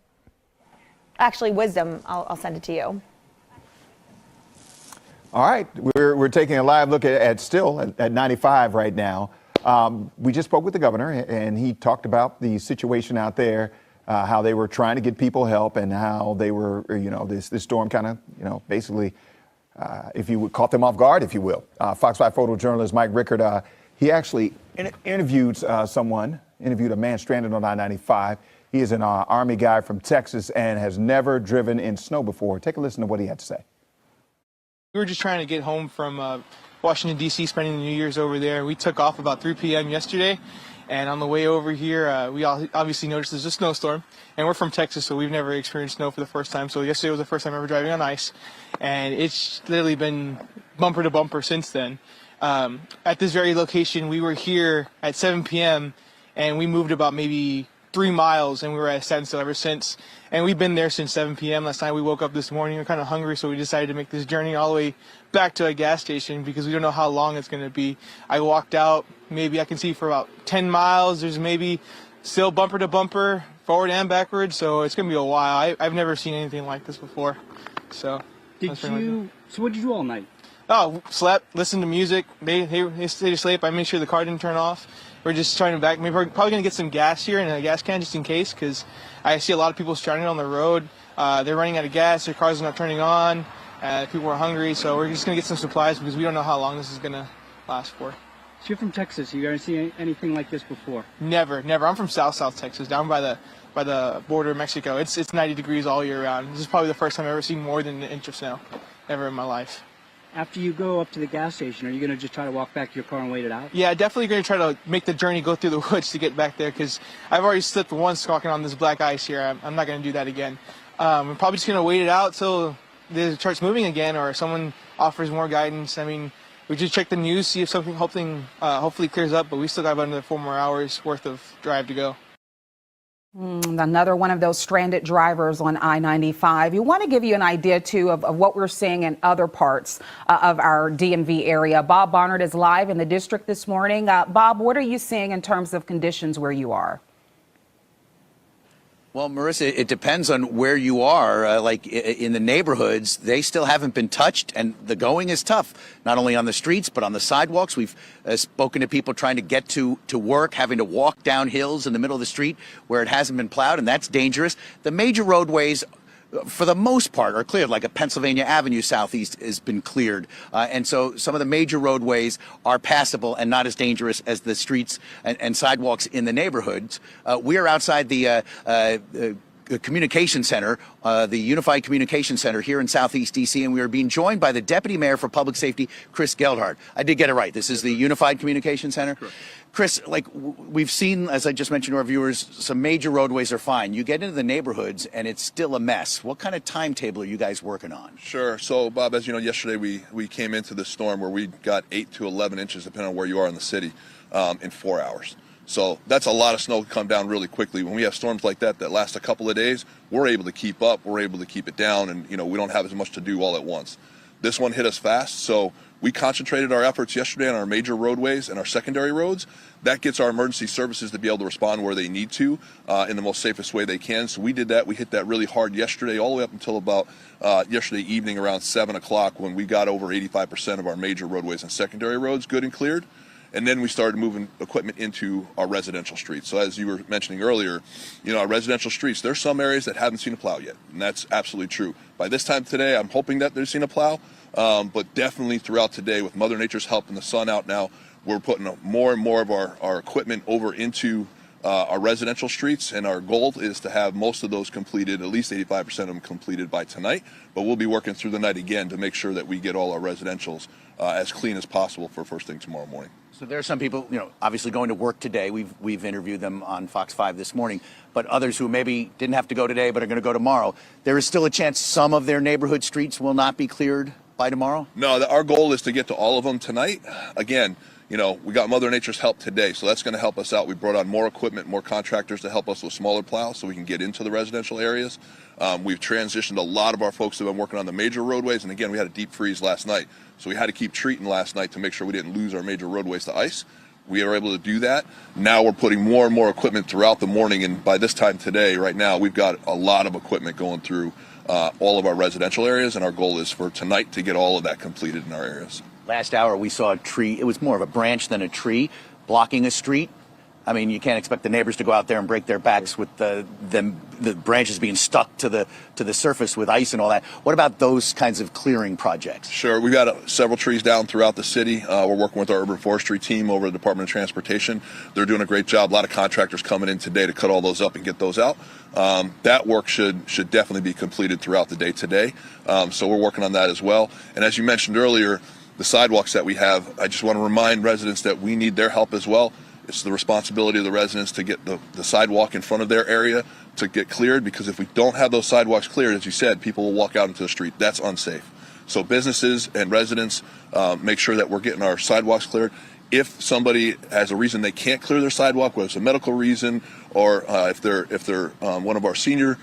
Actually, Wisdom, I'll send it to you. All right, we're taking a live look at 95 right now. We just spoke with the governor, and he talked about the situation out there, how they were trying to get people help, and how they were, this storm kind of, basically, if you would, caught them off guard, if you will. Fox 5 photojournalist Mike Rickard, he actually interviewed a man stranded on I-95. He is an Army guy from Texas and has never driven in snow before. Take a listen to what he had to say. We were just trying to get home from Washington, D.C., spending the New Year's over there. We took off about 3 p.m. yesterday, and on the way over here, we all obviously noticed there's a snowstorm. And we're from Texas, so we've never experienced snow for the first time. So yesterday was the first time ever driving on ice, and it's literally been bumper to bumper since then. At this very location, we were here at 7 p.m., and we moved about maybe 3 miles, and we were at a standstill ever since. And we've been there since 7 p.m. Last night we woke up this morning. We were kind of hungry, so we decided to make this journey all the way back to a gas station because we don't know how long it's going to be. I walked out, maybe I can see for about 10 miles. There's maybe still bumper to bumper, forward and backwards, so it's going to be a while. I've never seen anything like this before. So so what did you do all night? Oh, slept, listened to music, stayed asleep. I made sure the car didn't turn off. We're just trying to we're probably going to get some gas here in a gas can just in case, because I see a lot of people stranded on the road. They're running out of gas, their cars are not turning on, people are hungry, so we're just going to get some supplies because we don't know how long this is going to last for. So you're from Texas, you ever seen anything like this before? Never. I'm from South Texas, down by the border of Mexico. It's 90 degrees all year round. This is probably the first time I've ever seen more than an inch of snow ever in my life. After you go up to the gas station, are you going to just try to walk back to your car and wait it out? Yeah, definitely going to try to make the journey go through the woods to get back there because I've already slipped once walking on this black ice here. I'm not going to do that again. I'm probably just going to wait it out till it starts moving again or someone offers more guidance. I mean, we just check the news, see if something hopefully clears up, but we still got about another 4 more hours worth of drive to go. Another one of those stranded drivers on I-95. You want to give you an idea, too, of what we're seeing in other parts of our DMV area. Bob Barnard is live in the district this morning. Bob, what are you seeing in terms of conditions where you are? Well, Marissa, it depends on where you are. Like in the neighborhoods, they still haven't been touched, and the going is tough, not only on the streets, but on the sidewalks. We've spoken to people trying to get to work, having to walk down hills in the middle of the street where it hasn't been plowed, and that's dangerous. The major roadways, for the most part, are cleared, like a Pennsylvania Avenue Southeast has been cleared. And so some of the major roadways are passable and not as dangerous as the streets and sidewalks in the neighborhoods. We are outside the communication center, the Unified Communication Center here in Southeast D.C., and we are being joined by the Deputy Mayor for Public Safety, Chris Geldhart. I did get it right. This is the Unified Communication Center? Correct. Chris, like we've seen, as I just mentioned to our viewers, some major roadways are fine. You get into the neighborhoods and it's still a mess. What kind of timetable are you guys working on? Sure. So, Bob, as you know, yesterday we came into the storm where we got 8 to 11 inches, depending on where you are in the city, in 4 hours. So that's a lot of snow to come down really quickly. When we have storms like that last a couple of days, we're able to keep up, we're able to keep it down, and we don't have as much to do all at once. This one hit us fast, so we concentrated our efforts yesterday on our major roadways and our secondary roads. That gets our emergency services to be able to respond where they need to in the most safest way they can. So we did that. We hit that really hard yesterday, all the way up until about yesterday evening around 7 o'clock, when we got over 85% of our major roadways and secondary roads good and cleared. And then we started moving equipment into our residential streets. So as you were mentioning earlier, our residential streets, there's some areas that haven't seen a plow yet, and that's absolutely true. By this time today, I'm hoping that they've seen a plow, but definitely throughout today, with Mother Nature's help and the sun out now, we're putting more and more of our equipment over into our residential streets, and our goal is to have most of those completed, at least 85% of them completed by tonight. But we'll be working through the night again to make sure that we get all our residentials as clean as possible for first thing tomorrow morning. So there are some people, obviously going to work today. We've interviewed them on Fox 5 this morning, but others who maybe didn't have to go today but are going to go tomorrow. There is still a chance some of their neighborhood streets will not be cleared by tomorrow? No, our goal is to get to all of them tonight. Again, we got Mother Nature's help today, so that's going to help us out. We brought on more equipment, more contractors to help us with smaller plows so we can get into the residential areas. We've transitioned a lot of our folks who have been working on the major roadways, and again, we had a deep freeze last night, so we had to keep treating last night to make sure we didn't lose our major roadways to ice. We are able to do that. Now we're putting more and more equipment throughout the morning, and by this time today, right now, we've got a lot of equipment going through all of our residential areas, and our goal is for tonight to get all of that completed in our areas. Last hour, we saw a tree. It was more of a branch than a tree blocking a street. I mean, you can't expect the neighbors to go out there and break their backs with the branches being stuck to the surface with ice and all that. What about those kinds of clearing projects? Sure. We've got several trees down throughout the city. We're working with our urban forestry team over the Department of Transportation. They're doing a great job. A lot of contractors coming in today to cut all those up and get those out. That work should definitely be completed throughout the day today. So we're working on that as well. And as you mentioned earlier, the sidewalks that we have, I just want to remind residents that we need their help as well. It's the responsibility of the residents to get the sidewalk in front of their area to get cleared, because if we don't have those sidewalks cleared, as you said, people will walk out into the street. That's unsafe. So businesses and residents make sure that we're getting our sidewalks cleared. If somebody has a reason they can't clear their sidewalk, whether it's a medical reason or if they're one of our senior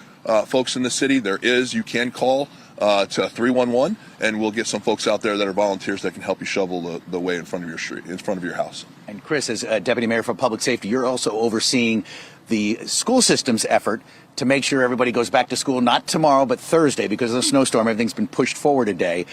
folks in the city, you can call to 311, and we'll get some folks out there that are volunteers that can help you shovel the way in front of your street, in front of your house. And Chris, as Deputy Mayor for Public Safety, you're also overseeing the school system's effort to make sure everybody goes back to school, not tomorrow, but Thursday, because of the snowstorm. Everything's been pushed forward a day.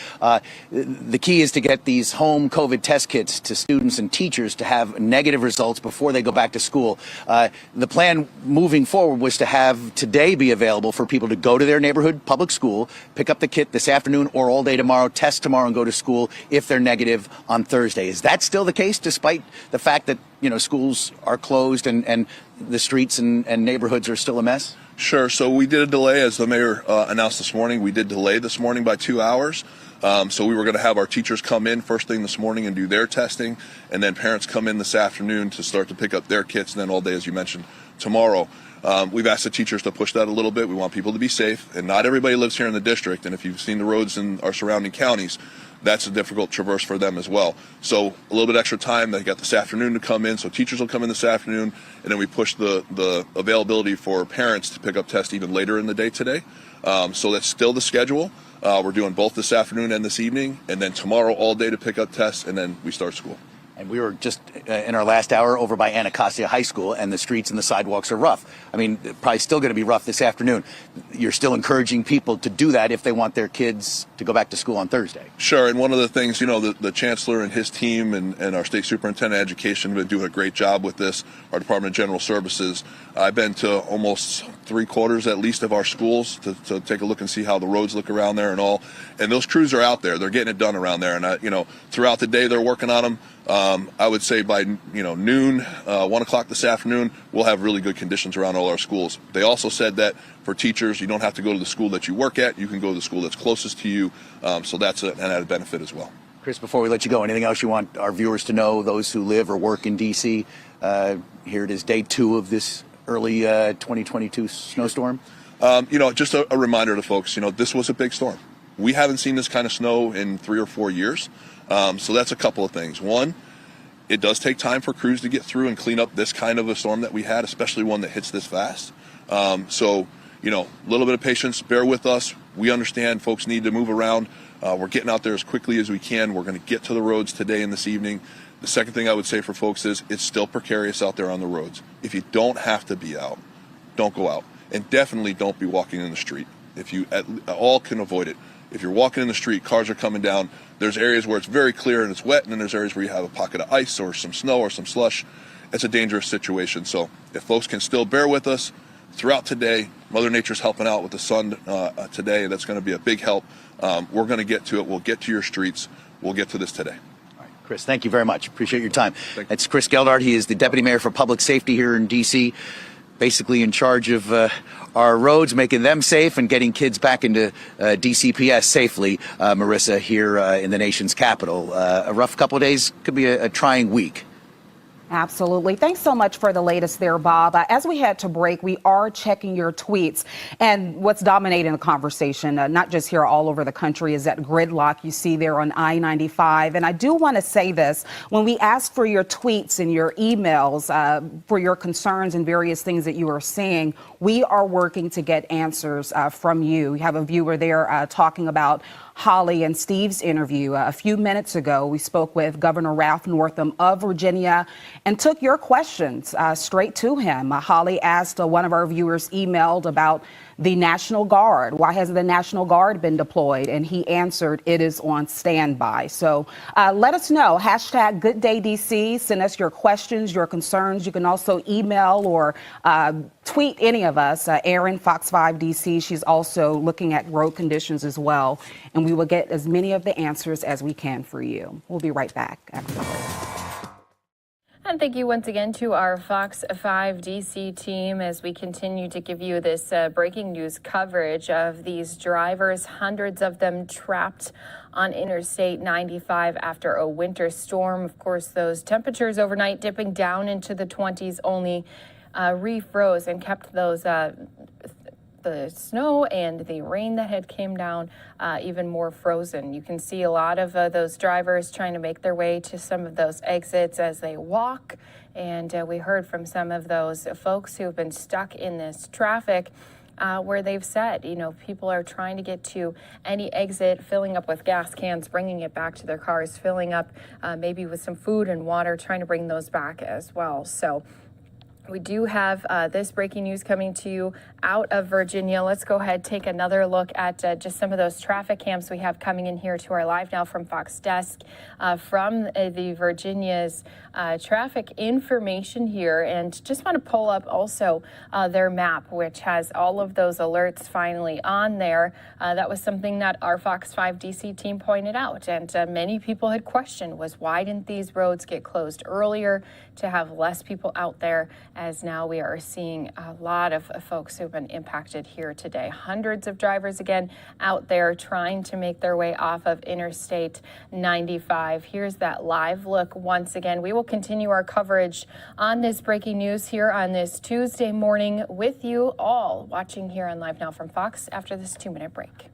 The key is to get these home COVID test kits to students and teachers to have negative results before they go back to school. The plan moving forward was to have today be available for people to go to their neighborhood public school, pick up the kit this afternoon or all day tomorrow, test tomorrow, and go to school if they're negative on Thursday. Is that still the case, despite the fact that schools are closed and the streets and neighborhoods are still a mess? Sure. So we did a delay, as the mayor announced this morning. We did delay this morning by 2 hours. So we were going to have our teachers come in first thing this morning and do their testing, and then parents come in this afternoon to start to pick up their kits, and then all day, as you mentioned, tomorrow. We've asked the teachers to push that a little bit. We want people to be safe, and not everybody lives here in the district. And if you've seen the roads in our surrounding counties, that's a difficult traverse for them as well. So a little bit extra time. They got this afternoon to come in, so teachers will come in this afternoon, and then we push the availability for parents to pick up tests even later in the day today. So that's still the schedule. We're doing both this afternoon and this evening, and then tomorrow all day to pick up tests, and then we start school. And we were just in our last hour over by Anacostia High School, and the streets and the sidewalks are rough. I mean, probably still going to be rough this afternoon. You're still encouraging people to do that if they want their kids to go back to school on Thursday. Sure, and one of the things, the Chancellor and his team and our State Superintendent of Education have been doing a great job with this, our Department of General Services. I've been to almost 3/4 at least of our schools to take a look and see how the roads look around there and all. And those crews are out there. They're getting it done around there. And, throughout the day they're working on them. I would say by noon, 1 o'clock this afternoon, we'll have really good conditions around all our schools. They also said that for teachers, you don't have to go to the school that you work at. You can go to the school that's closest to you. So that's an added benefit as well. Chris, before we let you go, anything else you want our viewers to know, those who live or work in D.C.? Here it is, day 2 of this early 2022 snowstorm. Just a reminder to folks, this was a big storm. We haven't seen this kind of snow in 3 or 4 years. So that's a couple of things. One, it does take time for crews to get through and clean up this kind of a storm that we had, especially one that hits this fast. So, a little bit of patience, bear with us. We understand folks need to move around. We're getting out there as quickly as we can. We're going to get to the roads today and this evening. The second thing I would say for folks is it's still precarious out there on the roads. If you don't have to be out, don't go out. And definitely don't be walking in the street. If you at all can avoid it. If you're walking in the street, cars are coming down. There's areas where it's very clear and it's wet, and then there's areas where you have a pocket of ice or some snow or some slush. It's a dangerous situation. So if folks can still bear with us throughout today, Mother Nature's helping out with the sun today, and that's going to be a big help. We're going to get to it. We'll get to your streets. We'll get to this today. Chris, thank you very much. Appreciate your time. That's Chris Geldart. He is the Deputy Mayor for Public Safety here in D.C., basically in charge of our roads, making them safe and getting kids back into DCPS safely, Marissa, here in the nation's capital. A rough couple of days, could be a trying week. Absolutely. Thanks so much for the latest there, Bob. As we head to break, we are checking your tweets. And what's dominating the conversation, not just here, all over the country, is that gridlock you see there on I-95. And I do want to say this. When we ask for your tweets and your emails for your concerns and various things that you are seeing, we are working to get answers from you. We have a viewer there talking about Holly and Steve's interview. A few minutes ago, we spoke with Governor Ralph Northam of Virginia and took your questions straight to him. Holly asked, one of our viewers emailed about the National Guard. Why hasn't the National Guard been deployed? And he answered, it is on standby. So let us know. Hashtag GoodDayDC. Send us your questions, your concerns. You can also email or tweet any of us. Erin, Fox 5 DC. She's also looking at road conditions as well. And we will get as many of the answers as we can for you. We'll be right back after the break. And thank you once again to our Fox 5 DC team as we continue to give you this breaking news coverage of these drivers, hundreds of them trapped on Interstate 95 after a winter storm. Of course, those temperatures overnight dipping down into the 20s only refroze and kept those the snow and the rain that had came down even more frozen. You can see a lot of those drivers trying to make their way to some of those exits as they walk. And we heard from some of those folks who've been stuck in this traffic where they've said, people are trying to get to any exit, filling up with gas cans, bringing it back to their cars, filling up maybe with some food and water, trying to bring those back as well. So we do have this breaking news coming to you out of Virginia. Let's go ahead, take another look at just some of those traffic cams we have coming in here to our Live Now from Fox desk from the Virginia's traffic information here. And just want to pull up also their map, which has all of those alerts finally on there. That was something that our Fox 5 DC team pointed out. And many people had questioned was why didn't these roads get closed earlier to have less people out there, as now we are seeing a lot of folks who've been impacted here today. Hundreds of drivers again out there trying to make their way off of Interstate 95. Here's that live look once again. We will continue our coverage on this breaking news here on this Tuesday morning with you all watching here on Live Now from Fox after this 2-minute break.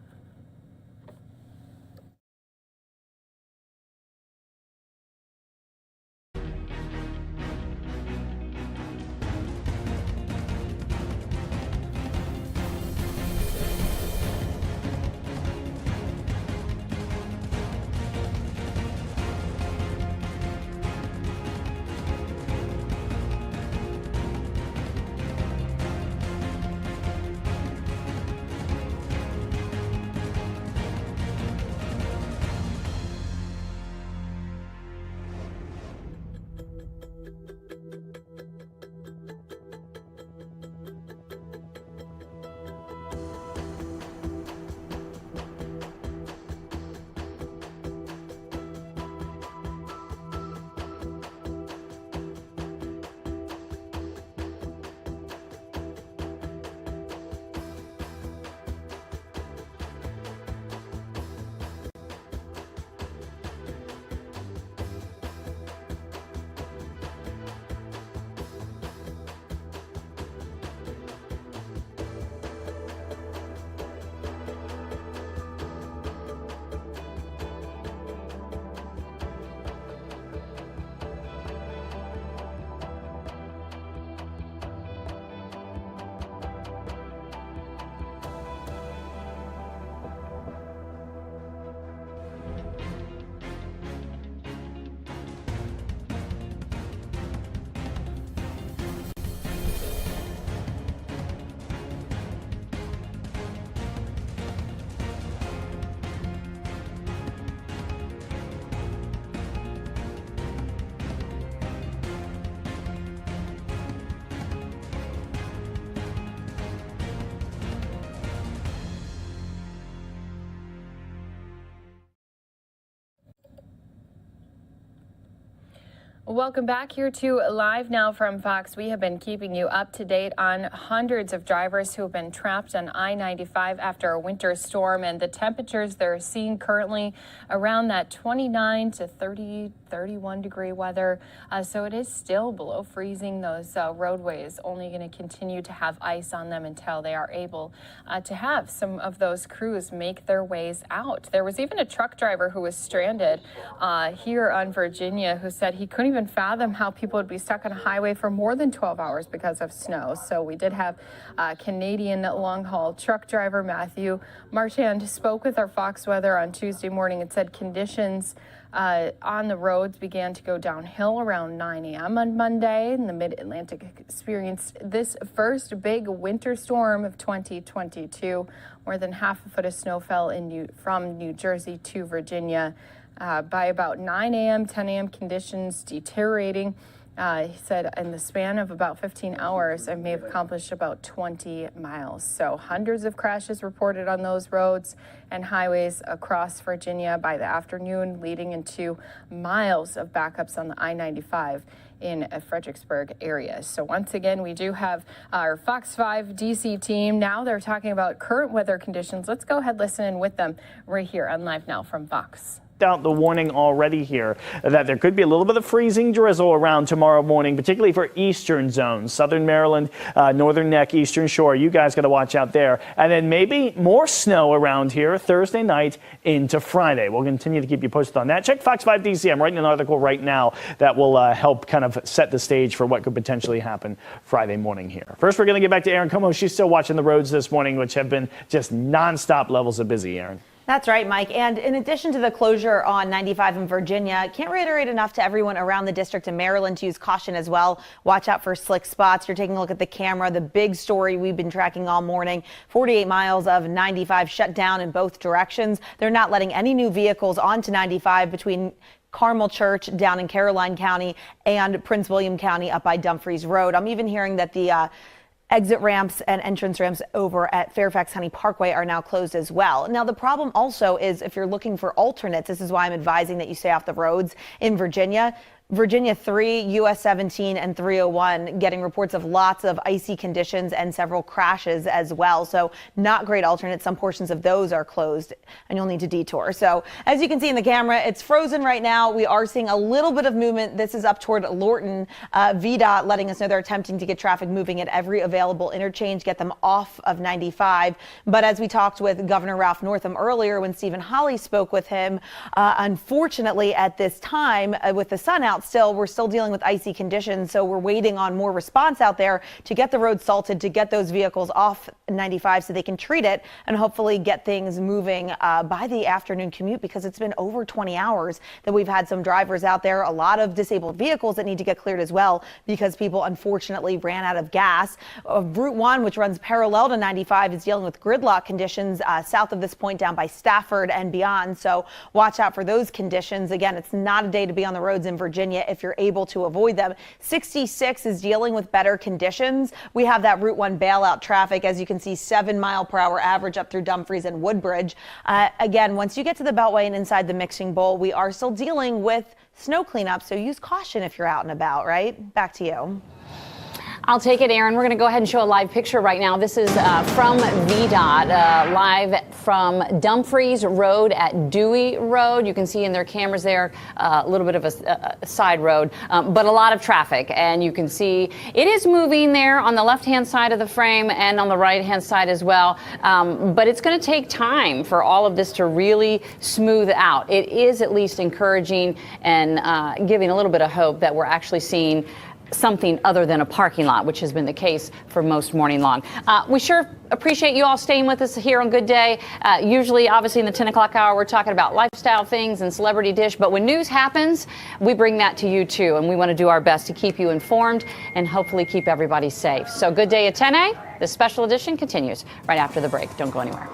Welcome back here to Live Now from Fox. We have been keeping you up to date on hundreds of drivers who have been trapped on I-95 after a winter storm, and the temperatures they're seeing currently around that 29 to 31 degree weather. So it is still below freezing. Those roadways only going to continue to have ice on them until they are able to have some of those crews make their ways out. There was even a truck driver who was stranded here on Virginia who said he couldn't even fathom how people would be stuck on a highway for more than 12 hours because of snow. So we did have Canadian long-haul truck driver Matthew Marchand spoke with our Fox Weather on Tuesday morning and said conditions on the roads began to go downhill around 9 a.m. on Monday, and the Mid-Atlantic experienced this first big winter storm of 2022. More than half a foot of snow fell from New Jersey to Virginia. By about 9 a.m., 10 a.m., conditions deteriorating. He said in the span of about 15 hours, I may have accomplished about 20 miles. So hundreds of crashes reported on those roads and highways across Virginia by the afternoon, leading into miles of backups on the I-95 in Fredericksburg area. So once again, we do have our Fox 5 DC team. Now they're talking about current weather conditions. Let's go ahead, listen in with them right here on Live Now from Fox. Out the warning already here that there could be a little bit of freezing drizzle around tomorrow morning, particularly for eastern zones, southern Maryland, northern neck, eastern shore. You guys got to watch out there. And then maybe more snow around here Thursday night into Friday. We'll continue to keep you posted on that. Check Fox 5 DC. I'm writing an article right now that will help kind of set the stage for what could potentially happen Friday morning here. First, we're going to get back to Erin Como. She's still watching the roads this morning, which have been just nonstop levels of busy, Erin. That's right, Mike. And in addition to the closure on 95 in Virginia, can't reiterate enough to everyone around the district in Maryland to use caution as well. Watch out for slick spots. You're taking a look at the camera. The big story we've been tracking all morning, 48 miles of 95 shut down in both directions. They're not letting any new vehicles onto 95 between Carmel Church down in Caroline County and Prince William County up by Dumfries Road. I'm even hearing that the exit ramps and entrance ramps over at Fairfax County Parkway are now closed as well. Now, the problem also is if you're looking for alternates, this is why I'm advising that you stay off the roads in Virginia. Virginia 3, US 17, and 301 getting reports of lots of icy conditions and several crashes as well. So not great alternates. Some portions of those are closed and you'll need to detour. So as you can see in the camera, it's frozen right now. We are seeing a little bit of movement. This is up toward Lorton. VDOT letting us know they're attempting to get traffic moving at every available interchange, get them off of 95. But as we talked with Governor Ralph Northam earlier when Stephen Hawley spoke with him, unfortunately at this time with the sun out, we're still dealing with icy conditions, so we're waiting on more response out there to get the road salted, to get those vehicles off 95 so they can treat it and hopefully get things moving by the afternoon commute, because it's been over 20 hours that we've had some drivers out there, a lot of disabled vehicles that need to get cleared as well because people unfortunately ran out of gas. Route 1, which runs parallel to 95, is dealing with gridlock conditions south of this point down by Stafford and beyond, so watch out for those conditions. Again, it's not a day to be on the roads in Virginia if you're able to avoid them. 66 is dealing with better conditions. We have that Route 1 bailout traffic, as you can see, 7-mile-per-hour average up through Dumfries and Woodbridge. Again, once you get to the Beltway and inside the mixing bowl, we are still dealing with snow cleanup, so use caution if you're out and about, right? Back to you. I'll take it, Aaron. We're going to go ahead and show a live picture right now. This is from VDOT, live from Dumfries Road at Dewey Road. You can see in their cameras there a little bit of a side road, but a lot of traffic. And you can see it is moving there on the left-hand side of the frame and on the right-hand side as well. But it's going to take time for all of this to really smooth out. It is at least encouraging and giving a little bit of hope that we're actually seeing something other than a parking lot, which has been the case for most morning long. We sure appreciate you all staying with us here on Good Day. Usually, obviously, in the 10 o'clock hour, we're talking about lifestyle things and celebrity dish. But when news happens, we bring that to you, too. And we want to do our best to keep you informed and hopefully keep everybody safe. So Good Day at 10A. This special edition continues right after the break. Don't go anywhere.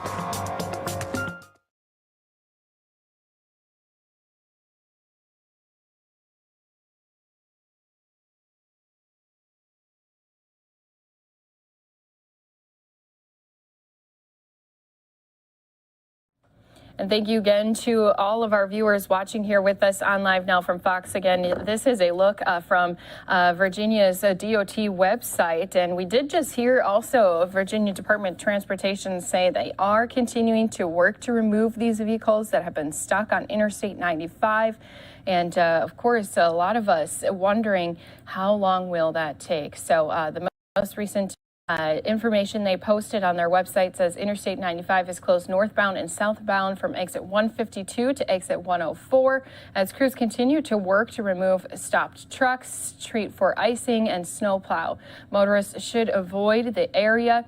And thank you again to all of our viewers watching here with us on Live Now from Fox. Again, this is a look from Virginia's DOT website. And we did just hear also Virginia Department of Transportation say they are continuing to work to remove these vehicles that have been stuck on Interstate 95. And of course, a lot of us wondering how long will that take. So the most recent information they posted on their website says Interstate 95 is closed northbound and southbound from exit 152 to exit 104 as crews continue to work to remove stopped trucks, treat for icing, and snowplow. Motorists should avoid the area.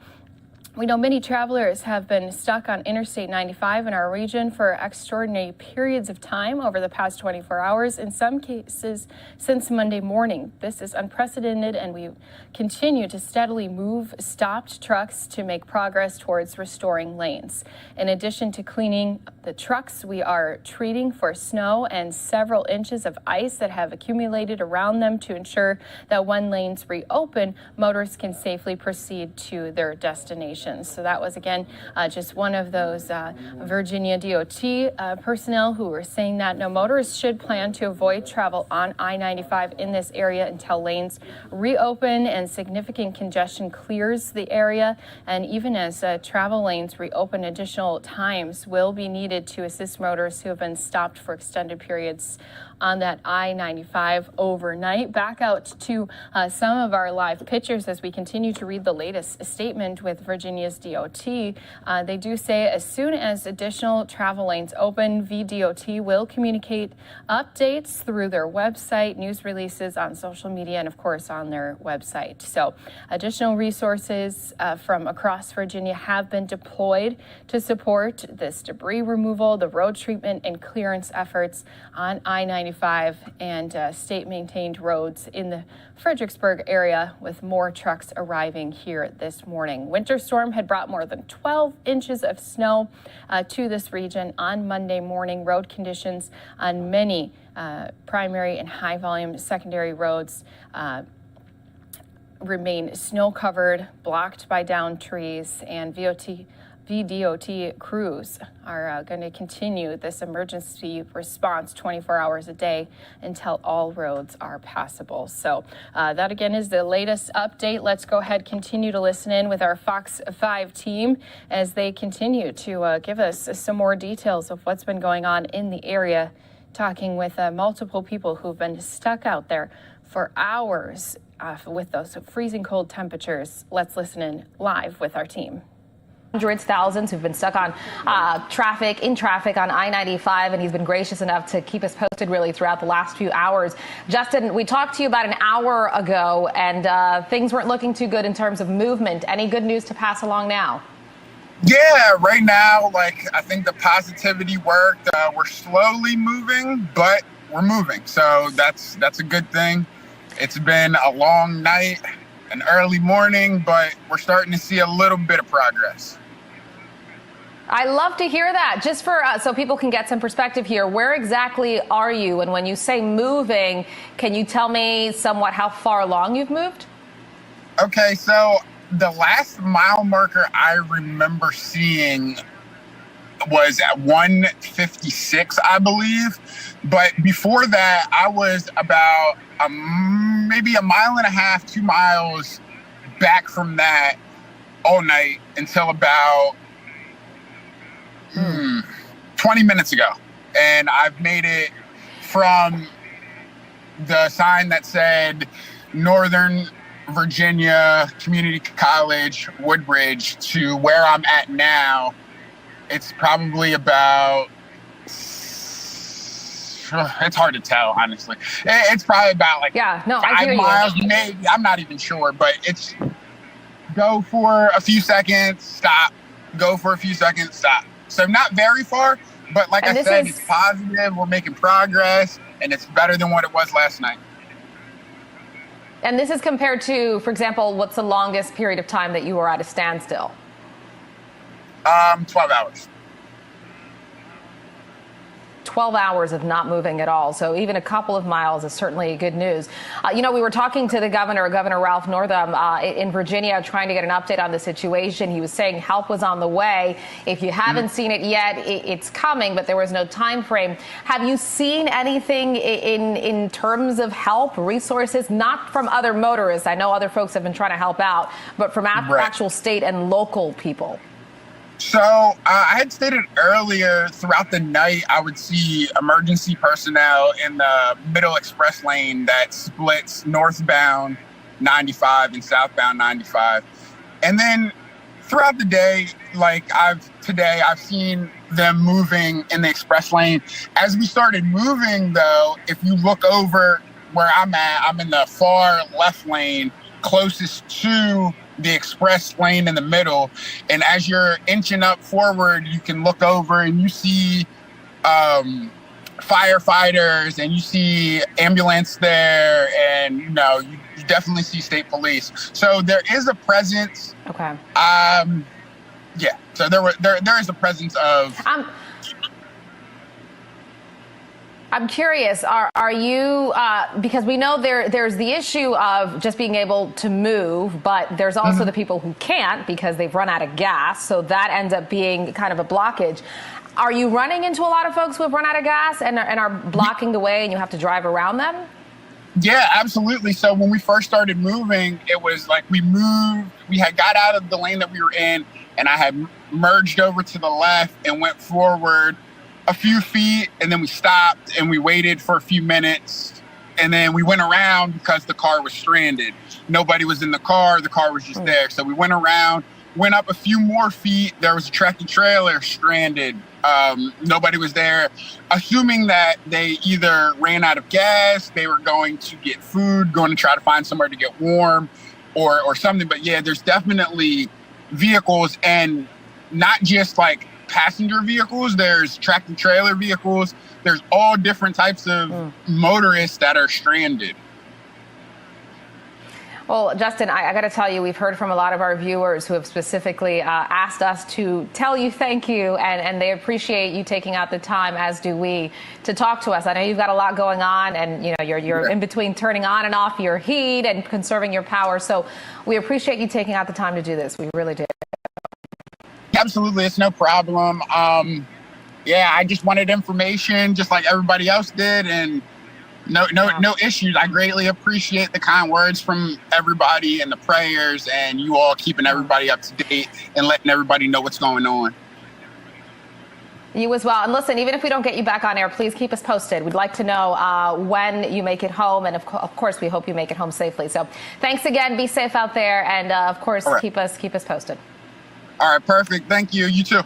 We know many travelers have been stuck on Interstate 95 in our region for extraordinary periods of time over the past 24 hours, in some cases since Monday morning. This is unprecedented, and we continue to steadily move stopped trucks to make progress towards restoring lanes. In addition to cleaning the trucks, we are treating for snow and several inches of ice that have accumulated around them to ensure that when lanes reopen, motorists can safely proceed to their destination. So that was, again, just one of those Virginia DOT personnel who were saying that no motorists should plan to avoid travel on I-95 in this area until lanes reopen and significant congestion clears the area. And even as travel lanes reopen, additional times will be needed to assist motorists who have been stopped for extended periods on that I-95 overnight. Back out to some of our live pictures as we continue to read the latest statement with Virginia's DOT. They do say as soon as additional travel lanes open, VDOT will communicate updates through their website, news releases on social media, and of course on their website. So additional resources from across Virginia have been deployed to support this debris removal, the road treatment, and clearance efforts on I-95 and state-maintained roads in the Fredericksburg area, with more trucks arriving here this morning. Winter storm had brought more than 12 inches of snow to this region on Monday morning. Road conditions on many primary and high-volume secondary roads remain snow-covered, blocked by downed trees, and VDOT crews are going to continue this emergency response 24 hours a day until all roads are passable. So that again is the latest update. Let's go ahead, continue to listen in with our Fox 5 team as they continue to give us some more details of what's been going on in the area, talking with multiple people who've been stuck out there for hours with those freezing cold temperatures. Let's listen in live with our team. Hundreds, thousands who've been stuck on traffic on I-95, and he's been gracious enough to keep us posted really throughout the last few hours. Justin, we talked to you about an hour ago, and things weren't looking too good in terms of movement. Any good news to pass along now? Yeah, right now, I think the positivity worked. We're slowly moving, but we're moving. So that's a good thing. It's been a long night, an early morning, but we're starting to see a little bit of progress. I love to hear that. Just for so people can get some perspective here, where exactly are you? And when you say moving, can you tell me somewhat how far along you've moved? Okay, so the last mile marker I remember seeing was at 156, I believe. But before that, I was about maybe a mile and a half, 2 miles back from that all night until about 20 minutes ago. And I've made it from the sign that said Northern Virginia Community College, Woodbridge, to where I'm at now. It's probably about, it's hard to tell, honestly. It's probably about 5 miles, maybe. I'm not even sure, but it's go for a few seconds, stop. Go for a few seconds, stop. So not very far, but like I said, it's positive. We're making progress, and it's better than what it was last night. And this is compared to, for example, what's the longest period of time that you were at a standstill? 12 hours. 12 hours of not moving at all. So even a couple of miles is certainly good news. We were talking to the Governor Ralph Northam, in Virginia, trying to get an update on the situation. He was saying help was on the way. If you haven't seen it yet, it's coming, but there was no time frame. Have you seen anything in terms of help, resources, not from other motorists? I know other folks have been trying to help out, but from actual state and local people. So I had stated earlier throughout the night, I would see emergency personnel in the middle express lane that splits northbound 95 and southbound 95. And then throughout the day, I've seen them moving in the express lane. As we started moving, though, if you look over where I'm at, I'm in the far left lane, closest to the express lane in the middle. And as you're inching up forward, you can look over and you see firefighters and you see ambulance there, and you definitely see state police. So there is a presence. Okay. Yeah. So there is a presence of. I'm curious, are you, because we know there's the issue of just being able to move, but there's also the people who can't because they've run out of gas. So that ends up being kind of a blockage. Are you running into a lot of folks who have run out of gas and are blocking the way and you have to drive around them? Yeah, absolutely. So when we first started moving, it was like we had got out of the lane that we were in, and I had merged over to the left and went forward a few feet, and then we stopped and we waited for a few minutes, and then we went around because the car was stranded. Nobody was in the car was just there. So we went around, went up a few more feet. There was a tractor trailer stranded. Nobody was there, assuming that they either ran out of gas, they were going to get food, going to try to find somewhere to get warm or something. But yeah, there's definitely vehicles, and not just like passenger vehicles, there's tractor trailer vehicles, there's all different types of motorists that are stranded. Well, Justin, I got to tell you, we've heard from a lot of our viewers who have specifically asked us to tell you thank you, and they appreciate you taking out the time, as do we, to talk to us. I know you've got a lot going on, and you're in between turning on and off your heat and conserving your power. So we appreciate you taking out the time to do this. We really do. Absolutely, it's no problem. Yeah, I just wanted information, just like everybody else did, and no issues. I greatly appreciate the kind words from everybody and the prayers, and you all keeping everybody up to date and letting everybody know what's going on. You as well. And listen, even if we don't get you back on air, please keep us posted. We'd like to know when you make it home. And of course, we hope you make it home safely. So thanks again. Be safe out there. And of course, keep us posted. All right. Perfect. Thank you. You too.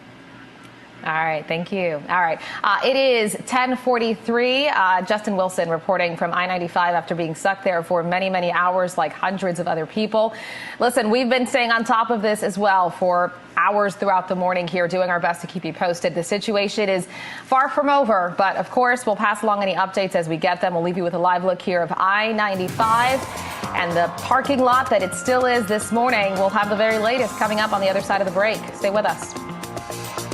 All right. Thank you. All right. It is 10:43. Justin Wilson reporting from I-95 after being stuck there for many, many hours, like hundreds of other people. Listen, we've been staying on top of this as well for hours throughout the morning here, doing our best to keep you posted. The situation is far from over, but of course, we'll pass along any updates as we get them. We'll leave you with a live look here of I-95 and the parking lot that it still is this morning. We'll have the very latest coming up on the other side of the break. Stay with us.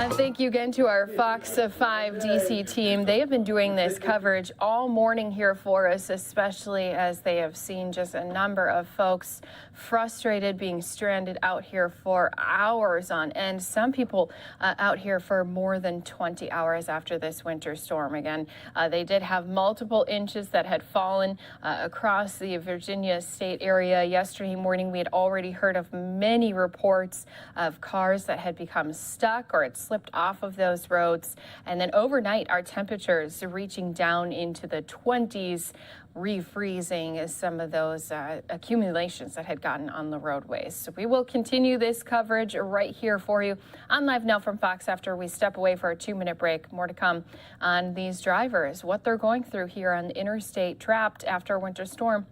And thank you again to our Fox 5 DC team. They have been doing this coverage all morning here for us, especially as they have seen just a number of folks frustrated, being stranded out here for hours on end. Some people out here for more than 20 hours after this winter storm. Again, they did have multiple inches that had fallen across the Virginia state area. Yesterday morning, we had already heard of many reports of cars that had become stuck or had slipped off of those roads. And then overnight, our temperatures reaching down into the 20s, refreezing some of those accumulations that had gotten on the roadways. So we will continue this coverage right here for you on Live Now from Fox after we step away for a 2-minute break. More to come on these drivers, what they're going through here on the interstate, trapped after a winter storm.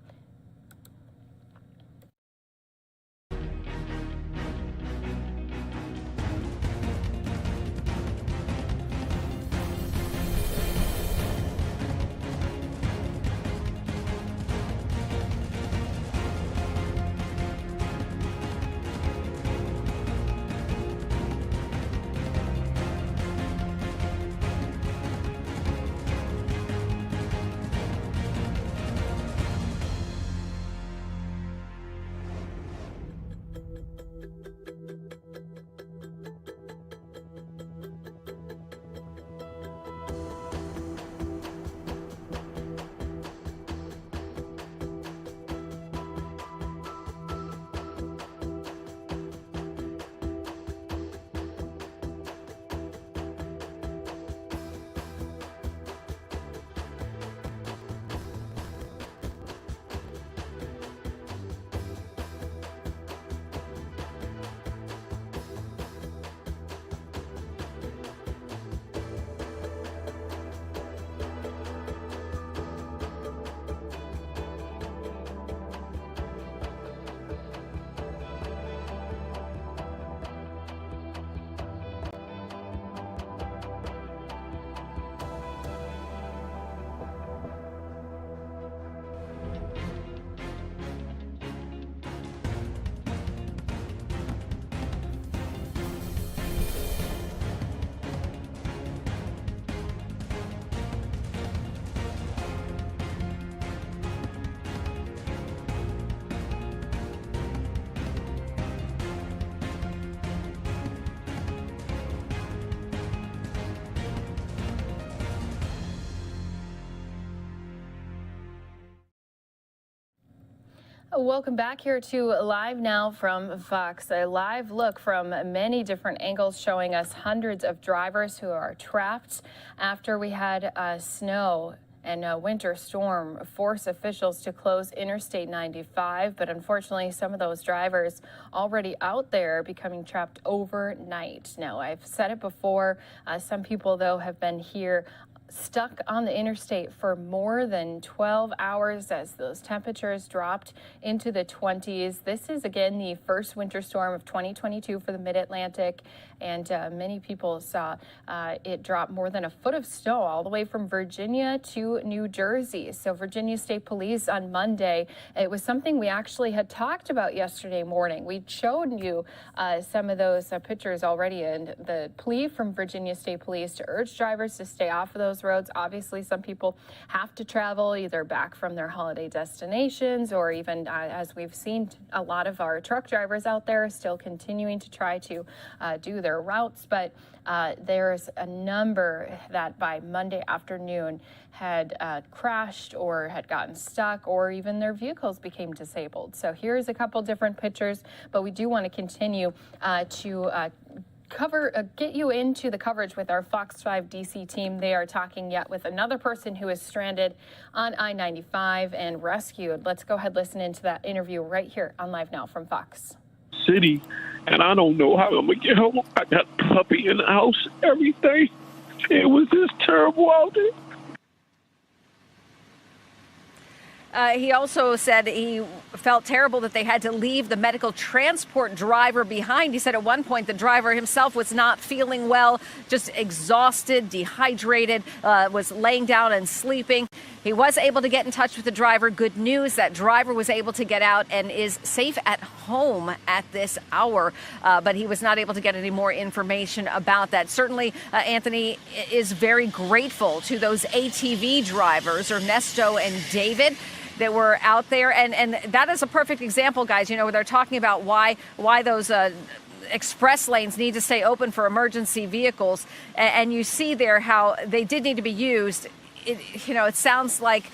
Welcome back here to Live Now from Fox. A live look from many different angles showing us hundreds of drivers who are trapped after we had snow and a winter storm force officials to close Interstate 95. But unfortunately, some of those drivers already out there becoming trapped overnight. Now, I've said it before, some people, though, have been here stuck on the interstate for more than 12 hours as those temperatures dropped into the 20s. This is, again, the first winter storm of 2022 for the Mid-Atlantic, and many people saw it drop more than a foot of snow all the way from Virginia to New Jersey. So Virginia State Police on Monday, it was something we actually had talked about yesterday morning. We showed you some of those pictures already, and the plea from Virginia State Police to urge drivers to stay off of those roads. Obviously, some people have to travel either back from their holiday destinations or even, as we've seen, a lot of our truck drivers out there still continuing to try to do their routes. But there's a number that by Monday afternoon had crashed or had gotten stuck, or even their vehicles became disabled. So here's a couple different pictures, but we do want to continue to get you into the coverage with our Fox 5 DC team. They are talking yet with another person who is stranded on I-95 and rescued. Let's go ahead, listen into that interview right here on Live Now from Fox. City, and I don't know how I'm gonna get home. I got a puppy in the house, everything. It was just terrible out there. He also said he felt terrible that they had to leave the medical transport driver behind. He said at one point the driver himself was not feeling well, just exhausted, dehydrated, was laying down and sleeping. He was able to get in touch with the driver. Good news, that driver was able to get out and is safe at home at this hour, but he was not able to get any more information about that. Certainly, Anthony is very grateful to those ATV drivers, Ernesto and David, that were out there. And that is a perfect example, guys, where they're talking about why those express lanes need to stay open for emergency vehicles. And you see there how they did need to be used. It sounds like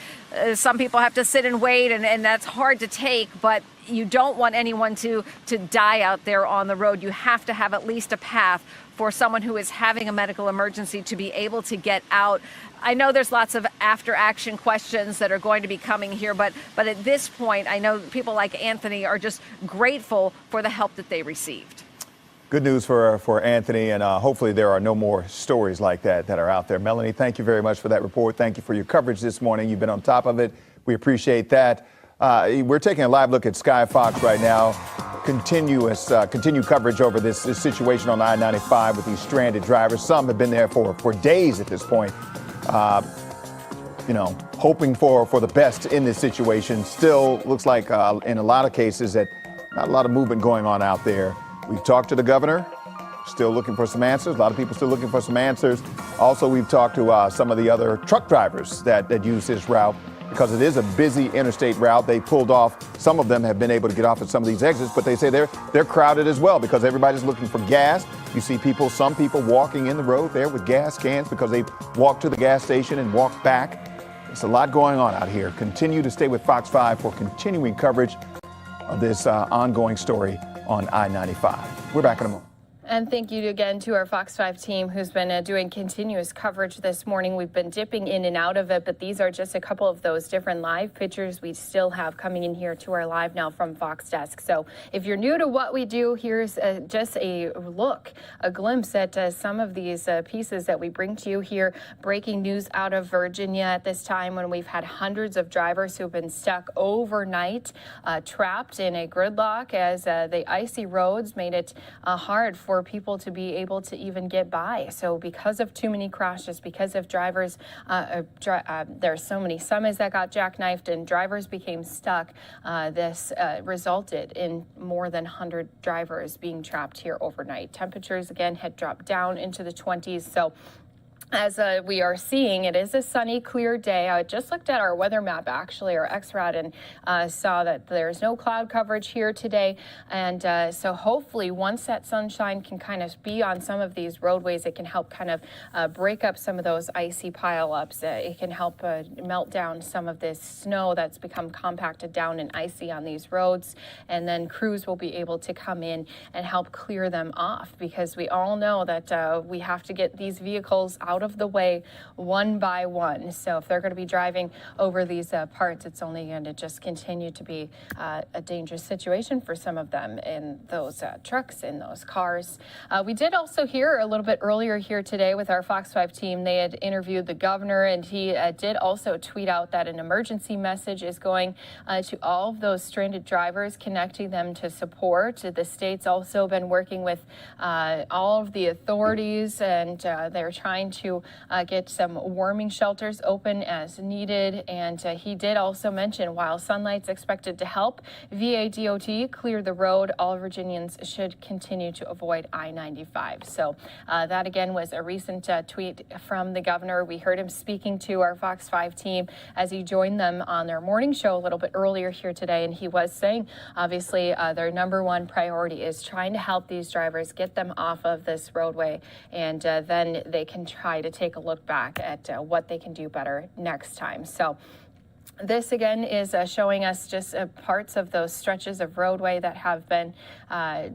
some people have to sit and wait, and that's hard to take, but you don't want anyone to die out there on the road. You have to have at least a path for someone who is having a medical emergency to be able to get out. I know there's lots of after action questions that are going to be coming here, but at this point, I know people like Anthony are just grateful for the help that they received. Good news for Anthony, and hopefully there are no more stories like that are out there. Melanie, thank you very much for that report. Thank you for your coverage this morning. You've been on top of it. We appreciate that. We're taking a live look at Sky Fox right now. Continued coverage over this situation on I-95 with these stranded drivers. Some have been there for days at this point. Hoping for the best in this situation. Still looks like in a lot of cases that not a lot of movement going on out there. We've talked to the governor, still looking for some answers. A lot of people still looking for some answers. Also, we've talked to some of the other truck drivers that use this route, because it is a busy interstate route. They pulled off. Some of them have been able to get off at some of these exits, but they say they're crowded as well because everybody's looking for gas. You see some people walking in the road there with gas cans because they walked to the gas station and walked back. There's a lot going on out here. Continue to stay with Fox 5 for continuing coverage of this ongoing story on I-95. We're back in a moment. And thank you again to our Fox 5 team who's been doing continuous coverage this morning. We've been dipping in and out of it, but these are just a couple of those different live pictures we still have coming in here to our Live Now from Fox desk. So if you're new to what we do, here's just a look, a glimpse at some of these pieces that we bring to you here. Breaking news out of Virginia at this time when we've had hundreds of drivers who've been stuck overnight, trapped in a gridlock as the icy roads made it hard for people to be able to even get by. So because of too many crashes, because of drivers, there's so many semis that got jackknifed and drivers became stuck. This resulted in more than 100 drivers being trapped here overnight. Temperatures again had dropped down into the 20s. So As we are seeing, it is a sunny, clear day. I just looked at our weather map, actually, our XRAD, and saw that there's no cloud coverage here today. And so hopefully once that sunshine can kind of be on some of these roadways, it can help kind of break up some of those icy pileups. It can help melt down some of this snow that's become compacted down and icy on these roads. And then crews will be able to come in and help clear them off, because we all know that we have to get these vehicles out of the way one by one. So if they're going to be driving over these parts, it's only going to just continue to be a dangerous situation for some of them in those trucks, in those cars. We did also hear a little bit earlier here today with our Fox 5 team, they had interviewed the governor, and he did also tweet out that an emergency message is going to all of those stranded drivers, connecting them to support. The state's also been working with all of the authorities, and they're trying to get some warming shelters open as needed. And he did also mention, while sunlight's expected to help VA/DOT clear the road, all Virginians should continue to avoid I-95. So that again was a recent tweet from the governor. We heard him speaking to our Fox 5 team as he joined them on their morning show a little bit earlier here today. And he was saying, obviously, their number one priority is trying to help these drivers, get them off of this roadway, and then they can try to take a look back at what they can do better next time. So this again is showing us just parts of those stretches of roadway that have been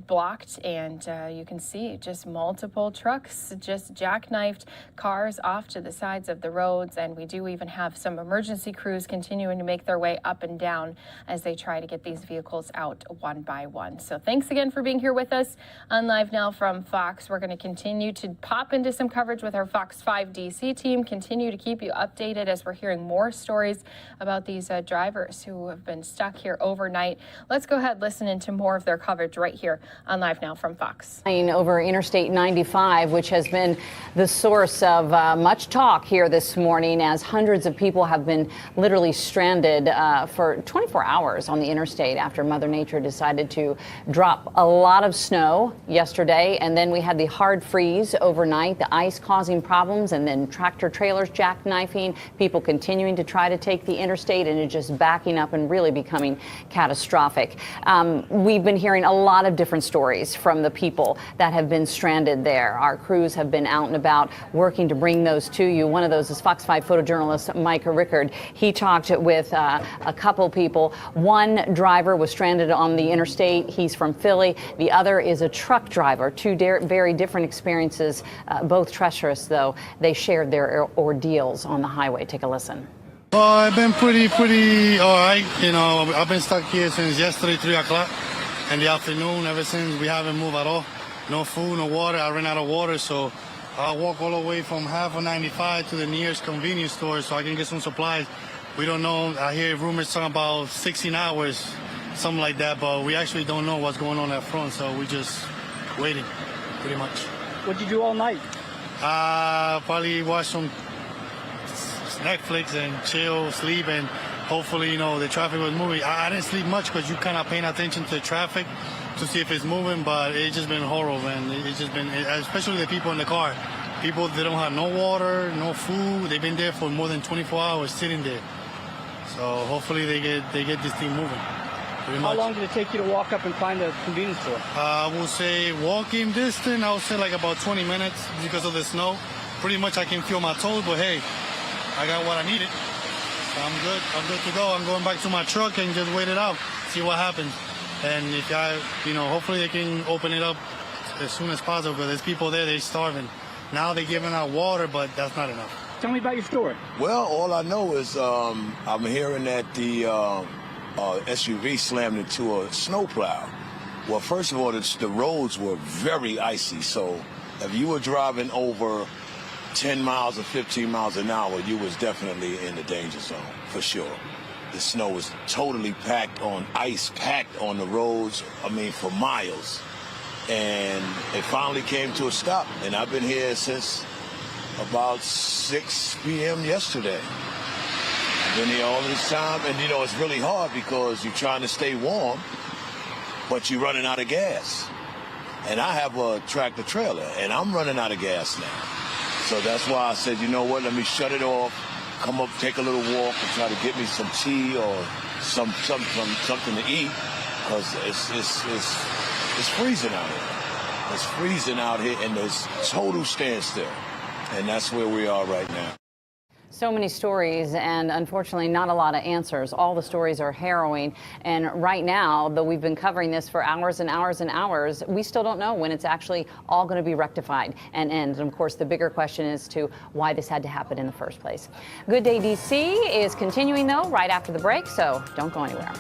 blocked, and you can see just multiple trucks just jackknifed cars off to the sides of the roads. And we do even have some emergency crews continuing to make their way up and down as they try to get these vehicles out one by one. So thanks again for being here with us on Live Now from Fox. We're going to continue to pop into some coverage with our Fox 5 DC team, continue to keep you updated as we're hearing more stories about these drivers who have been stuck here overnight. Let's go ahead and listen into more of their coverage right here on Live Now from Fox. Over Interstate 95, which has been the source of much talk here this morning, as hundreds of people have been literally stranded for 24 hours on the interstate after Mother Nature decided to drop a lot of snow yesterday. And then we had the hard freeze overnight, the ice causing problems, and then tractor trailers jackknifing, people continuing to try to take the interstate, and it just backing up and really becoming catastrophic. We've been hearing a lot of different stories from the people that have been stranded there. Our crews have been out and about working to bring those to you. One of those is Fox 5 photojournalist Mike Rickard. He talked with a couple people. One driver was stranded on the interstate. He's from Philly. The other is a truck driver. Two very different experiences, both treacherous, though. They shared their ordeals on the highway. Take a listen. I've been pretty all right. You know, I've been stuck here since yesterday, 3 o'clock in the afternoon. Ever since, we haven't moved at all. No food, no water. I ran out of water, so I walk all the way from half of 95 to the nearest convenience store so I can get some supplies. We don't know. I hear rumors talking about 16 hours, something like that, but we actually don't know what's going on at front, so we just waiting, pretty much. What'd you do all night? Probably watch some Netflix and chill, sleep, and hopefully, you know, the traffic was moving. I didn't sleep much because you kind of paying attention to the traffic to see if it's moving, but it's just been horrible, man. It's just been, especially the people in the car. People, they don't have no water, no food. They've been there for more than 24 hours sitting there. So hopefully they get this thing moving. How long did it take you to walk up and find a convenience store? I will say walking distance, I would say like about 20 minutes because of the snow. Pretty much I can feel my toes, but hey, I got what I needed. So I'm good. I'm good to go. I'm going back to my truck and just wait it out, see what happens. And if hopefully they can open it up as soon as possible, because there's people there, they're starving. Now they're giving out water, but that's not enough. Tell me about your story. Well, all I know is I'm hearing that the SUV slammed into a snowplow. Well, first of all, the roads were very icy, so if you were driving over 10 miles or 15 miles an hour, you was definitely in the danger zone, for sure. The snow was totally packed on the roads, for miles. And it finally came to a stop. And I've been here since about 6 p.m. yesterday. I've been here all this time. And, it's really hard because you're trying to stay warm, but you're running out of gas. And I have a tractor trailer, and I'm running out of gas now. So that's why I said, you know what, let me shut it off, come up, take a little walk, and try to get me some tea or something to eat, because it's freezing out here. It's freezing out here, and there's total standstill. And that's where we are right now. So many stories and unfortunately not a lot of answers. All the stories are harrowing. And right now, though we've been covering this for hours and hours and hours, we still don't know when it's actually all going to be rectified and end. And of course, the bigger question is to why this had to happen in the first place. Good Day DC is continuing, though, right after the break, so don't go anywhere.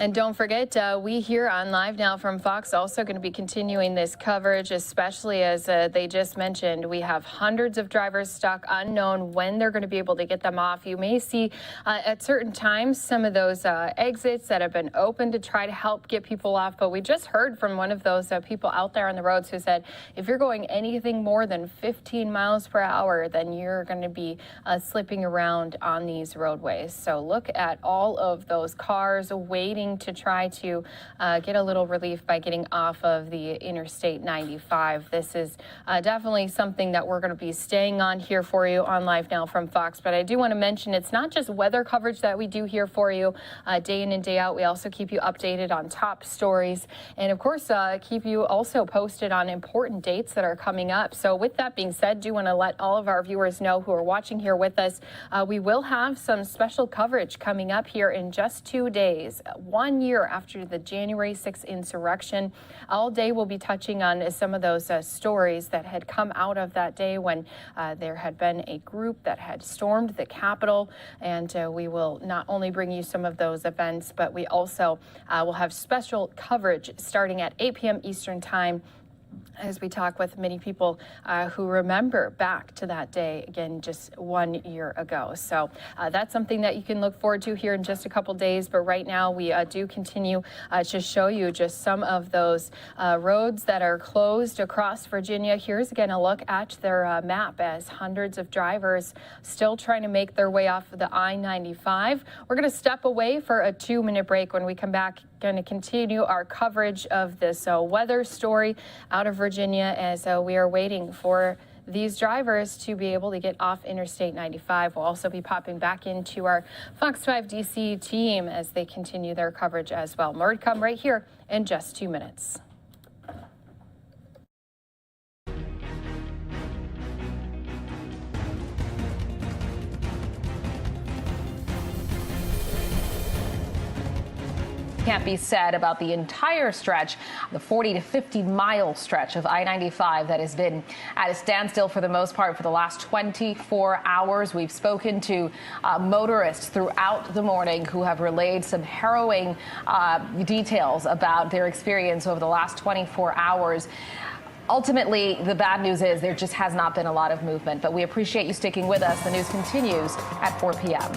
And don't forget, we here on Live Now from Fox also going to be continuing this coverage, especially as they just mentioned, we have hundreds of drivers stuck, unknown when they're going to be able to get them off. You may see at certain times some of those exits that have been open to try to help get people off. But we just heard from one of those people out there on the roads who said, if you're going anything more than 15 miles per hour, then you're going to be slipping around on these roadways. So look at all of those cars waiting to try to get a little relief by getting off of the Interstate 95. This is definitely something that we're going to be staying on here for you on Live Now from Fox. But I do want to mention it's not just weather coverage that we do here for you day in and day out. We also keep you updated on top stories and, of course, keep you also posted on important dates that are coming up. So with that being said, do want to let all of our viewers know who are watching here with us, we will have some special coverage coming up here in just 2 days. 1 year after the January 6th insurrection. All day we'll be touching on some of those stories that had come out of that day when there had been a group that had stormed the Capitol. And we will not only bring you some of those events, but we also will have special coverage starting at 8 p.m. Eastern Time, as we talk with many people who remember back to that day, again, just 1 year ago. So that's something that you can look forward to here in just a couple days. But right now, we do continue to show you just some of those roads that are closed across Virginia. Here's again a look at their map as hundreds of drivers still trying to make their way off of the I-95. We're going to step away for a 2-minute break. When we come back, going to continue our coverage of this weather story out of Virginia as we are waiting for these drivers to be able to get off Interstate 95. We'll also be popping back into our Fox 5 DC team as they continue their coverage as well. More to come right here in just 2 minutes. Can't be said about the entire stretch, the 40 to 50 mile stretch of I-95 that has been at a standstill for the most part for the last 24 hours. We've spoken to motorists throughout the morning who have relayed some harrowing details about their experience over the last 24 hours. Ultimately, the bad news is there just has not been a lot of movement, but we appreciate you sticking with us. The news continues at 4 p.m.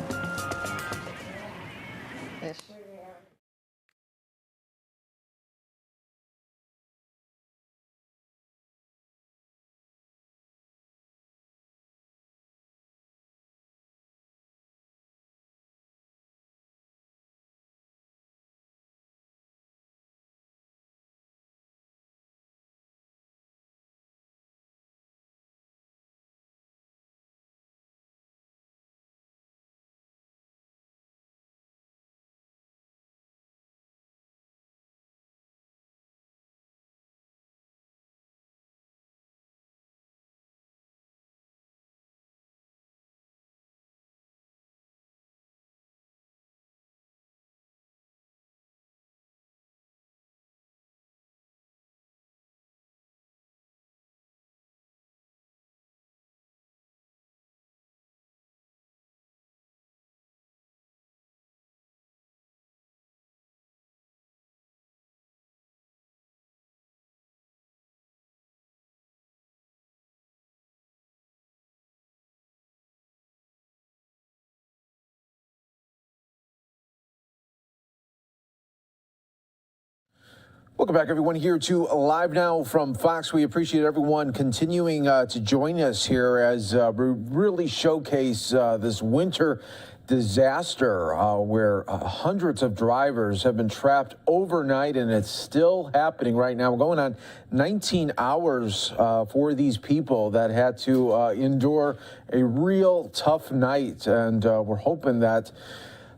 Welcome back, everyone, here to Live Now from Fox. We appreciate everyone continuing to join us here as we really showcase this winter disaster where hundreds of drivers have been trapped overnight, and it's still happening right now. We're going on 19 hours for these people that had to endure a real tough night, and we're hoping that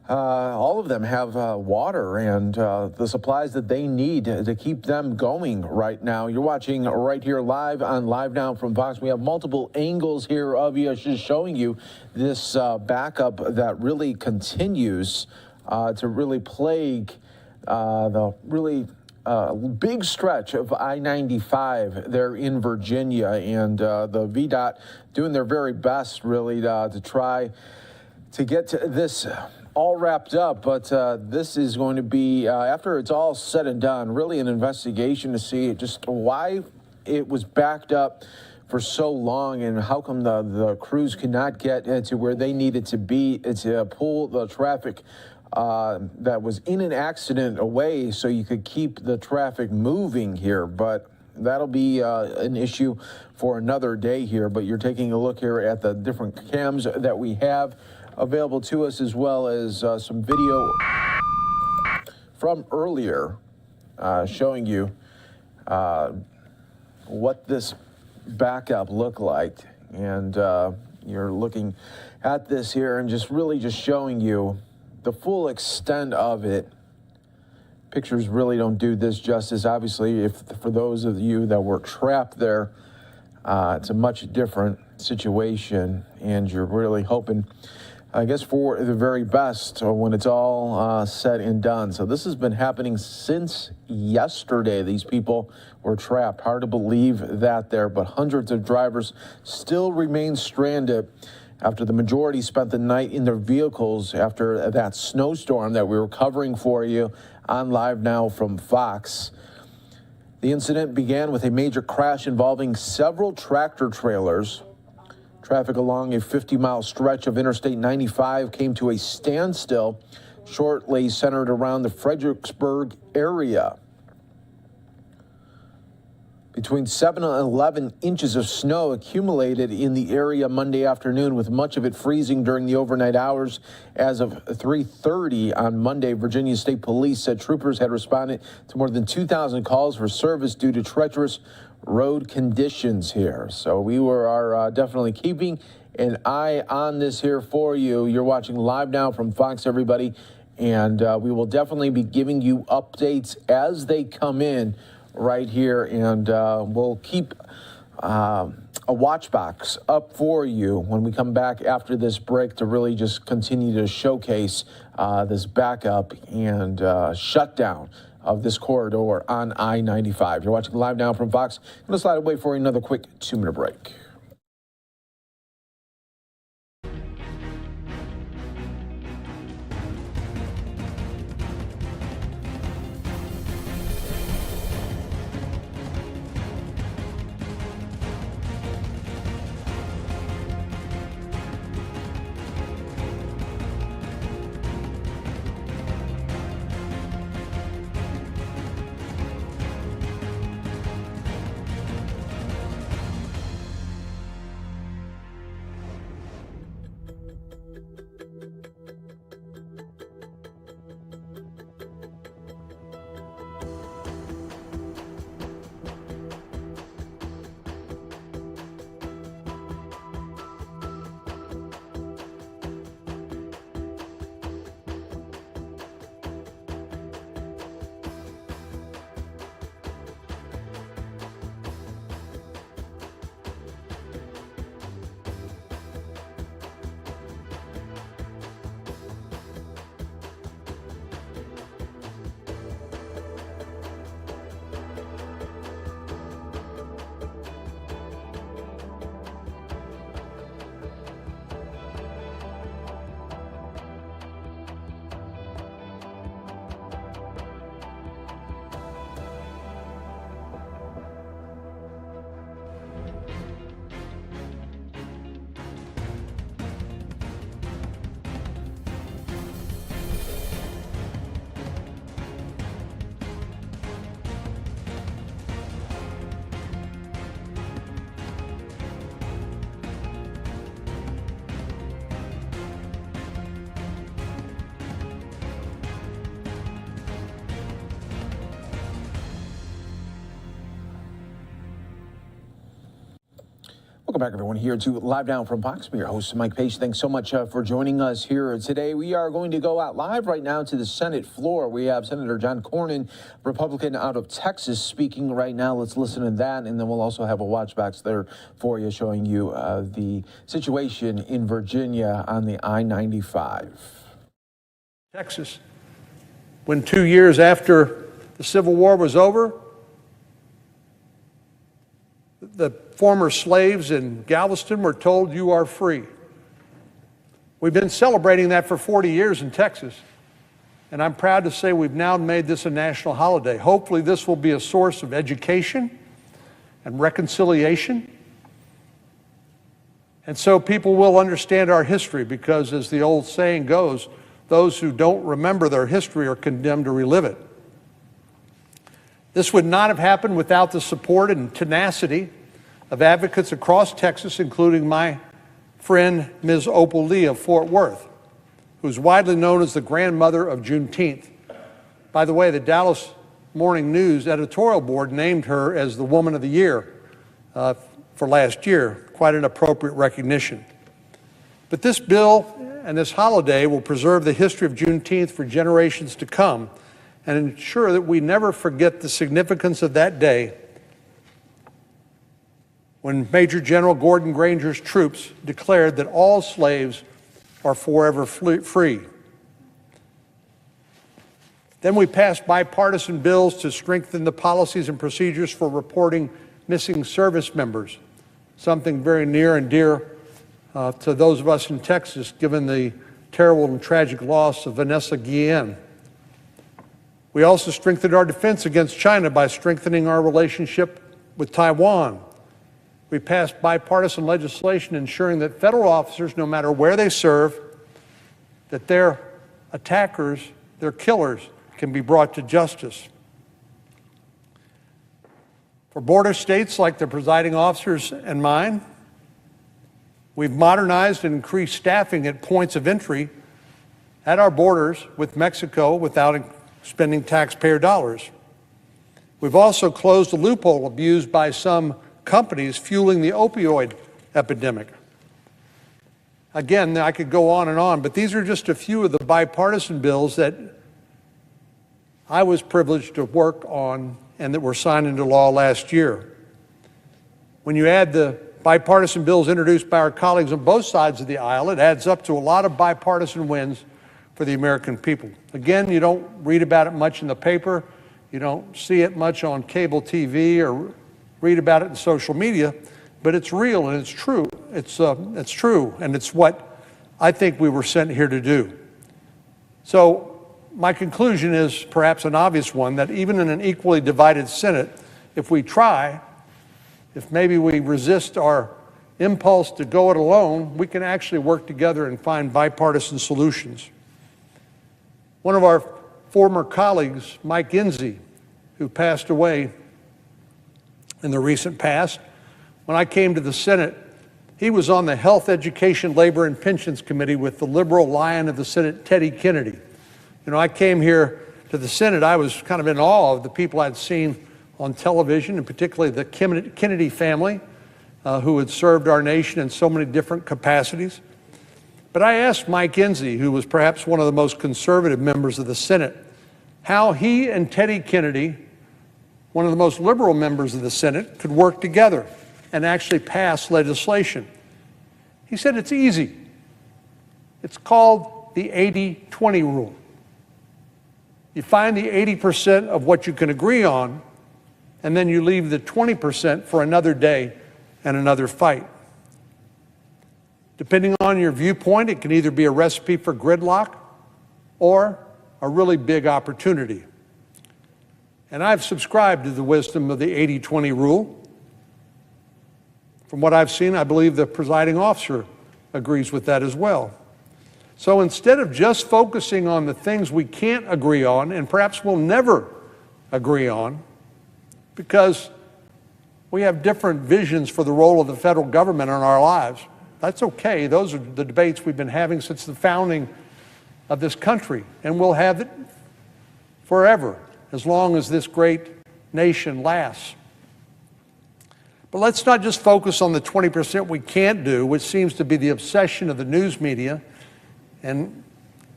all of them have water and the supplies that they need to keep them going right now. You're watching right here live on Live Now from Fox. We have multiple angles here of you, just showing you this backup that really continues to really plague the really big stretch of I-95 there in Virginia, and the VDOT doing their very best really to try to get to this all wrapped up, but this is going to be, after it's all said and done, really an investigation to see just why it was backed up for so long and how come the crews could not get to where they needed to be to pull the traffic that was in an accident away so you could keep the traffic moving here. But that'll be an issue for another day here. But you're taking a look here at the different cams that we have available to us, as well as some video from earlier showing you what this backup looked like. And you're looking at this here and just really just showing you the full extent of it. Pictures really don't do this justice. Obviously, for those of you that were trapped there, it's a much different situation, and you're really hoping, I guess, for the very best when it's all said and done. So this has been happening since yesterday. These people were trapped. Hard to believe that there, but hundreds of drivers still remain stranded after the majority spent the night in their vehicles after that snowstorm that we were covering for you on Live Now from Fox. The incident began with a major crash involving several tractor trailers. Traffic along a 50-mile stretch of Interstate 95 came to a standstill shortly, centered around the Fredericksburg area. Between 7 and 11 inches of snow accumulated in the area Monday afternoon, with much of it freezing during the overnight hours. As of 3:30 on Monday, Virginia State Police said troopers had responded to more than 2,000 calls for service due to treacherous road conditions here. So we are definitely keeping an eye on this here for you. You're watching Live Now from Fox, everybody, and we will definitely be giving you updates as they come in right here, and we'll keep a watch box up for you when we come back after this break to really just continue to showcase this backup and shutdown of this corridor on I-95. You're watching Live Now from Fox. I'm going to slide away for another quick 2-minute break. Welcome back, everyone, here to Live Now from Fox. I'm your host, Mike Page. Thanks so much for joining us here today. We are going to go out live right now to the Senate floor. We have Senator John Cornyn, Republican out of Texas, speaking right now. Let's listen to that, and then we'll also have a watch box there for you showing you the situation in Virginia on the I-95. Texas, when 2 years after the Civil War was over, the former slaves in Galveston were told, "You are free." We've been celebrating that for 40 years in Texas, and I'm proud to say we've now made this a national holiday. Hopefully this will be a source of education and reconciliation, and so people will understand our history, because as the old saying goes, those who don't remember their history are condemned to relive it. This would not have happened without the support and tenacity of advocates across Texas, including my friend, Ms. Opal Lee of Fort Worth, who's widely known as the grandmother of Juneteenth. By the way, the Dallas Morning News editorial board named her as the Woman of the Year for last year. Quite an appropriate recognition. But this bill and this holiday will preserve the history of Juneteenth for generations to come and ensure that we never forget the significance of that day when Major General Gordon Granger's troops declared that all slaves are forever free. Then we passed bipartisan bills to strengthen the policies and procedures for reporting missing service members, something very near and dear to those of us in Texas, given the terrible and tragic loss of Vanessa Guillen. We also strengthened our defense against China by strengthening our relationship with Taiwan. We passed bipartisan legislation ensuring that federal officers, no matter where they serve, that their attackers, their killers, can be brought to justice. For border states like the presiding officers and mine, we've modernized and increased staffing at points of entry at our borders with Mexico without spending taxpayer dollars. We've also closed a loophole abused by some companies fueling the opioid epidemic. Again, I could go on, but these are just a few of the bipartisan bills that I was privileged to work on and that were signed into law last year. When you add the bipartisan bills introduced by our colleagues on both sides of the aisle, it adds up to a lot of bipartisan wins for the American people. Again, you don't read about it much in the paper, you don't see it much on cable TV or read about it in social media, but it's real and it's true. It's true, and it's what I think we were sent here to do. So my conclusion is perhaps an obvious one, that even in an equally divided Senate, if we try, if maybe we resist our impulse to go it alone, we can actually work together and find bipartisan solutions. One of our former colleagues, Mike Enzi, who passed away in the recent past, when I came to the Senate, he was on the Health, Education, Labor, and Pensions Committee with the liberal lion of the Senate, Teddy Kennedy. You know, I came here to the Senate, I was kind of in awe of the people I'd seen on television, and particularly the Kennedy family, who had served our nation in so many different capacities. But I asked Mike Enzi, who was perhaps one of the most conservative members of the Senate, how he and Teddy Kennedy, one of the most liberal members of the Senate, could work together and actually pass legislation. He said it's easy. It's called the 80-20 rule. You find the 80% of what you can agree on, and then you leave the 20% for another day and another fight. Depending on your viewpoint, it can either be a recipe for gridlock or a really big opportunity. And I've subscribed to the wisdom of the 80-20 rule. From what I've seen, I believe the presiding officer agrees with that as well. So instead of just focusing on the things we can't agree on, and perhaps we'll never agree on, because we have different visions for the role of the federal government in our lives, that's okay. Those are the debates we've been having since the founding of this country, and we'll have it forever, as long as this great nation lasts. But let's not just focus on the 20% we can't do, which seems to be the obsession of the news media and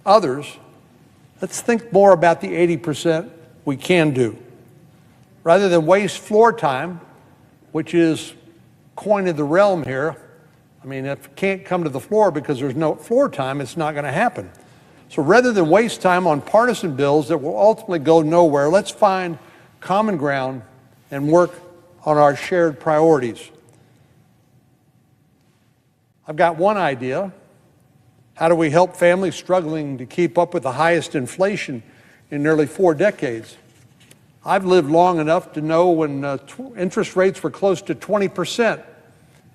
others. Let's think more about the 80% we can do. Rather than waste floor time, which is coin of the realm here, I mean, if you can't come to the floor because there's no floor time, it's not going to happen. So rather than waste time on partisan bills that will ultimately go nowhere, let's find common ground and work on our shared priorities. I've got one idea. How do we help families struggling to keep up with the highest inflation in nearly 4 decades? I've lived long enough to know when interest rates were close to 20%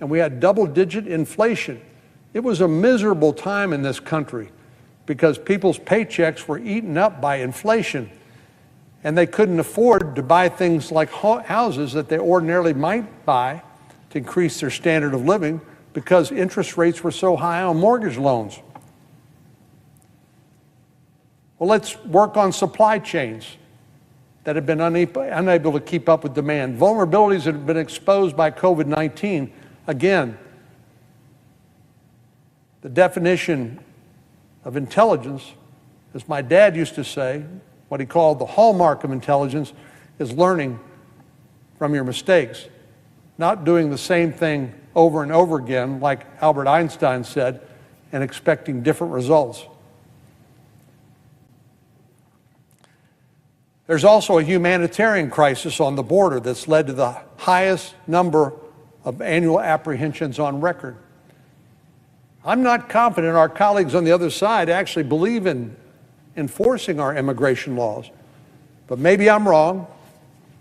and we had double-digit inflation. It was a miserable time in this country because people's paychecks were eaten up by inflation and they couldn't afford to buy things like houses that they ordinarily might buy to increase their standard of living because interest rates were so high on mortgage loans. Well, let's work on supply chains that have been unable to keep up with demand. Vulnerabilities that have been exposed by COVID-19. Again, the definition of intelligence, as my dad used to say, what he called the hallmark of intelligence, is learning from your mistakes, not doing the same thing over and over again, like Albert Einstein said, and expecting different results. There's also a humanitarian crisis on the border that's led to the highest number of annual apprehensions on record. I'm not confident our colleagues on the other side actually believe in enforcing our immigration laws, but maybe I'm wrong.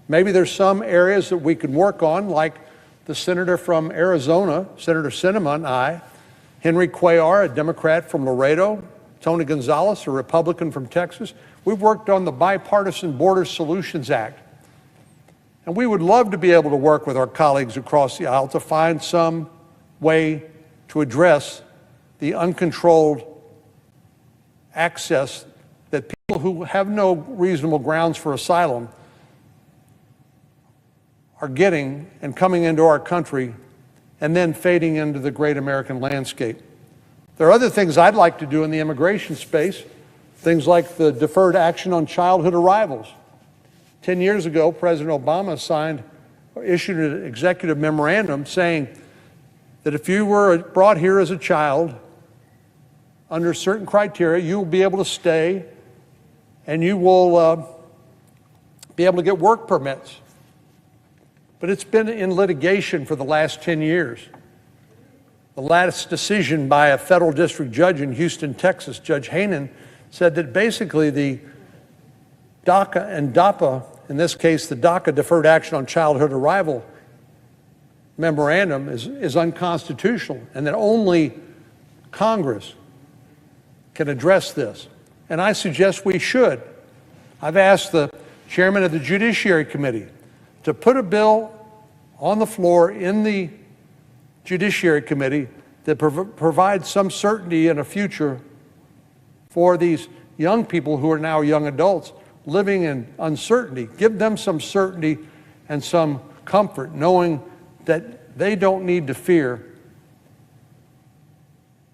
Maybe there's some areas that we can work on, like the senator from Arizona, Senator Sinema, and I, Henry Cuellar, a Democrat from Laredo, Tony Gonzalez, a Republican from Texas. We've worked on the Bipartisan Border Solutions Act. And we would love to be able to work with our colleagues across the aisle to find some way to address the uncontrolled access that people who have no reasonable grounds for asylum are getting and coming into our country and then fading into the great American landscape. There are other things I'd like to do in the immigration space, things like the deferred action on childhood arrivals. 10 years ago, President Obama issued an executive memorandum saying that if you were brought here as a child under certain criteria, you will be able to stay and you will be able to get work permits. But it's been in litigation for the last 10 years. The last decision by a federal district judge in Houston, Texas, Judge Hainan, said that basically the DACA and DAPA, in this case the DACA Deferred Action on Childhood Arrival memorandum is unconstitutional and that only Congress can address this. And I suggest we should. I've asked the chairman of the Judiciary Committee to put a bill on the floor in the Judiciary Committee that provides some certainty in a future for these young people who are now young adults living in uncertainty. Give them some certainty and some comfort knowing that they don't need to fear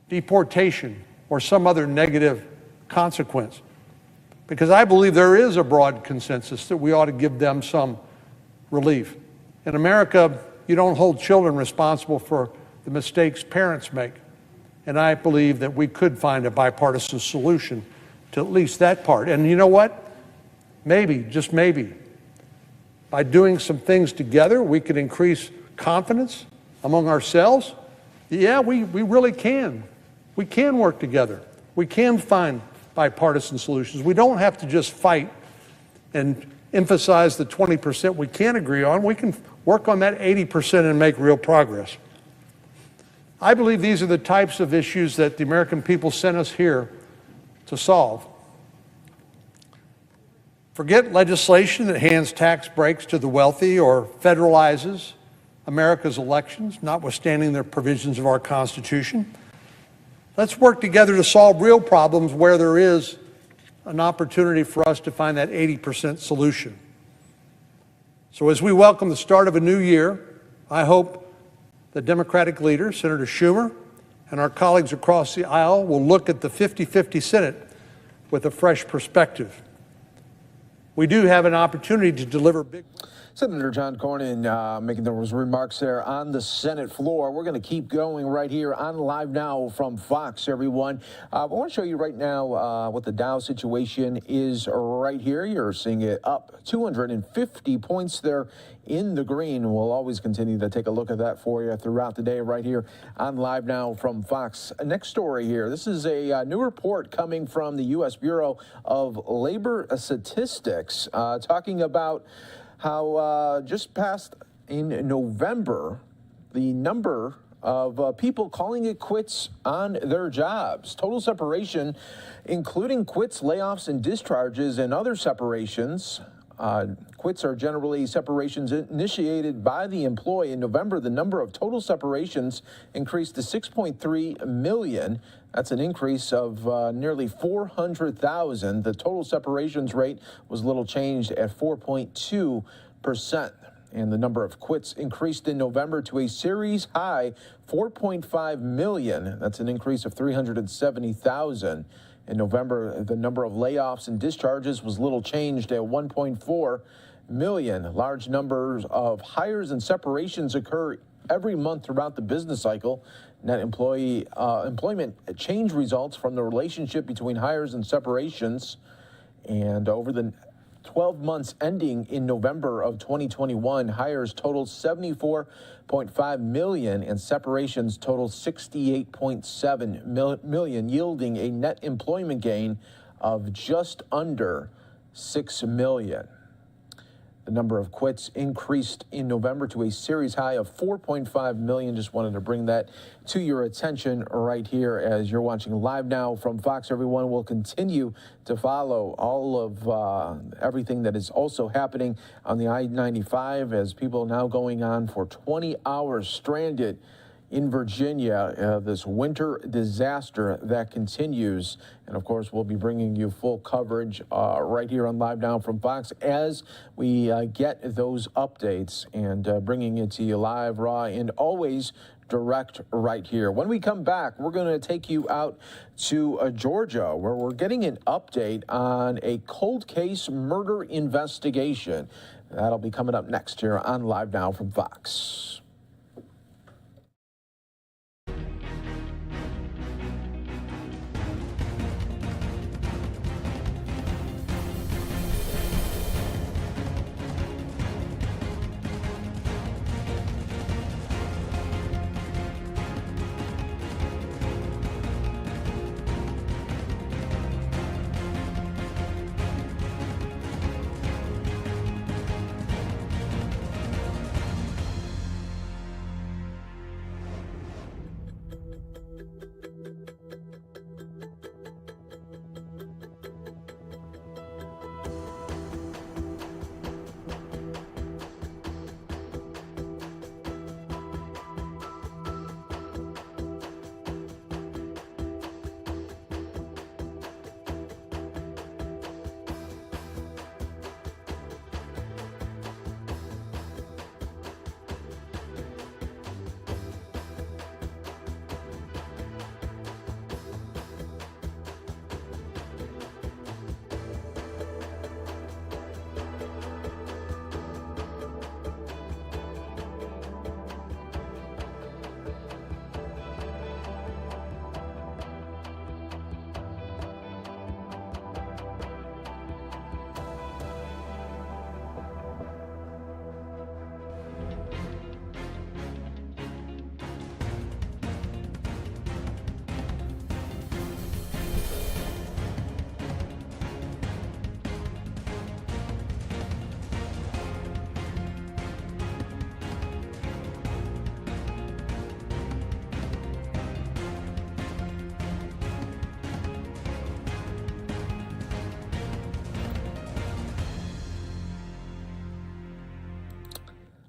deportation or some other negative consequence. Because I believe there is a broad consensus that we ought to give them some relief. In America, you don't hold children responsible for the mistakes parents make. And I believe that we could find a bipartisan solution to at least that part. And you know what? Maybe, just maybe, by doing some things together, we could increase confidence among ourselves. Yeah, we really can. We can work together. We can find bipartisan solutions. We don't have to just fight and emphasize the 20% we can agree on. We can work on that 80% and make real progress. I believe these are the types of issues that the American people sent us here to solve. Forget legislation that hands tax breaks to the wealthy or federalizes America's elections, notwithstanding the provisions of our Constitution. Let's work together to solve real problems where there is an opportunity for us to find that 80% solution. So as we welcome the start of a new year, I hope the Democratic leader, Senator Schumer, and our colleagues across the aisle will look at the 50-50 Senate with a fresh perspective. We do have an opportunity to deliver big. Senator John Cornyn making those remarks there on the Senate floor. We're going to keep going right here on Live Now from Fox, everyone. I want to show you right now what the Dow situation is right here. You're seeing it up 250 points there in the green. We'll always continue to take a look at that for you throughout the day right here on Live Now from Fox. Next story here. This is a new report coming from the U.S. Bureau of Labor Statistics talking about how just past in November, the number of people calling it quits on their jobs. Total separation, including quits, layoffs, and discharges and other separations. Quits are generally separations initiated by the employee. In November, the number of total separations increased to 6.3 million. That's an increase of nearly 400,000. The total separations rate was little changed at 4.2%. And the number of quits increased in November to a series high 4.5 million. That's an increase of 370,000. In November, the number of layoffs and discharges was little changed at 1.4 million. Large numbers of hires and separations occur every month throughout the business cycle. Net employment change results from the relationship between hires and separations. And over the 12 months ending in November of 2021, hires totaled 74.5 million and separations totaled 68.7 million, yielding a net employment gain of just under 6 million. The number of quits increased in November to a series high of 4.5 million. Just wanted to bring that to your attention right here as you're watching Live Now from Fox. Everyone will continue to follow all of everything that is also happening on the I-95 as people now going on for 20 hours stranded in Virginia, this winter disaster that continues. And of course, we'll be bringing you full coverage right here on Live Now from Fox as we get those updates and bringing it to you live, raw, and always direct right here. When we come back, we're going to take you out to Georgia, where we're getting an update on a cold case murder investigation. That'll be coming up next here on Live Now from Fox.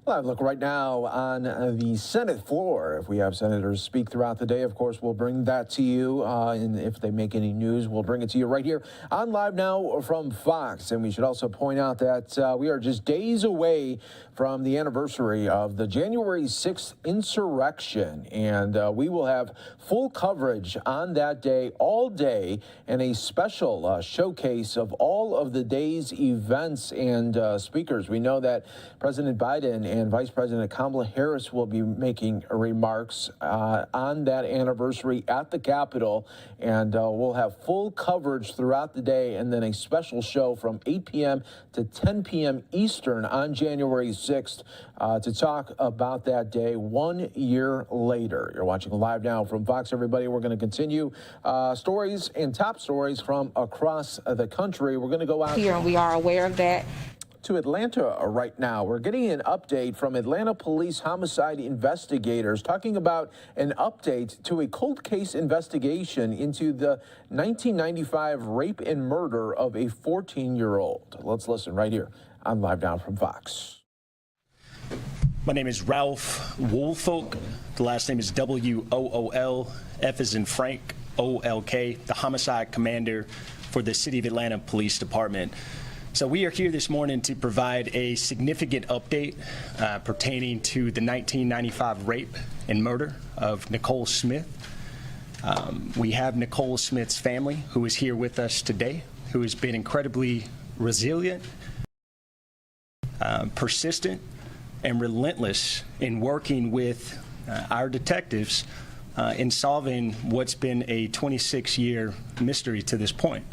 Live look right now on the Senate floor. If we have senators speak throughout the day, of course, we'll bring that to you. And if they make any news, we'll bring it to you right here on Live Now from Fox. And we should also point out that we are just days away from the anniversary of the January 6th insurrection. And we will have full coverage on that day, all day, and a special showcase of all of the day's events and speakers. We know that President Biden and Vice President Kamala Harris will be making remarks on that anniversary at the Capitol, and we'll have full coverage throughout the day, and then a special show from 8 p.m. to 10 p.m. Eastern on January 6th to talk about that day 1 year later. You're watching Live Now from Fox, everybody. We're going to continue stories and top stories from across the country. We're going to go out here, and we are aware of that. To Atlanta right now. We're getting an update from Atlanta police homicide investigators talking about an update to a cold case investigation into the 1995 rape and murder of a 14-year-old. Let's listen right here on Live Now from Fox. My name is Ralph Woolfolk. The last name is W-O-O-L. F is in Frank, O-L-K, the homicide commander for the City of Atlanta Police Department. So we are here this morning to provide a significant update pertaining to the 1995 rape and murder of Nicole Smith. We have Nicole Smith's family, who is here with us today, who has been incredibly resilient, persistent, and relentless in working with our detectives in solving what's been a 26-year mystery to this point.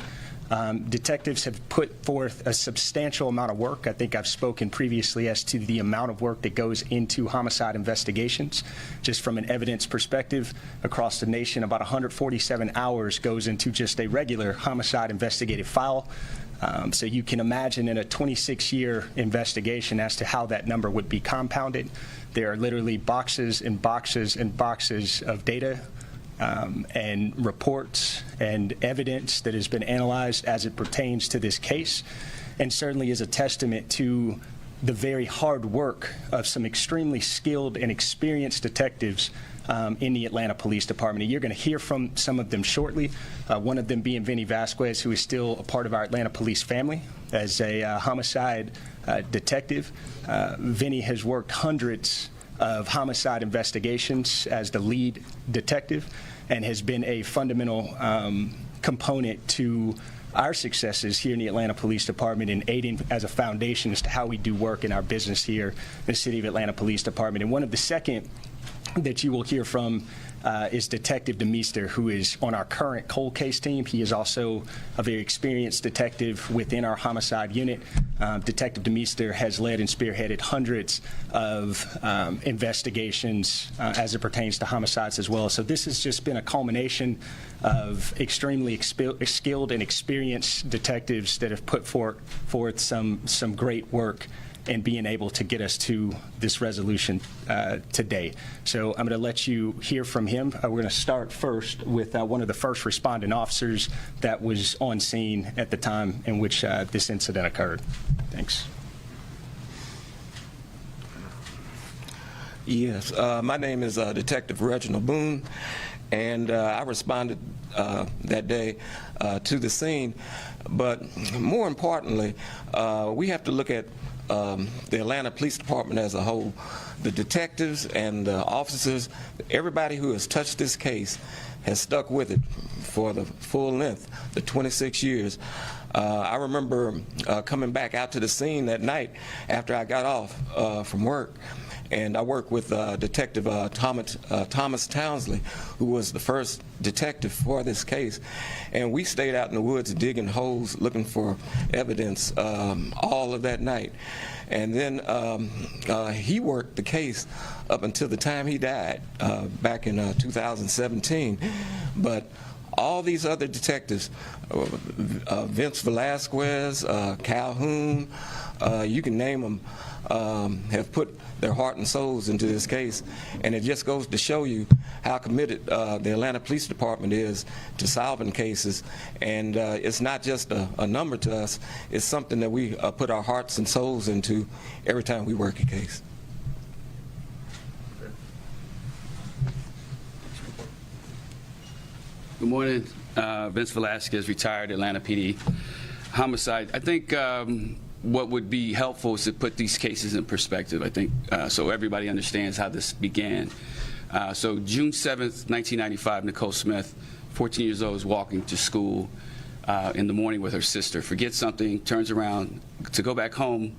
Detectives have put forth a substantial amount of work. I think I've spoken previously as to the amount of work that goes into homicide investigations. Just from an evidence perspective, across the nation, about 147 hours goes into just a regular homicide investigative file. So you can imagine in a 26-year investigation as to how that number would be compounded. There are literally boxes and boxes and boxes of data and reports and evidence that has been analyzed as it pertains to this case, and certainly is a testament to the very hard work of some extremely skilled and experienced detectives in the Atlanta Police Department. You're going to hear from some of them shortly, one of them being Vinny Vasquez, who is still a part of our Atlanta Police family as a homicide detective. Vinny has worked hundreds of homicide investigations as the lead detective and has been a fundamental component to our successes here in the Atlanta Police Department in aiding as a foundation as to how we do work in our business here in the City of Atlanta Police Department. And one of the second that you will hear from is Detective DeMeester, who is on our current cold case team. He is also a very experienced detective within our homicide unit. Detective DeMeester has led and spearheaded hundreds of investigations as it pertains to homicides as well. So this has just been a culmination of extremely skilled and experienced detectives that have put forth some great work and being able to get us to this resolution today. So I'm going to let you hear from him. We're going to start first with one of the first responding officers that was on scene at the time in which this incident occurred. Thanks. Yes, my name is Detective Reginald Boone, and I responded that day to the scene. But more importantly, we have to look at the Atlanta Police Department as a whole. The detectives and the officers, everybody who has touched this case has stuck with it for the full length, the 26 years. I remember coming back out to the scene that night after I got off from work, and I worked with Detective Thomas Townsley, who was the first detective for this case, and we stayed out in the woods digging holes looking for evidence all of that night. And then he worked the case up until the time he died back in 2017. But all these other detectives, Vince Velasquez, Calhoun, you can name them, have put their heart and souls into this case, and it just goes to show you how committed the Atlanta Police Department is to solving cases. And it's not just a number to us, it's something that we put our hearts and souls into every time we work a case. Good morning. Vince Velasquez, retired Atlanta PD. Homicide. I think what would be helpful is to put these cases in perspective, I think, so everybody understands how this began. So June 7th, 1995, Nicole Smith, 14 years old, was walking to school in the morning with her sister, forgets something, turns around to go back home,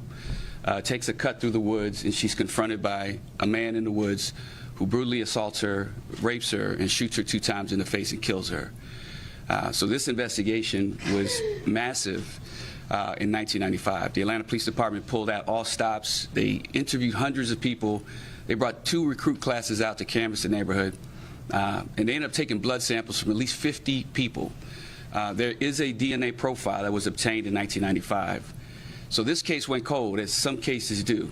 takes a cut through the woods, and she's confronted by a man in the woods who brutally assaults her, rapes her, and shoots her 2 times in the face and kills her. So this investigation was massive in 1995. The Atlanta Police Department pulled out all stops. They interviewed hundreds of people. They brought 2 recruit classes out to canvass the neighborhood. And they ended up taking blood samples from at least 50 people. There is a DNA profile that was obtained in 1995. So this case went cold, as some cases do.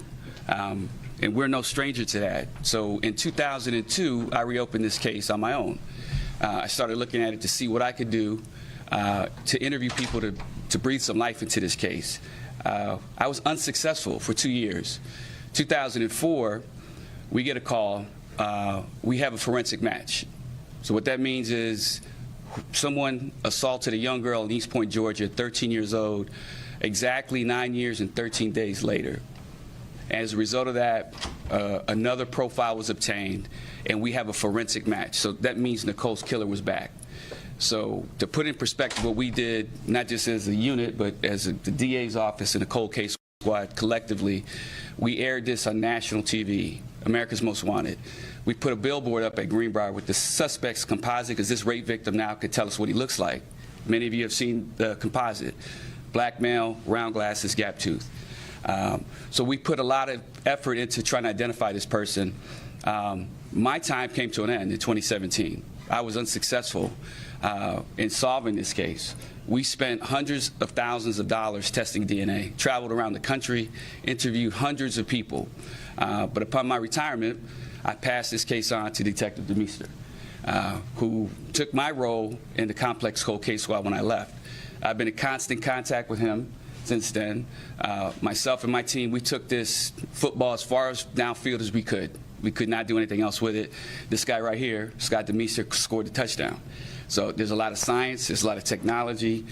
And we're no stranger to that. So in 2002, I reopened this case on my own. I started looking at it to see what I could do to interview people to breathe some life into this case. I was unsuccessful for 2 years. 2004, we get a call. We have a forensic match. So what that means is someone assaulted a young girl in East Point, Georgia, 13 years old, exactly 9 years and 13 days later. As a result of that, another profile was obtained, and we have a forensic match. So that means Nicole's killer was back. So to put in perspective what we did, not just as a unit, but as the DA's office and the cold case squad collectively, we aired this on national TV, America's Most Wanted. We put a billboard up at Greenbrier with the suspect's composite, because this rape victim now could tell us what he looks like. Many of you have seen the composite. Black male, round glasses, gap tooth. So we put a lot of effort into trying to identify this person. My time came to an end in 2017. I was unsuccessful in solving this case. We spent hundreds of thousands of dollars testing DNA, traveled around the country, interviewed hundreds of people. But upon my retirement, I passed this case on to Detective Demister, who took my role in the complex cold case squad when I left. I've been in constant contact with him since then. Myself and my team, we took this football as far as downfield as we could. We could not do anything else with it. This guy right here, Scott Demister, scored the touchdown. So there's a lot of science, there's a lot of technology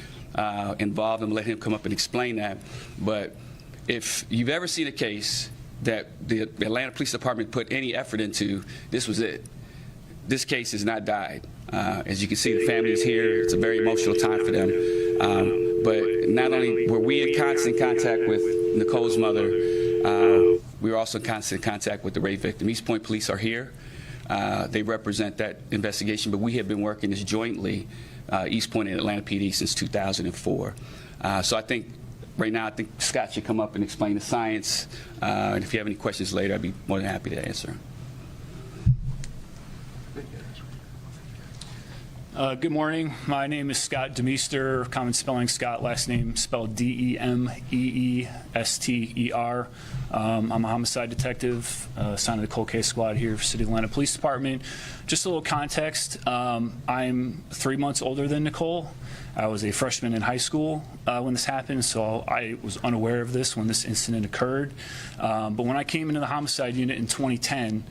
involved. I'm gonna let him come up and explain that. But if you've ever seen a case that the Atlanta Police Department put any effort into, this was it. This case has not died. As you can see, the family is here. It's a very emotional time for them. But not only were we in constant contact with Nicole's mother, we were also in constant contact with the rape victim. East Point Police are here. They represent that investigation, but we have been working this jointly, East Point and Atlanta PD, since 2004. So I think right now, I think Scott should come up and explain the science. And if you have any questions later, I'd be more than happy to answer. Good morning. My name is Scott Demister, common spelling Scott, last name spelled D-E-M-E-E-S-T-E-R. I'm a homicide detective, assigned to the cold case squad here for City Atlanta Police Department. Just a little context, I'm 3 months older than Nicole. I was a freshman in high school when this happened, so I was unaware of this when this incident occurred. But when I came into the homicide unit in 2010,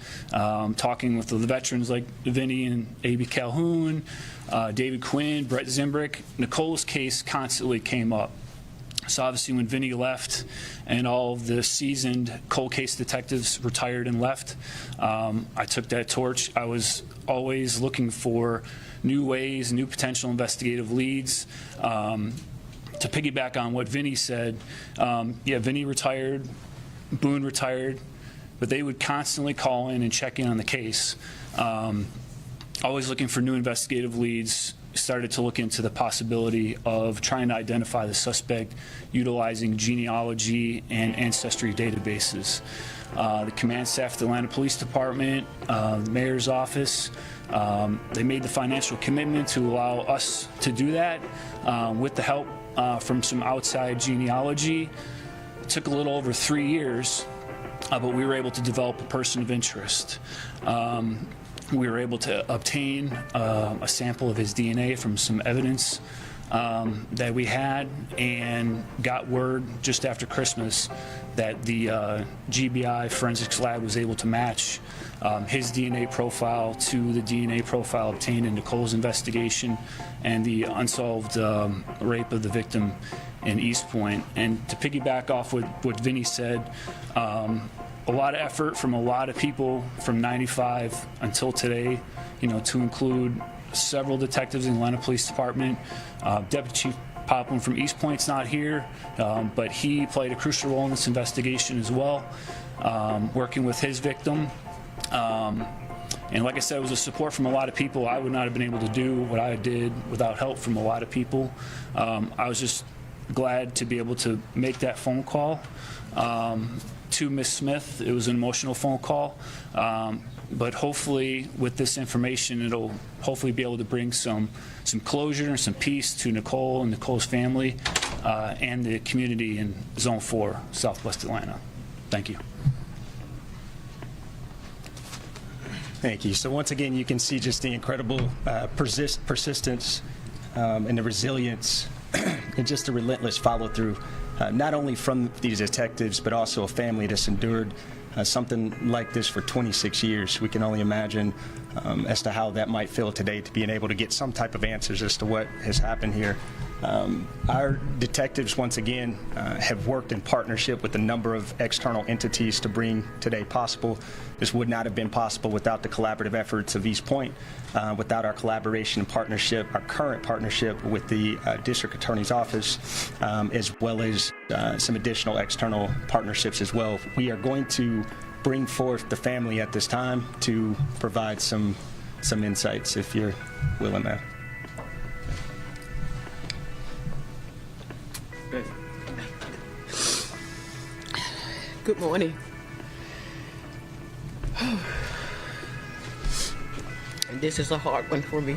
talking with the veterans like Vinny and A.B. Calhoun, David Quinn, Brett Zimbrick, Nicole's case constantly came up. So obviously when Vinny left and all of the seasoned cold case detectives retired and left, I took that torch. I was always looking for new ways, new potential investigative leads. To piggyback on what Vinny said, yeah, Vinny retired, Boone retired, but they would constantly call in and check in on the case. Always looking for new investigative leads. Started to look into the possibility of trying to identify the suspect utilizing genealogy and ancestry databases. The command staff of the Atlanta Police Department, the mayor's office, they made the financial commitment to allow us to do that with the help from some outside genealogy. It took a little over 3 years, but we were able to develop a person of interest. We were able to obtain a sample of his DNA from some evidence that we had, and got word just after Christmas that the GBI forensics lab was able to match his DNA profile to the DNA profile obtained in Nicole's investigation and the unsolved rape of the victim in East Point. And to piggyback off what Vinny said, a lot of effort from a lot of people from 95 until today, to include several detectives in the Atlanta Police Department. Deputy Chief Poplin from East Point's not here, but he played a crucial role in this investigation as well, working with his victim. And like I said, it was a support from a lot of people. I would not have been able to do what I did without help from a lot of people. I was just glad to be able to make that phone call to Miss Smith. It was an emotional phone call, but hopefully with this information, it'll hopefully be able to bring some closure and some peace to Nicole and Nicole's family and the community in Zone 4, Southwest Atlanta. Thank you. Thank you. So once again, you can see just the incredible persistence and the resilience and just the relentless follow-through, not only from these detectives, but also a family that's endured something like this for 26 years. We can only imagine as to how that might feel today, to being able to get some type of answers as to what has happened here. Our detectives, once again, have worked in partnership with a number of external entities to bring today possible. This would not have been possible without the collaborative efforts of East Point, without our collaboration and partnership, our current partnership with the District Attorney's Office, as well as some additional external partnerships as well. We are going to bring forth the family at this time to provide some insights, if you're willing, ma'am. Good morning. And this is a hard one for me.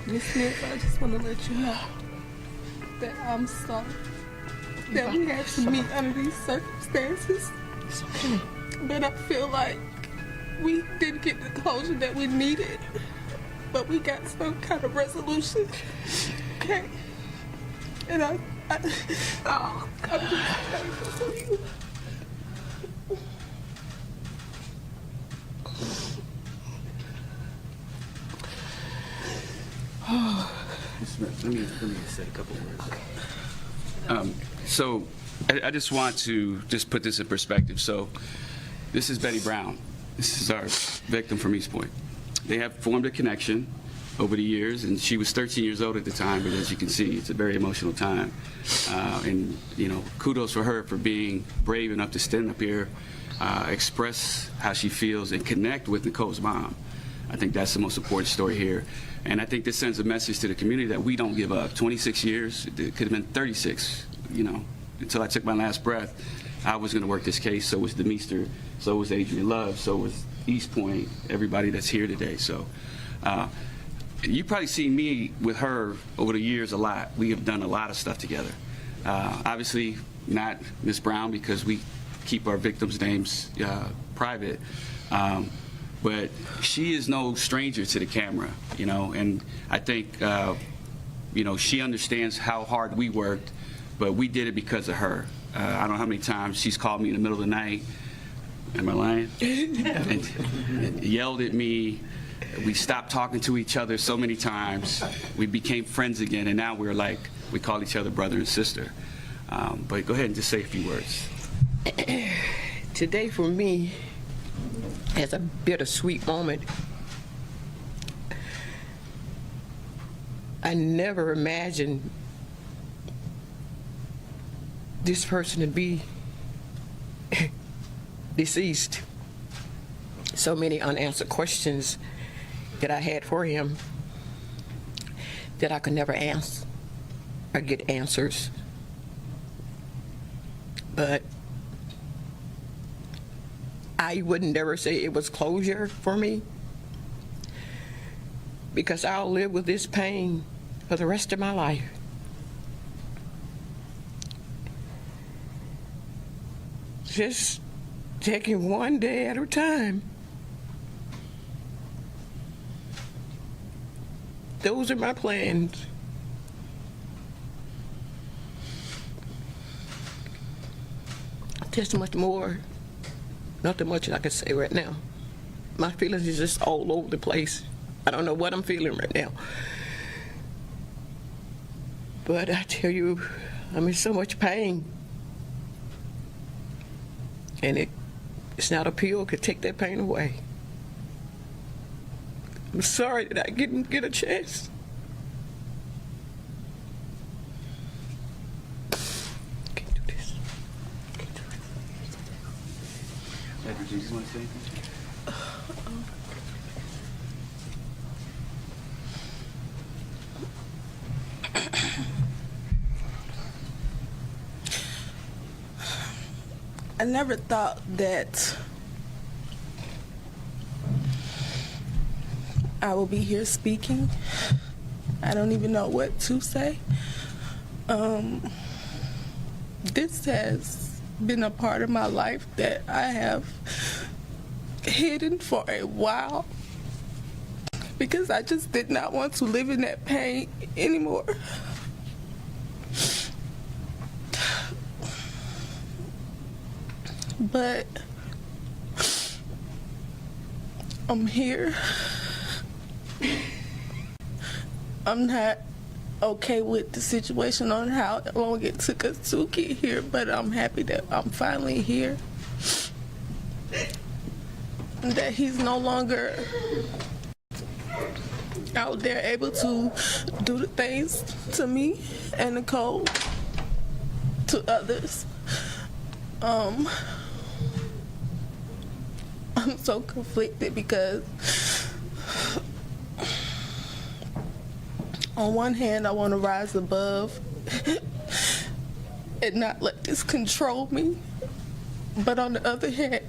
Miss Smith, I just want to let you know that I'm sorry that we had to meet under these circumstances. It's okay. But I feel like we didn't get the closure that we needed, but we got some kind of resolution. Okay. And I'm just thankful to you. Let me say a couple words. So I just want to just put this in perspective. So this is Betty Brown. This is our victim from East Point. They have formed a connection over the years, and she was 13 years old at the time, but as you can see, it's a very emotional time. And, kudos for her for being brave enough to stand up here, express how she feels, and connect with Nicole's mom. I think that's the most important story here. And I think this sends a message to the community that we don't give up. 26 years, it could have been 36, until I took my last breath. I was going to work this case, so was Demeester, so was Adrian Love, so was East Point, everybody that's here today. So you've probably seen me with her over the years a lot. We have done a lot of stuff together. Obviously not Ms. Brown, because we keep our victims' names private. But she is no stranger to the camera, and I think, she understands how hard we worked, but we did it because of her. I don't know how many times she's called me in the middle of the night, am I lying? and yelled at me. We stopped talking to each other so many times. We became friends again, and now we call each other brother and sister. But go ahead and just say a few words. Today for me is a bittersweet moment. I never imagined this person to be deceased. So many unanswered questions that I had for him that I could never ask or get answers. But I would never say it was closure for me, because I'll live with this pain for the rest of my life. Just taking one day at a time. those are my plans. Just much more, not that much I can say right now. My feelings is just all over the place. I don't know what I'm feeling right now. But I tell you, I'm in so much pain. And it's not a pill could take that pain away. I'm sorry that I didn't get a chance. Can't do this. Edward, do you want to say anything? I never thought that I will be here speaking. I don't even know what to say. This has been a part of my life that I have hidden for a while because I just did not want to live in that pain anymore. But I'm here. I'm not okay with the situation on how long it took us to get here, but I'm happy that I'm finally here. That he's no longer out there able to do the things to me and Nicole, to others. I'm so conflicted because on one hand I want to rise above and not let this control me, but on the other hand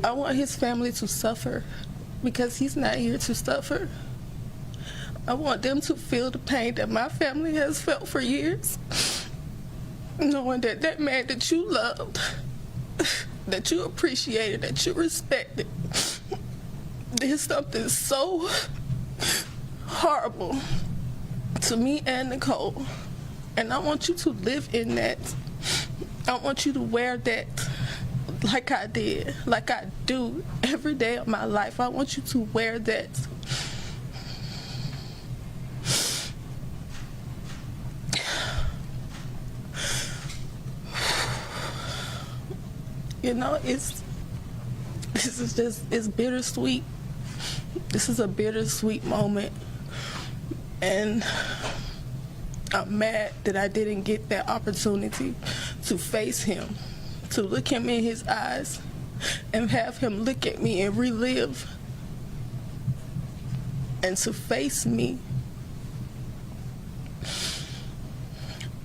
I want his family to suffer because he's not here to suffer. I want them to feel the pain that my family has felt for years, knowing that that man that you loved, that you appreciated, that you respected, did something so horrible to me and Nicole. And I want you to live in that. I want you to wear that like I did, like I do every day of my life. I want you to wear that. You know, it's bittersweet. This is a bittersweet moment. And I'm mad that I didn't get that opportunity to face him, to look him in his eyes and have him look at me and relive and to face me.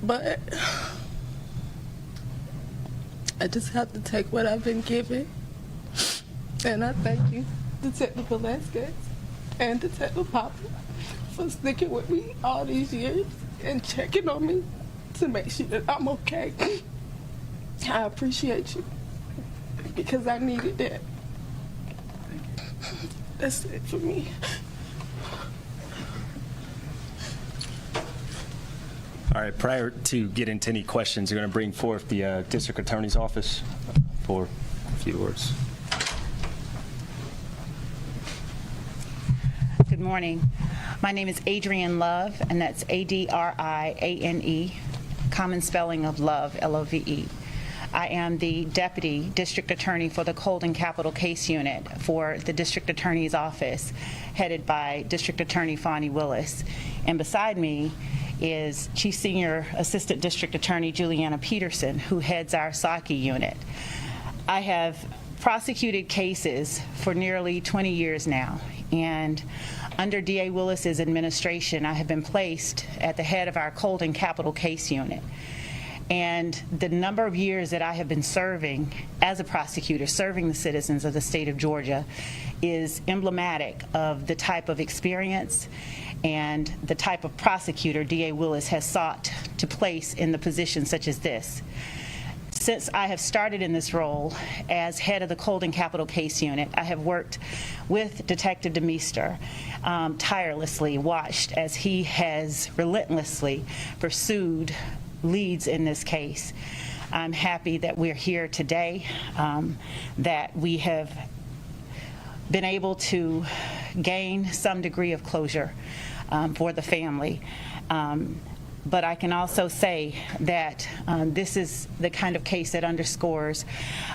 But I just have to take what I've been given. And I thank you, Detective Velasquez and Detective Papa, for sticking with me all these years and checking on me to make sure that I'm okay. I appreciate you because I needed that. That's it for me. All right, prior to getting to any questions, we're going to bring forth the District Attorney's Office for a few words. Good morning. My name is Adrienne Love, and that's Adriane, common spelling of love, Love. I am the Deputy District Attorney for the Colden Capital Case Unit for the District Attorney's Office, headed by District Attorney Fonnie Willis. And beside me is Chief Senior Assistant District Attorney Juliana Peterson, who heads our Saki unit. I have prosecuted cases for nearly 20 years now, and under DA Willis's administration, I have been placed at the head of our Colden Capital Case Unit. And the number of years that I have been serving as a prosecutor, serving the citizens of the state of Georgia, is emblematic of the type of experience and the type of prosecutor DA Willis has sought to place in the position such as this. Since I have started in this role as head of the Cold and Capital Case Unit, I have worked with Detective DeMeester, tirelessly watched as he has relentlessly pursued leads in this case. I'm happy that we're here today, that we have been able to gain some degree of closure for the family. But I can also say that this is the kind of case that underscores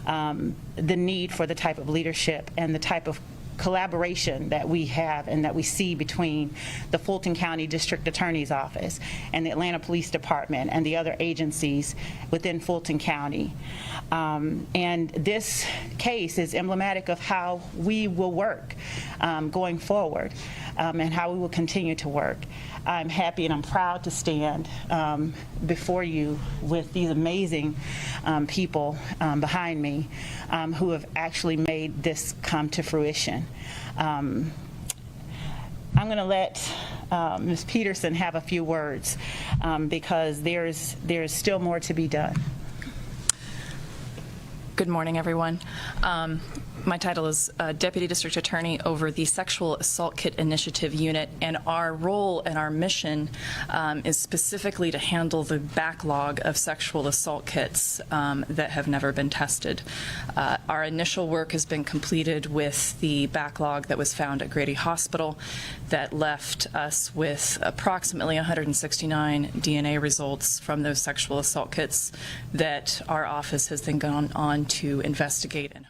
the need for the type of leadership and the type of collaboration that we have and that we see between the Fulton County District Attorney's Office and the Atlanta Police Department and the other agencies within Fulton County. And this case is emblematic of how we will work going forward and how we will continue to work. I'm happy and I'm proud to stand before you with these amazing people behind me who have actually made this come to fruition. I'm going to let Ms. Peterson have a few words because there's still more to be done. Good morning, everyone. My title is Deputy District Attorney over the Sexual Assault Kit Initiative Unit, and our role and our mission is specifically to handle the backlog of sexual assault kits that have never been tested. Our initial work has been completed with the backlog that was found at Grady Hospital that left us with approximately 169 DNA results from those sexual assault kits that our office has then gone on to investigate and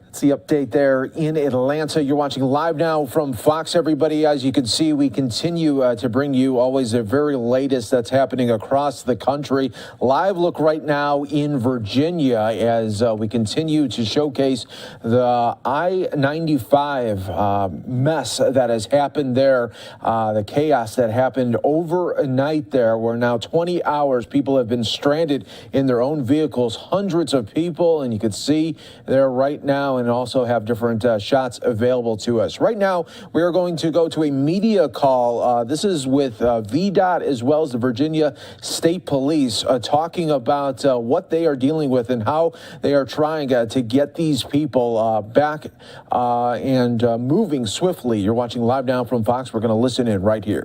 It's the update there in Atlanta. You're watching Live Now from Fox, everybody. As you can see, we continue to bring you always the very latest that's happening across the country. Live look right now in Virginia as we continue to showcase the I-95 mess that has happened there, the chaos that happened overnight there, where now 20 hours people have been stranded in their own vehicles, hundreds of people, and you can see there right now and also have different shots available to us. Right now, we are going to go to a media call. This is with VDOT as well as the Virginia State Police talking about what they are dealing with and how they are trying to get these people back and moving swiftly. You're watching Live Now from Fox. We're going to listen in right here.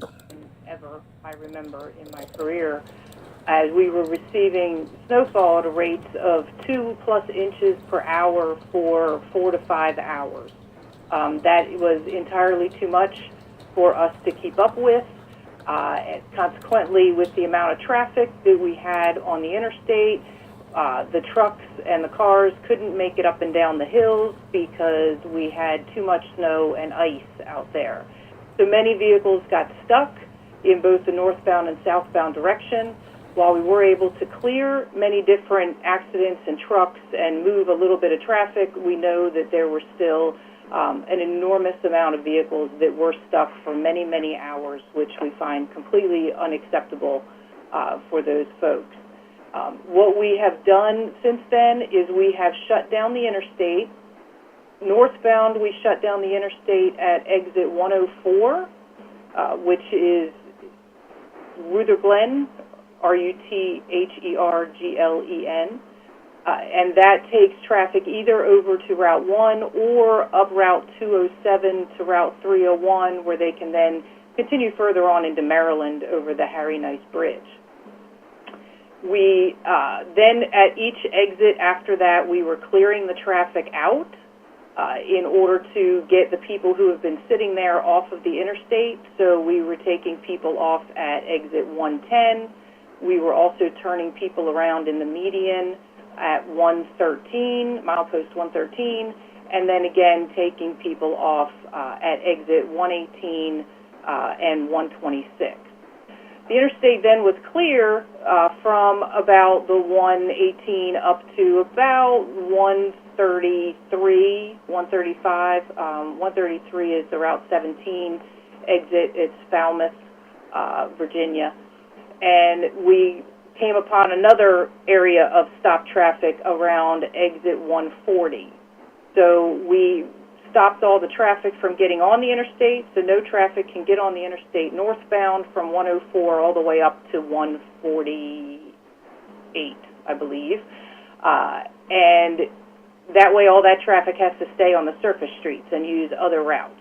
Ever I remember in my career, as we were receiving snowfall at a rate of 2+ inches per hour for 4 to 5 hours. That was entirely too much for us to keep up with. And consequently, with the amount of traffic that we had on the interstate, the trucks and the cars couldn't make it up and down the hills because we had too much snow and ice out there. So many vehicles got stuck in both the northbound and southbound direction. While we were able to clear many different accidents and trucks and move a little bit of traffic, we know that there were still an enormous amount of vehicles that were stuck for many, many hours, which we find completely unacceptable for those folks. What we have done since then is we have shut down the interstate. Northbound, we shut down the interstate at exit 104, which is Ruther Glen, Rutherglen, and that takes traffic either over to Route 1 or up Route 207 to Route 301, where they can then continue further on into Maryland over the Harry Nice Bridge. We then at each exit after that, we were clearing the traffic out in order to get the people who have been sitting there off of the interstate. So we were taking people off at exit 110. We were also turning people around in the median at 113, milepost 113, and then again taking people off at exit 118 and 126. The interstate then was clear from about the 118 up to about 133, 135. 133 is the Route 17 exit. It's Falmouth, Virginia. And we came upon another area of stop traffic around exit 140. So we stopped all the traffic from getting on the interstate, so no traffic can get on the interstate northbound from 104 all the way up to 148, I believe. And that way all that traffic has to stay on the surface streets and use other routes.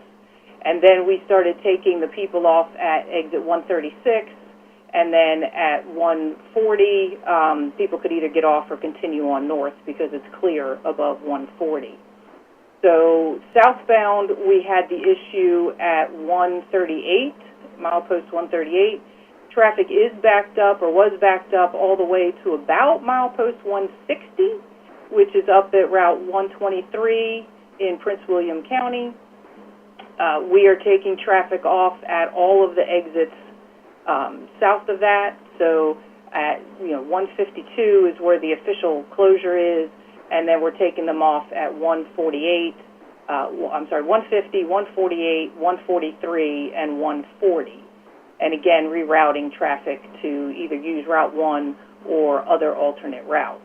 And then we started taking the people off at exit 136, and then at 140, people could either get off or continue on north because it's clear above 140. So southbound, we had the issue at 138, milepost 138. Traffic is backed up, or was backed up, all the way to about milepost 160, which is up at Route 123 in Prince William County. We are taking traffic off at all of the exits south of that. So at 152 is where the official closure is, and then we're taking them off at 148. 150, 148, 143, and 140. And again, rerouting traffic to either use Route 1 or other alternate routes.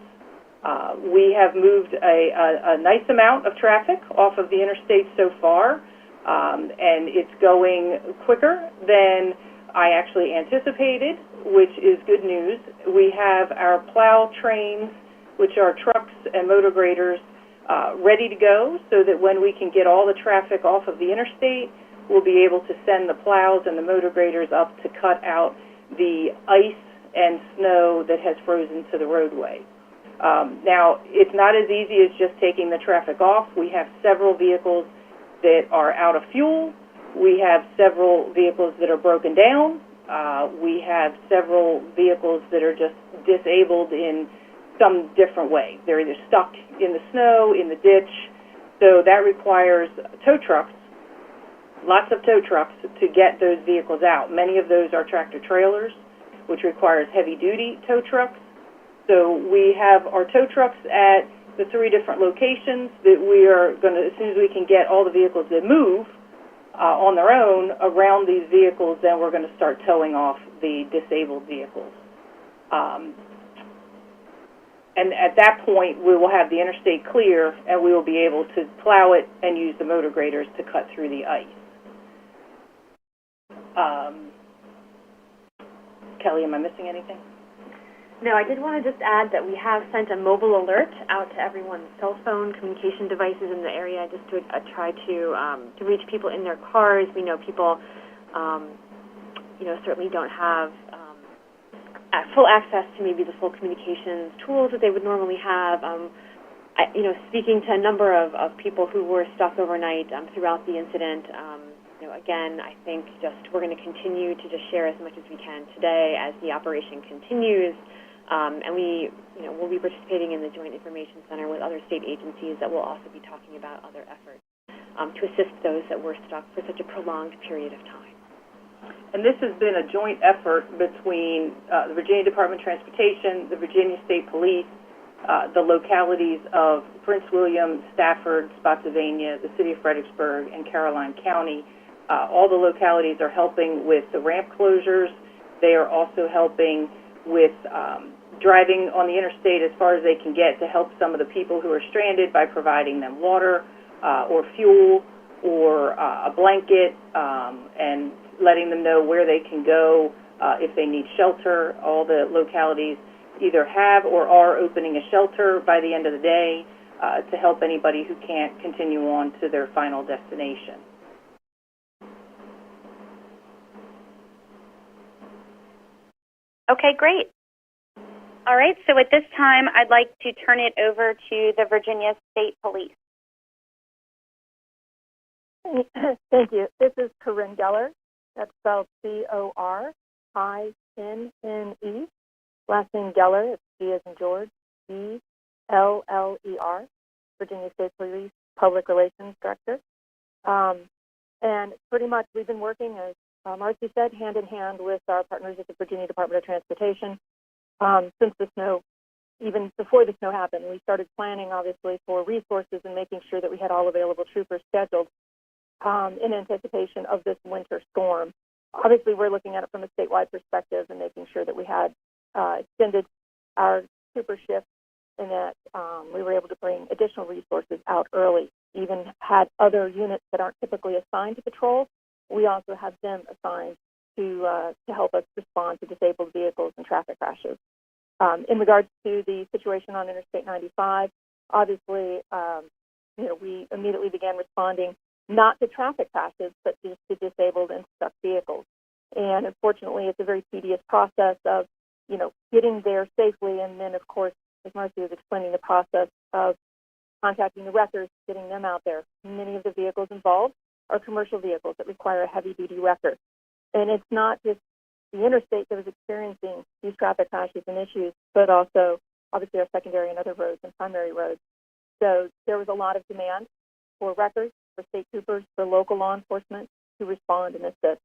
We have moved a nice amount of traffic off of the interstate so far, and it's going quicker than I actually anticipated, which is good news. We have our plow trains, which are trucks and motor graders, ready to go, so that when we can get all the traffic off of the interstate, we'll be able to send the plows and the motor graders up to cut out the ice and snow that has frozen to the roadway. Now, it's not as easy as just taking the traffic off. We have several vehicles that are out of fuel. We have several vehicles that are broken down. We have several vehicles that are just disabled in some different way. They're either stuck in the snow, in the ditch. So that requires tow trucks, lots of tow trucks, to get those vehicles out. Many of those are tractor trailers, which requires heavy-duty tow trucks. So we have our tow trucks at the 3 different locations that we are going to, as soon as we can get all the vehicles that move on their own around these vehicles, then we're going to start towing off the disabled vehicles. And at that point, we will have the interstate clear, and we will be able to plow it and use the motor graders to cut through the ice. Kelly, am I missing anything? No, I did want to just add that we have sent a mobile alert out to everyone's cell phone communication devices in the area, just to try to reach people in their cars. We know people, certainly don't have full access to maybe the full communications tools that they would normally have. Speaking to a number of people who were stuck overnight throughout the incident, again, I think we're going to continue to just share as much as we can today as the operation continues. And we'll be participating in the Joint Information Center with other state agencies that will also be talking about other efforts to assist those that were stuck for such a prolonged period of time. And this has been a joint effort between the Virginia Department of Transportation, the Virginia State Police, the localities of Prince William, Stafford, Spotsylvania, the City of Fredericksburg, and Caroline County. All the localities are helping with the ramp closures. They are also helping with driving on the interstate as far as they can get to help some of the people who are stranded by providing them water or fuel or a blanket and letting them know where they can go if they need shelter. All the localities either have or are opening a shelter by the end of the day to help anybody who can't continue on to their final destination. Okay, great. All right, so at this time, I'd like to turn it over to the Virginia State Police. Thank you. This is Corinne Geller. That's spelled Corine. Last name Geller. It's G as in George. Eller. Virginia State Police Public Relations Director. And pretty much we've been working, as Marcy said, hand in hand with our partners at the Virginia Department of Transportation. Since the snow, even before the snow happened, we started planning, obviously, for resources and making sure that we had all available troopers scheduled in anticipation of this winter storm. Obviously, we're looking at it from a statewide perspective and making sure that we had extended our trooper shift and that we were able to bring additional resources out early. Even had other units that aren't typically assigned to patrol, we also have them assigned to help us respond to disabled vehicles and traffic crashes. In regards to the situation on Interstate 95, obviously, we immediately began responding not to traffic crashes, but just to disabled and stuck vehicles. And unfortunately, it's a very tedious process of, getting there safely, and then, of course, as Marcy was explaining, the process of contacting the wreckers, getting them out there. Many of the vehicles involved are commercial vehicles that require a heavy-duty wrecker. And it's not just the interstate that was experiencing these traffic crashes and issues, but also, obviously, our secondary and other roads and primary roads. So there was a lot of demand for wreckers, for state troopers, for local law enforcement to respond and assist.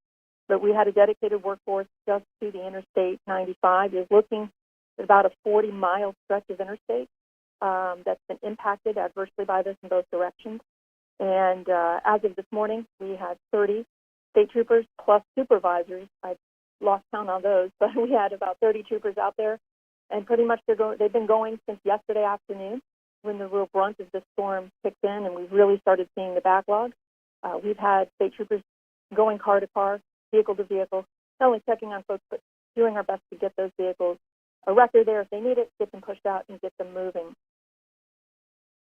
But we had a dedicated workforce just to the Interstate 95. Is looking at about a 40-mile stretch of interstate that's been impacted adversely by this in both directions. And as of this morning, we had 30 state troopers plus supervisors. I lost count on those, but we had about 30 troopers out there. And pretty much they've been going since yesterday afternoon when the real brunt of the storm kicked in and we really started seeing the backlog. We've had state troopers going car to car, vehicle to vehicle, not only checking on folks, but doing our best to get those vehicles a wrecker there if they need it, get them pushed out and get them moving.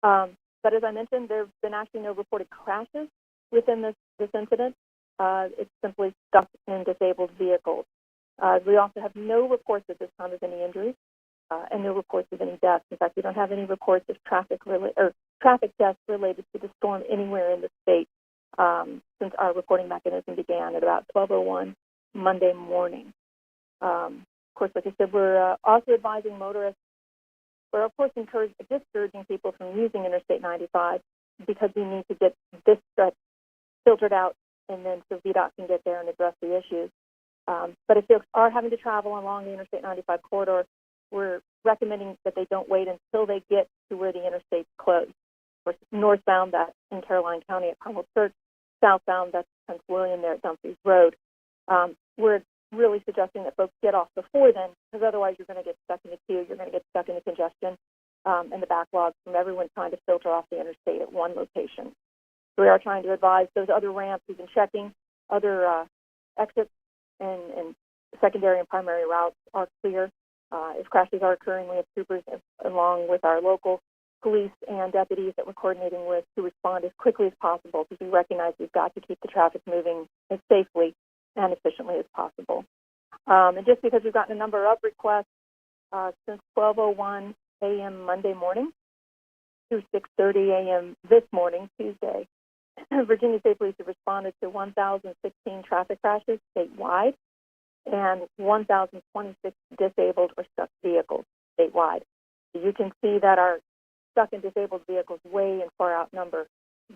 But as I mentioned, there have been actually no reported crashes within this incident. It's simply stuck in disabled vehicles. We also have no reports at this time of any injuries and no reports of any deaths. In fact, we don't have any reports of traffic deaths related to the storm anywhere in the state since our reporting mechanism began at about 12:01 Monday morning. Of course, like I said, we're also advising motorists. We're, of course, discouraging people from using Interstate 95 because we need to get this stretch filtered out and then so VDOT can get there and address the issues. But if folks are having to travel along the Interstate 95 corridor, we're recommending that they don't wait until they get to where the interstate's closed. For northbound, that's in Caroline County at Carmel Church. Southbound, that's Prince William there at Dumfries Road. We're really suggesting that folks get off before then, because otherwise you're going to get stuck in the queue, you're going to get stuck in the congestion and the backlog from everyone trying to filter off the interstate at one location. So we are trying to advise those other ramps. We've been checking other exits and secondary and primary routes are clear. If crashes are occurring, we have troopers along with our local police and deputies that we're coordinating with to respond as quickly as possible because we recognize we've got to keep the traffic moving as safely and efficiently as possible. And just because we've gotten a number of requests since 12:01 a.m. Monday morning through 6:30 a.m. this morning, Tuesday, Virginia State Police have responded to 1,016 traffic crashes statewide and 1,026 disabled or stuck vehicles statewide. So you can see that our stuck and disabled vehicles way and far outnumber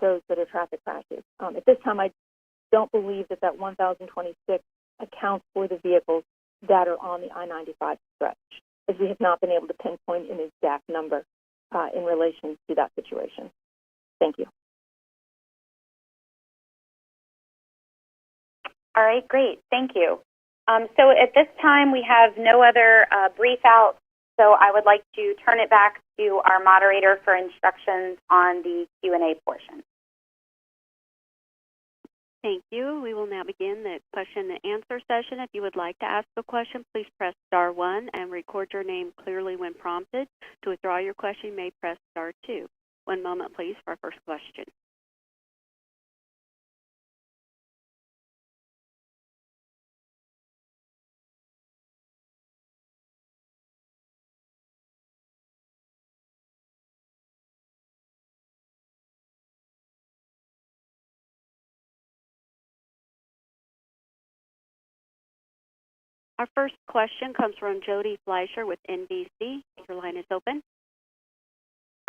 those that are traffic crashes. At this time, I don't believe that 1,026 accounts for the vehicles that are on the I-95 stretch, as we have not been able to pinpoint an exact number in relation to that situation. Thank you. All right, great. Thank you. So at this time, we have no other brief outs, so I would like to turn it back to our moderator for instructions on the Q&A portion. Thank you. We will now begin the question and answer session. If you would like to ask a question, please press *1 and record your name clearly when prompted. To withdraw your question, you may press *2. One moment, please, for our first question. Our first question comes from Jody Fleischer with NBC. Your line is open.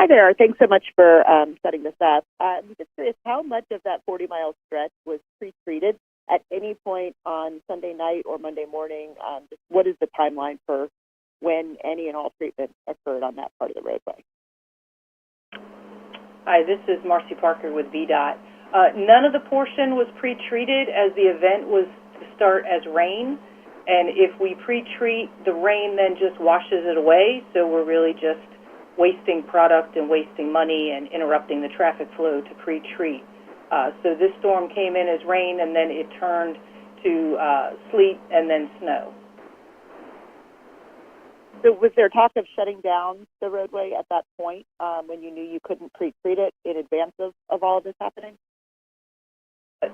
Hi there. Thanks so much for setting this up. I'm just curious, how much of that 40-mile stretch was pre-treated at any point on Sunday night or Monday morning? Just what is the timeline for when any and all treatment occurred on that part of the roadway? Hi, this is Marcy Parker with VDOT. None of the portion was pre-treated as the event was to start as rain. And if we pre-treat, the rain then just washes it away, so we're really just wasting product and wasting money and interrupting the traffic flow to pre-treat. So this storm came in as rain, and then it turned to sleet and then snow. So was there talk of shutting down the roadway at that point when you knew you couldn't pre-treat it in advance of all of this happening?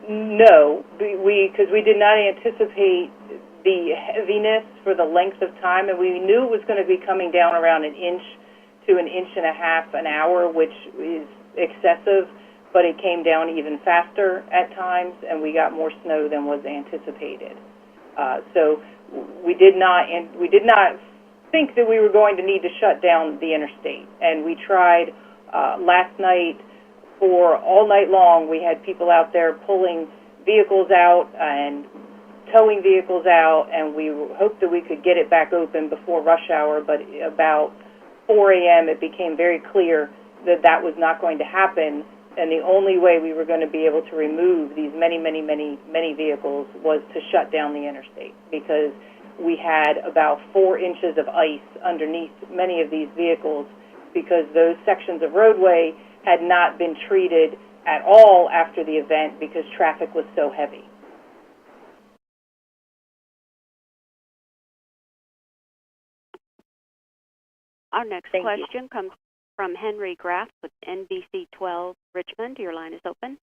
No, because we did not anticipate the heaviness for the length of time, and we knew it was going to be coming down around 1 inch to 1.5 inches an hour, which is excessive, but it came down even faster at times, and we got more snow than was anticipated. So we did not think that we were going to need to shut down the interstate, and we tried last night. For all night long, we had people out there pulling vehicles out and towing vehicles out, and we hoped that we could get it back open before rush hour, but about 4 a.m. it became very clear that that was not going to happen, and the only way we were going to be able to remove these many vehicles was to shut down the interstate, because we had about 4 inches of ice underneath many of these vehicles, because those sections of roadway had not been treated at all after the event because traffic was so heavy. Our next question comes from Henry Graff with NBC 12 Richmond. Your line is open.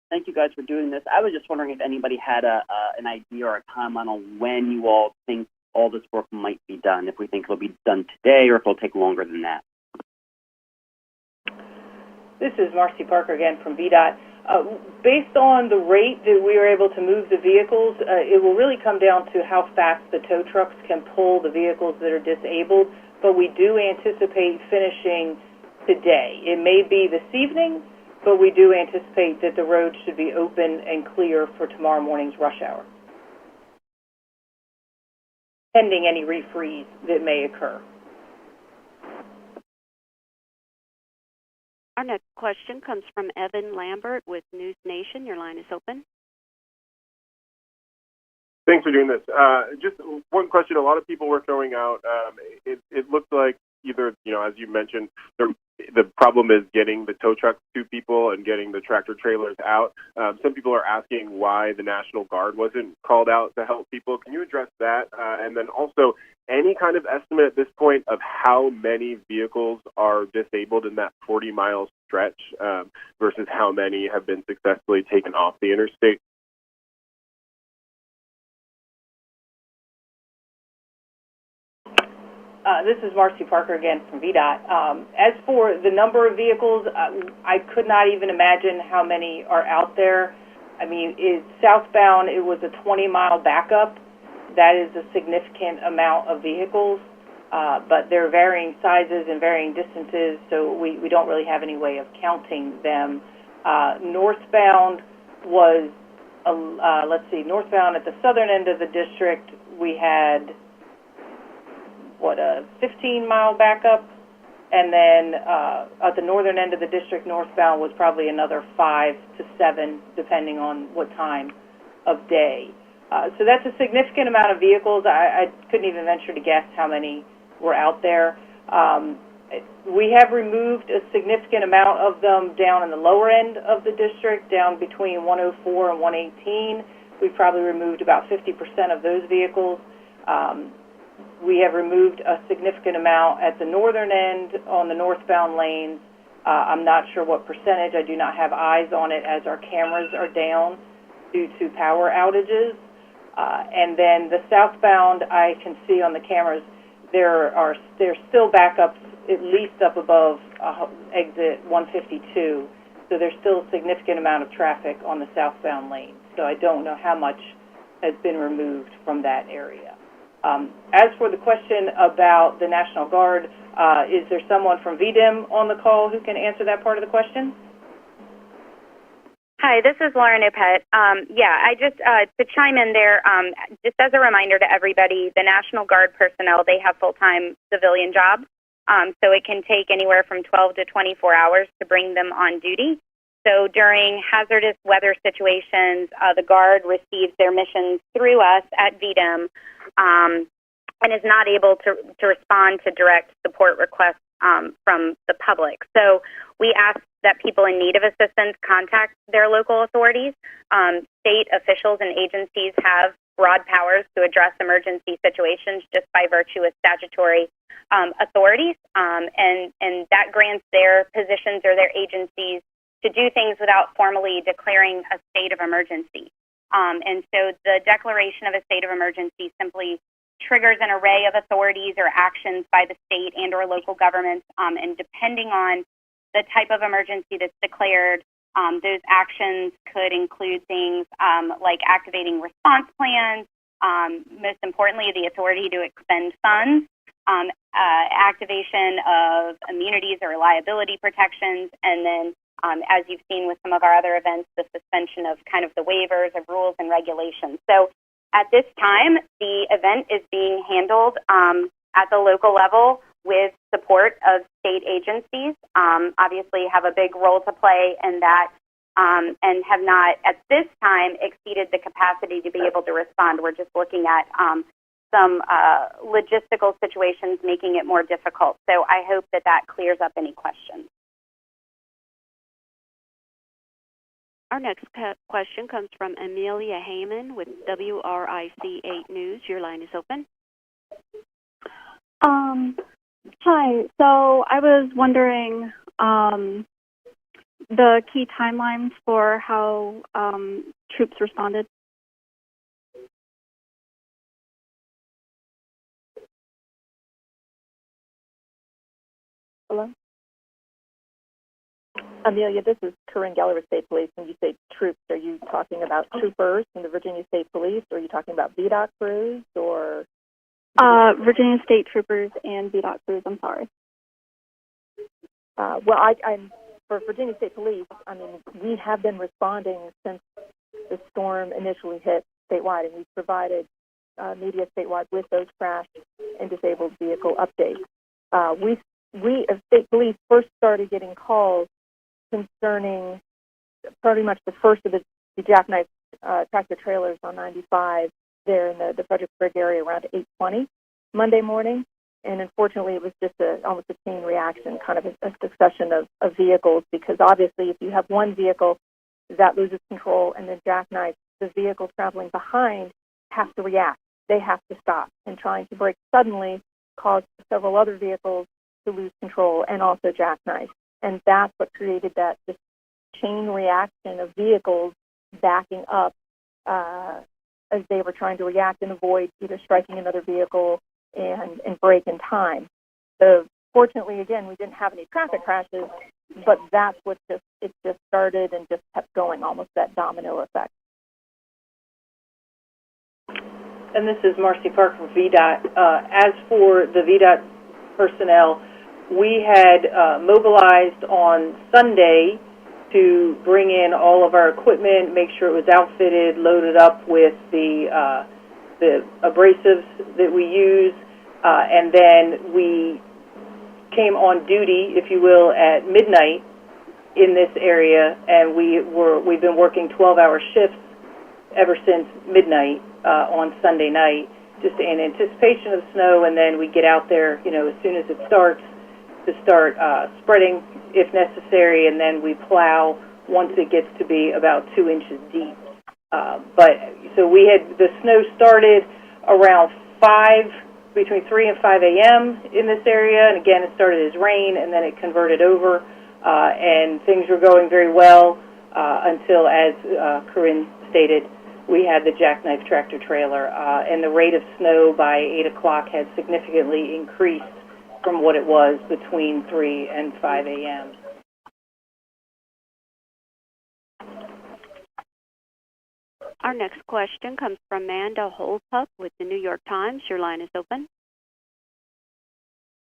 Thank you guys for doing this. I was just wondering if anybody had an idea or a timeline on when you all think all this work might be done, if we think it'll be done today or if it'll take longer than that. This is Marcy Parker again from VDOT. Based on the rate that we are able to move the vehicles, it will really come down to how fast the tow trucks can pull the vehicles that are disabled, but we do anticipate finishing today. It may be this evening, but we do anticipate that the road should be open and clear for tomorrow morning's rush hour, pending any refreeze that may occur. Our next question comes from Evan Lambert with News Nation. Your line is open. Thanks for doing this. Just one question. A lot of people were throwing out, it looked like either, as you mentioned, the problem is getting the tow trucks to people and getting the tractor trailers out. Some people are asking why the National Guard wasn't called out to help people. Can you address that? And then also, any kind of estimate at this point of how many vehicles are disabled in that 40-mile stretch versus how many have been successfully taken off the interstate? This is Marcy Parker again from VDOT. As for the number of vehicles, I could not even imagine how many are out there. I mean, southbound, it was a 20-mile backup. That is a significant amount of vehicles, but they're varying sizes and varying distances, so we don't really have any way of counting them. Northbound was, northbound at the southern end of the district, we had a 15-mile backup, and then at the northern end of the district, northbound was probably another 5 to 7, depending on what time of day. So that's a significant amount of vehicles. I couldn't even venture to guess how many were out there. We have removed a significant amount of them down in the lower end of the district, down between 104 and 118. We've probably removed about 50% of those vehicles. We have removed a significant amount at the northern end on the northbound lanes. I'm not sure what percentage. I do not have eyes on it as our cameras are down due to power outages. And then the southbound, I can see on the cameras, there's still backups at least up above exit 152. So there's still a significant amount of traffic on the southbound lane. So I don't know how much has been removed from that area. As for the question about the National Guard, is there someone from VDIM on the call who can answer that part of the question? Hi, this is Lauren Opet. I just, to chime in there, just as a reminder to everybody, the National Guard personnel, they have full-time civilian jobs, so it can take anywhere from 12 to 24 hours to bring them on duty. So during hazardous weather situations, the Guard receives their missions through us at VDIM and is not able to respond to direct support requests from the public. So we ask that people in need of assistance contact their local authorities. State officials and agencies have broad powers to address emergency situations just by virtue of statutory authorities, and that grants their positions or their agencies to do things without formally declaring a state of emergency. And so the declaration of a state of emergency simply triggers an array of authorities or actions by the state and or local governments, and depending on the type of emergency that's declared, those actions could include things like activating response plans, most importantly, the authority to expend funds, activation of immunities or liability protections, and then, as you've seen with some of our other events, the suspension of kind of the waivers of rules and regulations. So at this time, the event is being handled at the local level with support of state agencies, obviously have a big role to play in that, and have not at this time exceeded the capacity to be able to respond. We're just looking at some logistical situations making it more difficult. So I hope that that clears up any questions. Our next question comes from Amelia Heyman with WRIC 8 News. Your line is open. Hi. So I was wondering the key timelines for how troops responded. Hello? Amelia, this is Corinne Geller with State Police. When you say troops, are you talking about troopers from the Virginia State Police, or are you talking about VDOT crews, or? Virginia State Troopers and VDOT crews, I'm sorry. Well, I'm for Virginia State Police, I mean, we have been responding since the storm initially hit statewide, and we've provided media statewide with those crashed and disabled vehicle updates. We as State Police first started getting calls concerning pretty much the first of the jackknife tractor trailers on 95 there in the Fredericksburg area around 8:20 Monday morning. And unfortunately, it was just almost a chain reaction, kind of a succession of vehicles, because obviously if you have one vehicle that loses control and then jackknife, the vehicle traveling behind has to react. They have to stop. And trying to brake suddenly caused several other vehicles to lose control and also jackknife. And that's what created this chain reaction of vehicles backing up as they were trying to react and avoid either striking another vehicle and brake in time. So fortunately, again, we didn't have any traffic crashes, but that's what it just started and just kept going, almost that domino effect. And this is Marcy Park from VDOT. As for the VDOT personnel, we had mobilized on Sunday to bring in all of our equipment, make sure it was outfitted, loaded up with the abrasives that we use, and then we came on duty, if you will, at midnight in this area, and we've been working 12-hour shifts ever since midnight on Sunday night, just in anticipation of snow, and then we get out there, as soon as it starts, to start spreading if necessary, and then we plow once it gets to be about 2 inches deep. So the snow started around between 3 and 5 a.m. in this area, and again it started as rain, and then it converted over, and things were going very well until, as Corinne stated, we had the jackknife tractor trailer, and the rate of snow by 8 o'clock had significantly increased from what it was between 3 and 5 a.m. Our next question comes from Amanda Holtup with the New York Times. Your line is open.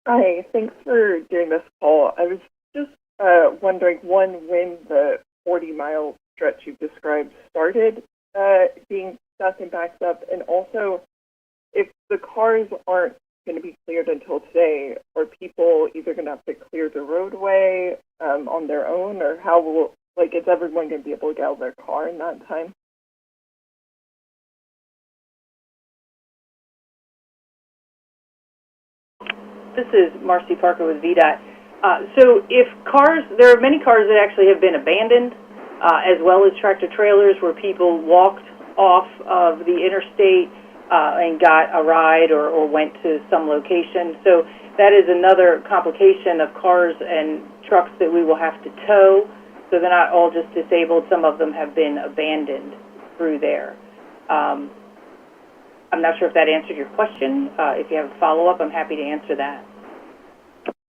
Hi, thanks for doing this call. I was just wondering, one, when the 40-mile stretch you've described started being stuck and backed up, and also if the cars aren't going to be cleared until today, are people either going to have to clear the roadway on their own, or how is everyone going to be able to get out of their car in that time? This is Marcy Parker with VDOT. So if cars, there are many cars that actually have been abandoned, as well as tractor trailers where people walked off of the interstate and got a ride or went to some location. So that is another complication of cars and trucks that we will have to tow. So they're not all just disabled. Some of them have been abandoned through there. I'm not sure if that answered your question. If you have a follow-up, I'm happy to answer that.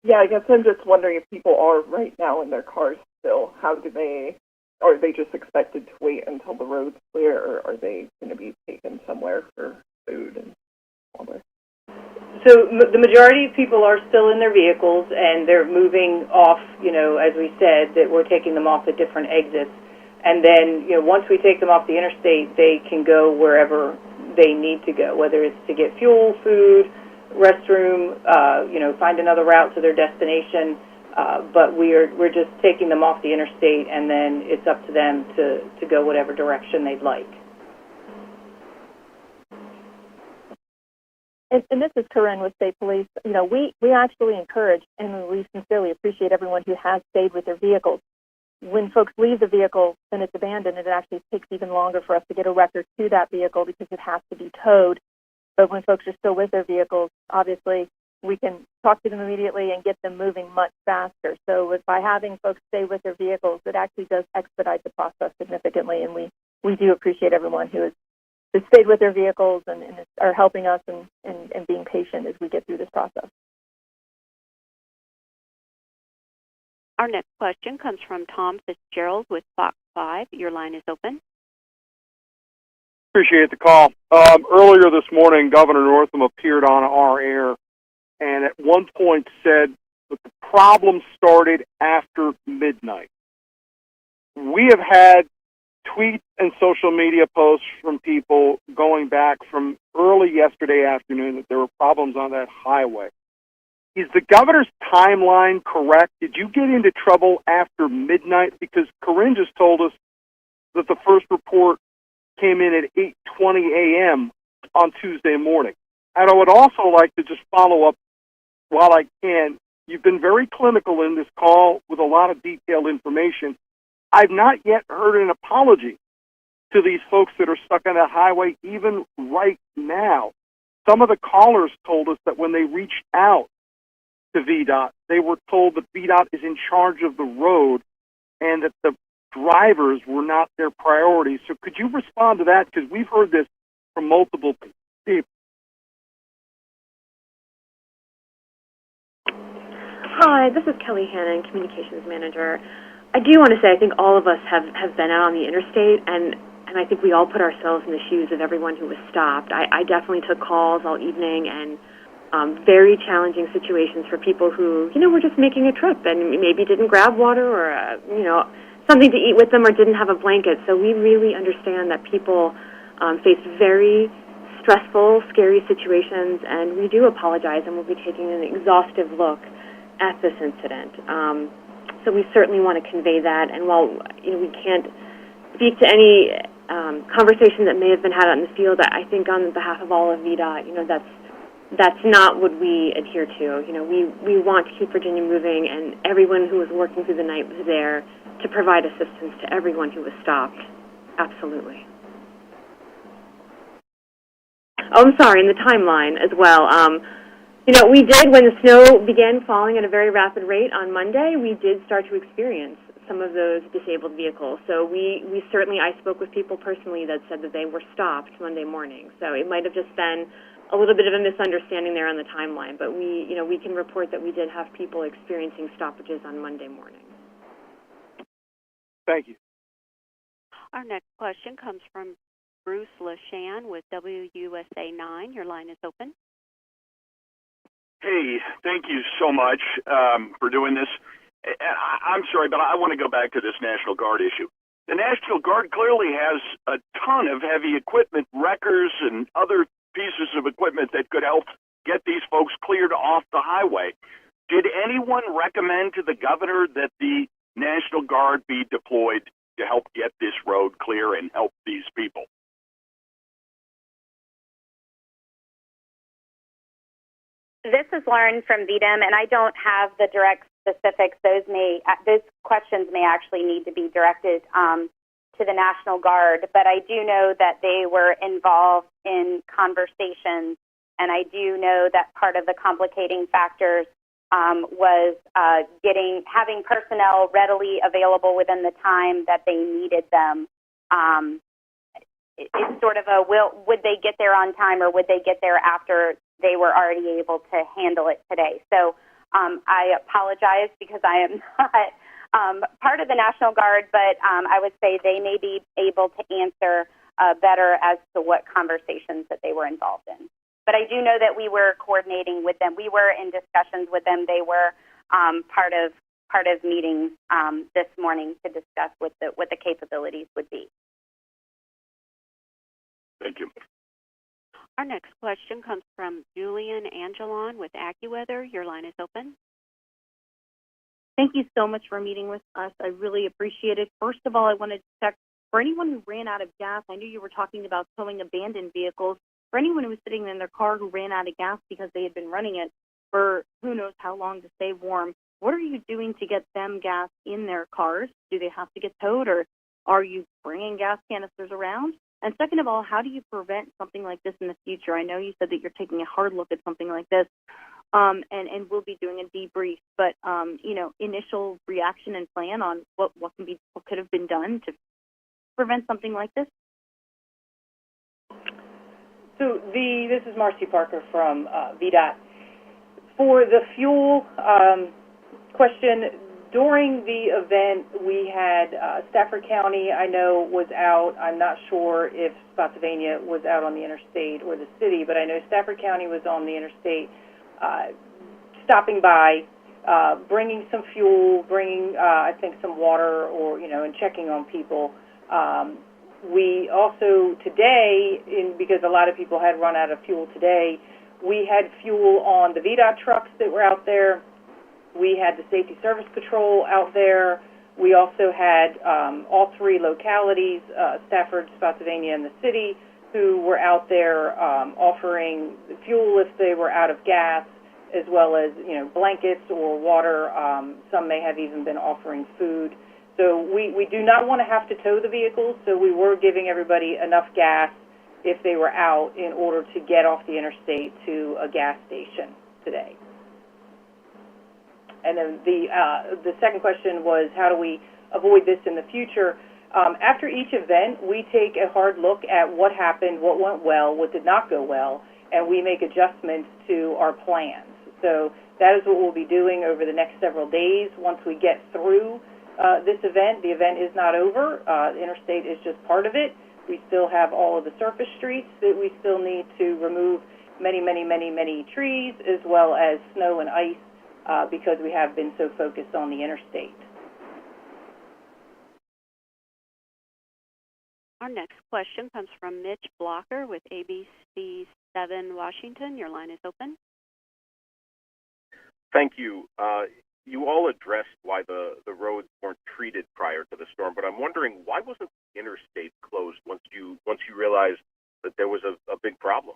Yeah, I guess I'm just wondering if people are right now in their cars still. How do they, are they just expected to wait until the road's clear, or are they going to be taken somewhere for food and all this? So the majority of people are still in their vehicles, and they're moving off, as we said, that we're taking them off at different exits. And then, once we take them off the interstate, they can go wherever they need to go, whether it's to get fuel, food, restroom, find another route to their destination. But we're just taking them off the interstate, and then it's up to them to go whatever direction they'd like. And this is Corinne with State Police. We actually encourage and we sincerely appreciate everyone who has stayed with their vehicles. When folks leave the vehicle and it's abandoned, it actually takes even longer for us to get a record to that vehicle because it has to be towed. But when folks are still with their vehicles, obviously we can talk to them immediately and get them moving much faster. So by having folks stay with their vehicles, it actually does expedite the process significantly, and we do appreciate everyone who has stayed with their vehicles and are helping us and being patient as we get through this process. Our next question comes from Tom Fitzgerald with Fox 5. Your line is open. Appreciate the call. Earlier this morning, Governor Northam appeared on our air and at one point said that the problem started after midnight. We have had tweets and social media posts from people going back from early yesterday afternoon that there were problems on that highway. Is the governor's timeline correct? Did you get into trouble after midnight? Because Corinne just told us that the first report came in at 8:20 a.m. on Tuesday morning. And I would also like to just follow up while I can. You've been very clinical in this call with a lot of detailed information. I've not yet heard an apology to these folks that are stuck on that highway, even right now. Some of the callers told us that when they reached out to VDOT, they were told that VDOT is in charge of the road and that the drivers were not their priority. So could you respond to that? Because we've heard this from multiple people. Hi, this is Kelly Hannon, Communications Manager. I do want to say I think all of us have been out on the interstate, and I think we all put ourselves in the shoes of everyone who was stopped. I definitely took calls all evening, and very challenging situations for people who, were just making a trip and maybe didn't grab water or, something to eat with them or didn't have a blanket. So we really understand that people face very stressful, scary situations, and we do apologize, and we'll be taking an exhaustive look at this incident. So we certainly want to convey that, and while we can't speak to any conversation that may have been had out in the field, I think on behalf of all of VDOT, that's not what we adhere to. We want to keep Virginia moving, and everyone who was working through the night was there to provide assistance to everyone who was stopped. Absolutely. Oh, I'm sorry, in the timeline as well. We did, when the snow began falling at a very rapid rate on Monday, we did start to experience some of those disabled vehicles. So we certainly, I spoke with people personally that said that they were stopped Monday morning. So it might have just been a little bit of a misunderstanding there on the timeline, but we can report that we did have people experiencing stoppages on Monday morning. Thank you. Our next question comes from Bruce LaShan with WUSA 9. Your line is open. Hey, thank you so much for doing this. I'm sorry, but I want to go back to this National Guard issue. The National Guard clearly has a ton of heavy equipment, wreckers and other pieces of equipment that could help get these folks cleared off the highway. Did anyone recommend to the governor that the National Guard be deployed to help get this road clear and help these people? This is Lauren from VDEM, and I don't have the direct specifics. Those questions may actually need to be directed to the National Guard, but I do know that they were involved in conversations, and I do know that part of the complicating factors was having personnel readily available within the time that they needed them. It's sort of would they get there on time, or would they get there after they were already able to handle it today? So I apologize because I am not part of the National Guard, but I would say they may be able to answer better as to what conversations that they were involved in. But I do know that we were coordinating with them. We were in discussions with them. They were part of meetings this morning to discuss what the capabilities would be. Thank you. Our next question comes from Julian Angelon with AccuWeather. Your line is open. Thank you so much for meeting with us. I really appreciate it. First of all, I wanted to check for anyone who ran out of gas. I knew you were talking about towing abandoned vehicles. For anyone who was sitting in their car who ran out of gas because they had been running it for who knows how long to stay warm, what are you doing to get them gas in their cars? Do they have to get towed, or are you bringing gas canisters around? And second of all, how do you prevent something like this in the future? I know you said that you're taking a hard look at something like this, and we'll be doing a debrief. But initial reaction and plan on what could have been done to prevent something like this. So this is Marcy Parker from VDOT. For the fuel question, during the event, we had Stafford County, I know, was out. I'm not sure if Spotsylvania was out on the interstate or the city, but I know Stafford County was on the interstate, stopping by, bringing some fuel, bringing, I think, some water, or and checking on people. We also today, because a lot of people had run out of fuel today, we had fuel on the VDOT trucks that were out there. We had the Safety Service Patrol out there. We also had all three localities, Stafford, Spotsylvania, and the city, who were out there offering fuel if they were out of gas, as well as blankets or water. Some may have even been offering food. So we do not want to have to tow the vehicles, so we were giving everybody enough gas if they were out in order to get off the interstate to a gas station today. And then the second question was, how do we avoid this in the future? After each event, we take a hard look at what happened, what went well, what did not go well, and we make adjustments to our plans. So that is what we'll be doing over the next several days. Once we get through this event, the event is not over. The interstate is just part of it. We still have all of the surface streets that we still need to remove many, many, many, many trees, as well as snow and ice, because we have been so focused on the interstate. Our next question comes from Mitch Blocker with ABC 7 Washington. Your line is open. Thank you. You all addressed why the roads weren't treated prior to the storm, but I'm wondering, why wasn't the interstate closed once you realized that there was a big problem?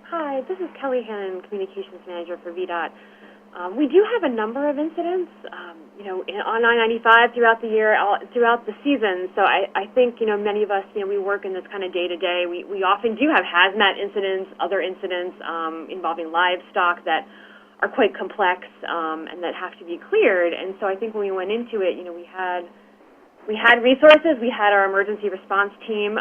Hi, this is Kelly Hannon, Communications Manager for VDOT. We do have a number of incidents, on I-95 throughout the year, throughout the season. So I think, many of us, we work in this kind of day-to-day. We often do have hazmat incidents, other incidents involving livestock that are quite complex and that have to be cleared. And so I think when we went into it, we had resources. We had our emergency response team.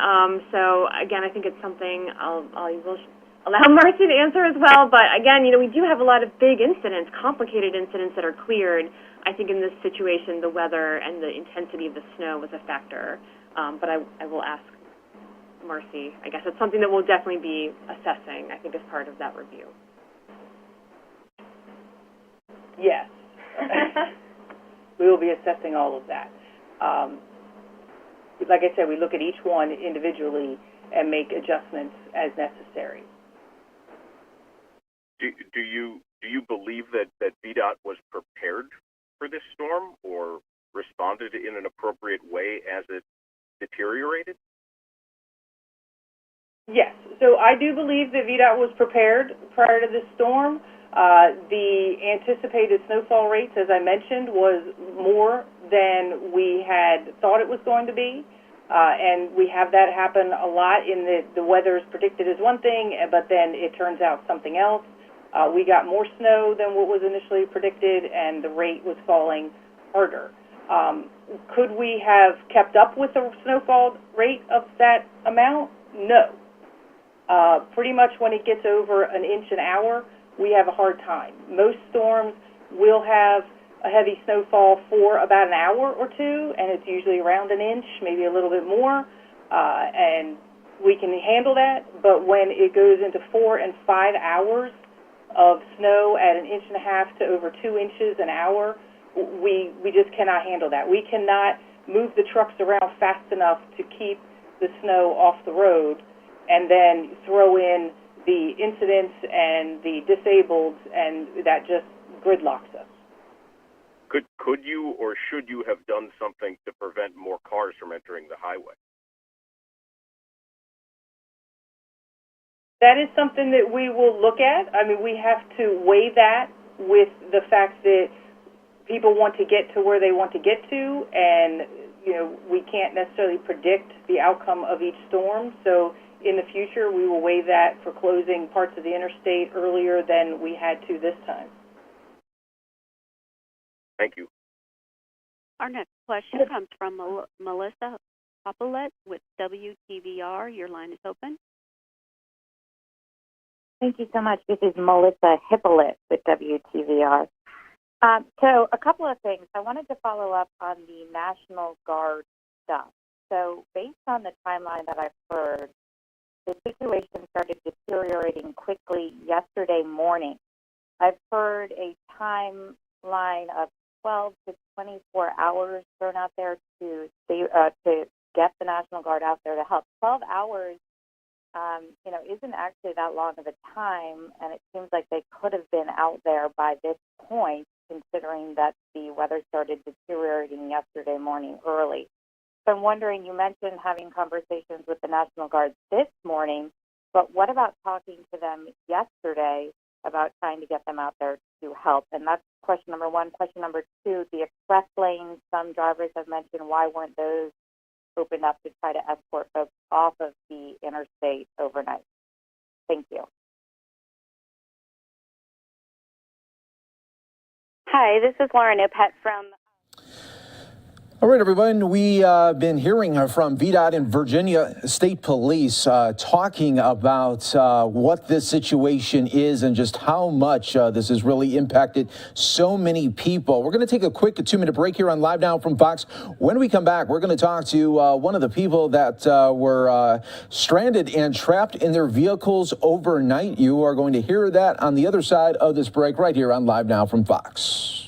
So again, I think it's something I will allow Marcy to answer as well. But again, we do have a lot of big incidents, complicated incidents that are cleared. I think in this situation, the weather and the intensity of the snow was a factor. But I will ask Marcy. I guess it's something that we'll definitely be assessing, I think, as part of that review. Yes. We will be assessing all of that. Like I said, we look at each one individually and make adjustments as necessary. Do you believe that VDOT was prepared for this storm or responded in an appropriate way as it deteriorated? Yes. So I do believe that VDOT was prepared prior to this storm. The anticipated snowfall rates, as I mentioned, was more than we had thought it was going to be. And we have that happen a lot in the weather is predicted as one thing, but then it turns out something else. We got more snow than what was initially predicted, and the rate was falling harder. Could we have kept up with the snowfall rate of that amount? No. Pretty much when it gets over an inch an hour, we have a hard time. Most storms will have a heavy snowfall for about an hour or two, and it's usually around an inch, maybe a little bit more, and we can handle that. But when it goes into 4 and 5 hours of snow at an inch and a half to over 2 inches an hour, we just cannot handle that. We cannot move the trucks around fast enough to keep the snow off the road and then throw in the incidents and the disabled, and that just gridlocks us. Could you or should you have done something to prevent more cars from entering the highway? That is something that we will look at. I mean, we have to weigh that with the fact that people want to get to where they want to get to, and we can't necessarily predict the outcome of each storm. So in the future, we will weigh that for closing parts of the interstate earlier than we had to this time. Thank you. Our next question comes from Melissa Hippolyte with WTVR. Your line is open. Thank you so much. This is Melissa Hippolyte with WTVR. So a couple of things. I wanted to follow up on the National Guard stuff. So based on the timeline that I've heard, the situation started deteriorating quickly yesterday morning. I've heard a timeline of 12 to 24 hours thrown out there to get the National Guard out there to help. 12 hours, isn't actually that long of a time, and it seems like they could have been out there by this point, considering that the weather started deteriorating yesterday morning early. So I'm wondering, you mentioned having conversations with the National Guard this morning, but what about talking to them yesterday about trying to get them out there to help? And that's question number one. Question number two, the express lanes, some drivers have mentioned, why weren't those opened up to try to escort folks off of the interstate overnight? Thank you. Hi, this is Lauren Opet from... All right, everyone. We've been hearing from VDOT and Virginia State Police talking about what this situation is and just how much this has really impacted so many people. We're going to take a quick 2-minute break here on Live Now from Fox. When we come back, we're going to talk to one of the people that were stranded and trapped in their vehicles overnight. You are going to hear that on the other side of this break right here on Live Now from Fox.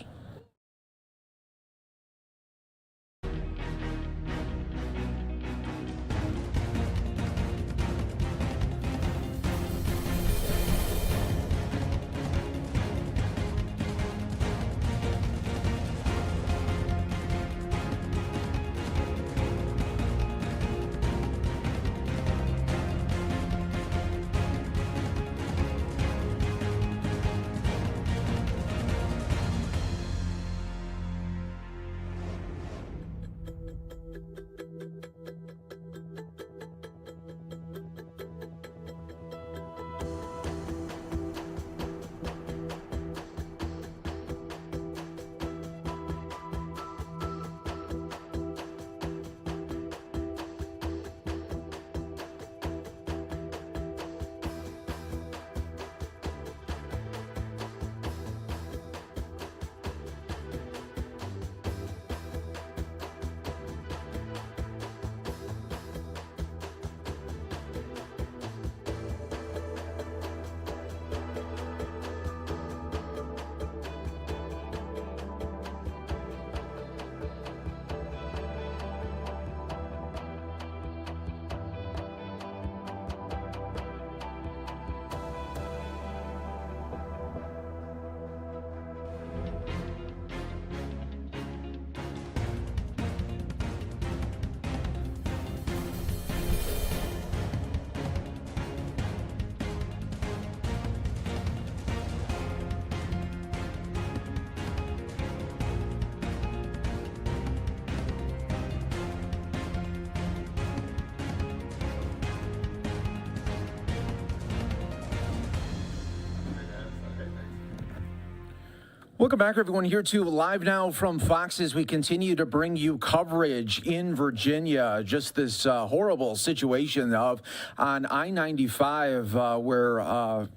Welcome back, everyone, here to Live Now from Fox as we continue to bring you coverage in Virginia. Just this horrible situation on I-95 where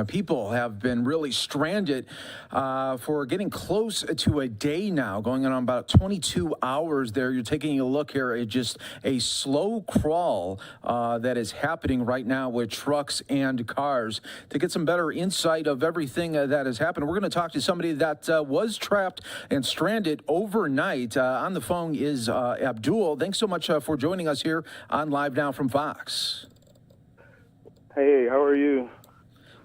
people have been really stranded for getting close to a day now, going on about 22 hours there. You're taking a look here at just a slow crawl that is happening right now with trucks and cars. To get some better insight of everything that has happened, we're going to talk to somebody that was trapped and stranded overnight. On the phone is Abdul. Thanks so much for joining us here on Live Now from Fox. Hey, how are you?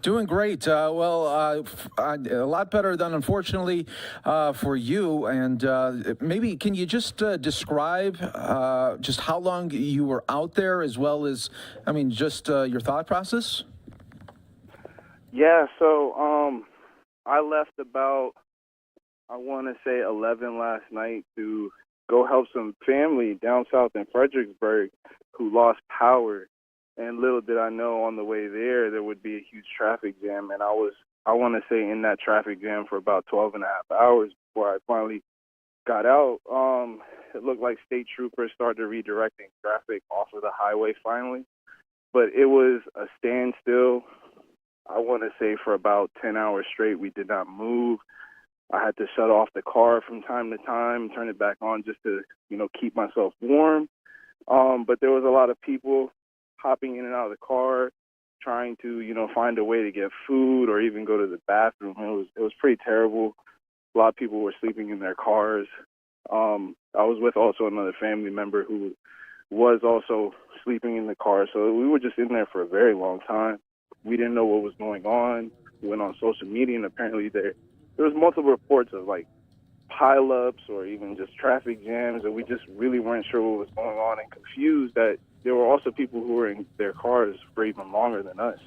Doing great. A lot better than, unfortunately, for you. And maybe can you just describe just how long you were out there, as well as, just your thought process? Yeah, so I left about, I want to say 11 last night to go help some family down south in Fredericksburg who lost power. And little did I know on the way there would be a huge traffic jam. And I want to say, in that traffic jam for about 12 and a half hours before I finally got out. It looked like state troopers started redirecting traffic off of the highway finally. But it was a standstill. I want to say for about 10 hours straight, we did not move. I had to shut off the car from time to time, turn it back on just to, keep myself warm. But there was a lot of people hopping in and out of the car, trying to, find a way to get food or even go to the bathroom. It was pretty terrible. A lot of people were sleeping in their cars. I was with also another family member who was also sleeping in the car. So we were just in there for a very long time. We didn't know what was going on. We went on social media, and apparently there was multiple reports of like pileups or even just traffic jams, and we just really weren't sure what was going on, and confused that there were also people who were in their cars for even longer than us.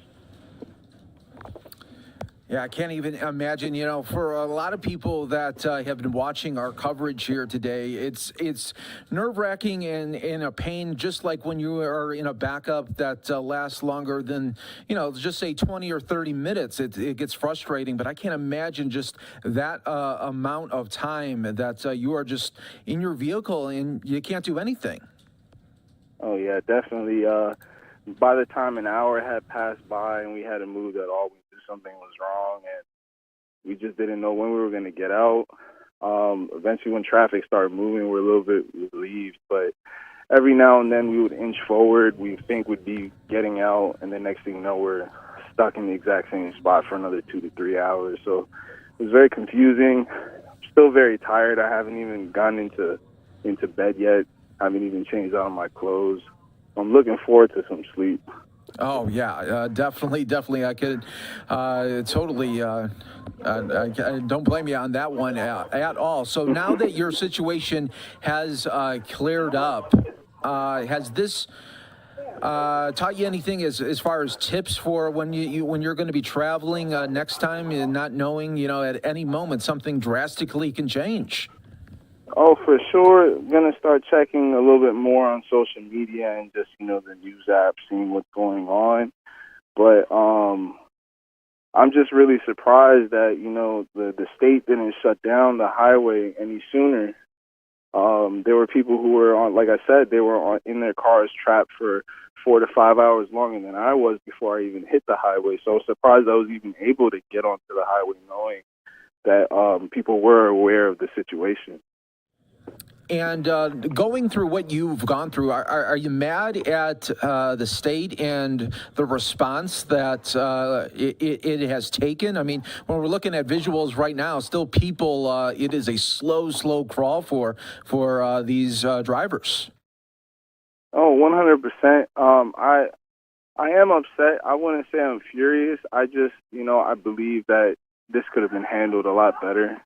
Yeah, I can't even imagine, for a lot of people that have been watching our coverage here today, it's nerve-wracking and a pain, just like when you are in a backup that lasts longer than, just say 20 or 30 minutes. It gets frustrating, but I can't imagine just that amount of time that you are just in your vehicle and you can't do anything. Oh, yeah, definitely. By the time an hour had passed by and we hadn't moved at all, we knew something was wrong, and we just didn't know when we were going to get out. Eventually, when traffic started moving, we were a little bit relieved, but every now and then we would inch forward. We think we'd be getting out, and the next thing you know, we're stuck in the exact same spot for another 2 to 3 hours. So it was very confusing. I'm still very tired. I haven't even gone into bed yet. I haven't even changed out of my clothes. I'm looking forward to some sleep. Oh, yeah, definitely. I could totally, I don't blame you on that one at all. So now that your situation has cleared up, has this taught you anything as far as tips for when you're going to be traveling next time, and not knowing, at any moment something drastically can change? Oh, for sure. Going to start checking a little bit more on social media and just, the news apps, seeing what's going on. But I'm just really surprised that, the state didn't shut down the highway any sooner. There were people who were on, like I said, they were in their cars trapped for 4 to 5 hours longer than I was before I even hit the highway. So I was surprised I was even able to get onto the highway, knowing that people were aware of the situation. And going through what you've gone through, are you mad at the state and the response that it has taken? I mean, when we're looking at visuals right now, still people, it is a slow crawl for these drivers. Oh, 100%. I am upset. I wouldn't say I'm furious. I just, I believe that this could have been handled a lot better.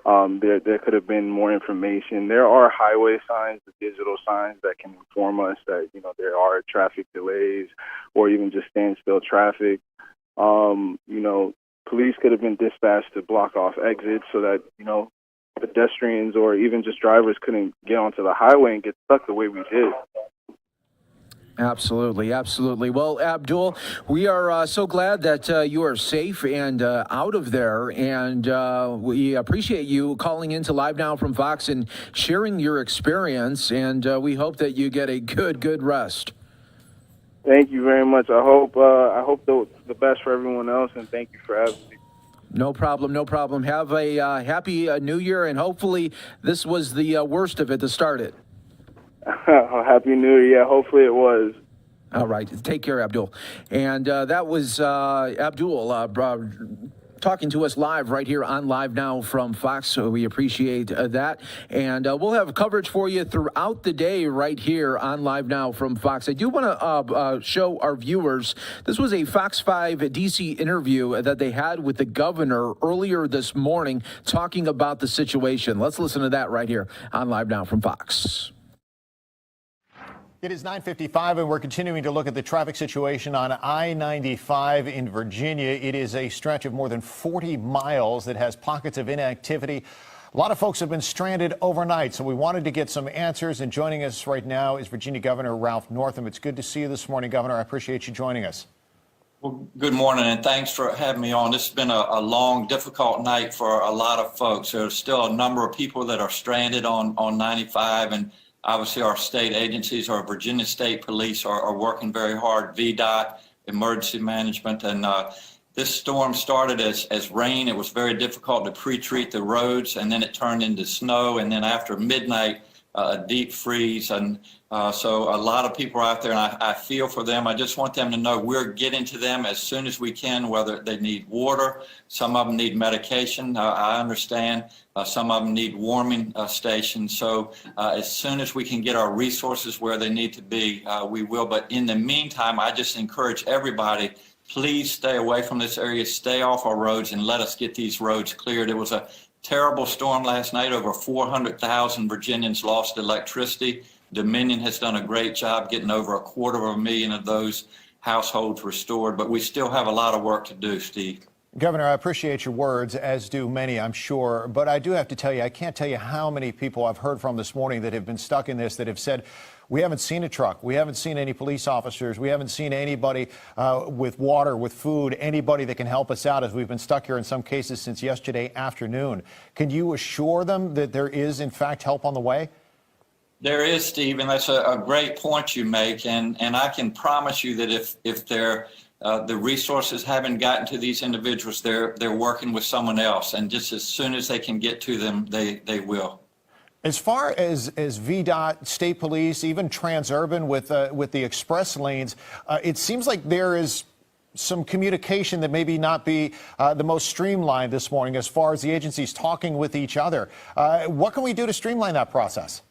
There could have been more information. There are highway signs, the digital signs that can inform us that, there are traffic delays or even just standstill traffic. Police could have been dispatched to block off exits so that, pedestrians or even just drivers couldn't get onto the highway and get stuck the way we did. Absolutely, absolutely. Well, Abdul, we are so glad that you are safe and out of there, and we appreciate you calling into Live Now from Fox and sharing your experience, and we hope that you get a good rest. Thank you very much. I hope the best for everyone else, and thank you for having me. No problem, no problem. Have a happy New Year, and hopefully this was the worst of it to start it. Happy New Year. Yeah, hopefully it was. All right. Take care, Abdul. And that was Abdul talking to us live right here on Live Now from Fox. So we appreciate that. And we'll have coverage for you throughout the day right here on Live Now from Fox. I do want to show our viewers, this was a Fox 5 DC interview that they had with the governor earlier this morning talking about the situation. Let's listen to that right here on Live Now from Fox. It is 9:55, and we're continuing to look at the traffic situation on I-95 in Virginia. It is a stretch of more than 40 miles that has pockets of inactivity. A lot of folks have been stranded overnight, so we wanted to get some answers. And joining us right now is Virginia Governor Ralph Northam. It's good to see you this morning, Governor. I appreciate you joining us. Well, good morning, and thanks for having me on. This has been a long, difficult night for a lot of folks. There's still a number of people that are stranded on 95, and obviously, our state agencies, our Virginia State Police are working very hard, VDOT, emergency management, and this storm started as rain. It was very difficult to pre-treat the roads, and then it turned into snow, and then after midnight, a deep freeze. And so a lot of people are out there, and I feel for them. I just want them to know we're getting to them as soon as we can, whether they need water. Some of them need medication. I understand. Some of them need warming stations. So as soon as we can get our resources where they need to be, we will. But in the meantime, I just encourage everybody, please stay away from this area, stay off our roads, and let us get these roads cleared. It was a terrible storm last night. Over 400,000 Virginians lost electricity. Dominion has done a great job getting over 250,000 of those households restored, but we still have a lot of work to do, Steve. Governor, I appreciate your words, as do many, I'm sure. But I do have to tell you, I can't tell you how many people I've heard from this morning that have been stuck in this, that have said, we haven't seen a truck. We haven't seen any police officers. We haven't seen anybody with water, with food, anybody that can help us out, as we've been stuck here in some cases since yesterday afternoon. Can you assure them that there is, in fact, help on the way? There is, Steve, and that's a great point you make. And I can promise you that if the resources haven't gotten to these individuals, they're working with someone else. And just as soon as they can get to them, they will. As far as VDOT, state police, even Transurban with the express lanes, it seems like there is some communication that maybe not be the most streamlined this morning as far as the agencies talking with each other. What can we do to streamline that process?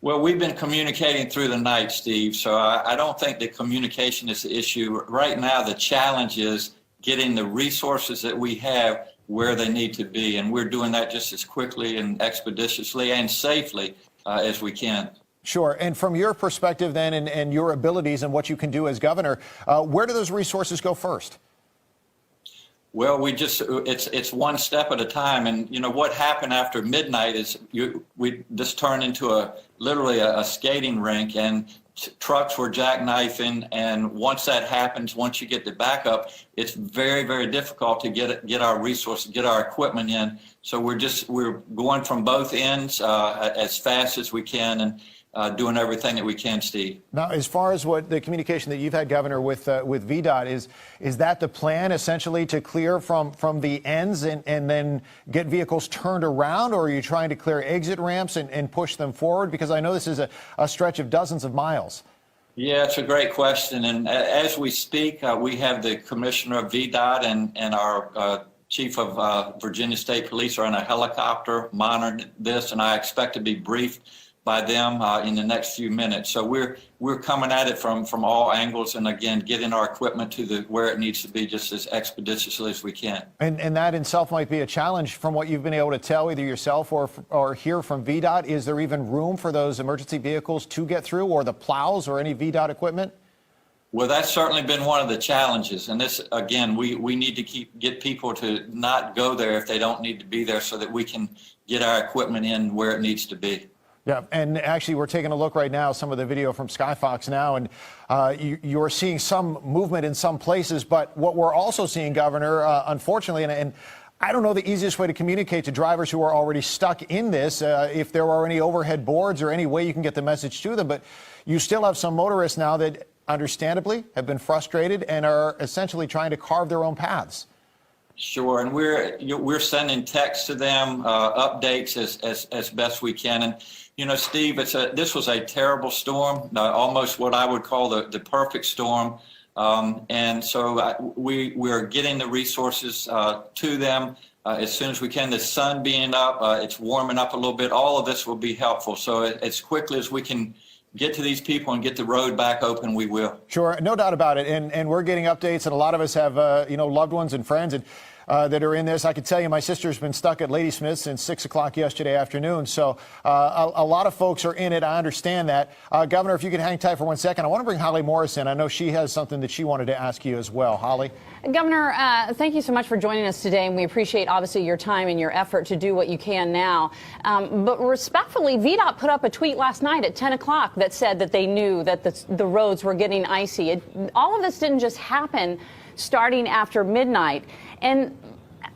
Well, we've been communicating through the night, Steve, so I don't think that communication is the issue. Right now, the challenge is getting the resources that we have where they need to be, and we're doing that just as quickly and expeditiously and safely as we can. Sure. And from your perspective then, and your abilities and what you can do as governor, where do those resources go first? Well, it's one step at a time. And, you know, what happened after midnight is we just turned into literally a skating rink, and trucks were jackknifing. And once that happens, once you get the backup, it's very, very difficult to get our resources, get our equipment in. So we're going from both ends as fast as we can, and doing everything that we can, Steve. Now, as far as what the communication that you've had, Governor, with VDOT, is that the plan essentially to clear from the ends and then get vehicles turned around, or are you trying to clear exit ramps and push them forward? Because I know this is a stretch of dozens of miles. Yeah, it's a great question. And as we speak, we have the commissioner of VDOT and our chief of Virginia State Police are in a helicopter monitoring this, and I expect to be briefed by them in the next few minutes. So we're coming at it from all angles, and again, getting our equipment to where it needs to be just as expeditiously as we can. And that in itself might be a challenge from what you've been able to tell, either yourself or hear from VDOT. Is there even room for those emergency vehicles to get through, or the plows or any VDOT equipment? Well, that's certainly been one of the challenges. And this, again, we need to get people to not go there if they don't need to be there, so that we can get our equipment in where it needs to be. Yeah, and actually we're taking a look right now, some of the video from Skyfox now, and you're seeing some movement in some places, but what we're also seeing, Governor, unfortunately, and I don't know the easiest way to communicate to drivers who are already stuck in this, if there are any overhead boards or any way you can get the message to them, but you still have some motorists now that understandably have been frustrated and are essentially trying to carve their own paths. Sure, and we're sending texts to them, updates as best we can. And you know, Steve, this was a terrible storm, almost what I would call the perfect storm. And so we're getting the resources to them as soon as we can. The sun being up, it's warming up a little bit. All of this will be helpful. So as quickly as we can get to these people and get the road back open, we will. Sure, no doubt about it. And we're getting updates, and a lot of us have loved ones and friends that are in this. I can tell you my sister's been stuck at Ladysmith since 6 o'clock yesterday afternoon. So a lot of folks are in it. I understand that. Governor, if you could hang tight for 1 second, I want to bring Holly Morris in. I know she has something that she wanted to ask you as well. Holly? Governor, thank you so much for joining us today, and we appreciate obviously your time and your effort to do what you can now. But respectfully, VDOT put up a tweet last night at 10 o'clock that said that they knew that the roads were getting icy. All of this didn't just happen starting after midnight. And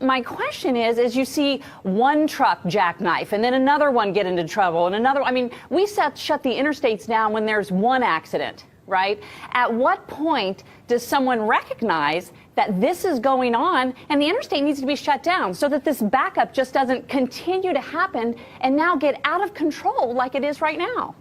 my question is, as you see one truck jackknife and then another one get into trouble and another, I mean, we shut the interstates down when there's one accident, right? At what point does someone recognize that this is going on and the interstate needs to be shut down so that this backup just doesn't continue to happen and now get out of control like it is right now?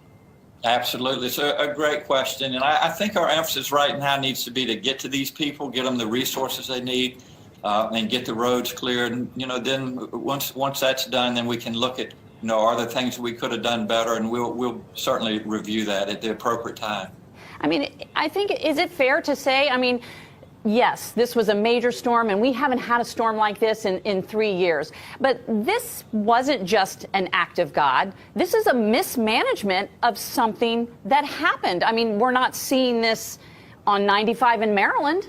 Absolutely. It's a great question. And I think our emphasis right now needs to be to get to these people, get them the resources they need, and get the roads cleared. And, then once that's done, then we can look at, are there things we could have done better? And we'll certainly review that at the appropriate time. I mean, I think, is it fair to say, yes, this was a major storm, and we haven't had a storm like this in 3 years. But this wasn't just an act of God. This is a mismanagement of something that happened. I mean, we're not seeing this on 95 in Maryland.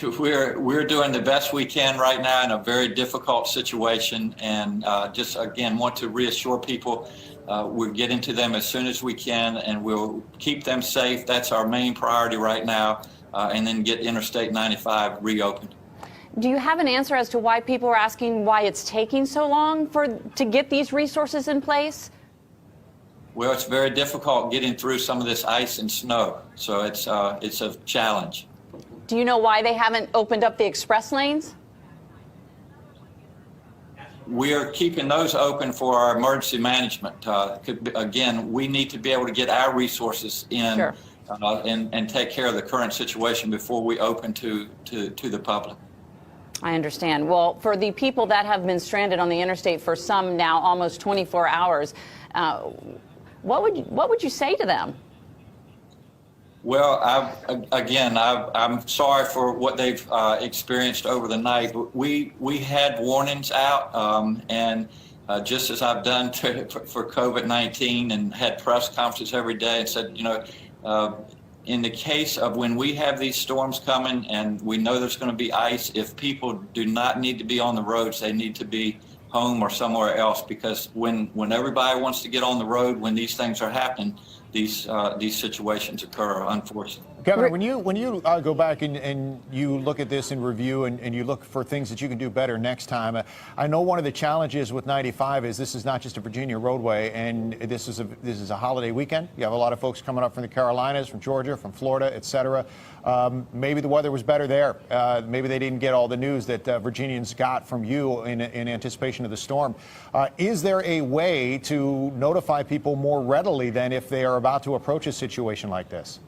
We're doing the best we can right now in a very difficult situation, and just again want to reassure people we're getting to them as soon as we can, and we'll keep them safe. That's our main priority right now, and then get Interstate 95 reopened. Do you have an answer as to why people are asking why it's taking so long to get these resources in place? Well, it's very difficult getting through some of this ice and snow, so it's a challenge. Do you know why they haven't opened up the express lanes? We are keeping those open for our emergency management. Again, we need to be able to get our resources in. Sure. And take care of the current situation before we open to the public. I understand. Well, for the people that have been stranded on the interstate for some now almost 24 hours, what would you say to them? Well, I'm sorry for what they've experienced over the night. We had warnings out, and just as I've done for COVID-19 and had press conferences every day and said, in the case of when we have these storms coming and we know there's going to be ice, if people do not need to be on the roads, they need to be home or somewhere else, because when everybody wants to get on the road, when these things are happening, these situations occur, unfortunately. Governor, when you go back and you look at this in review and you look for things that you can do better next time, I know one of the challenges with 95 is this is not just a Virginia roadway, and this is a holiday weekend. You have a lot of folks coming up from the Carolinas, from Georgia, from Florida, et cetera. Maybe the weather was better there. Maybe they didn't get all the news that Virginians got from you in anticipation of the storm. Is there a way to notify people more readily than if they are about to approach a situation like this?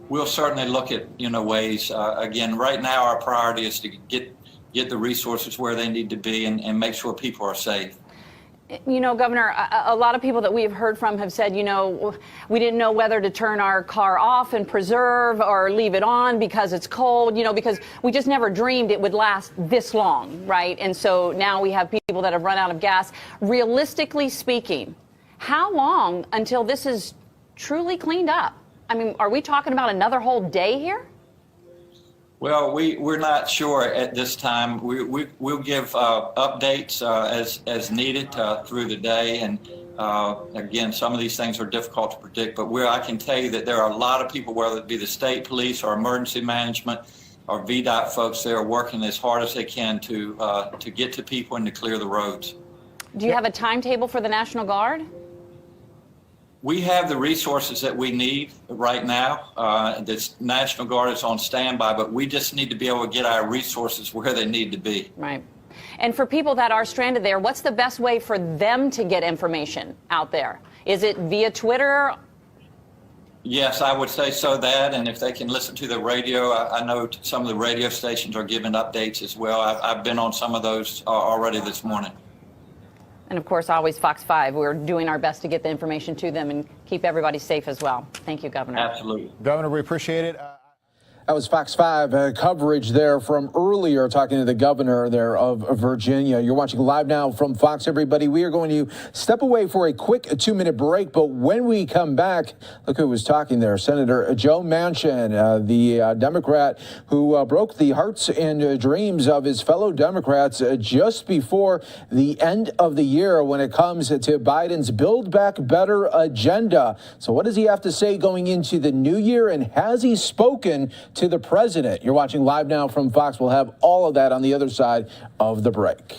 We'll certainly look at ways. Again, right now our priority is to get the resources where they need to be and make sure people are safe. Governor, a lot of people that we've heard from have said, we didn't know whether to turn our car off and preserve or leave it on because it's cold, because we just never dreamed it would last this long, right? And so now we have people that have run out of gas. Realistically speaking, how long until this is truly cleaned up? Are we talking about another whole day here? Well, we're not sure at this time. We'll give updates as needed through the day. And again, some of these things are difficult to predict, but I can tell you that there are a lot of people, whether it be the state police or emergency management or VDOT folks, they are working as hard as they can to get to people and to clear the roads. Do you have a timetable for the National Guard? We have the resources that we need right now. The National Guard is on standby, but we just need to be able to get our resources where they need to be. Right. And for people that are stranded there, what's the best way for them to get information out there? Is it via Twitter? Yes, I would say so that, and if they can listen to the radio, I know some of the radio stations are giving updates as well. I've been on some of those already this morning. And of course, always Fox 5. We're doing our best to get the information to them and keep everybody safe as well. Thank you, Governor. Absolutely. Governor, we appreciate it. That was Fox 5 coverage there from earlier, talking to the governor there of Virginia. You're watching Live Now from Fox, everybody. We are going to step away for a quick 2-minute break, but when we come back, look who was talking there, Senator Joe Manchin, the Democrat who broke the hearts and dreams of his fellow Democrats just before the end of the year when it comes to Biden's Build Back Better agenda. So what does he have to say going into the new year, and has he spoken to the president? You're watching Live Now from Fox. We'll have all of that on the other side of the break.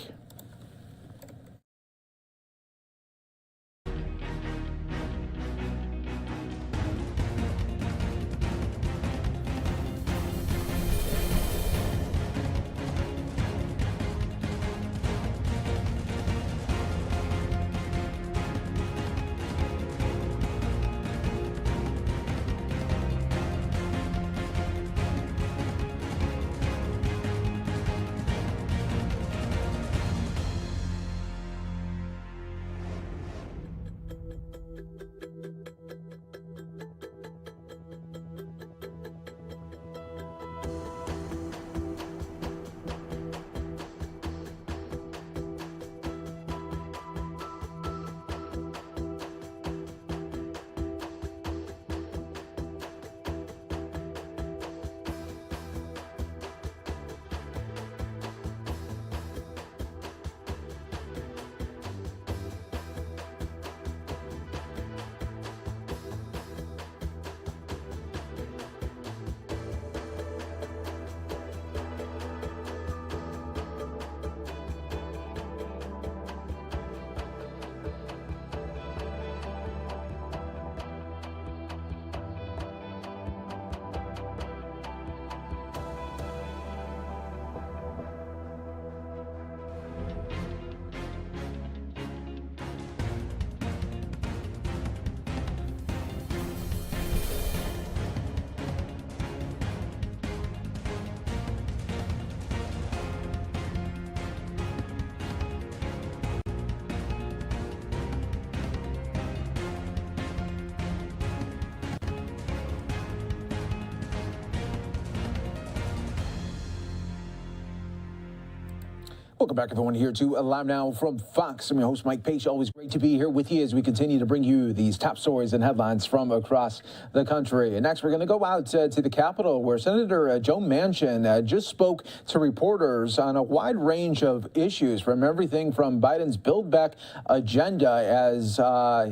Welcome back, everyone, here to Live Now from Fox. I'm your host, Mike Page. Always great to be here with you as we continue to bring you these top stories and headlines from across the country. And next, we're going to go out to the Capitol, where Senator Joe Manchin just spoke to reporters on a wide range of issues, from everything from Biden's Build Back agenda, as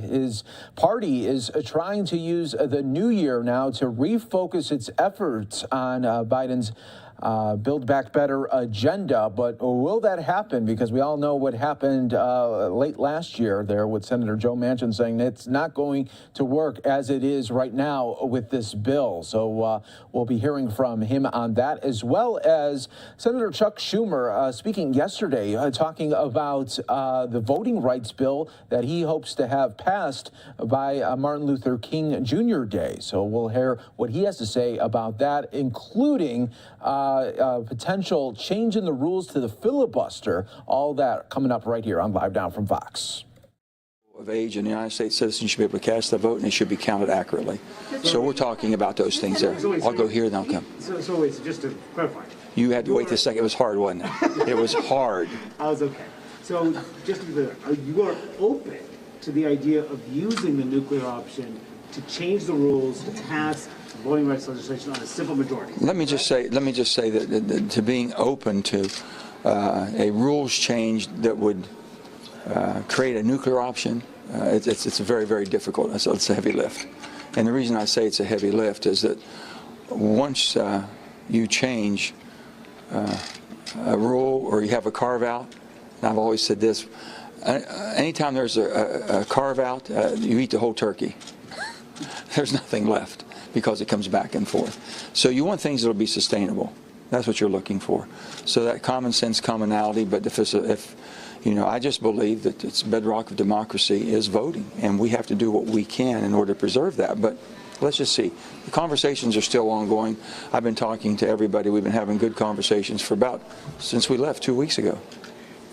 his party is trying to use the new year now to refocus its efforts on Biden's Build Back Better agenda. But will that happen? Because we all know what happened late last year there with Senator Joe Manchin saying it's not going to work as it is right now with this bill. So we'll be hearing from him on that, as well as Senator Chuck Schumer speaking yesterday, talking about the voting rights bill that he hopes to have passed by Martin Luther King Jr. Day. So we'll hear what he has to say about that, including potential change in the rules to the filibuster. All that coming up right here on Live Now from Fox. Of age and United States citizens should be able to cast their vote, and it should be counted accurately. So we're talking about those things there. I'll go here, then I'll come. So wait, just to clarify. You had to wait a second. It was hard, wasn't it? It was hard. I was okay. So just to be clear, you are open to the idea of using the nuclear option to change the rules to pass voting rights legislation on a simple majority. Let me just say that to being open to a rules change that would create a nuclear option, it's very, very difficult. So it's a heavy lift. And the reason I say it's a heavy lift is that once you change a rule or you have a carve-out, and I've always said this, anytime there's a carve-out, you eat the whole turkey. There's nothing left because it comes back and forth. So you want things that will be sustainable. That's what you're looking for. So that common sense commonality, but if I just believe that it's bedrock of democracy is voting, and we have to do what we can in order to preserve that. But let's just see. The conversations are still ongoing. I've been talking to everybody. We've been having good conversations since we left 2 weeks ago.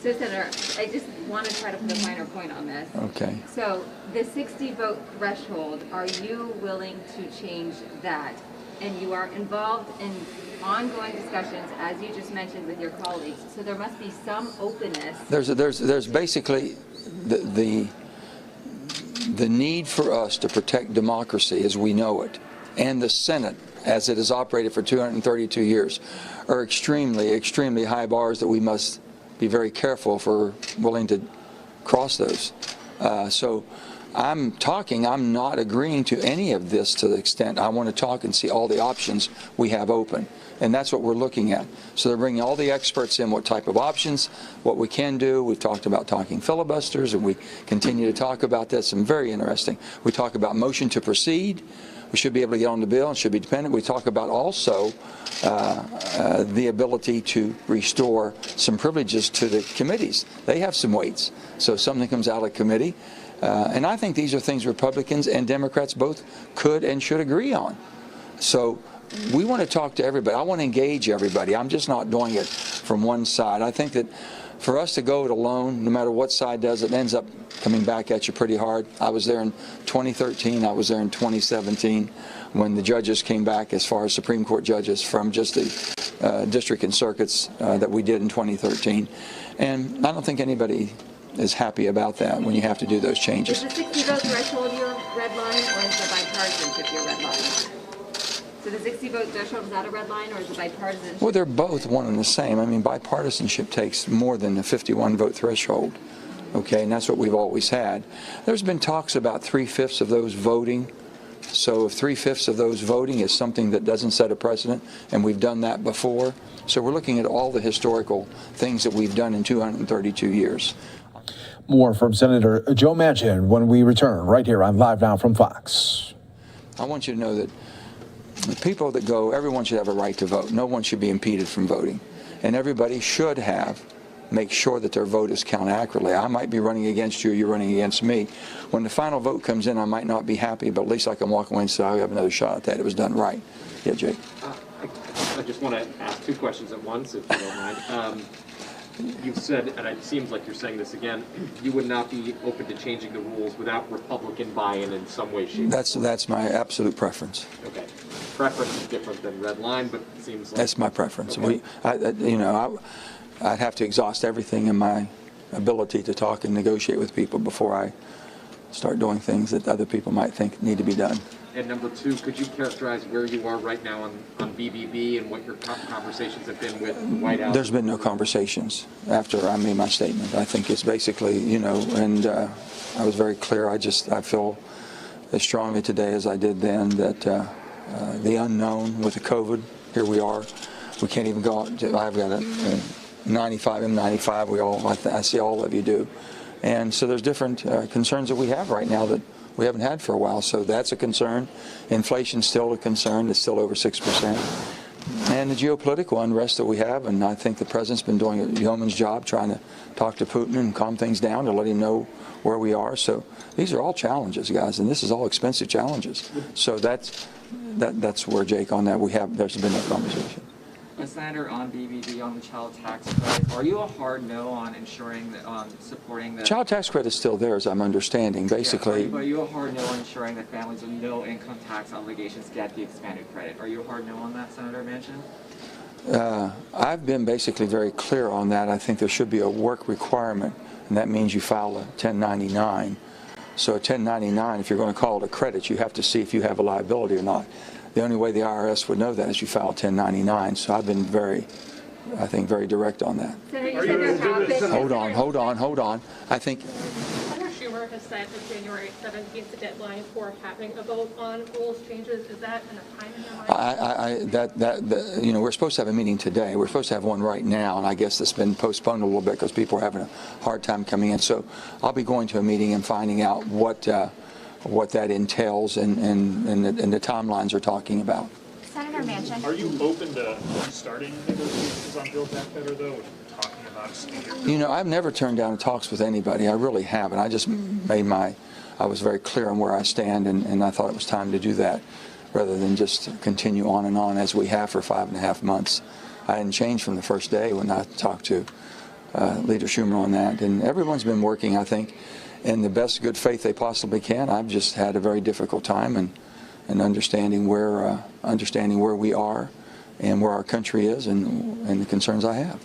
So, Senator, I just want to try to put a finer point on this. Okay. So, the 60-vote threshold, are you willing to change that? And you are involved in ongoing discussions, as you just mentioned, with your colleagues. So there must be some openness. There's basically the need for us to protect democracy as we know it, and the Senate as it has operated for 232 years, are extremely, extremely high bars that we must be very careful if we're willing to cross those. So I'm not agreeing to any of this to the extent I want to talk and see all the options we have open. And that's what we're looking at. So they're bringing all the experts in, what type of options, what we can do. We've talked about talking filibusters, and we continue to talk about this, and very interesting. We talk about motion to proceed. We should be able to get on the bill and should be dependent. We talk about also the ability to restore some privileges to the committees. They have some weights. So if something comes out of committee, and I think these are things Republicans and Democrats both could and should agree on. So we want to talk to everybody. I want to engage everybody. I'm just not doing it from one side. I think that for us to go it alone, no matter what side does it, ends up coming back at you pretty hard. I was there in 2013. I was there in 2017 when the judges came back, as far as Supreme Court judges, from just the district and circuits that we did in 2013. And I don't think anybody is happy about that when you have to do those changes. Is the 60-vote threshold your red line, or is the bipartisanship your red line? So the 60-vote threshold, is that a red line, or is it bipartisan? Well, they're both one and the same. I mean, bipartisanship takes more than a 51-vote threshold, okay, and that's what we've always had. There's been talks about 3/5 of those voting. So if 3/5 of those voting is something that doesn't set a precedent, and we've done that before. So we're looking at all the historical things that we've done in 232 years. More from Senator Joe Manchin when we return right here on Live Now from Fox. I want you to know that the people that go, everyone should have a right to vote. No one should be impeded from voting. And everybody should make sure that their vote is counted accurately. I might be running against you, you're running against me. When the final vote comes in, I might not be happy, but at least I can walk away and say, I have another shot at that. It was done right. Yeah, Jake. I just want to ask two questions at once, if you don't mind. You've said, and it seems like you're saying this again, you would not be open to changing the rules without Republican buy-in in some way, shape, or form. That's my absolute preference. Okay. Preference is different than red line, but it seems like... That's my preference. Okay. I'd have to exhaust everything in my ability to talk and negotiate with people before I start doing things that other people might think need to be done. And number two, could you characterize where you are right now on BBB and what your conversations have been with the White House? There's been no conversations after I made my statement. I think it's basically, and I was very clear. I feel as strongly today as I did then that the unknown with the COVID, here we are. We can't even go out. I've got a 95, M95. I see all of you do. And so there's different concerns that we have right now that we haven't had for a while. So that's a concern. Inflation's still a concern. It's still over 6%. And the geopolitical unrest that we have, and I think the president's been doing a yeoman's job trying to talk to Putin and calm things down to let him know where we are. So these are all challenges, guys, and this is all expensive challenges. So that's where, Jake, on that there's been no conversation. Senator, on BBB, on the child tax credit, are you a hard no on ensuring that supporting the child tax credit is still there, as I'm understanding. Basically, are you a hard no on ensuring that families with no income tax obligations get the expanded credit? Are you a hard no on that, Senator Manchin? I've been basically very clear on that. I think there should be a work requirement, and that means you file a 1099. So a 1099, if you're going to call it a credit, you have to see if you have a liability or not. the only way the IRS would know that is you file 1099. So I've been very direct on that. Hold on. I think Senator Schumer has said that January 7th is the deadline for having a vote on rules changes. Is that enough time in your mind? we're supposed to have a meeting today. We're supposed to have one right now, and I guess it's been postponed a little bit because people are having a hard time coming in. So I'll be going to a meeting and finding out what that entails and the timelines are talking about. Senator Manchin. Are you open to starting negotiations on Build Back Better, though, when you're talking about speaking? I've never turned down talks with anybody. I really haven't. I just I was very clear on where I stand, and I thought it was time to do that rather than just continue on and on as we have for 5.5 months. I hadn't changed from the first day when I talked to Leader Schumer on that, and everyone's been working, I think, in the best good faith they possibly can. I've just had a very difficult time and understanding where we are and where our country is and the concerns I have.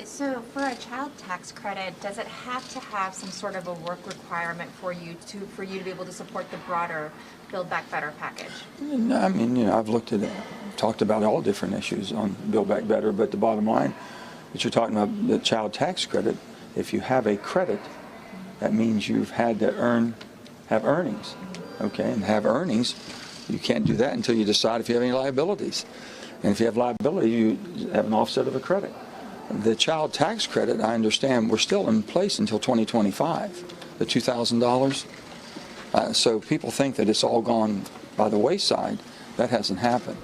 So for a child tax credit, does it have to have some sort of a work requirement for you to be able to support the broader Build Back Better package? I mean, I've talked about all different issues on Build Back Better, but the bottom line that you're talking about, the child tax credit, if you have a credit, that means you've had to have earnings. Okay, and have earnings, you can't do that until you decide if you have any liabilities. And if you have liability, you have an offset of a credit. The child tax credit, I understand, we're still in place until 2025, the $2,000. So people think that it's all gone by the wayside. That hasn't happened.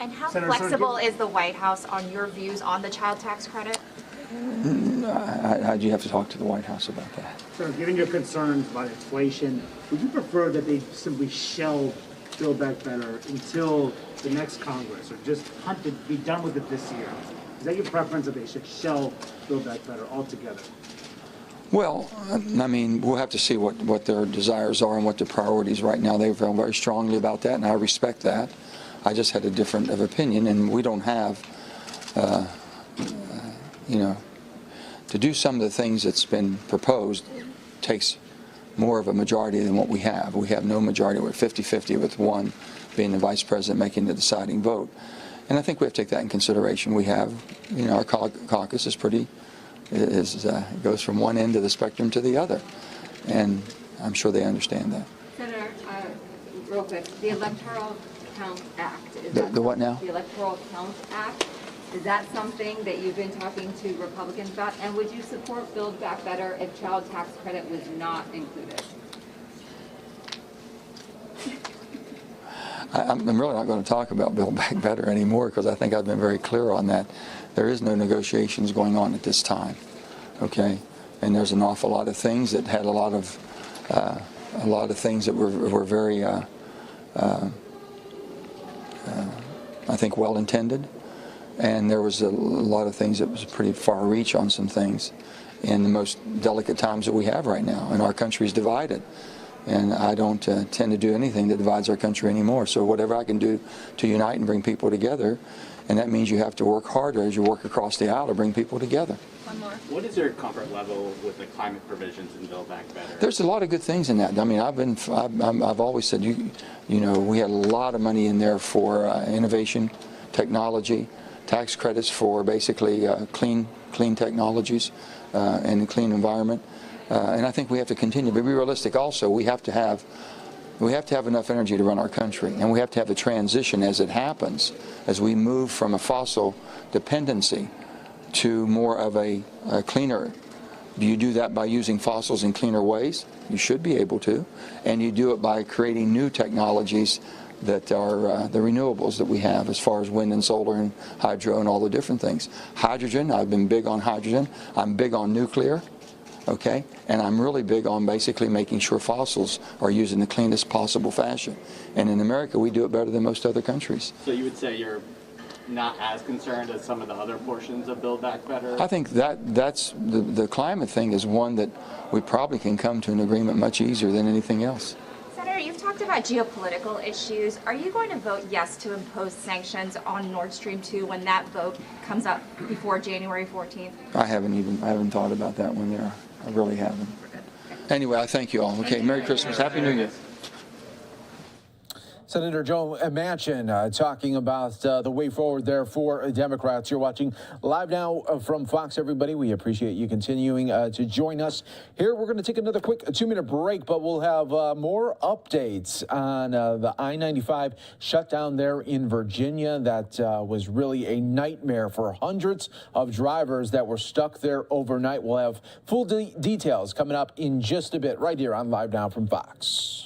And how flexible is the White House on your views on the child tax credit? You have to talk to the White House about that. Sir, given your concerns about inflation, would you prefer that they simply shelve Build Back Better until the next Congress, or just be done with it this year? Is that your preference, that they should shelve Build Back Better altogether? Well, I mean, we'll have to see what their desires are and what their priorities right now. They feel very strongly about that, and I respect that. I just had a different of opinion, and we don't have, to do some of the things that's been proposed takes more of a majority than what we have. We have no majority. We're 50-50 with one being the vice president making the deciding vote. And I think we have to take that in consideration. We have, our caucus is goes from one end of the spectrum to the other. And I'm sure they understand that. Senator, real quick, the Electoral Count Act. The what now? The Electoral Count Act. Is that something that you've been talking to Republicans about? And would you support Build Back Better if child tax credit was not included? I'm really not going to talk about Build Back Better anymore because I think I've been very clear on that. There is no negotiations going on at this time, okay? And there's an awful lot of things that had a lot of things that were very, I think, well intended. And there was a lot of things that was pretty far reach on some things in the most delicate times that we have right now. And our country is divided. And I don't tend to do anything that divides our country anymore. So whatever I can do to unite and bring people together, and that means you have to work harder as you work across the aisle to bring people together. One more. What is your comfort level with the climate provisions in Build Back Better? There's a lot of good things in that. I mean, I've always said, we had a lot of money in there for innovation, technology, tax credits for basically clean technologies and a clean environment. And I think we have to continue, but be realistic also. We have to have enough energy to run our country, and we have to have a transition as it happens, as we move from a fossil dependency to more of a cleaner. Do you do that by using fossils in cleaner ways? You should be able to. And you do it by creating new technologies that are the renewables that we have as far as wind and solar and hydro and all the different things. Hydrogen, I've been big on hydrogen. I'm big on nuclear. Okay, and I'm really big on basically making sure fossils are used in the cleanest possible fashion. And in America, we do it better than most other countries. So you would say you're not as concerned as some of the other portions of Build Back Better? I think that's the climate thing is one that we probably can come to an agreement much easier than anything else. Senator, you've talked about geopolitical issues. Are you going to vote yes to impose sanctions on Nord Stream 2 when that vote comes up before January 14th? I haven't thought about that one there. I really haven't. Anyway, I thank you all. Okay, Merry Christmas. Happy New Year. Senator Joe Manchin talking about the way forward there for Democrats. You're watching Live Now from Fox, everybody. We appreciate you continuing to join us here. We're going to take another quick 2-minute break, but we'll have more updates on the I-95 shutdown there in Virginia. That was really a nightmare for hundreds of drivers that were stuck there overnight. We'll have full details coming up in just a bit right here on Live Now from Fox.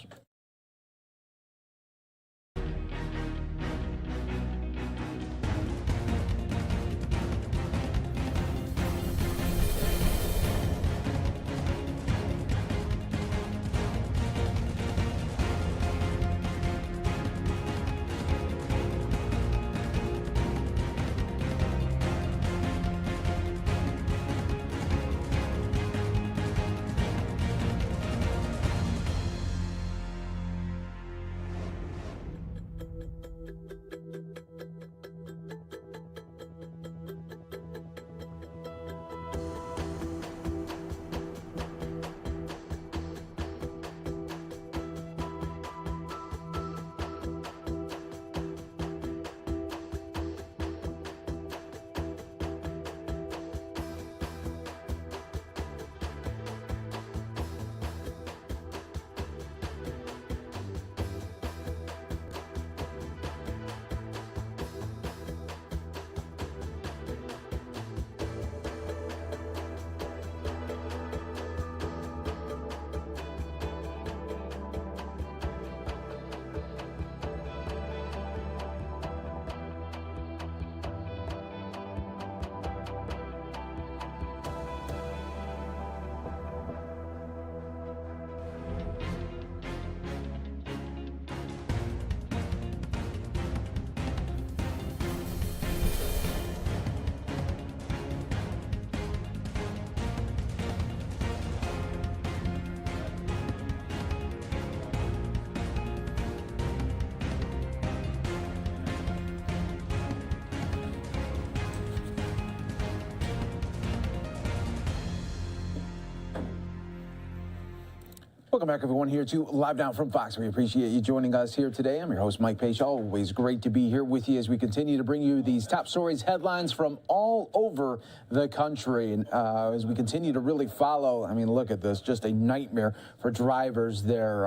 Welcome back, everyone, here to Live Now from Fox. We appreciate you joining us here today. I'm your host, Mike Page. Always great to be here with you as we continue to bring you these top stories, headlines from all over the country. And as we continue to really follow, I mean, look at this, just a nightmare for drivers there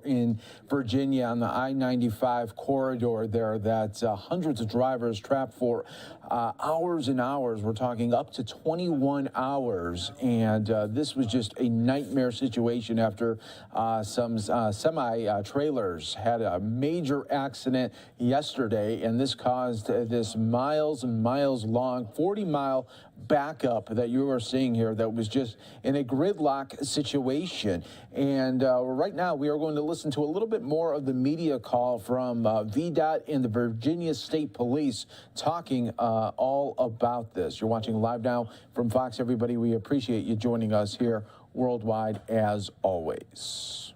in Virginia on the I-95 corridor there, that hundreds of drivers trapped for hours and hours. We're talking up to 21 hours. And this was just a nightmare situation after some semi-trailers had a major accident yesterday, and this caused this miles and miles long 40-mile backup that you are seeing here that was just in a gridlock situation. And right now we are going to listen to a little bit more of the media call from VDOT and the Virginia State Police talking all about this. You're watching Live Now from Fox, everybody. We appreciate you joining us here worldwide as always.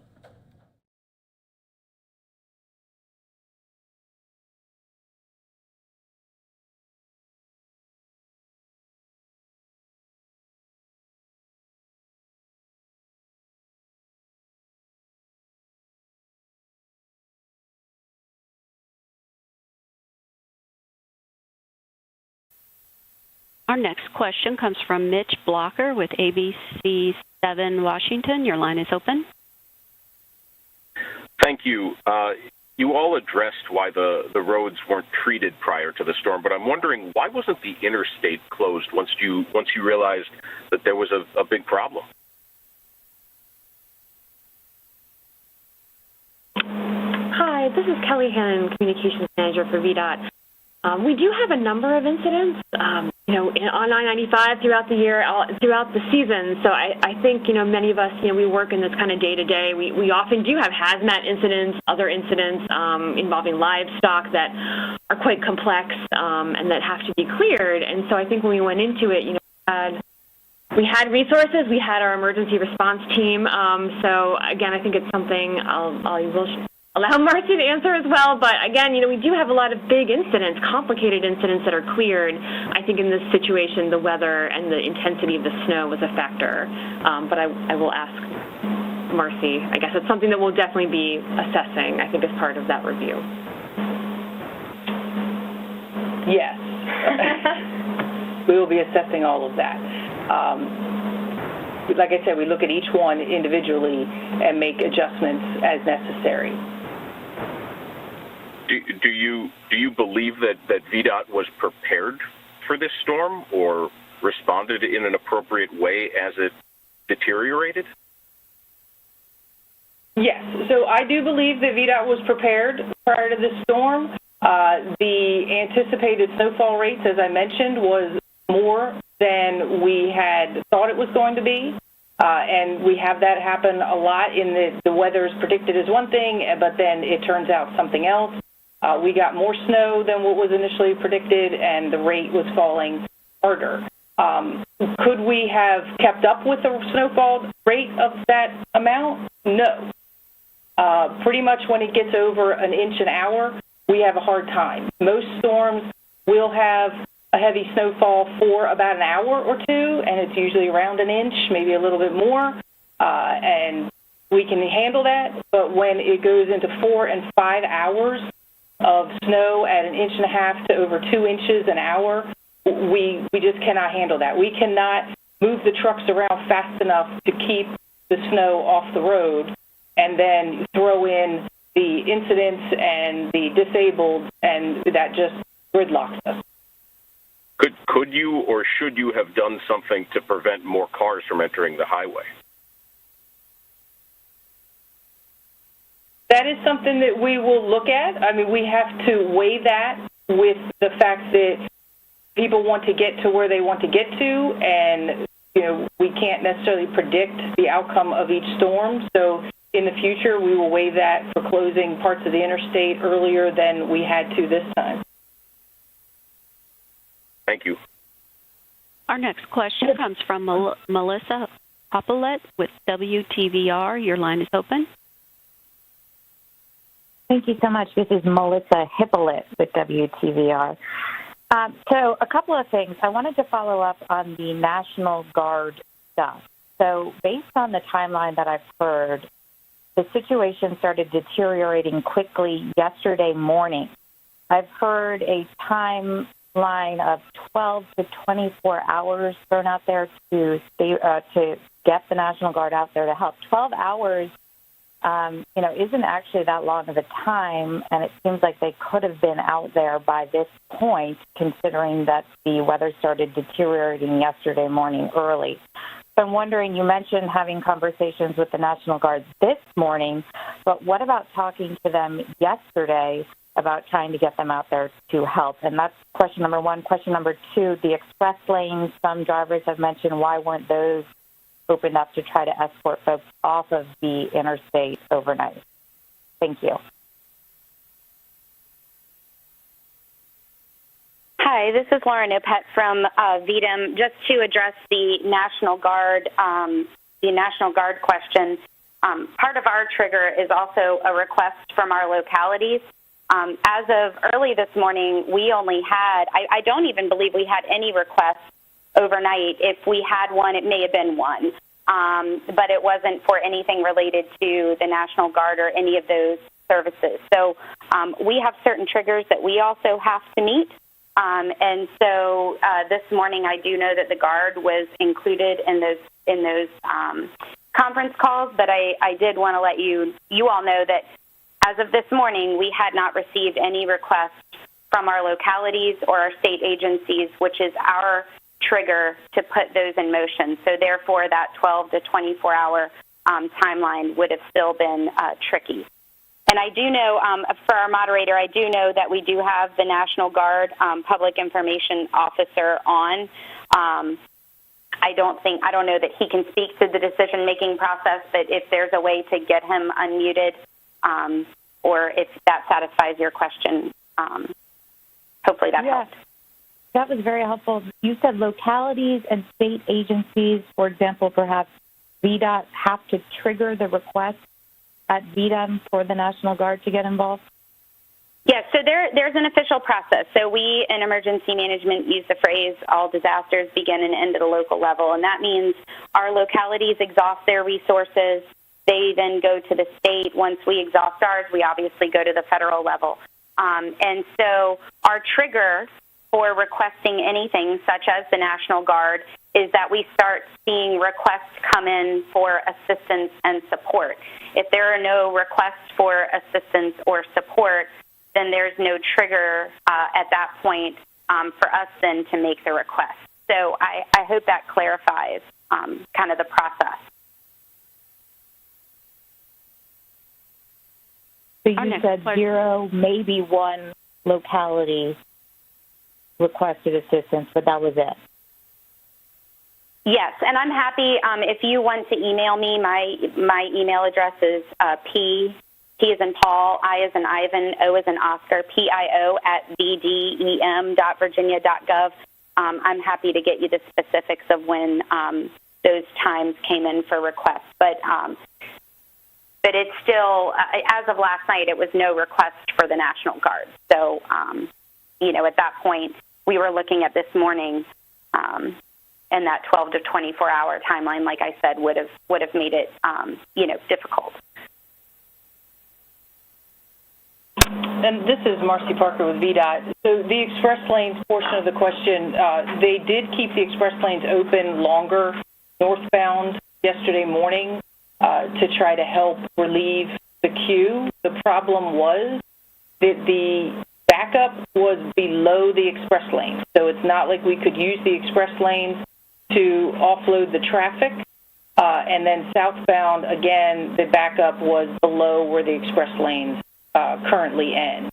Our next question comes from Mitch Blocker with ABC 7 Washington. Your line is open. Thank you. You all addressed why the roads weren't treated prior to the storm, but I'm wondering, why wasn't the interstate closed once you realized that there was a big problem? Hi, this is Kelly Hannon, Communications Manager for VDOT. We do have a number of incidents, on I-95 throughout the year, throughout the season. So I think, many of us, we work in this kind of day-to-day. We often do have hazmat incidents, other incidents involving livestock that are quite complex and that have to be cleared. And so I think when we went into it, we had resources. We had our emergency response team. So again, I think it's something I will allow Marcy to answer as well. But again, we do have a lot of big incidents, complicated incidents that are cleared. I think in this situation, the weather and the intensity of the snow was a factor. But I will ask Marcy. I guess it's something that we'll definitely be assessing, I think, as part of that review. Yes. We will be assessing all of that. Like I said, we look at each one individually and make adjustments as necessary. Do you believe that VDOT was prepared for this storm or responded in an appropriate way as it deteriorated? Yes. So I do believe that VDOT was prepared prior to this storm. The anticipated snowfall rates, as I mentioned, was more than we had thought it was going to be. And we have that happen a lot in the weather is predicted as one thing, but then it turns out something else. We got more snow than what was initially predicted, and the rate was falling harder. Could we have kept up with the snowfall rate of that amount? No. Pretty much when it gets over an inch an hour, we have a hard time. Most storms will have a heavy snowfall for about an hour or two, and it's usually around an inch, maybe a little bit more, and we can handle that. But when it goes into 4 and 5 hours of snow at an inch and a half to over 2 inches an hour, we just cannot handle that. We cannot move the trucks around fast enough to keep the snow off the road and then throw in the incidents and the disabled, and that just gridlocks us. Could you or should you have done something to prevent more cars from entering the highway? That is something that we will look at. I mean, we have to weigh that with the fact that people want to get to where they want to get to, and we can't necessarily predict the outcome of each storm. So in the future, we will weigh that for closing parts of the interstate earlier than we had to this time. Thank you. Our next question comes from Melissa Hoppelet with WTVR. Your line is open. Thank you so much. This is Melissa Hippolyte with WTVR. So a couple of things. I wanted to follow up on the National Guard stuff. So based on the timeline that I've heard, the situation started deteriorating quickly yesterday morning. I've heard a timeline of 12 to 24 hours thrown out there to get the National Guard out there to help. 12 hours isn't actually that long of a time, and it seems like they could have been out there by this point, considering that the weather started deteriorating yesterday morning early. So I'm wondering, you mentioned having conversations with the National Guard this morning, but what about talking to them yesterday about trying to get them out there to help? And that's question number one. Question number two, the express lanes, some drivers have mentioned, why weren't those opened up to try to escort folks off of the interstate overnight? Thank you. Hi, this is Lauren Opet from VDM. Just to address the National Guard question, part of our trigger is also a request from our localities. As of early this morning, we only had, I don't even believe we had any requests overnight. If we had one, it may have been one, but it wasn't for anything related to the National Guard or any of those services. So we have certain triggers that we also have to meet. And so this morning, I do know that the Guard was included in those conference calls, but I did want to let you all know that as of this morning, we had not received any requests from our localities or our state agencies, which is our trigger to put those in motion. So therefore, that 12 to 24-hour timeline would have still been tricky. And I do know, for our moderator, I do know that we do have the National Guard Public Information Officer on. I don't know that he can speak to the decision-making process, but if there's a way to get him unmuted, or if that satisfies your question, hopefully that helps. That was very helpful. You said localities and state agencies, for example, perhaps VDOT have to trigger the request at VDOT for the National Guard to get involved? Yes, so there's an official process. So we in emergency management use the phrase, all disasters begin and end at a local level, and that means our localities exhaust their resources. They then go to the state. Once we exhaust ours, we obviously go to the federal level. And so our trigger for requesting anything, such as the National Guard, is that we start seeing requests come in for assistance and support. If there are no requests for assistance or support, then there's no trigger at that point for us then to make the request. So I hope that clarifies kind of the process. So you said 0, maybe 1 locality requested assistance, but that was it. Yes, and I'm happy if you want to email me. My email address is P as in Paul, I as in Ivan, O as in Oscar, PIO@vdem.virginia.gov. I'm happy to get you the specifics of when those times came in for requests. But it's still, as of last night, it was no request for the National Guard. So, at that point, we were looking at this morning, and that 12 to 24-hour timeline, like I said, would have made it, difficult. And this is Marcy Parker with VDOT. So the express lanes portion of the question, they did keep the express lanes open longer northbound yesterday morning to try to help relieve the queue. The problem was that the backup was below the express lanes. So it's not like we could use the express lanes to offload the traffic. And then southbound, again, the backup was below where the express lanes currently end.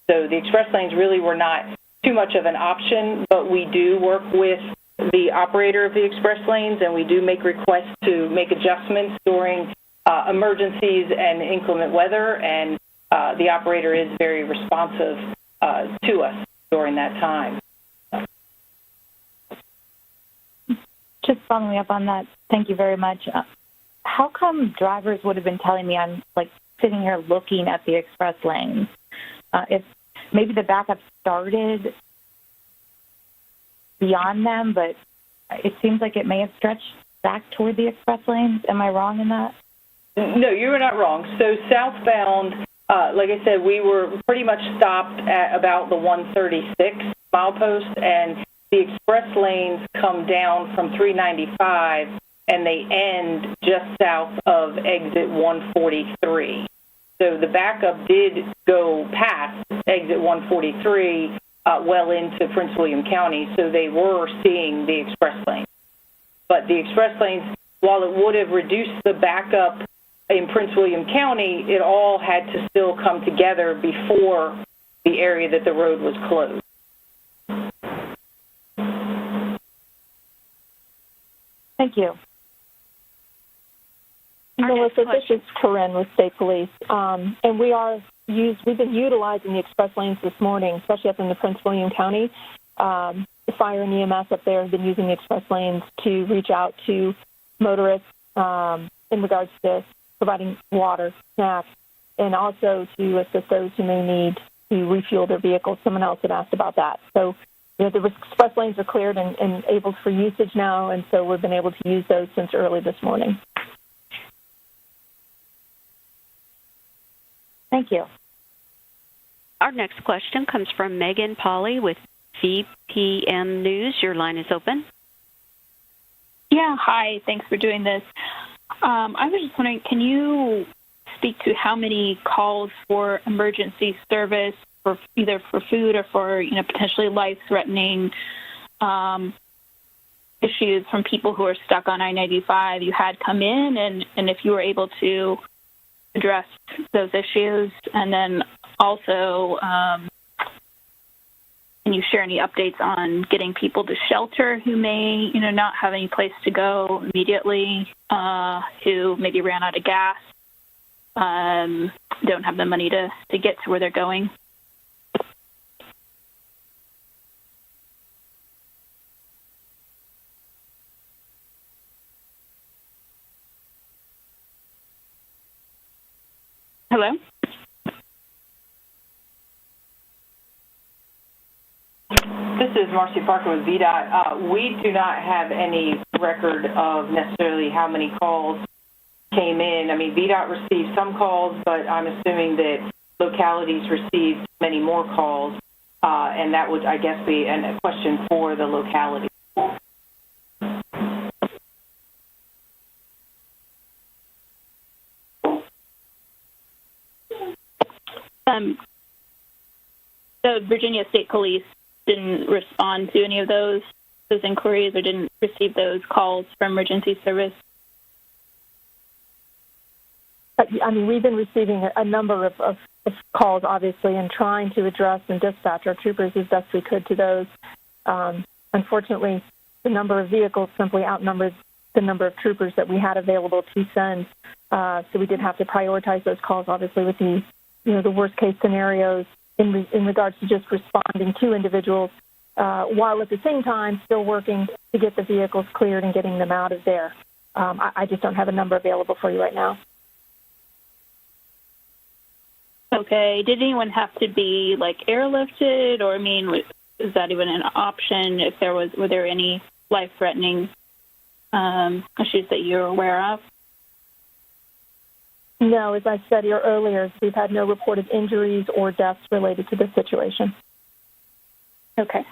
So the express lanes really were not too much of an option, but we do work with the operator of the express lanes, and we do make requests to make adjustments during emergencies and inclement weather, and the operator is very responsive to us during that time. Just following up on that, thank you very much. How come drivers would have been telling me I'm sitting here looking at the express lanes? If maybe the backup started beyond them, but it seems like it may have stretched back toward the express lanes. Am I wrong in that? No, you are not wrong. So southbound, like I said, we were pretty much stopped at about the 136 milepost, and the express lanes come down from 395, and they end just south of exit 143. So the backup did go past exit 143 well into Prince William County, so they were seeing the express lanes. But the express lanes, while it would have reduced the backup in Prince William County, it all had to still come together before the area that the road was closed. Thank you. Melissa, this is Corinne with State Police, and we've been utilizing the express lanes this morning, especially up in the Prince William County. The fire and EMS up there have been using the express lanes to reach out to motorists in regards to providing water, snacks, and also to assist those who may need to refuel their vehicles. Someone else had asked about that. So the express lanes are cleared and able for usage now, and so we've been able to use those since early this morning. Thank you. Our next question comes from Megan Polly with VPM News. Your line is open. Yeah, hi. Thanks for doing this. I was just wondering, can you speak to how many calls for emergency service, for either for food or for potentially life-threatening issues from people who are stuck on I-95 you had come in, and if you were able to address those issues? And then also, can you share any updates on getting people to shelter who may, not have any place to go immediately, who maybe ran out of gas, don't have the money to get to where they're going? Hello? This is Marcy Parker with VDOT. We do not have any record of necessarily how many calls came in. I mean, VDOT received some calls, but I'm assuming that localities received many more calls, and that would, I guess, be a question for the locality. The Virginia State Police didn't respond to any of those inquiries or didn't receive those calls from emergency service? I mean, we've been receiving a number of calls, obviously, and trying to address and dispatch our troopers as best we could to those. Unfortunately, the number of vehicles simply outnumbered the number of troopers that we had available to send. So we did have to prioritize those calls, obviously, with the worst case scenarios in regards to just responding to individuals, while at the same time still working to get the vehicles cleared and getting them out of there. I just don't have a number available for you right now. Okay. Did anyone have to be airlifted, or is that even an option? If were there any life-threatening issues that you're aware of? No, as I said earlier, we've had no reported injuries or deaths related to this situation. Okay.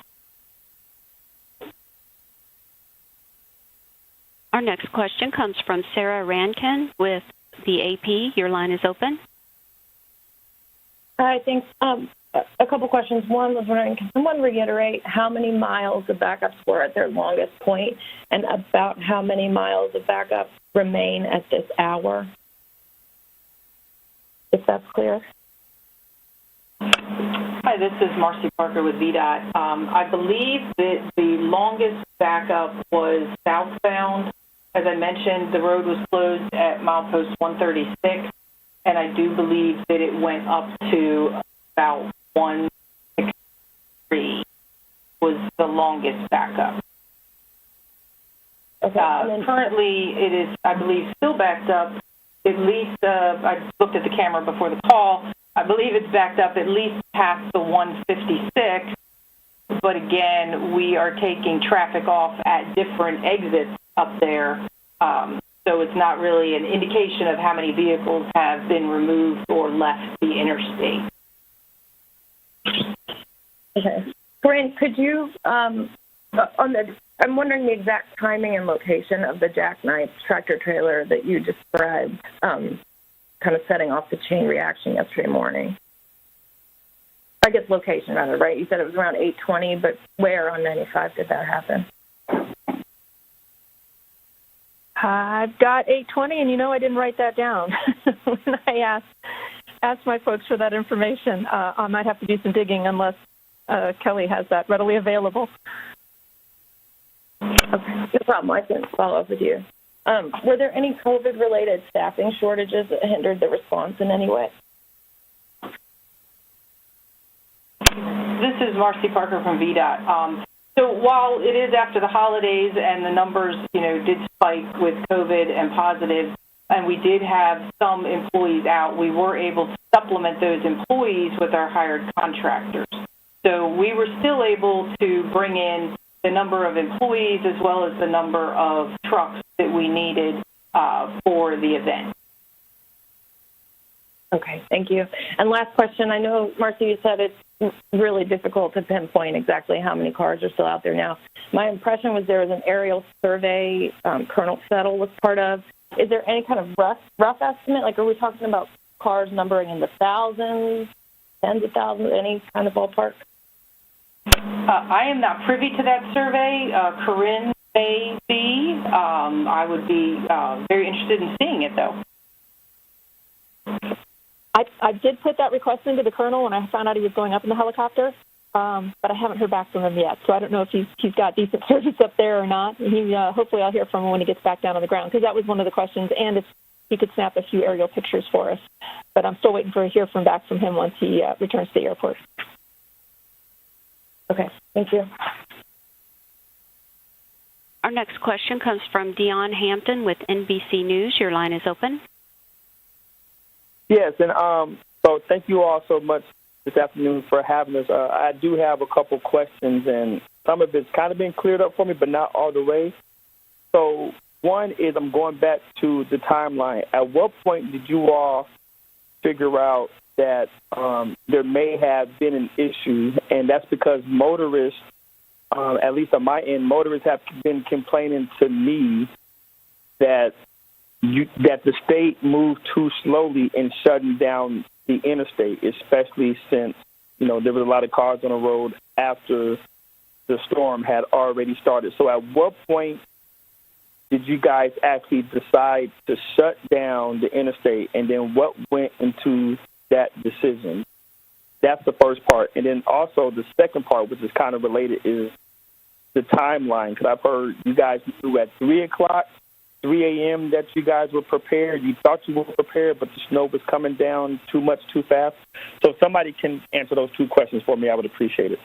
Our next question comes from Sarah Rankin with the AP. Your line is open. Hi, thanks. A couple questions. One was wondering, can someone reiterate how many miles the backups were at their longest point, and about how many miles of backup remain at this hour? If that's clear. Hi, this is Marcy Parker with VDOT. I believe that the longest backup was southbound. As I mentioned, the road was closed at milepost 136, and I do believe that it went up to about 163 was the longest backup. Okay. Currently, it is, I believe, still backed up. At least, I looked at the camera before the call. I believe it's backed up at least past the 156. But again, we are taking traffic off at different exits up there. So it's not really an indication of how many vehicles have been removed or left the interstate. Okay. Corinne, could you, I'm wondering the exact timing and location of the jackknife tractor trailer that you described, kind of setting off the chain reaction yesterday morning. I guess location, rather, right? You said it was around 8:20, but where on 95 did that happen? I've got 8:20, and I didn't write that down. When I asked my folks for that information, I might have to do some digging unless Kelly has that readily available. Okay, no problem. I can follow up with you. Were there any COVID-related staffing shortages that hindered the response in any way? This is Marcy Parker from VDOT. So while it is after the holidays and the numbers, did spike with COVID and positive, and we did have some employees out, we were able to supplement those employees with our hired contractors. So we were still able to bring in the number of employees as well as the number of trucks that we needed for the event. Okay, thank you. And last question, I know, Marcy, you said it's really difficult to pinpoint exactly how many cars are still out there now. My impression was there was an aerial survey Colonel Settle was part of. Is there any kind of rough estimate? Are we talking about cars numbering in the thousands, tens of thousands, any kind of ballpark? I am not privy to that survey. Corinne may be. I would be very interested in seeing it, though. I did put that request into the colonel when I found out he was going up in the helicopter, but I haven't heard back from him yet. So I don't know if he's got decent service up there or not. Hopefully I'll hear from him when he gets back down on the ground, because that was one of the questions, and if he could snap a few aerial pictures for us. But I'm still waiting to hear back from him once he returns to the airport. Okay, thank you. Our next question comes from Dion Hampton with NBC News. Your line is open. Yes, and so thank you all so much this afternoon for having us. I do have a couple questions, and some of it's kind of been cleared up for me, but not all the way. So One is I'm going back to the timeline. At what point did you all figure out that there may have been an issue, and that's because motorists, at least on my end, motorists have been complaining to me that the state moved too slowly in shutting down the interstate, especially since, there was a lot of cars on the road after the storm had already started. So at what point did you guys actually decide to shut down the interstate, and then what went into that decision? That's the first part. And then also the second part, which is kind of related, is the timeline, because I've heard you guys knew at 3 a.m. that you guys were prepared. You thought you were prepared, but the snow was coming down too much, too fast. So if somebody can answer those two questions for me, I would appreciate it.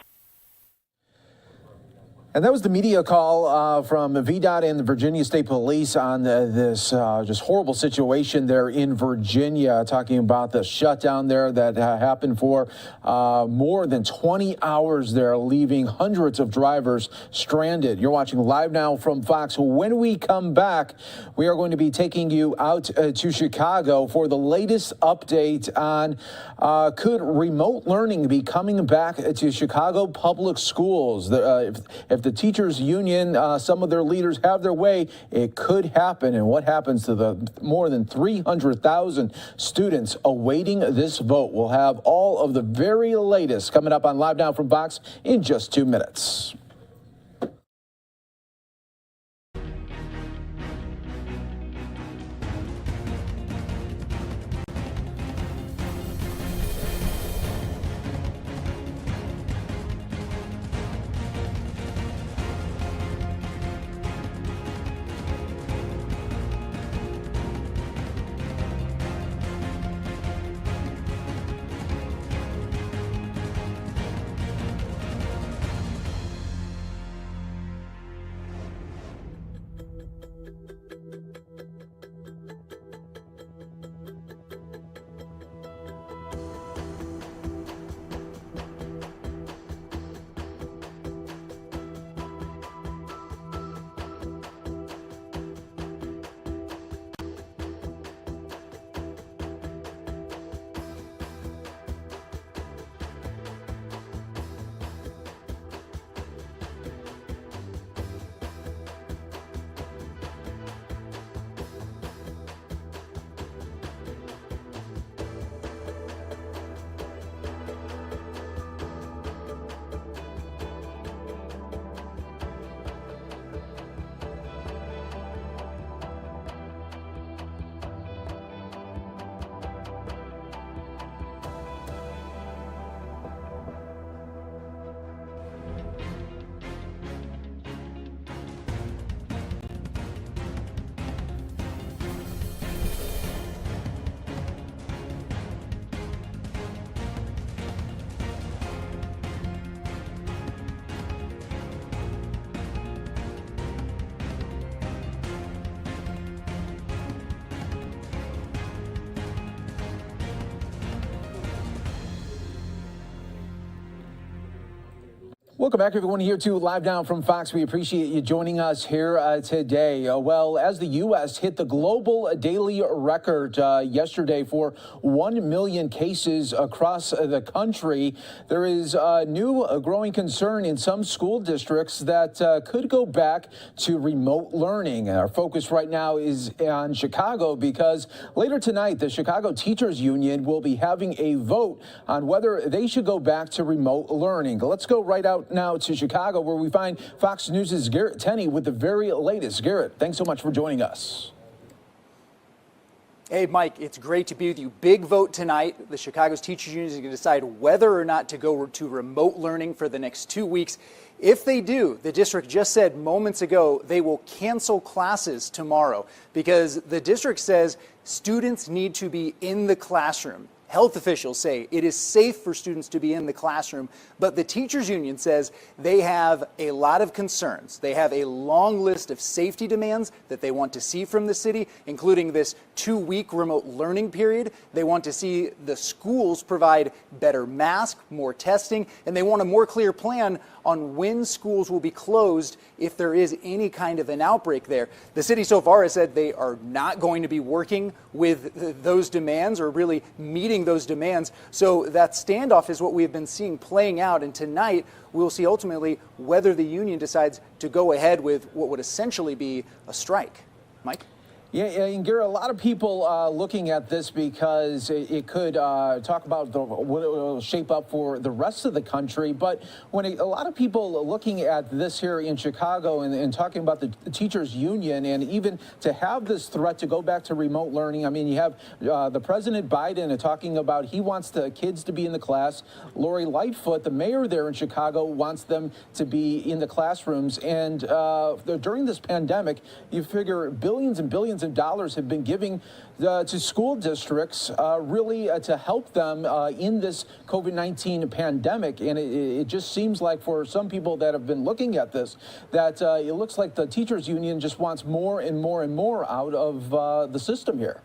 And that was the media call from VDOT and the Virginia State Police on this just horrible situation there in Virginia, talking about the shutdown there that happened for more than 20 hours there, leaving hundreds of drivers stranded. You're watching Live Now from Fox. When we come back, we are going to be taking you out to Chicago for the latest update on could remote learning be coming back to Chicago public schools? If the teachers union, some of their leaders have their way, it could happen. And what happens to the more than 300,000 students awaiting this vote? We'll have all of the very latest coming up on Live Now from Fox in just 2 minutes. Welcome back, everyone, here to Live Now from Fox. We appreciate you joining us here today. Well, as the U.S. hit the global daily record yesterday for 1 million cases across the country, there is a new growing concern in some school districts that could go back to remote learning. Our focus right now is on Chicago because later tonight, the Chicago Teachers Union will be having a vote on whether they should go back to remote learning. Let's go right out now to Chicago, where we find Fox News' Garrett Tenney with the very latest. Garrett, thanks so much for joining us. Hey, Mike, it's great to be with you. Big vote tonight. The Chicago's Teachers Union is going to decide whether or not to go to remote learning for the next 2 weeks. If they do, the district just said moments ago they will cancel classes tomorrow because the district says students need to be in the classroom. Health officials say it is safe for students to be in the classroom, but the teachers union says they have a lot of concerns. They have a long list of safety demands that they want to see from the city, including this 2-week remote learning period. They want to see the schools provide better masks, more testing, and they want a more clear plan on when schools will be closed if there is any kind of an outbreak there. The city so far has said they are not going to be working with those demands or really meeting those demands. So that standoff is what we have been seeing playing out. And tonight we'll see ultimately whether the union decides to go ahead with what would essentially be a strike. Mike? Yeah, and Gary, a lot of people looking at this because it could talk about what it will shape up for the rest of the country. But when a lot of people looking at this here in Chicago and talking about the teachers union and even to have this threat to go back to remote learning, I mean, you have the President Biden talking about he wants the kids to be in the class. Lori Lightfoot, the mayor there in Chicago, wants them to be in the classrooms. And during this pandemic, you figure billions and billions of dollars have been given to school districts really to help them in this COVID-19 pandemic. And it just seems like for some people that have been looking at this, that it looks like the teachers union just wants more and more and more out of the system here.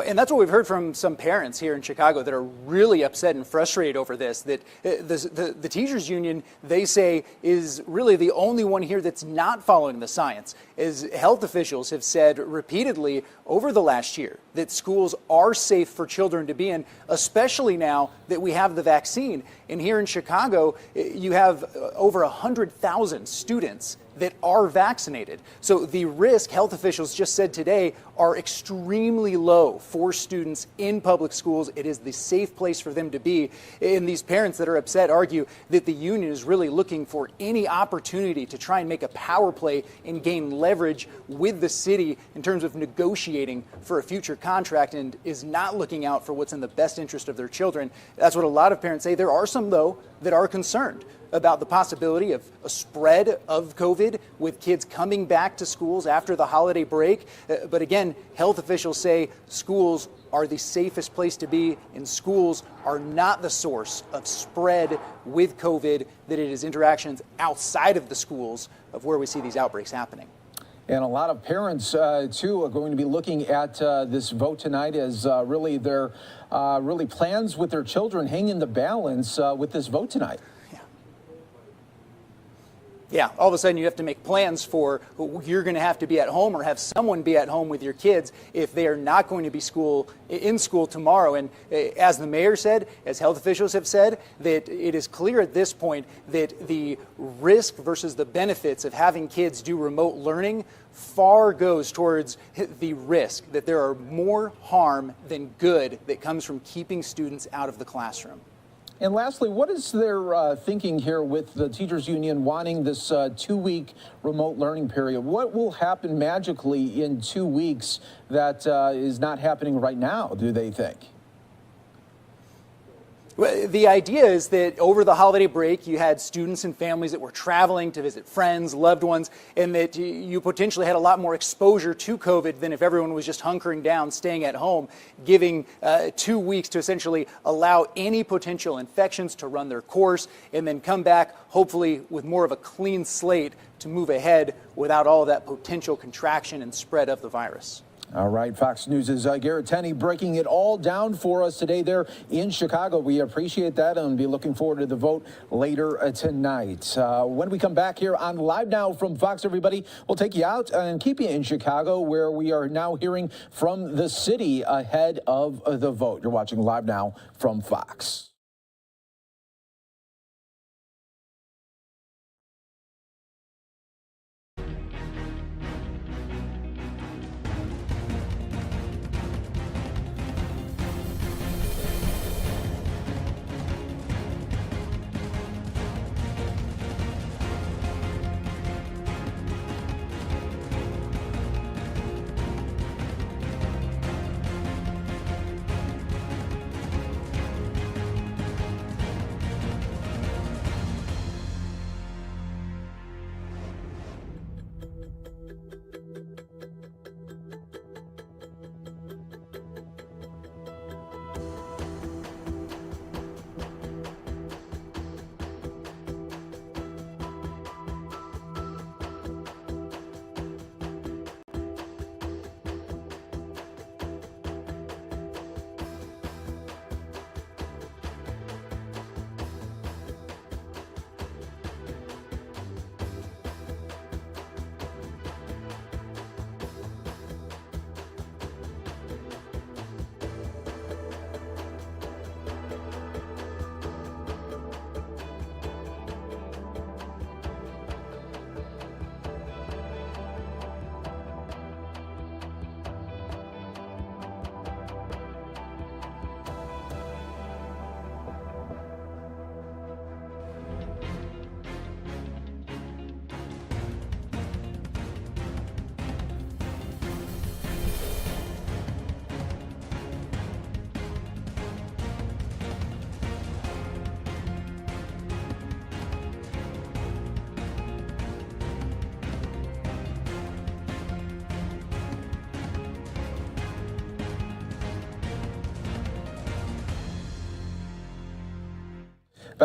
And that's what we've heard from some parents here in Chicago that are really upset and frustrated over this, that the teachers union, they say, is really the only one here that's not following the science. As health officials have said repeatedly over the last year that schools are safe for children to be in, especially now that we have the vaccine. And here in Chicago, you have over 100,000 students that are vaccinated. So the risk, health officials just said today, are extremely low for students in public schools. It is the safe place for them to be. And these parents that are upset argue that the union is really looking for any opportunity to try and make a power play and gain leverage with the city in terms of negotiating for a future contract and is not looking out for what's in the best interest of their children. That's what a lot of parents say. There are some, though, that are concerned about the possibility of a spread of COVID with kids coming back to schools after the holiday break. But again, health officials say schools are the safest place to be, and schools are not the source of spread with COVID, that it is interactions outside of the schools of where we see these outbreaks happening. And a lot of parents, too, are going to be looking at this vote tonight as really their really plans with their children hang in the balance with this vote tonight. Yeah, all of a sudden you have to make plans for you're going to have to be at home or have someone be at home with your kids if they are not going to be in school tomorrow. And as the mayor said, as health officials have said, that it is clear at this point that the risk versus the benefits of having kids do remote learning far goes towards the risk, that there are more harm than good that comes from keeping students out of the classroom. And lastly, what is their thinking here with the teachers union wanting this 2-week remote learning period? What will happen magically in 2 weeks that is not happening right now, do they think? Well, the idea is that over the holiday break, you had students and families that were traveling to visit friends, loved ones, and that you potentially had a lot more exposure to COVID than if everyone was just hunkering down, staying at home, giving 2 weeks to essentially allow any potential infections to run their course and then come back, hopefully with more of a clean slate to move ahead without all of that potential contraction and spread of the virus. All right, Fox News' Garrett Tenney breaking it all down for us today there in Chicago. We appreciate that and be looking forward to the vote later tonight. When we come back here on Live Now from Fox, everybody, we'll take you out and keep you in Chicago, where we are now hearing from the city ahead of the vote. You're watching Live Now from Fox.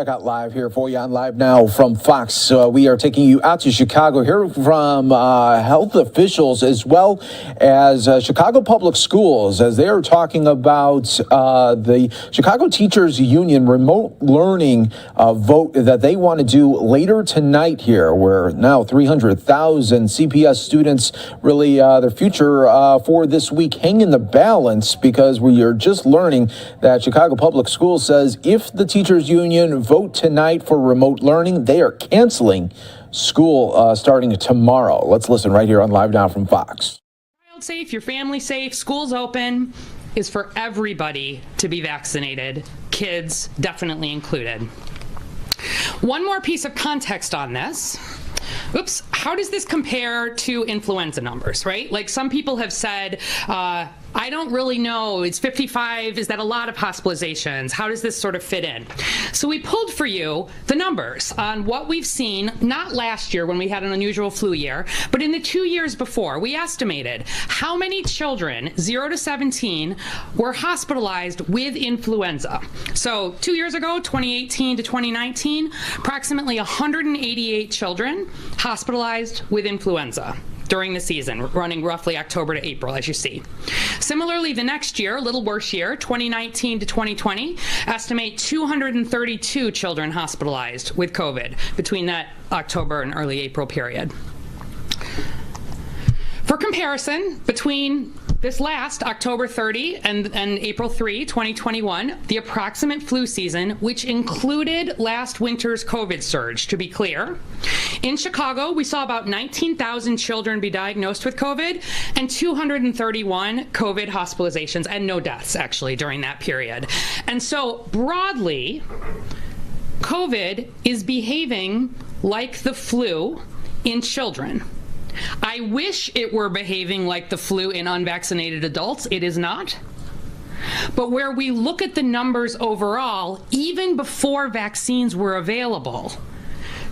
Back out live here for you on Live Now from Fox. We are taking you out to Chicago, here from health officials as well as Chicago Public Schools, as they are talking about the Chicago Teachers Union remote learning vote that they want to do later tonight here, where now 300,000 CPS students, really their future for this week hang in the balance, because we are just learning that Chicago Public Schools says if the Teachers Union vote tonight for remote learning, they are canceling school starting tomorrow. Let's listen right here on Live Now from Fox. Child safe, your family safe, school's open is for everybody to be vaccinated, kids definitely included. One more piece of context on this. Oops, how does this compare to influenza numbers, right? Like some people have said, I don't really know, it's 55, is that a lot of hospitalizations? How does this sort of fit in? So we pulled for you the numbers on what we've seen, not last year when we had an unusual flu year, but in the 2 years before. We estimated how many children, 0 to 17, were hospitalized with influenza. So 2 years ago, 2018 to 2019, approximately 188 children hospitalized with influenza during the season, running roughly October to April, as you see. Similarly, the next year, a little worse year, 2019 to 2020, estimate 232 children hospitalized with COVID between that October and early April period. For comparison, between this last October 30 and April 3, 2021, the approximate flu season, which included last winter's COVID surge, to be clear. In Chicago, we saw about 19,000 children be diagnosed with COVID and 231 COVID hospitalizations, and no deaths actually during that period. And so broadly, COVID is behaving like the flu in children. I wish it were behaving like the flu in unvaccinated adults. It is not. But where we look at the numbers overall, even before vaccines were available,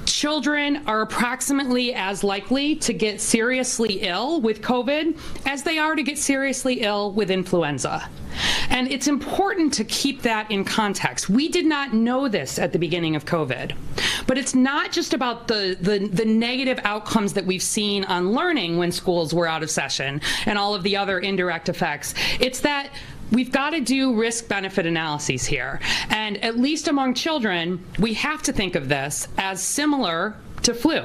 children are approximately as likely to get seriously ill with COVID as they are to get seriously ill with influenza. And it's important to keep that in context. We did not know this at the beginning of COVID. But it's not just about the negative outcomes that we've seen on learning when schools were out of session and all of the other indirect effects. It's that we've got to do risk-benefit analyses here. And at least among children, we have to think of this as similar to flu.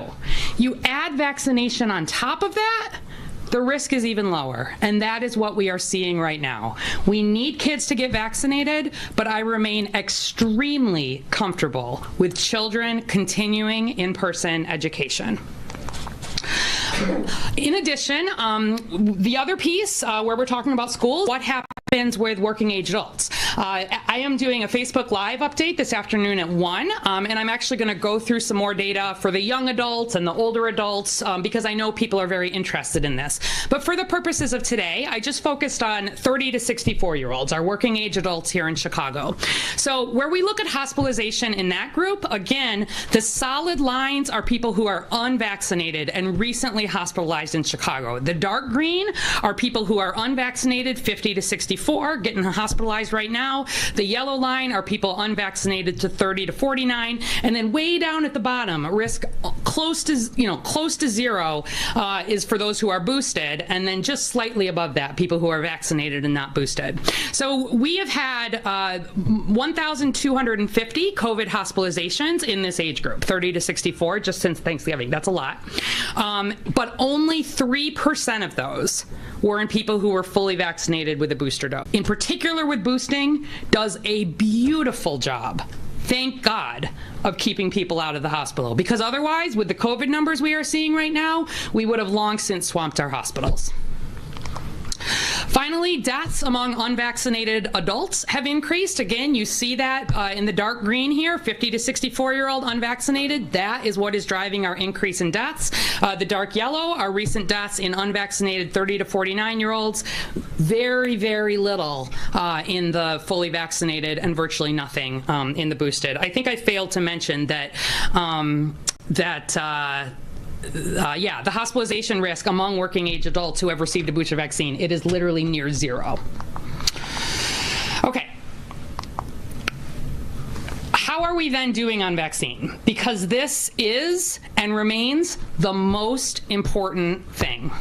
You add vaccination on top of that, the risk is even lower, and that is what we are seeing right now. We need kids to get vaccinated, but I remain extremely comfortable with children continuing in-person education. In addition, the other piece where we're talking about schools, what happens with working age adults. I am doing a Facebook Live update this afternoon at 1, and I'm actually going to go through some more data for the young adults and the older adults because I know people are very interested in this. But for the purposes of today, I just focused on 30 to 64-year-olds, our working age adults here in Chicago. So where we look at hospitalization in that group, again, the solid lines are people who are unvaccinated and recently hospitalized in Chicago. The dark green are people who are unvaccinated, 50 to 64, getting hospitalized right now. The yellow line are people unvaccinated to 30 to 49, and then way down at the bottom, risk close to zero is for those who are boosted, and then just slightly above that, people who are vaccinated and not boosted. So we have had 1,250 COVID hospitalizations in this age group, 30 to 64, just since Thanksgiving. That's a lot. But only 3% of those were in people who were fully vaccinated with a booster dose. In particular with boosting, does a beautiful job, thank God, of keeping people out of the hospital. Because otherwise, with the COVID numbers we are seeing right now, we would have long since swamped our hospitals. Finally, deaths among unvaccinated adults have increased. Again, you see that in the dark green here, 50 to 64-year-old unvaccinated. That is what is driving our increase in deaths. The dark yellow are recent deaths in unvaccinated 30 to 49-year-olds. Very, very little in the fully vaccinated and virtually nothing in the boosted. I think I failed to mention that the hospitalization risk among working age adults who have received a booster vaccine, it is literally near zero. Okay. How are we then doing on vaccine? Because this is and remains the most important thing.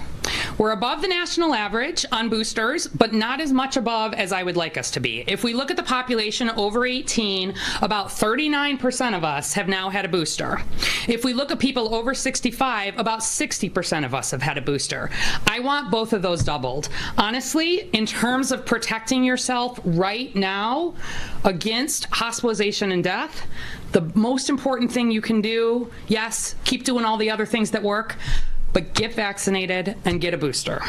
We're above the national average on boosters, but not as much above as I would like us to be. If we look at the population over 18, about 39% of us have now had a booster. If we look at people over 65, about 60% of us have had a booster. I want both of those doubled. Honestly, in terms of protecting yourself right now against hospitalization and death, the most important thing you can do, yes, keep doing all the other things that work, but get vaccinated and get a booster.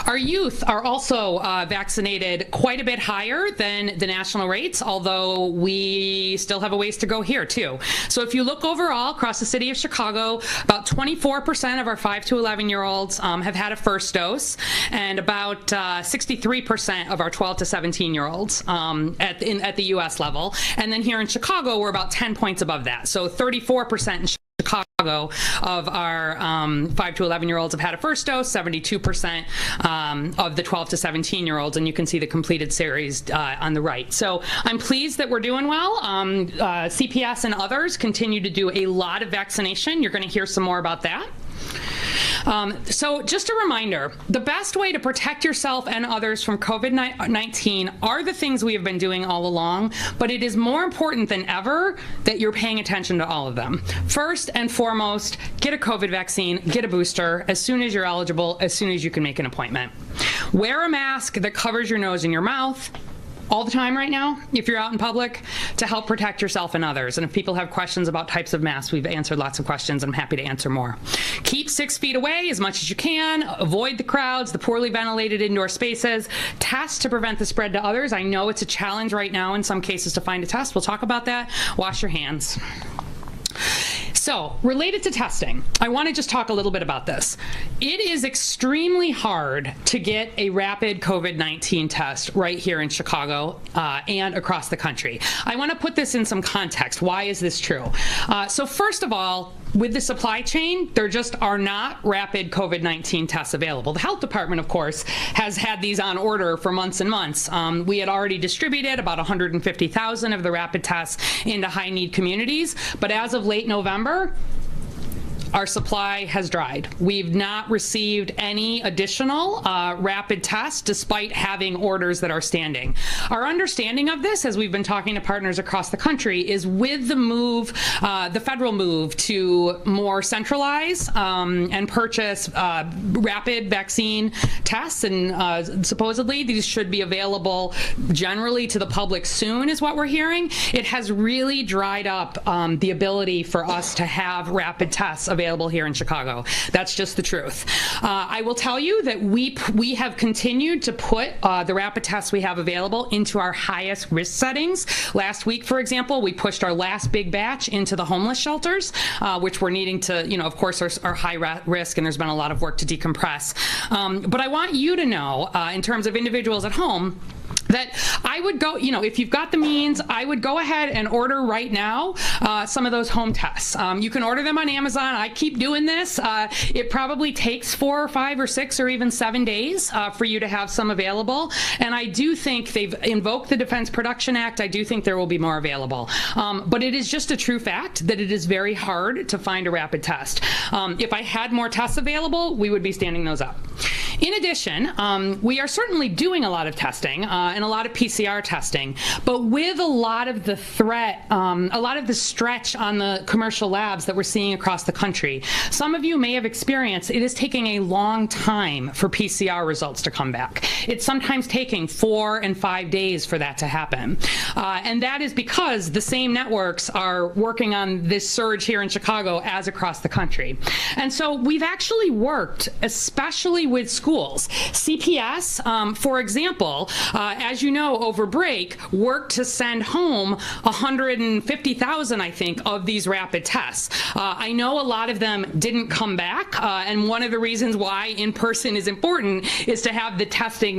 Our youth are also vaccinated quite a bit higher than the national rates, although we still have a ways to go here too. So if you look overall across the city of Chicago, about 24% of our 5 to 11-year-olds have had a first dose, and about 63% of our 12 to 17-year-olds at the U.S. level. And then here in Chicago, we're about 10 points above that. So 34% in Chicago of our 5 to 11-year-olds have had a first dose, 72% of the 12 to 17-year-olds, and you can see the completed series on the right. So I'm pleased that we're doing well. CPS and others continue to do a lot of vaccination. You're going to hear some more about that. So just a reminder, the best way to protect yourself and others from COVID-19 are the things we have been doing all along, but it is more important than ever that you're paying attention to all of them. First and foremost, get a COVID vaccine, get a booster as soon as you're eligible, as soon as you can make an appointment. Wear a mask that covers your nose and your mouth all the time right now, if you're out in public, to help protect yourself and others. And if people have questions about types of masks, we've answered lots of questions. I'm happy to answer more. Keep 6 feet away as much as you can. Avoid the crowds, the poorly ventilated indoor spaces. Test to prevent the spread to others. I know it's a challenge right now in some cases to find a test. We'll talk about that. Wash your hands. So, related to testing, I want to just talk a little bit about this. It is extremely hard to get a rapid COVID-19 test right here in Chicago and across the country. I want to put this in some context. Why is this true? So first of all, with the supply chain, there just are not rapid COVID-19 tests available. The health department, of course, has had these on order for months and months. We had already distributed about 150,000 of the rapid tests into high-need communities, but as of late November, our supply has dried. We've not received any additional rapid tests despite having orders that are standing. Our understanding of this, as we've been talking to partners across the country, is with the move, the federal move to more centralize and purchase rapid vaccine tests, and supposedly these should be available generally to the public soon, is what we're hearing. It has really dried up the ability for us to have rapid tests available here in Chicago. That's just the truth. I will tell you that we have continued to put the rapid tests we have available into our highest risk settings. Last week, for example, we pushed our last big batch into the homeless shelters, which we're needing to, of course, are high risk, and there's been a lot of work to decompress. But I want you to know, in terms of individuals at home, that I would go, if you've got the means, I would go ahead and order right now some of those home tests. You can order them on Amazon. I keep doing this. It probably takes 4 or 5 or 6 or even 7 days for you to have some available. And I do think they've invoked the Defense Production Act. I do think there will be more available. But it is just a true fact that it is very hard to find a rapid test. If I had more tests available, we would be standing those up. In addition, we are certainly doing a lot of testing and a lot of PCR testing, but with a lot of the threat, a lot of the stretch on the commercial labs that we're seeing across the country, some of you may have experienced it is taking a long time for PCR results to come back. It's sometimes taking 4 and 5 days for that to happen. And that is because the same networks are working on this surge here in Chicago as across the country. And so we've actually worked, especially with schools. CPS, for example, as you know, over break, worked to send home 150,000, I think, of these rapid tests. I know a lot of them didn't come back, and one of the reasons why in-person is important is to have the testing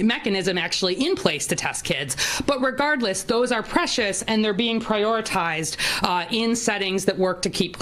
mechanism actually in place to test kids. But regardless, those are precious, and they're being prioritized in settings that work to keep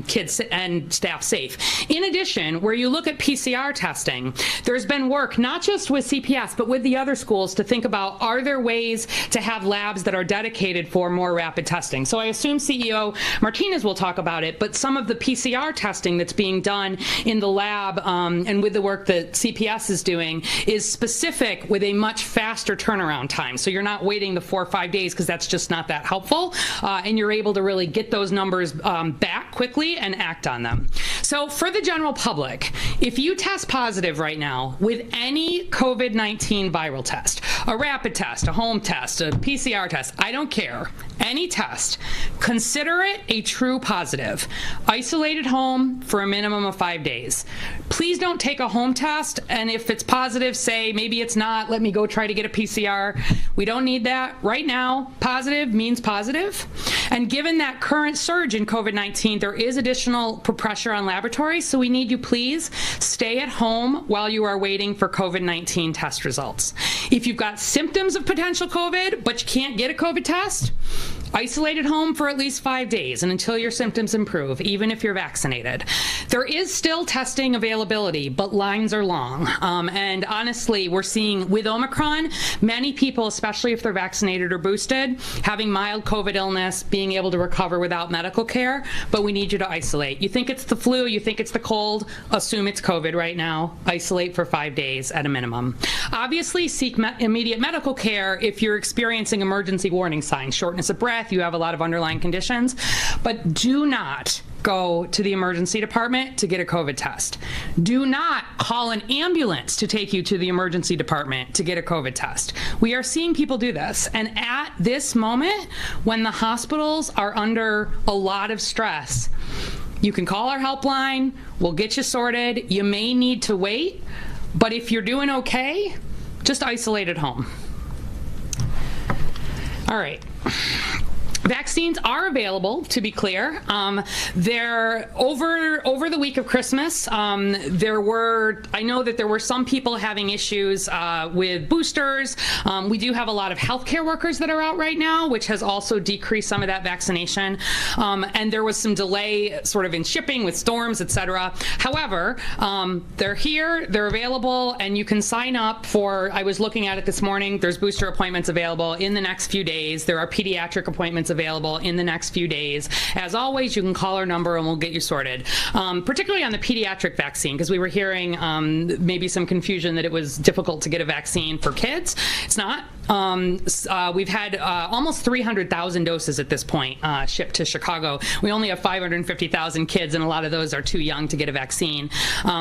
kids and staff safe. In addition, where you look at PCR PCR testing, there's been work not just with CPS but with the other schools to think about, are there ways to have labs that are dedicated for more rapid testing? So I assume CEO Martinez will talk about it, but some of the PCR testing that's being done in the lab and with the work that CPS is doing is specific with a much faster turnaround time. So you're not waiting the 4 or 5 days, because that's just not that helpful, and you're able to really get those numbers back quickly and act on them. So for the general public, if you test positive right now with any COVID-19 viral test, a rapid test, a home test, a PCR test, I don't care, any test, consider it a true positive. Isolate at home for a minimum of 5 days. Please don't take a home test, and if it's positive, say maybe it's not, let me go try to get a PCR. We don't need that. Right now, positive means positive. And given that current surge in COVID-19, there is additional pressure on laboratories, so we need you please stay at home while you are waiting for COVID-19 test results. If you've got symptoms of potential COVID, but you can't get a COVID test, isolate at home for at least 5 days and until your symptoms improve, even if you're vaccinated. There is still testing availability, but lines are long. And honestly, we're seeing with Omicron, many people, especially if they're vaccinated or boosted, having mild COVID illness, being able to recover without medical care, but we need you to isolate. You think it's the flu, you think it's the cold, assume it's COVID right now. Isolate for 5 days at a minimum. Obviously, seek immediate medical care if you're experiencing emergency warning signs, shortness of breath, you have a lot of underlying conditions, but do not go to the emergency department to get a COVID test. Do not call an ambulance to take you to the emergency department to get a COVID test. We are seeing people do this, and at this moment, when the hospitals are under a lot of stress, you can call our helpline, we'll get you sorted. You may need to wait, but if you're doing okay, just isolate at home. All right. Vaccines are available, to be clear. They're over the week of Christmas. I know that there were some people having issues with boosters. We do have a lot of healthcare workers that are out right now, which has also decreased some of that vaccination. And there was some delay sort of in shipping with storms, et cetera. However, they're here, they're available, and you can sign up for, I was looking at it this morning, there's booster appointments available in the next few days. There are pediatric appointments available in the next few days. As always, you can call our number and we'll get you sorted. Particularly on the pediatric vaccine, because we were hearing maybe some confusion that it was difficult to get a vaccine for kids. It's not. We've had almost 300,000 doses at this point shipped to Chicago. We only have 550,000 kids, and a lot of those are too young to get a vaccine.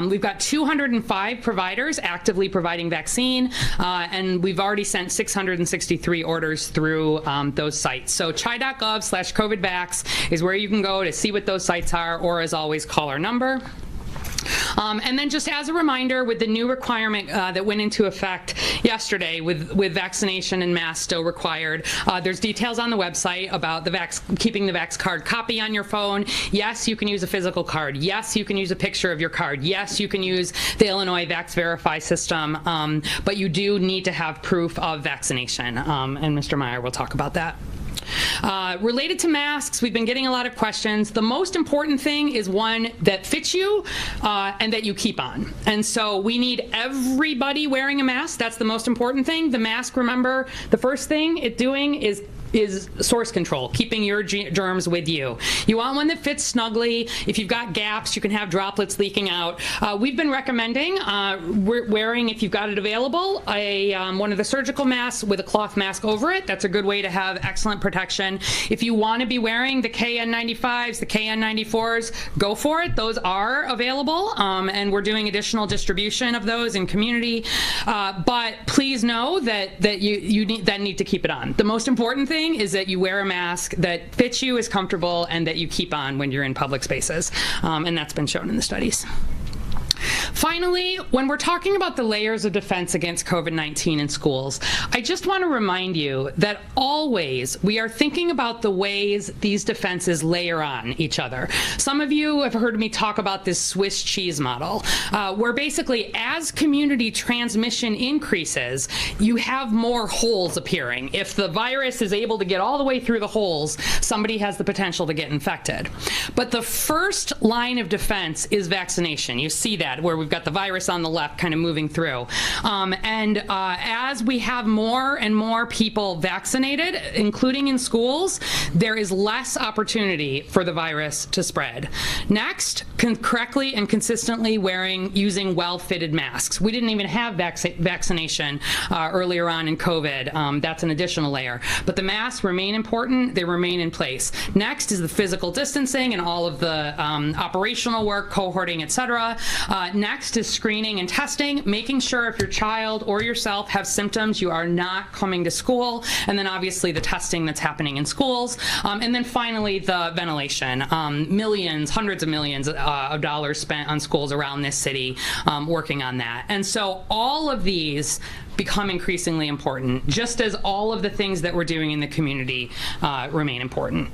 We've got 205 providers actively providing vaccine, and we've already sent 663 orders through those sites. So chai.gov/COVIDvax is where you can go to see what those sites are, or as always, call our number. And then just as a reminder, with the new requirement that went into effect yesterday with vaccination and masks still required, there's details on the website about keeping the Vax card copy on your phone. Yes, you can use a physical card. Yes, you can use a picture of your card. Yes, you can use the Illinois Vax Verify system, but you do need to have proof of vaccination, and Mr. Meyer will talk about that. Related to masks, we've been getting a lot of questions. The most important thing is one that fits you and that you keep on. And so we need everybody wearing a mask. That's the most important thing. The mask, remember, the first thing it's doing is source control, keeping your germs with you. You want one that fits snugly. If you've got gaps, you can have droplets leaking out. We've been recommending wearing, if you've got it available, one of the surgical masks with a cloth mask over it. That's a good way to have excellent protection. If you want to be wearing the KN95s, the KN94s, go for it. Those are available, and we're doing additional distribution of those in community. But please know that you need to keep it on. The most important thing is that you wear a mask that fits you, is comfortable, and that you keep on when you're in public spaces. And that's been shown in the studies. Finally, when we're talking about the layers of defense against COVID-19 in schools, I just want to remind you that always we are thinking about the ways these defenses layer on each other. Some of you have heard me talk about this Swiss cheese model, where basically as community transmission increases, you have more holes appearing. If the virus is able to get all the way through the holes, somebody has the potential to get infected. But the first line of defense is vaccination. You see that. at, where we've got the virus on the left kind of moving through. As we have more and more people vaccinated, including in schools, there is less opportunity for the virus to spread. Next, correctly and consistently using well-fitted masks. We didn't even have vaccination earlier on in COVID. That's an additional layer. But the masks remain important. They remain in place. Next is the physical distancing and all of the operational work, cohorting, et cetera. Next is screening and testing, making sure if your child or yourself have symptoms, you are not coming to school. And then obviously the testing that's happening in schools. And then finally, the ventilation. Millions, hundreds of millions of dollars spent on schools around this city working on that. And so all of these become increasingly important, just as all of the things that we're doing in the community remain important.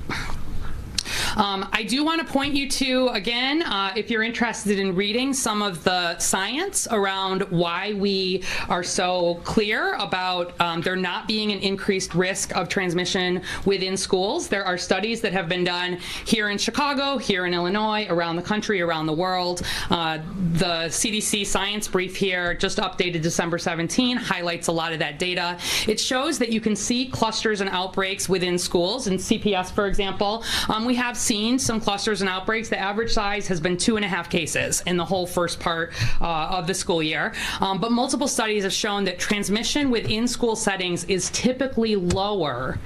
I do want to point you to, again, if you're interested in reading some of the science around why we are so clear about there not being an increased risk of transmission within schools. There are studies that have been done here in Chicago, here in Illinois, around the country, around the world. The CDC science brief here, just updated December 17, highlights a lot of that data. It shows that you can see clusters and outbreaks within schools. In CPS, for example, we have seen some clusters and outbreaks. The average size has been 2.5 cases in the whole first part of the school year. But multiple studies have shown that transmission within school settings is typically lower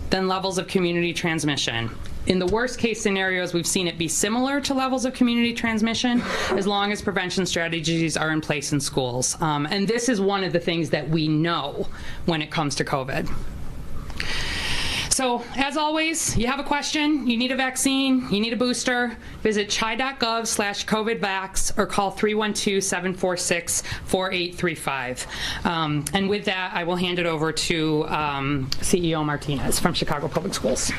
than levels of community transmission. In the worst case scenarios, we've seen it be similar to levels of community transmission as long as prevention strategies are in place in schools. And this is one of the things that we know when it comes to COVID. So, as always, you have a question, you need a vaccine, you need a booster, visit chi.gov/COVIDvax or call 312-746-4835. And with that, I will hand it over to CEO Martinez from Chicago Public Schools.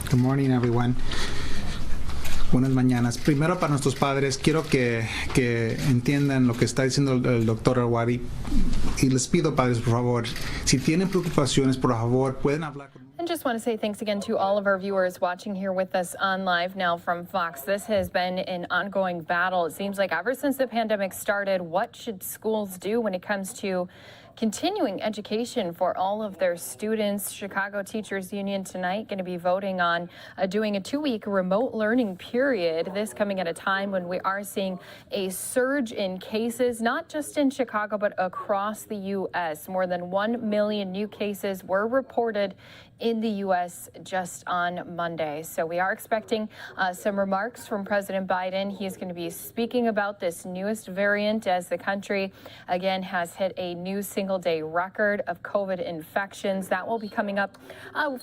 Good morning, everyone. Buenas mañanas. Primero, para nuestros padres, quiero que entiendan lo que está diciendo el doctor Arwari. Y les pido, padres, por favor, si tienen preocupaciones, por favor, pueden hablar con... And just want to say thanks again to all of our viewers watching here with us on Live Now from Fox. This has been an ongoing battle. It seems like ever since the pandemic started, what should schools do when it comes to continuing education for all of their students? Chicago Teachers Union tonight going to be voting on doing a 2-week remote learning period. This coming at a time when we are seeing a surge in cases, not just in Chicago, but across the U.S. More than 1 million new cases were reported in the U.S. just on Monday. So we are expecting some remarks from President Biden. He is going to be speaking about this newest variant as the country, again, has hit a new single-day record of COVID infections. That will be coming up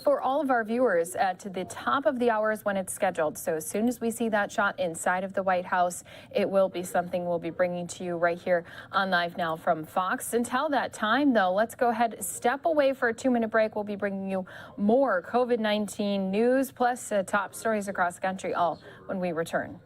for all of our viewers to the top of the hours when it's scheduled. So as soon as we see that shot inside of the White House, it will be something we'll be bringing to you right here on Live Now from Fox. Until that time, though, let's go ahead, step away for a 2-minute break. We'll be bringing you more COVID-19 news, plus top stories across the country, all when we return.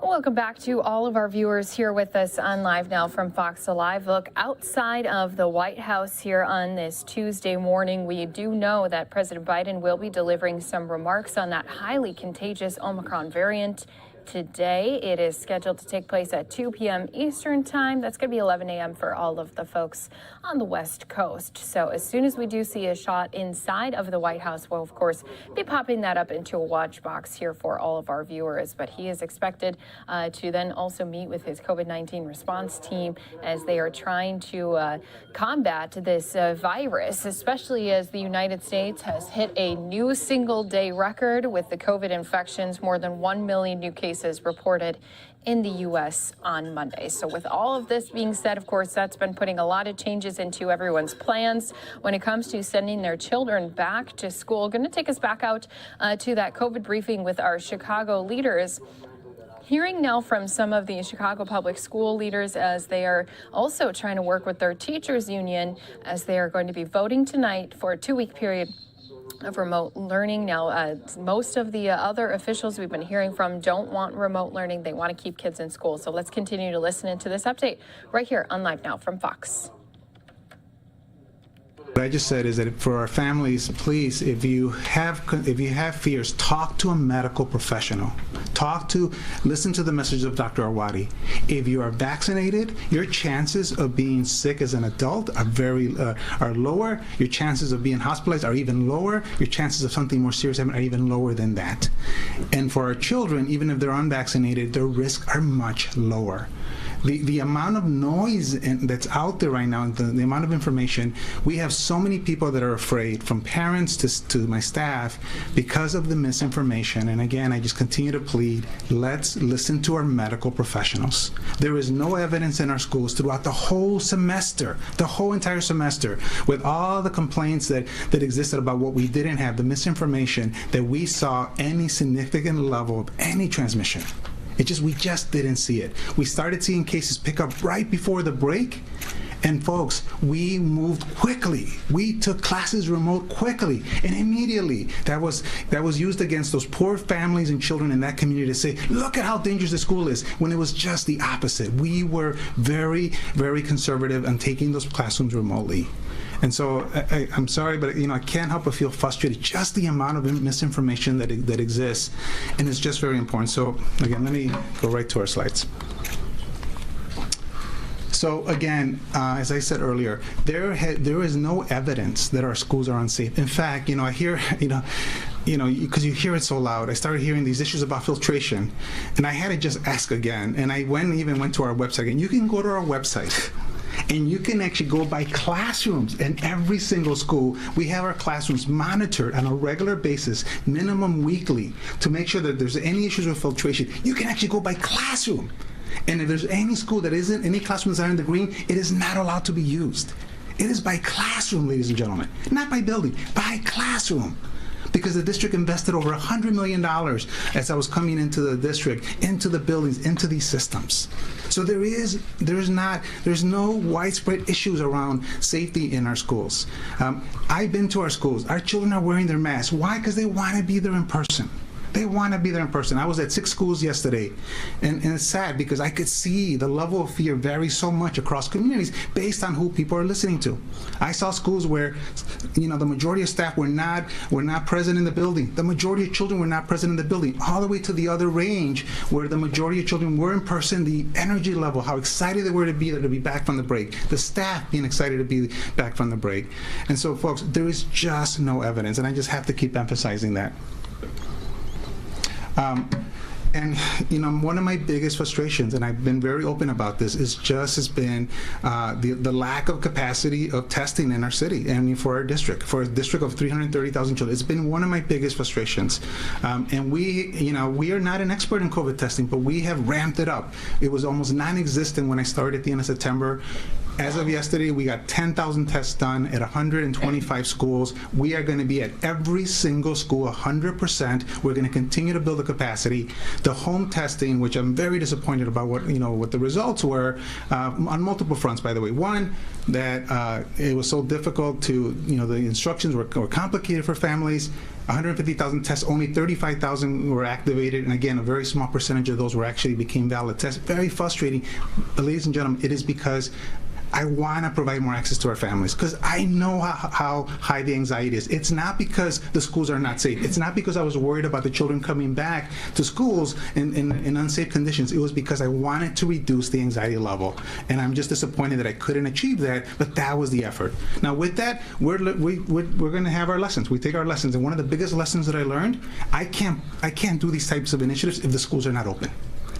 Welcome back to all of our viewers here with us on Live Now from Fox. A live look outside of the White House here on this Tuesday morning. We do know that President Biden will be delivering some remarks on that highly contagious Omicron variant today. It is scheduled to take place at 2 p.m. Eastern time. That's going to be 11 a.m. for all of the folks on the West Coast. So as soon as we do see a shot inside of the White House, we'll, of course, be popping that up into a watch box here for all of our viewers. But he is expected to then also meet with his COVID-19 response team as they are trying to combat this virus, especially as the United States has hit a new single-day record with the COVID infections, more than 1 million new cases reported in the U.S. on Monday. So with all of this being said, of course, that's been putting a lot of changes into everyone's plans when it comes to sending their children back to school. Going to take us back out to that COVID briefing with our Chicago leaders. Hearing now from some of the Chicago public school leaders as they are also trying to work with their teachers union as they are going to be voting tonight for a 2-week period of remote learning. Now, most of the other officials we've been hearing from don't want remote learning. They want to keep kids in school. So let's continue to listen into this update right here on Live Now from Fox. What I just said is that for our families, please, if you have fears, talk to a medical professional. Listen to the message of Dr. Arwady. If you are vaccinated, your chances of being sick as an adult are lower. Your chances of being hospitalized are even lower. Your chances of something more serious happening are even lower than that. And for our children, even if they're unvaccinated, their risks are much lower. The amount of noise that's out there right now, the amount of information, we have so many people that are afraid, from parents to my staff, because of the misinformation. And again, I just continue to plead, let's listen to our medical professionals. There is no evidence in our schools throughout the whole semester, the whole entire semester, with all the complaints that existed about what we didn't have, the misinformation, that we saw any significant level of any transmission. We just didn't see it. We started seeing cases pick up right before the break, and folks, we moved quickly. We took classes remote quickly, and immediately that was used against those poor families and children in that community to say, look at how dangerous the school is, when it was just the opposite. We were very, very conservative on taking those classrooms remotely. And so I'm sorry, but I can't help but feel frustrated. Just the amount of misinformation that exists, and it's just very important. So again, let me go right to our slides. So again, as I said earlier, there is no evidence that our schools are unsafe. In fact, I hear, because you hear it so loud, I started hearing these issues about filtration, and I had to just ask again. And I even went to our website again. You can go to our website, and you can actually go by classrooms. In every single school, we have our classrooms monitored on a regular basis, minimum weekly, to make sure that there's any issues with filtration. You can actually go by classroom. And if there's any school that isn't, any classrooms that are in the green, it is not allowed to be used. It is by classroom, ladies and gentlemen, not by building, by classroom. Because the district invested over $100 million as I was coming into the district, into the buildings, into these systems. So there's no widespread issues around safety in our schools. I've been to our schools. Our children are wearing their masks. Why? Because they want to be there in person. They want to be there in person. I was at 6 schools yesterday, and it's sad because I could see the level of fear vary so much across communities based on who people are listening to. I saw schools where, the majority of staff were not present in the building. The majority of children were not present in the building. All the way to the other range, where the majority of children were in person. The energy level, how excited they were to be there, to be back from the break. The staff being excited to be back from the break. And so, folks, there is just no evidence, and I just have to keep emphasizing that. One of my biggest frustrations, and I've been very open about this, has been the lack of capacity of testing in our city and for our district, for a district of 330,000 children. It's been one of my biggest frustrations. And we are not an expert in COVID testing, but we have ramped it up. It was almost non-existent when I started at the end of September. As of yesterday, we got 10,000 tests done at 125 schools. We are going to be at every single school 100%. We're going to continue to build the capacity. The home testing, which I'm very disappointed about what the results were, on multiple fronts, by the way. One, that it was so difficult the instructions were complicated for families. 150,000 tests, only 35,000 were activated, and again, a very small percentage of those were actually became valid tests. Very frustrating. But ladies and gentlemen, it is because I want to provide more access to our families because I know how high the anxiety is. It's not because the schools are not safe. It's not because I was worried about the children coming back to schools in unsafe conditions. It was because I wanted to reduce the anxiety level. And I'm just disappointed that I couldn't achieve that, but that was the effort. Now with that, we're going to have our lessons. We take our lessons. And one of the biggest lessons that I learned, I can't do these types of initiatives if the schools are not open.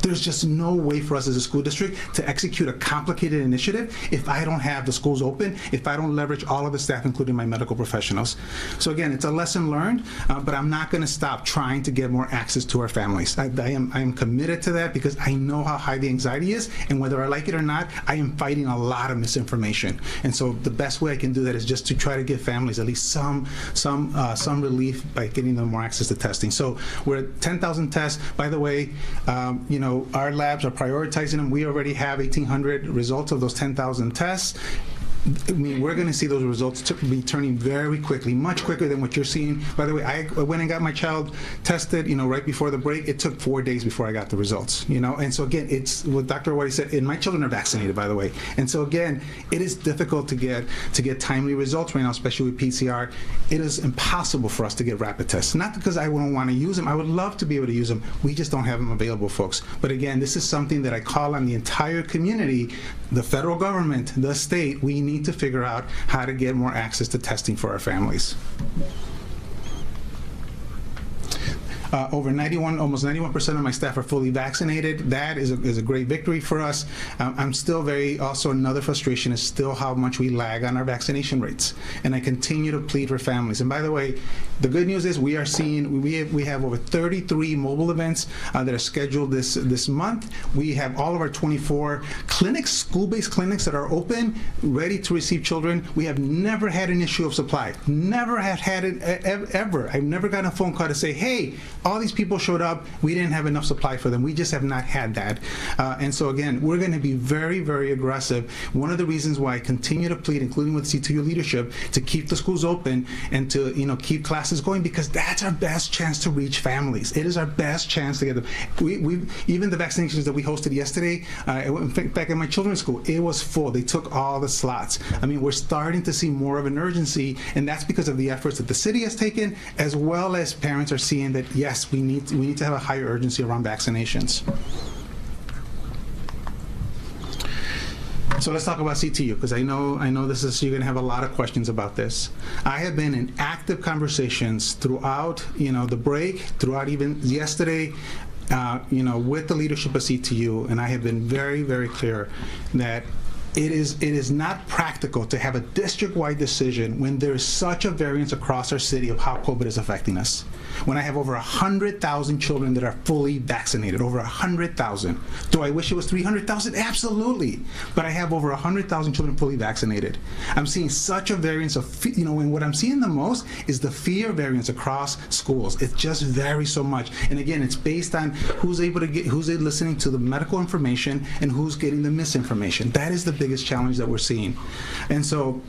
There's just no way for us as a school district to execute a complicated initiative if I don't have the schools open, if I don't leverage all of the staff, including my medical professionals. So again, it's a lesson learned, but I'm not going to stop trying to get more access to our families. I am committed to that because I know how high the anxiety is, and whether I like it or not, I am fighting a lot of misinformation. And so the best way I can do that is just to try to give families at least some relief by getting them more access to testing. So we're at 10,000 tests. By the way, our labs are prioritizing them. We already have 1,800 results of those 10,000 tests. I mean, we're going to see those results be turning very quickly, much quicker than what you're seeing. By the way, I went and got my child tested, right before the break. It took 4 days before I got the results, And so again, it's what Dr. White said, and my children are vaccinated, by the way. And so again, it is difficult to get timely results right now, especially with PCR. It is impossible for us to get rapid tests. Not because I don't want to use them. I would love to be able to use them. We just don't have them available, folks. But again, this is something that I call on the entire community, the federal government, the state. We need to figure out how to get more access to testing for our families. Over 91, almost 91% of my staff are fully vaccinated. That is a great victory for us. I'm still also another frustration is still how much we lag on our vaccination rates. And I continue to plead for families. And by the way, the good news is we have over 33 mobile events that are scheduled this month. We have all of our 24 clinics, school-based clinics that are open, ready to receive children. We have never had an issue of supply. Never have had it ever. I've never gotten a phone call to say, hey, all these people showed up, we didn't have enough supply for them. We just have not had that. And so again, we're going to be very, very aggressive. One of the reasons why I continue to plead, including with CTU leadership, to keep the schools open and to keep classes going, because that's our best chance to reach families. It is our best chance to get them. Even the vaccinations that we hosted yesterday, I went back at my children's school, it was full. They took all the slots. I mean, we're starting to see more of an urgency, and that's because of the efforts that the city has taken, as well as parents are seeing that, yes, we need to have a higher urgency around vaccinations. So let's talk about CTU, because I know you're going to have a lot of questions about this. I have been in active conversations throughout the break, throughout even yesterday, with the leadership of CTU, and I have been very, very clear that it is not practical to have a district-wide decision when there is such a variance across our city of how COVID is affecting us. When I have over 100,000 children that are fully vaccinated, over 100,000. Do I wish it was 300,000? Absolutely. But I have over 100,000 children fully vaccinated. I'm seeing such a variance of, and what I'm seeing the most is the fear variance across schools. It just varies so much. And again, it's based on who's listening to the medical information and who's getting the misinformation. That is the biggest challenge that we're seeing. And so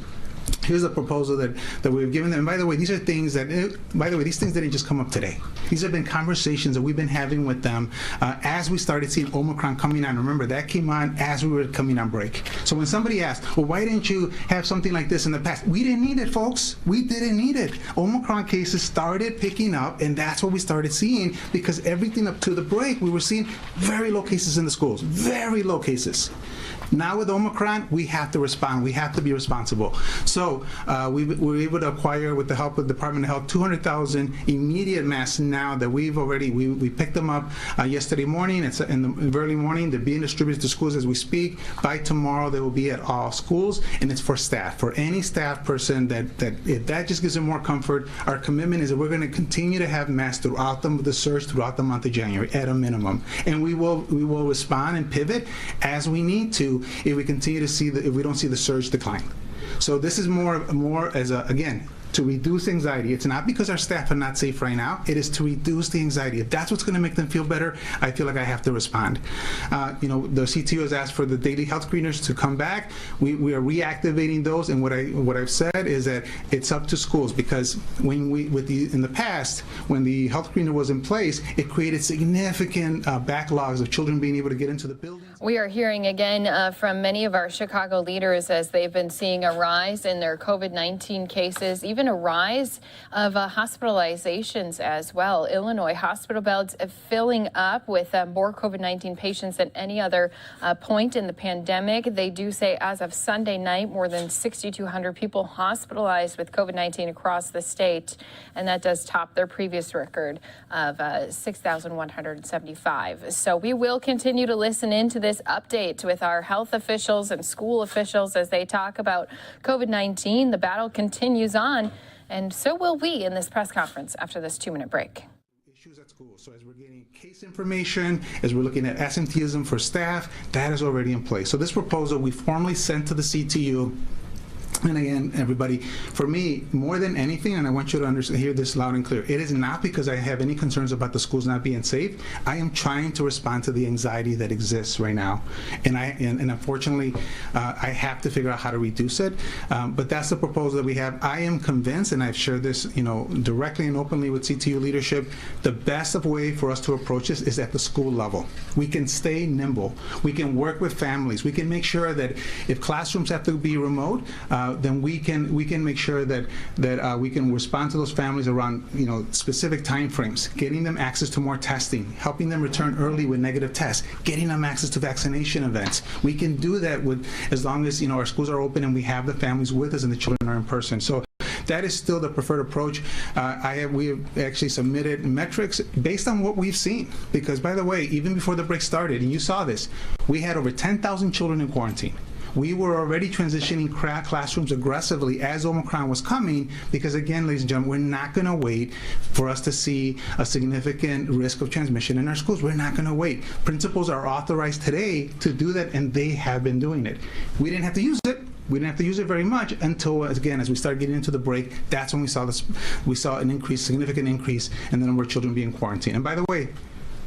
here's a proposal that we've given them. And by the way, these things didn't just come up today. These have been conversations that we've been having with them as we started seeing Omicron coming on. Remember, that came on as we were coming on break. So when somebody asked, well, why didn't you have something like this in the past? We didn't need it, folks. We didn't need it. Omicron cases started picking up, and that's what we started seeing, because everything up to the break, we were seeing very low cases in the schools, very low cases. Now with Omicron, we have to respond. We have to be responsible. So we were able to acquire, with the help of the Department of Health, 200,000 immediate masks now that we picked them up yesterday morning. It's in the early morning. They're being distributed to schools as we speak. By tomorrow, they will be at all schools, and it's for staff. For any staff person that if that just gives them more comfort, our commitment is that we're going to continue to have masks throughout the surge, throughout the month of January, at a minimum. And we will respond and pivot as we need to if we continue to see if we don't see the surge decline. So this is more as again, to reduce anxiety. It's not because our staff are not safe right now. It is to reduce the anxiety. If that's what's going to make them feel better, I feel like I have to respond. The CTO has asked for the daily health screeners to come back. We are reactivating those, and what I've said is that it's up to schools, because in the past, when the health screener was in place, it created significant backlogs of children being able to get into the buildings. We are hearing again from many of our Chicago leaders as they've been seeing a rise in their COVID-19 cases, even a rise of hospitalizations as well. Illinois hospital beds filling up with more COVID-19 patients than any other point in the pandemic. They do say as of Sunday night, more than 6,200 people hospitalized with COVID-19 across the state, and that does top their previous record of 6,175. So we will continue to listen into this update with our health officials and school officials as they talk about COVID-19. The battle continues on, and so will we in this press conference after this 2-minute break. Issues at school. So as we're getting case information, as we're looking at absenteeism for staff, that is already in place. So this proposal we formally sent to the CTU. And again, everybody, for me, more than anything, and I want you to hear this loud and clear, it is not because I have any concerns about the schools not being safe. I am trying to respond to the anxiety that exists right now. And unfortunately, I have to figure out how to reduce it. But that's the proposal that we have. I am convinced, and I've shared this directly and openly with CTU leadership, the best of way for us to approach this is at the school level. We can stay nimble. We can work with families. We can make sure that if classrooms have to be remote, then we can make sure that we can respond to those families around specific time frames, getting them access to more testing, helping them return early with negative tests, getting them access to vaccination events. We can do that as long as our schools are open and we have the families with us and the children are in person. So that is still the preferred approach. We have actually submitted metrics based on what we've seen. Because, by the way, even before the break started, and you saw this, we had over 10,000 children in quarantine. We were already transitioning classrooms aggressively as Omicron was coming because, again, ladies and gentlemen, we're not going to wait for us to see a significant risk of transmission in our schools. We're not going to wait. Principals are authorized today to do that, and they have been doing it. We didn't have to use it. We didn't have to use it very much until, again, as we started getting into the break, that's when we saw this. We saw an increase, significant increase in the number of children being quarantined. And by the way,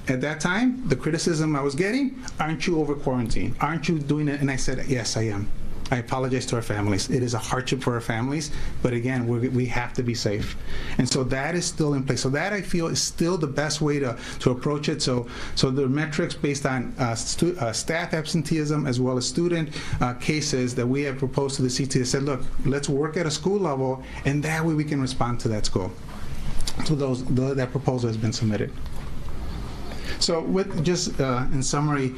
at that time, the criticism I was getting, aren't you over quarantine? Aren't you doing it? And I said, yes, I am. I apologize to our families. It is a hardship for our families, but again, we have to be safe. And so that is still in place. So that, I feel, is still the best way to approach it. So the metrics based on staff absenteeism as well as student cases that we have proposed to the CT said, look, let's work at a school level, and that way we can respond to that school. So that proposal has been submitted. So in summary,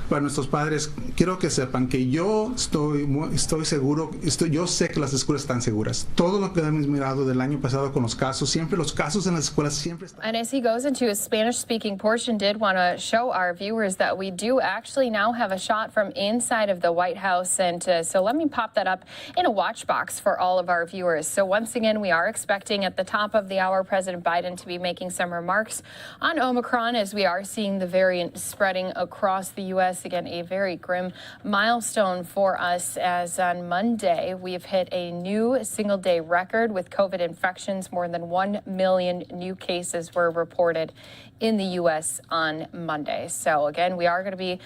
para nuestros padres, quiero que sepan que yo estoy seguro, yo sé que las escuelas están seguras. Todo lo que hemos mirado del año pasado con los casos, siempre los casos en las escuelas siempre están. And as he goes into his Spanish-speaking portion, did want to show our viewers that we do actually now have a shot from inside of the White House. And so let me pop that up in a watch box for all of our viewers. So once again, we are expecting at the top of the hour President Biden to be making some remarks on Omicron as we are seeing the variant spreading across the U.S. Again, a very grim milestone for us as on Monday, we've hit a new single-day record with COVID infections. More than 1 million new cases were reported in the U.S. on Monday. So again, we are going to be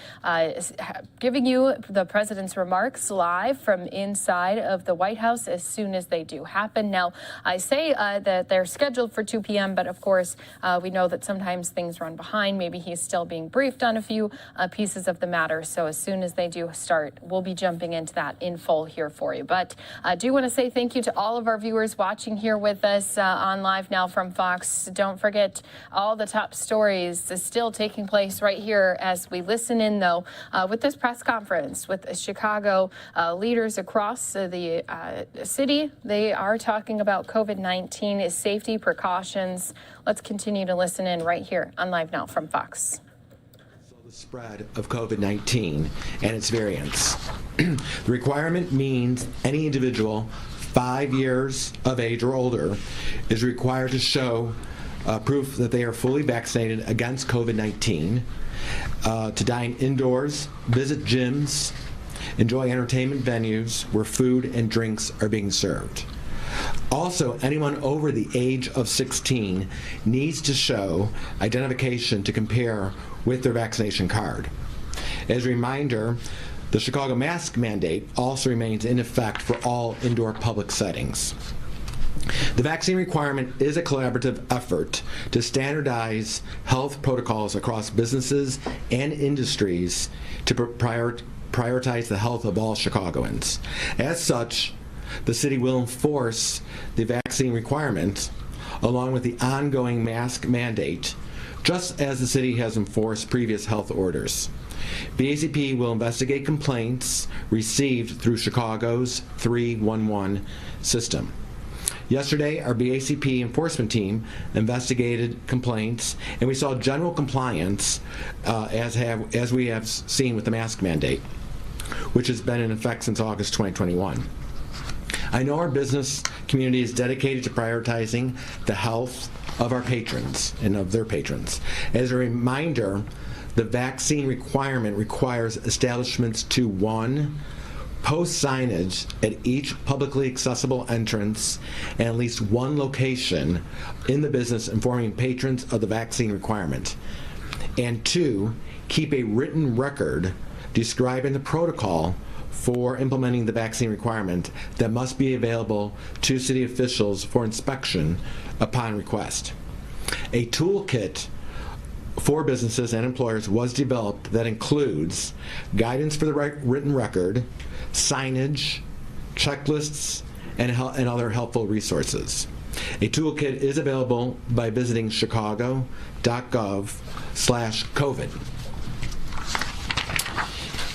giving you the president's remarks live from inside of the White House as soon as they do happen. Now, I say that they're scheduled for 2 p.m., but of course, we know that sometimes things run behind. Maybe he's still being briefed on a few pieces of the matter. So as soon as they do start, we'll be jumping into that in full here for you. But I do want to say thank you to all of our viewers watching here with us on Live Now from Fox. Don't forget all the top stories is still taking place right here as we listen in, though, with this press conference with Chicago leaders across the city. They are talking about COVID-19 safety precautions. Let's continue to listen in right here on Live Now from Fox. The spread of COVID-19 and its variants. The requirement means any individual 5 years of age or older is required to show proof that they are fully vaccinated against COVID-19, to dine indoors, visit gyms, enjoy entertainment venues where food and drinks are being served. Also, anyone over the age of 16 needs to show identification to compare with their vaccination card. As a reminder, the Chicago mask mandate also remains in effect for all indoor public settings. The vaccine requirement is a collaborative effort to standardize health protocols across businesses and industries to prioritize the health of all Chicagoans. As such, the city will enforce the vaccine requirement along with the ongoing mask mandate, just as the city has enforced previous health orders. BACP will investigate complaints received through Chicago's 311 system. Yesterday, our BACP enforcement team investigated complaints, and we saw general compliance as we have seen with the mask mandate, which has been in effect since August 2021. I know our business community is dedicated to prioritizing the health of our patrons and of their patrons. As a reminder, the vaccine requirement requires establishments to, 1, post signage at each publicly accessible entrance and at least one location in the business informing patrons of the vaccine requirement, and 2, keep a written record describing the protocol for implementing the vaccine requirement that must be available to city officials for inspection upon request. A toolkit for businesses and employers was developed that includes guidance for the written record, signage, checklists, and other helpful resources. A toolkit is available by visiting chicago.gov/COVID.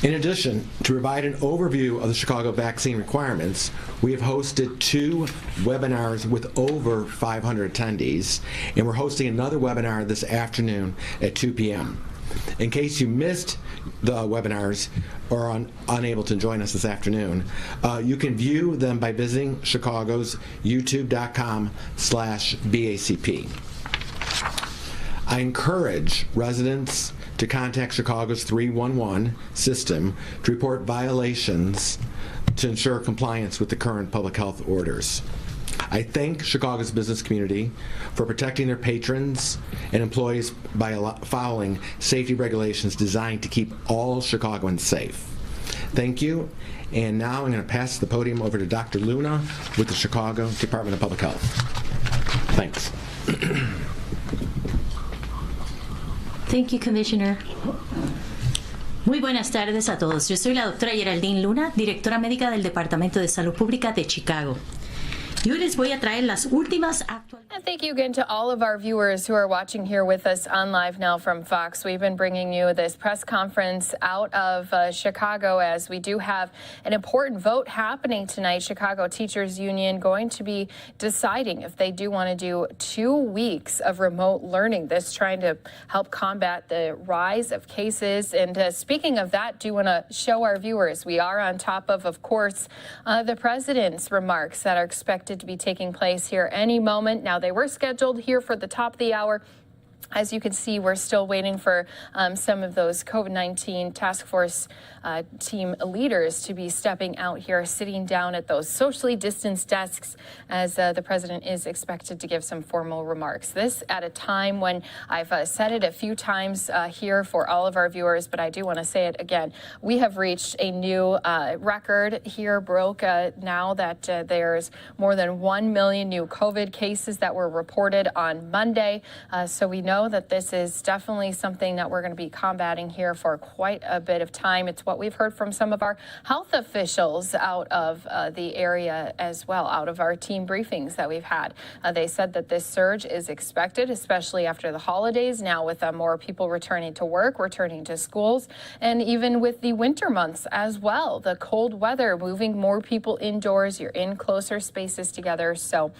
In addition, to provide an overview of the Chicago vaccine requirements, we have hosted 2 webinars with over 500 attendees, and we're hosting another webinar this afternoon at 2 p.m. In case you missed the webinars or are unable to join us this afternoon, you can view them by visiting Chicago's youtube.com/BACP. I encourage residents to contact Chicago's 311 system to report violations to ensure compliance with the current public health orders. I thank Chicago's business community for protecting their patrons and employees by following safety regulations designed to keep all Chicagoans safe. Thank you, and now I'm going to pass the podium over to Dr. Luna with the Chicago Department of Public Health. Thanks. Thank you, Commissioner. Muy buenas tardes a todos. Yo soy la doctora Geraldine Luna, directora médica del Departamento de Salud Pública de Chicago. Y hoy les voy a traer las últimas actualizaciones. And thank you again to all of our viewers who are watching here with us on Live Now from Fox. We've been bringing you this press conference out of Chicago as we do have an important vote happening tonight. Chicago Teachers Union going to be deciding if they do want to do 2 weeks of remote learning. This trying to help combat the rise of cases. And speaking of that, do want to show our viewers we are on top of course, the president's remarks that are expected to be taking place here any moment. Now, they were scheduled here for the top of the hour. As you can see, we're still waiting for some of those COVID-19 task force team leaders to be stepping out here, sitting down at those socially distanced desks as the president is expected to give some formal remarks. This at a time when I've said it a few times here for all of our viewers, but I do want to say it again. We have reached a new record here, broke now that there's more than 1 million new COVID cases that were reported on Monday. So we know that this is definitely something that we're going to be combating here for quite a bit of time. It's what we've heard from some of our health officials out of the area as well, out of our team briefings that we've had. They said that this surge is expected, especially after the holidays, now with more people returning to work, returning to schools, and even with the winter months as well. The cold weather moving more people indoors, you're in closer spaces together. So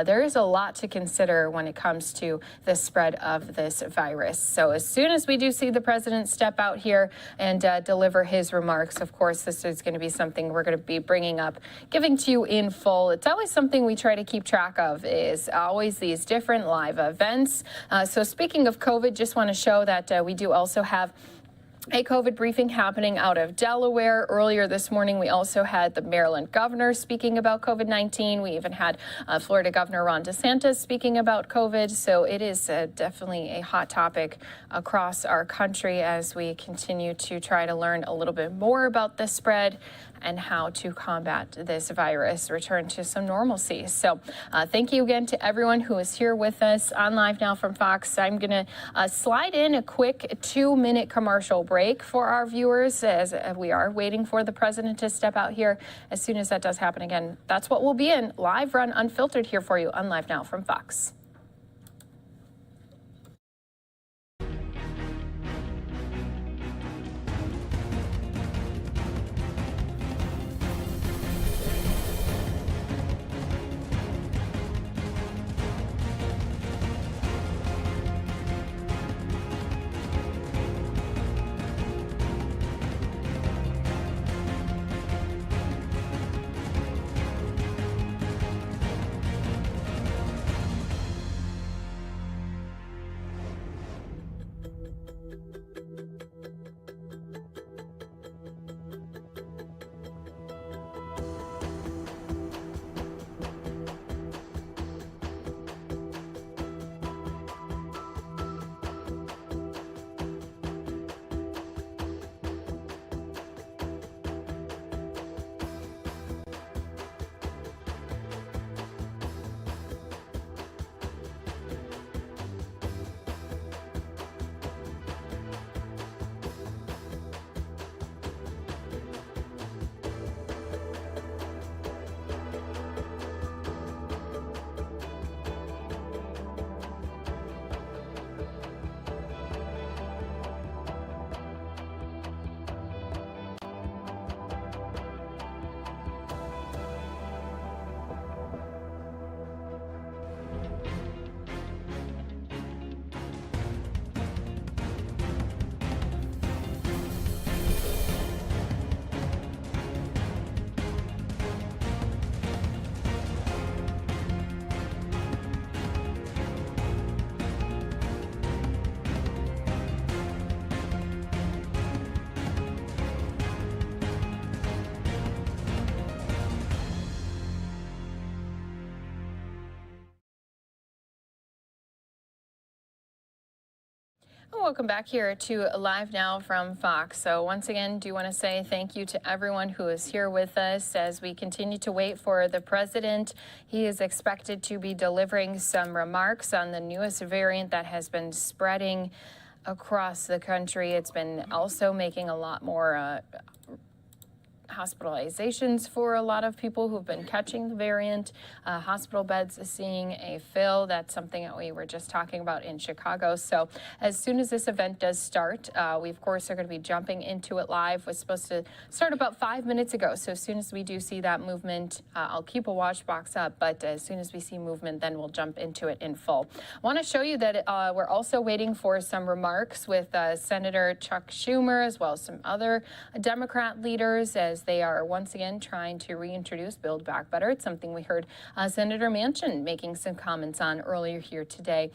there is a lot to consider when it comes to the spread of this virus. So as soon as we do see the president step out here and deliver his remarks, of course, this is going to be something we're going to be bringing up, giving to you in full. It's always something we try to keep track of, is always these different live events. So speaking of COVID, just want to show that we do also have a COVID briefing happening out of Delaware. Earlier this morning, we also had the Maryland governor speaking about COVID-19. We even had Florida Governor Ron DeSantis speaking about COVID. So it is definitely a hot topic across our country as we continue to try to learn a little bit more about the spread and how to combat this virus, return to some normalcy. So thank you again to everyone who is here with us on Live Now from Fox. I'm going to slide in a quick 2-minute commercial break for our viewers as we are waiting for the president to step out here. As soon as that does happen again, that's what we'll be in. Live Run Unfiltered here for you on Live Now from Fox. Welcome back here to Live Now from Fox. So once again, do want to say thank you to everyone who is here with us as we continue to wait for the president. He is expected to be delivering some remarks on the newest variant that has been spreading across the country. It's been also making a lot more hospitalizations for a lot of people who've been catching the variant. Hospital beds seeing a fill. That's something that we were just talking about in Chicago. So as soon as this event does start, we of course are going to be jumping into it live. It was supposed to start about 5 minutes ago. So as soon as we do see that movement, I'll keep a watch box up, but as soon as we see movement, then we'll jump into it in full. I want to show you that we're also waiting for some remarks with Senator Chuck Schumer, as well as some other Democrat leaders, as they are once again trying to reintroduce Build Back Better. It's something we heard Senator Manchin making some comments on earlier here today.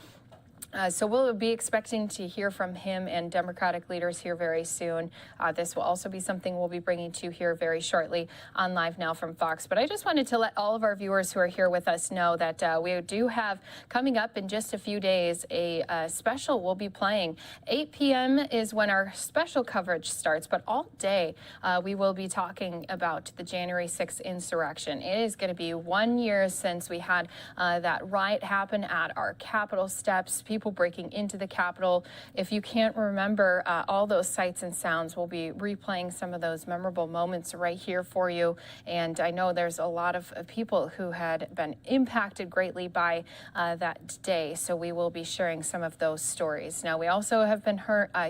So we'll be expecting to hear from him and Democratic leaders here very soon. This will also be something we'll be bringing to you here very shortly on Live Now from Fox. But I just wanted to let all of our viewers who are here with us know that we do have coming up in just a few days a special we'll be playing. 8 p.m. is when our special coverage starts, but all day we will be talking about the January 6th insurrection. It is going to be 1 year since we had that riot happen at our Capitol steps. People breaking into the Capitol. If you can't remember all those sights and sounds, we'll be replaying some of those memorable moments right here for you. And I know there's a lot of people who had been impacted greatly by that day, so we will be sharing some of those stories. Now, we also have been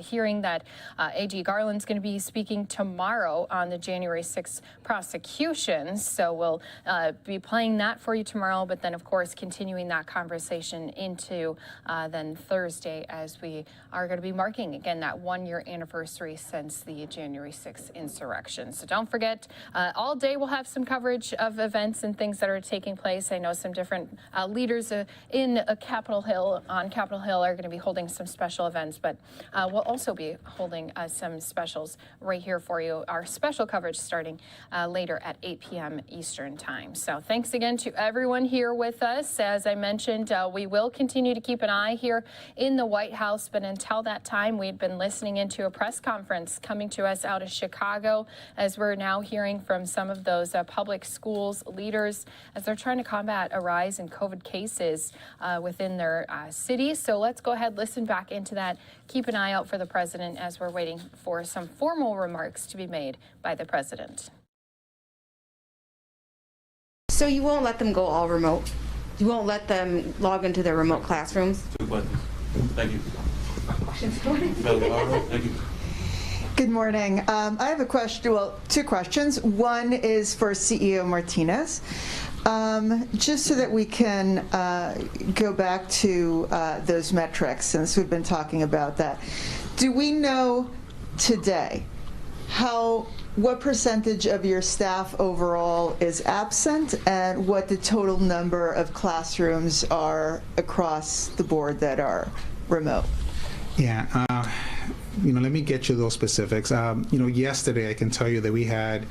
hearing that A.G. Garland's going to be speaking tomorrow on the January 6th prosecutions, so we'll be playing that for you tomorrow, but then, of course, continuing that conversation into the then Thursday, as we are going to be marking again that 1-year anniversary since the January 6th insurrection. So don't forget, all day we'll have some coverage of events and things that are taking place. I know some different leaders in Capitol Hill are going to be holding some special events, but we'll also be holding some specials right here for you. Our special coverage starting later at 8 p.m. Eastern Time. So thanks again to everyone here with us. As I mentioned, we will continue to keep an eye here in the White House, but until that time, we've been listening into a press conference coming to us out of Chicago, as we're now hearing from some of those public schools leaders as they're trying to combat a rise in COVID cases within their cities. So let's go ahead, listen back into that. Keep an eye out for the president as we're waiting for some formal remarks to be made by the president. So you won't let them go all remote? You won't let them log into their remote classrooms? Two questions. Thank you. Thank you. Good morning. I have a question, well, two questions. One is for CEO Martinez. Just so that we can go back to those metrics, since we've been talking about that. Do we know today what percentage of your staff overall is absent and what the total number of classrooms are across the board that are remote? Yeah, let me get you those specifics. Yesterday I can tell you that we had,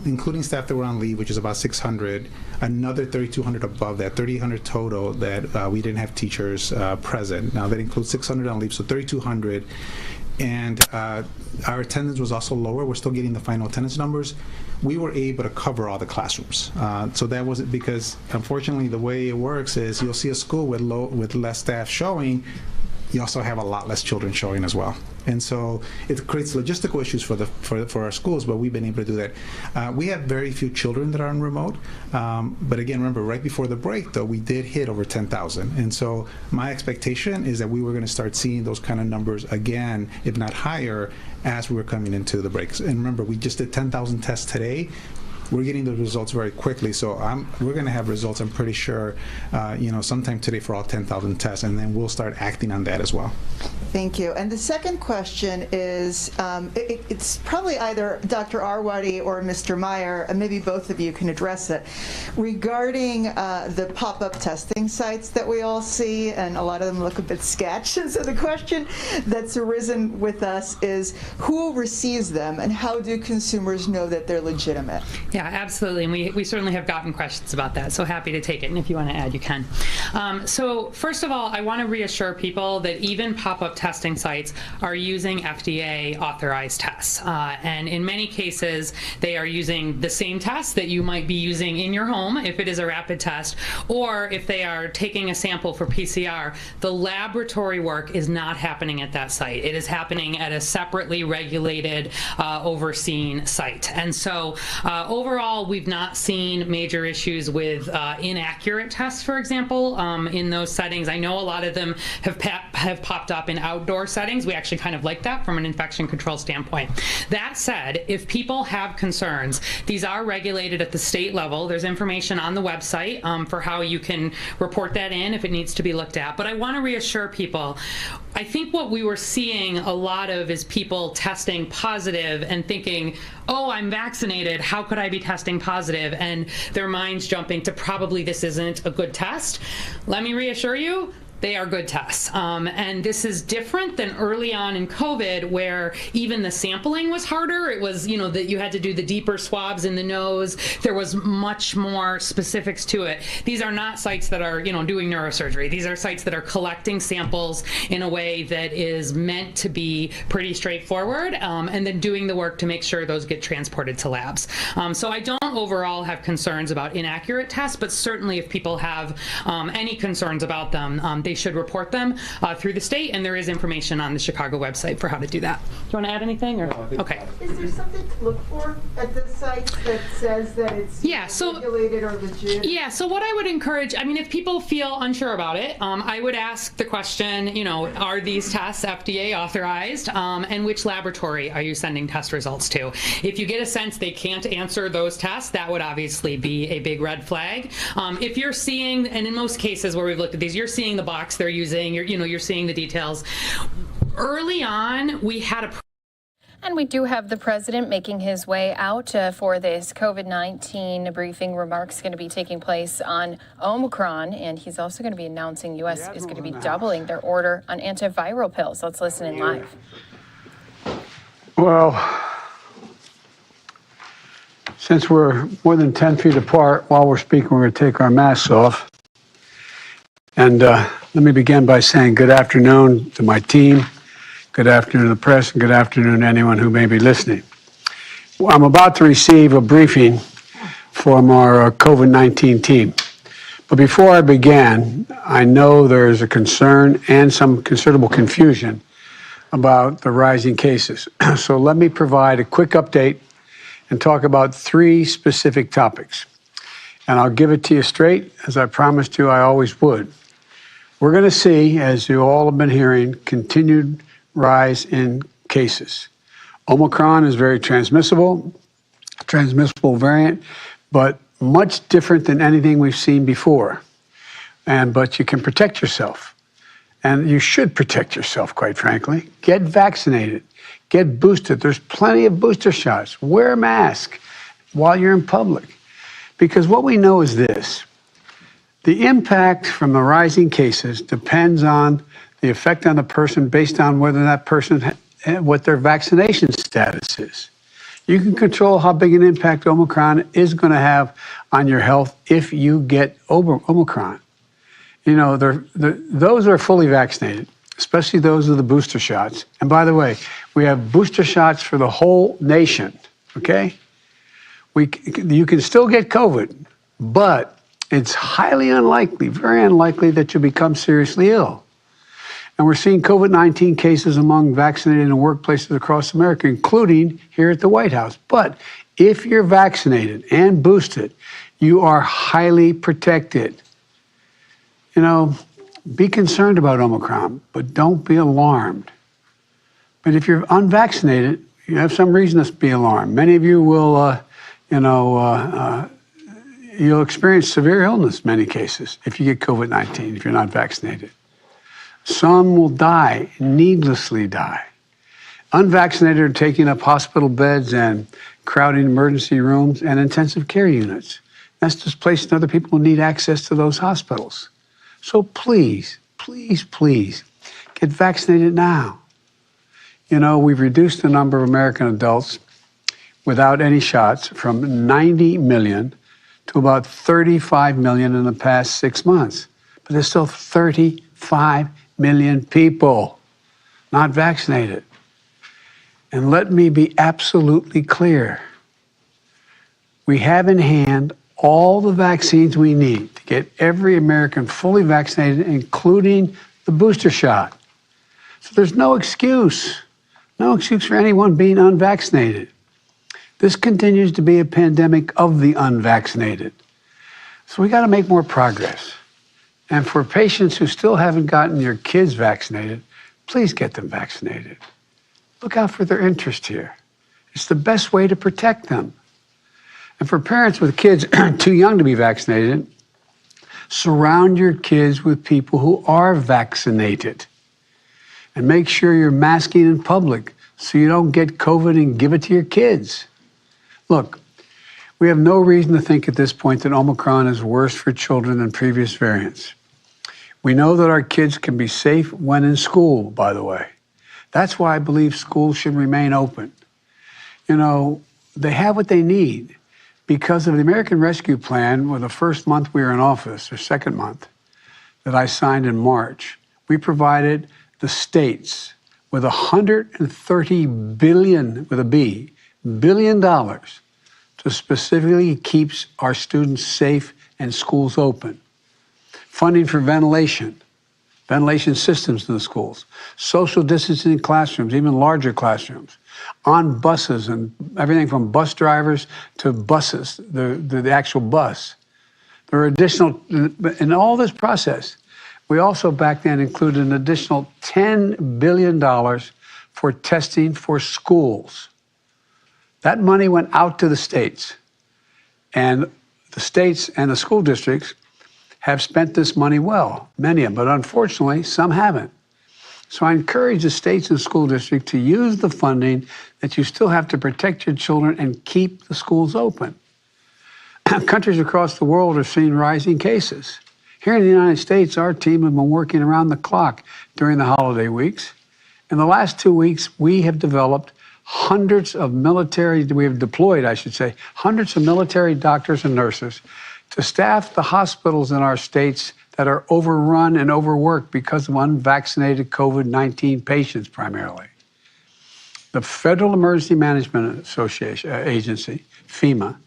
including staff that were on leave, which is about 600, another 3,200 above that, 3,800 total that we didn't have teachers present. Now that includes 600 on leave, so 3,200. And our attendance was also lower. We're still getting the final attendance numbers. We were able to cover all the classrooms. So that wasn't because, unfortunately, the way it works is you'll see a school with less staff showing. You also have a lot less children showing as well. And so it creates logistical issues for our schools, but we've been able to do that. We have very few children that are on remote. But again, remember, right before the break, though, we did hit over 10,000. And so my expectation is that we were going to start seeing those kind of numbers again, if not higher, as we were coming into the breaks. And remember, we just did 10,000 tests today. We're getting the results very quickly, so we're going to have results, I'm pretty sure, sometime today for all 10,000 tests, and then we'll start acting on that as well. Thank you. And the second question is, it's probably either Dr. Arwady or Mr. Meyer, and maybe both of you can address it, regarding the pop-up testing sites that we all see, and a lot of them look a bit sketch. And so the question that's arisen with us is, who receives them, and how do consumers know that they're legitimate? Yeah, absolutely, and we certainly have gotten questions about that, so happy to take it, and if you want to add, you can. So first of all, I want to reassure people that even pop-up testing sites are using FDA authorized tests, and in many cases they are using the same test that you might be using in your home if it is a rapid test, or if they are taking a sample for PCR, the laboratory work is not happening at that site. It is happening at a separately regulated, overseen site. And so overall, we've not seen major issues with inaccurate tests, for example, in those settings. I know a lot of them have popped up in outdoor settings. We actually kind of like that from an infection control standpoint. That said, if people have concerns, these are regulated at the state level. There's information on the website for how you can report that in if it needs to be looked at. But I want to reassure people, I think what we were seeing a lot of is people testing positive and thinking, oh, I'm vaccinated, how could I be testing positive? And their minds jumping to probably this isn't a good test. Let me reassure you, they are good tests. And this is different than early on in COVID, where even the sampling was harder. It was, that you had to do the deeper swabs in the nose. There was much more specifics to it. These are not sites that are, doing neurosurgery. These are sites that are collecting samples in a way that is meant to be pretty straightforward, and then doing the work to make sure those get transported to labs. So I don't overall have concerns about inaccurate tests, but certainly if people have any concerns about them, they should report them through the state, and there is information on the Chicago website for how to do that. Do you want to add anything? Or? Okay. Is there something to look for at this site that says that it's regulated or legit? Yeah, so what I would encourage, if people feel unsure about it, I would ask the question, are these tests FDA authorized, and which laboratory are you sending test results to? If you get a sense they can't answer those tests, that would obviously be a big red flag. If you're seeing, and in most cases where we've looked at these, you're seeing the box box they're using. You're seeing the details. Early on, we had a. And we do have the president making his way out for this COVID-19 briefing. Remarks going to be taking place on Omicron, and he's also going to be announcing U.S. is going to be doubling their order on antiviral pills. Let's listen in live. Well, since we're more than 10 feet apart while we're speaking, we're going to take our masks off. And let me begin by saying good afternoon to my team. Good afternoon to the press, and good afternoon to anyone who may be listening. Well, I'm about to receive a briefing from our COVID-19 team. But before I begin, I know there's a concern and some considerable confusion about the rising cases. So let me provide a quick update and talk about 3 specific topics. And I'll give it to you straight, as I promised you I always would. We're going to see, as you all have been hearing, continued rise in cases. Omicron is very transmissible variant, but much different than anything we've seen before. But you can protect yourself. And you should protect yourself, quite frankly. Get vaccinated. Get boosted. There's plenty of booster shots. Wear a mask while you're in public. Because what we know is this. The impact from the rising cases depends on the effect on the person based on whether that person, what their vaccination status is. You can control how big an impact Omicron is going to have on your health if you get Omicron. Those are fully vaccinated, especially those with the booster shots. And by the way, we have booster shots for the whole nation, okay? You can still get COVID, but it's highly unlikely, very unlikely that you'll become seriously ill. And we're seeing COVID-19 cases among vaccinated in workplaces across America, including here at the White House. But if you're vaccinated and boosted, you are highly protected. Be concerned about Omicron, but don't be alarmed. But if you're unvaccinated, you have some reason to be alarmed. Many of you will, you'll experience severe illness in many cases if you get COVID-19, if you're not vaccinated. Some will die, needlessly die. Unvaccinated are taking up hospital beds and crowding emergency rooms and intensive care units. That's displacing other people who need access to those hospitals. So please, please, please, get vaccinated now. We've reduced the number of American adults without any shots from 90 million to about 35 million in the past 6 months. But there's still 35 million people not vaccinated. And let me be absolutely clear. We have in hand all the vaccines we need to get every American fully vaccinated, including the booster shot. So there's no excuse for anyone being unvaccinated. This continues to be a pandemic of the unvaccinated. So we got to make more progress. And for patients who still haven't gotten your kids vaccinated, please get them vaccinated. Look out for their interest here. It's the best way to protect them. And for parents with kids too young to be vaccinated, surround your kids with people who are vaccinated. And make sure you're masking in public so you don't get COVID and give it to your kids. Look, we have no reason to think at this point that Omicron is worse for children than previous variants. We know that our kids can be safe when in school, by the way. That's why I believe schools should remain open. They have what they need because of the American Rescue Plan, or the first month we were in office, or second month, that I signed in March. We provided the states with $130 billion, with a B, billion dollars to specifically keep our students safe and schools open. Funding for ventilation systems in the schools, social distancing in classrooms, even larger classrooms, on buses and everything from bus drivers to buses, the actual bus. There are additional, in all this process, we also back then included an additional $10 billion for testing for schools. That money went out to the states, and the states and the school districts have spent this money well, many of them, but unfortunately, some haven't. So I encourage the states and school districts to use the funding that you still have to protect your children and keep the schools open. Countries across the world are seeing rising cases. Here in the United States, our team has been working around the clock during the holiday weeks. In the last 2 weeks, we have developed hundreds of military, we have deployed, I should say, hundreds of military doctors and nurses to staff the hospitals in our states that are overrun and overworked because of unvaccinated COVID-19 patients primarily. The Federal Emergency Management Agency, FEMA,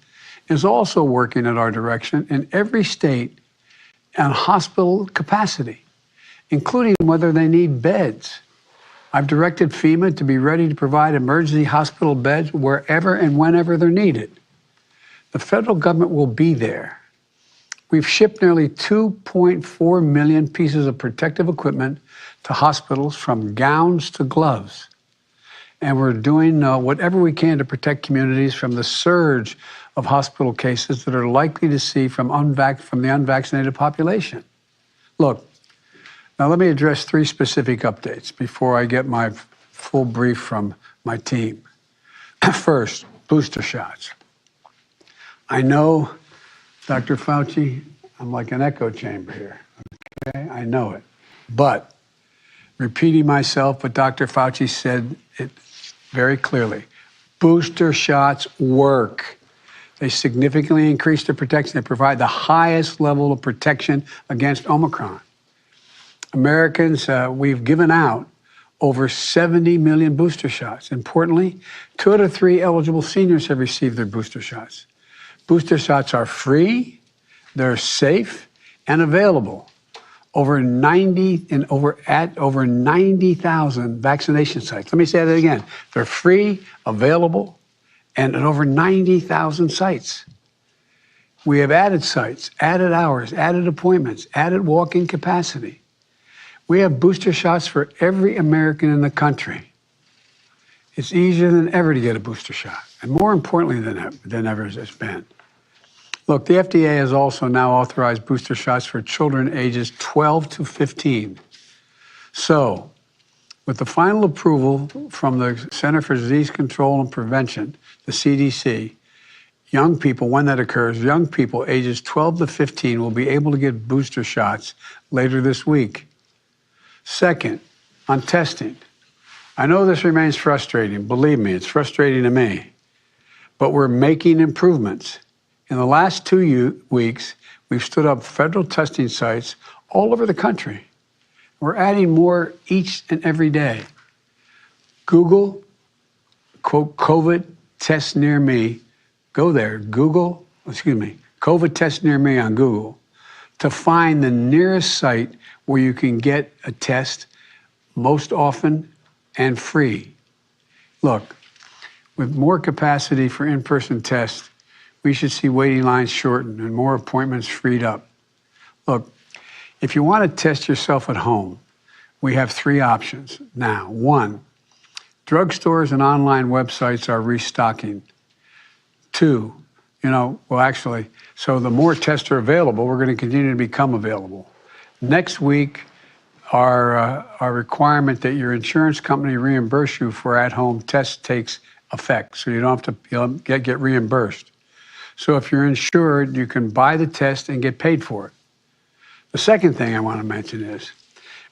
is also working at our direction in every state on hospital capacity, including whether they need beds. I've directed FEMA to be ready to provide emergency hospital beds wherever and whenever they're needed. The federal government will be there. We've shipped nearly 2.4 million pieces of protective equipment to hospitals, from gowns to gloves. And we're doing whatever we can to protect communities from the surge of hospital cases that are likely to see from the unvaccinated population. Look, now let me address 3 specific updates before I get my full brief from my team. First, booster shots. I know, Dr. Fauci, I'm like an echo chamber here, okay? I know it. But, repeating myself, but Dr. Fauci said it very clearly, booster shots work. They significantly increase the protection. They provide the highest level of protection against Omicron. Americans, we've given out over 70 million booster shots. Importantly, 2 out of 3 eligible seniors have received their booster shots. Booster shots are free, they're safe, and available at over 90,000 vaccination sites. Let me say that again. They're free, available, and at over 90,000 sites. We have added sites, added hours, added appointments, added walk-in capacity. We have booster shots for every American in the country. It's easier than ever to get a booster shot, and more importantly than ever it's been. Look, the FDA has also now authorized booster shots for children ages 12 to 15. So, with the final approval from the Center for Disease Control and Prevention, the CDC, young people, when that occurs, young people ages 12 to 15 will be able to get booster shots later this week. Second, on testing. I know this remains frustrating. Believe me, it's frustrating to me. But we're making improvements. In the last 2 weeks, we've stood up federal testing sites all over the country. We're adding more each and every day. Google, quote, COVID test near me. Go there, COVID test near me on Google to find the nearest site where you can get a test most often and free. Look, with more capacity for in-person tests, we should see waiting lines shortened and more appointments freed up. Look, if you want to test yourself at home, we have 3 options now. 1, drugstores and online websites are restocking. 2, so the more tests are available, we're going to continue to become available. Next week, our requirement that your insurance company reimburse you for at-home tests takes effect, so you don't have to get reimbursed. So if you're insured, you can buy the test and get paid for it. The second thing I want to mention is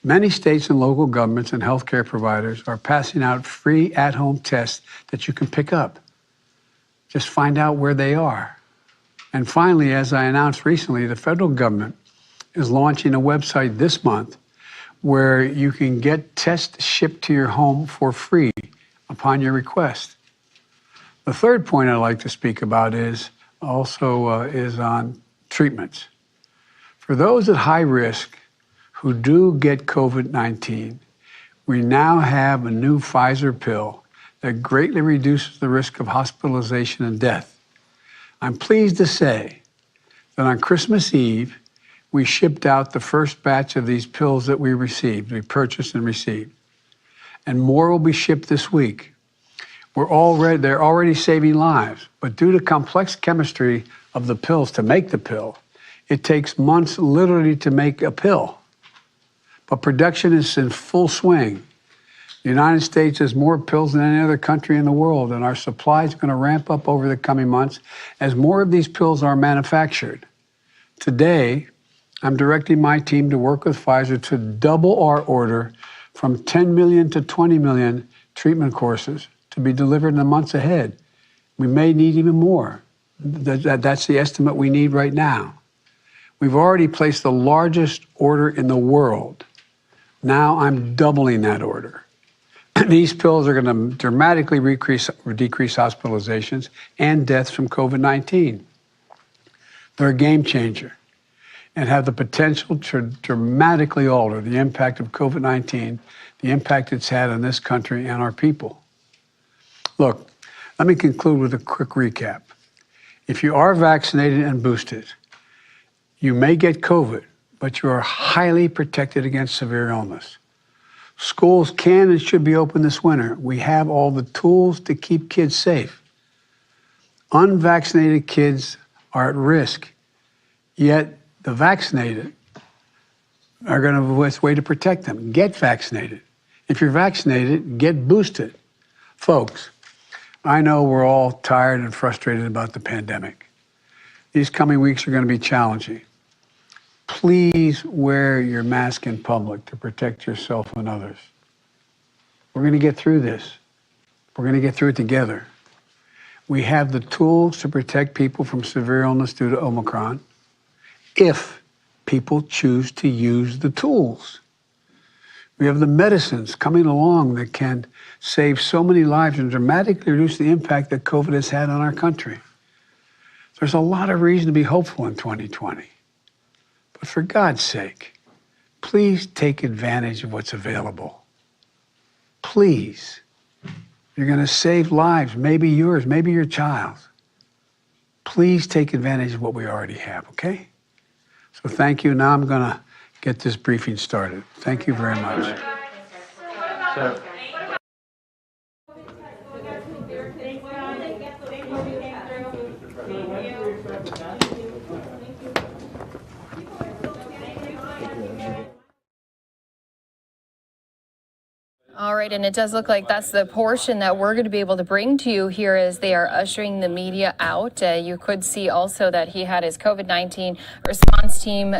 many states and local governments and healthcare providers are passing out free at-home tests that you can pick up. Just find out where they are. And finally, as I announced recently, the federal government is launching a website this month where you can get tests shipped to your home for free upon your request. The third point I'd like to speak about is on treatments. For those at high risk who do get COVID-19, we now have a new Pfizer pill that greatly reduces the risk of hospitalization and death. I'm pleased to say that on Christmas Eve, we shipped out the first batch of these pills that we purchased and received. And more will be shipped this week. They're already saving lives, but due to complex chemistry of the pills to make the pill, It takes months literally to make a pill. But production is in full swing. The United States has more pills than any other country in the world, and our supply is going to ramp up over the coming months as more of these pills are manufactured. Today, I'm directing my team to work with Pfizer to double our order from 10 million to 20 million treatment courses to be delivered in the months ahead. We may need even more. That's the estimate we need right now. We've already placed the largest order in the world. Now I'm doubling that order. These pills are going to dramatically decrease hospitalizations and deaths from COVID-19. They're a game changer and have the potential to dramatically alter the impact of COVID-19, the impact it's had on this country and our people. Look, let me conclude with a quick recap. If you are vaccinated and boosted, you may get COVID, but you are highly protected against severe illness. Schools can and should be open this winter. We have all the tools to keep kids safe. Unvaccinated kids are at risk, yet the vaccinated are going to have a way to protect them. Get vaccinated. If you're vaccinated, get boosted. Folks, I know we're all tired and frustrated about the pandemic. These coming weeks are going to be challenging. Please wear your mask in public to protect yourself and others. We're going to get through this. We're going to get through it together. We have the tools to protect people from severe illness due to Omicron if people choose to use the tools. We have the medicines coming along that can save so many lives and dramatically reduce the impact that COVID has had on our country. There's a lot of reason to be hopeful in 2020. But for God's sake, please take advantage of what's available. Please. You're going to save lives, maybe yours, maybe your child's. Please take advantage of what we already have, okay? So thank you. Now I'm going to get this briefing started. Thank you very much. All right, and it does look like that's the portion that we're going to be able to bring to you here as they are ushering the media out. You could see also that he had his COVID-19 response team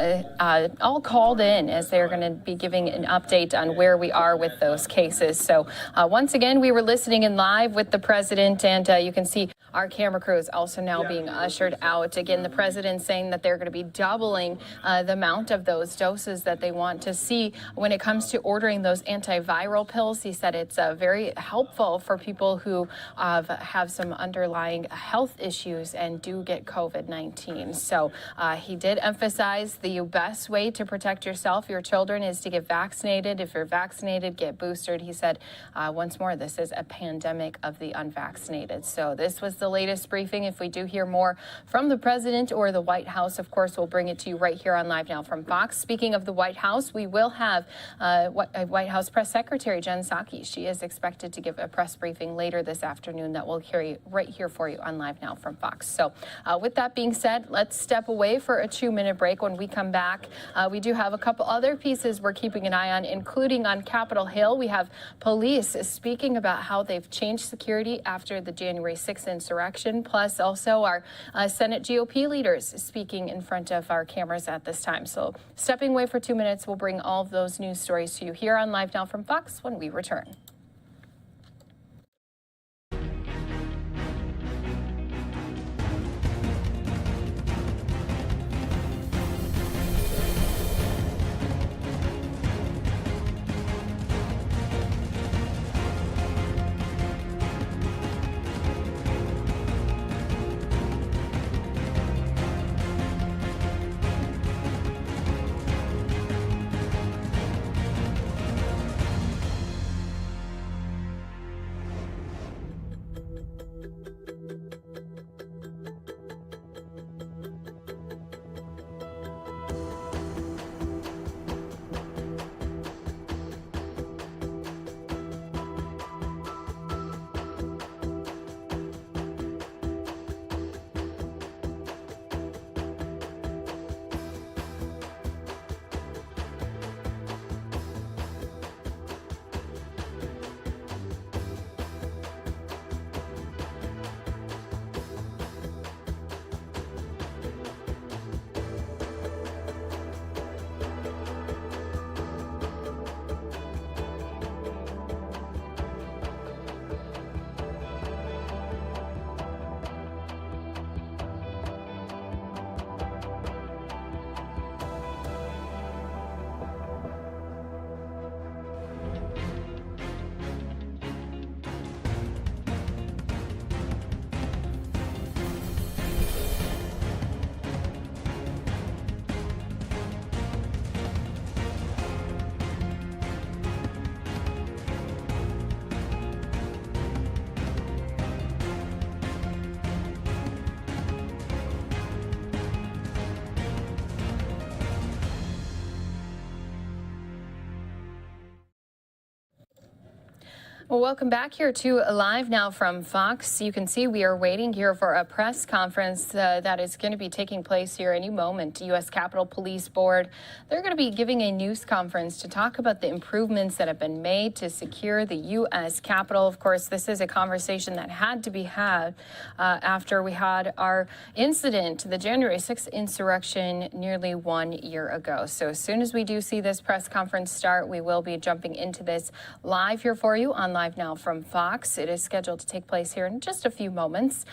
all called in as they're going to be giving an update on where we are with those cases. So once again, we were listening in live with the president, and you can see our camera crew is also now being ushered out. Again, the president saying that they're going to be doubling the amount of those doses that they want to see when it comes to ordering those antiviral pills. He said it's very helpful for people who have some underlying health issues and do get COVID-19. So he did emphasize the best way to protect yourself, your children, is to get vaccinated. If you're vaccinated, get boosted. He said, once more, this is a pandemic of the unvaccinated. So this was the latest briefing. If we do hear more from the president or the White House, of course, we'll bring it to you right here on Live Now from Fox. Speaking of the White House, we will have White House Press Secretary Jen Psaki. She is expected to give a press briefing later this afternoon that we'll carry right here for you on Live Now from Fox. So with that being said, let's step away for a 2-minute break. When we come back, we do have a couple other pieces we're keeping an eye on, including on Capitol Hill. We have police speaking about how they've changed security after the January 6th insurrection, plus also our Senate GOP leaders speaking in front of our cameras at this time. So stepping away for 2 minutes, we'll bring all of those news stories to you here on Live Now from Fox when we return. Well, welcome back here to Live Now from Fox. You can see we are waiting here for a press conference that is going to be taking place here any moment. U.S. Capitol Police Board, they're going to be giving a news conference to talk about the improvements that have been made to secure the U.S. Capitol. Of course, this is a conversation that had to be had after we had our incident, the January 6th insurrection, nearly 1 year ago. So as soon as we do see this press conference start, we will be jumping into this live here for you on Live Now from Fox. It is scheduled to take place here in just a few moments.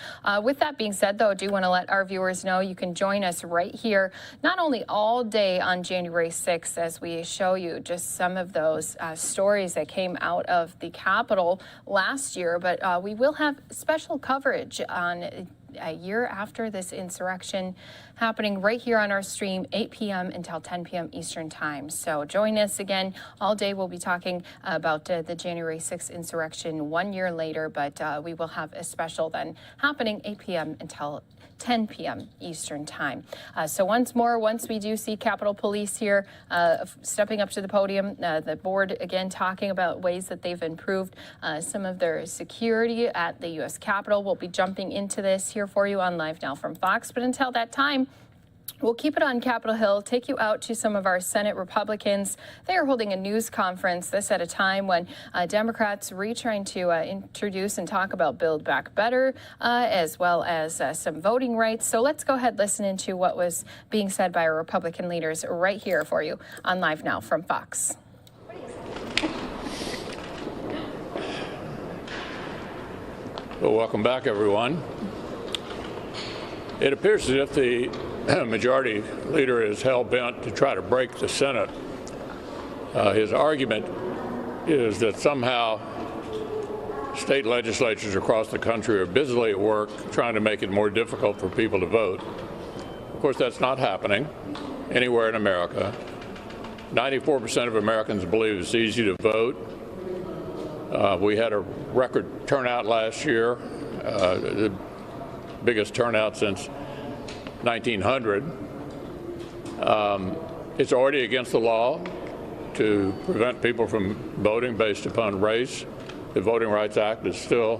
With that being said, though, I do want to let our viewers know you can join us right here, not only all day on January 6th as we show you just some of those stories that came out of the Capitol last year, but we will have special coverage on a year after this insurrection happening right here on our stream, 8 p.m. until 10 p.m. Eastern Time. So join us again all day. We'll be talking about the January 6th insurrection 1 year later, but we will have a special then happening 8 p.m. until 10 p.m. Eastern Time. So once we do see Capitol Police here stepping up to the podium, the board again talking about ways that they've improved some of their security at the U.S. Capitol. We'll be jumping into this here for you on Live Now from Fox. But until that time, we'll keep it on Capitol Hill, take you out to some of our Senate Republicans. They are holding a news conference, this at a time when Democrats are trying to introduce and talk about Build Back Better, as well as some voting rights. So let's go ahead and listen into what was being said by our Republican leaders right here for you on Live Now from Fox. Well, welcome back, everyone. It appears as if the majority leader is hell-bent to try to break the Senate. His argument is that somehow state legislatures across the country are busily at work trying to make it more difficult for people to vote. Of course, that's not happening anywhere in America. 94% of Americans believe it's easy to vote. We had a record turnout last year, the biggest turnout since 1900. It's already against the law to prevent people from voting based upon race. The Voting Rights Act is still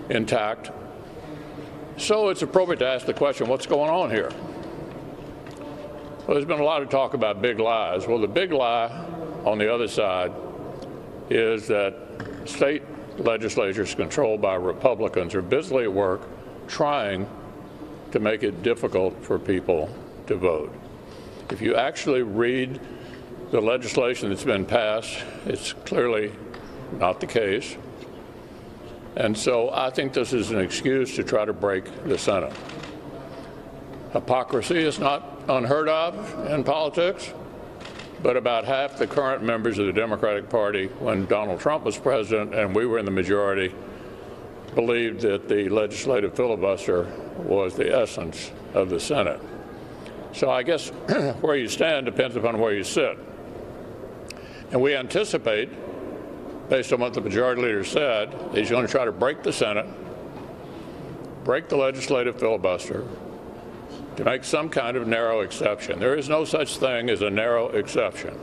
intact. So it's appropriate to ask the question, what's going on here? Well, there's been a lot of talk about big lies. Well, the big lie on the other side is that state legislatures controlled by Republicans are busily at work trying to make it difficult for people to vote. If you actually read the legislation that's been passed, it's clearly not the case. And so I think this is an excuse to try to break the Senate. Hypocrisy is not unheard of in politics, but about half the current members of the Democratic Party, when Donald Trump was president and we were in the majority, believed that the legislative filibuster was the essence of the Senate. So I guess where you stand depends upon where you sit. And we anticipate, based on what the majority leader said, that he's going to try to break the Senate, break the legislative filibuster, to make some kind of narrow exception. There is no such thing as a narrow exception.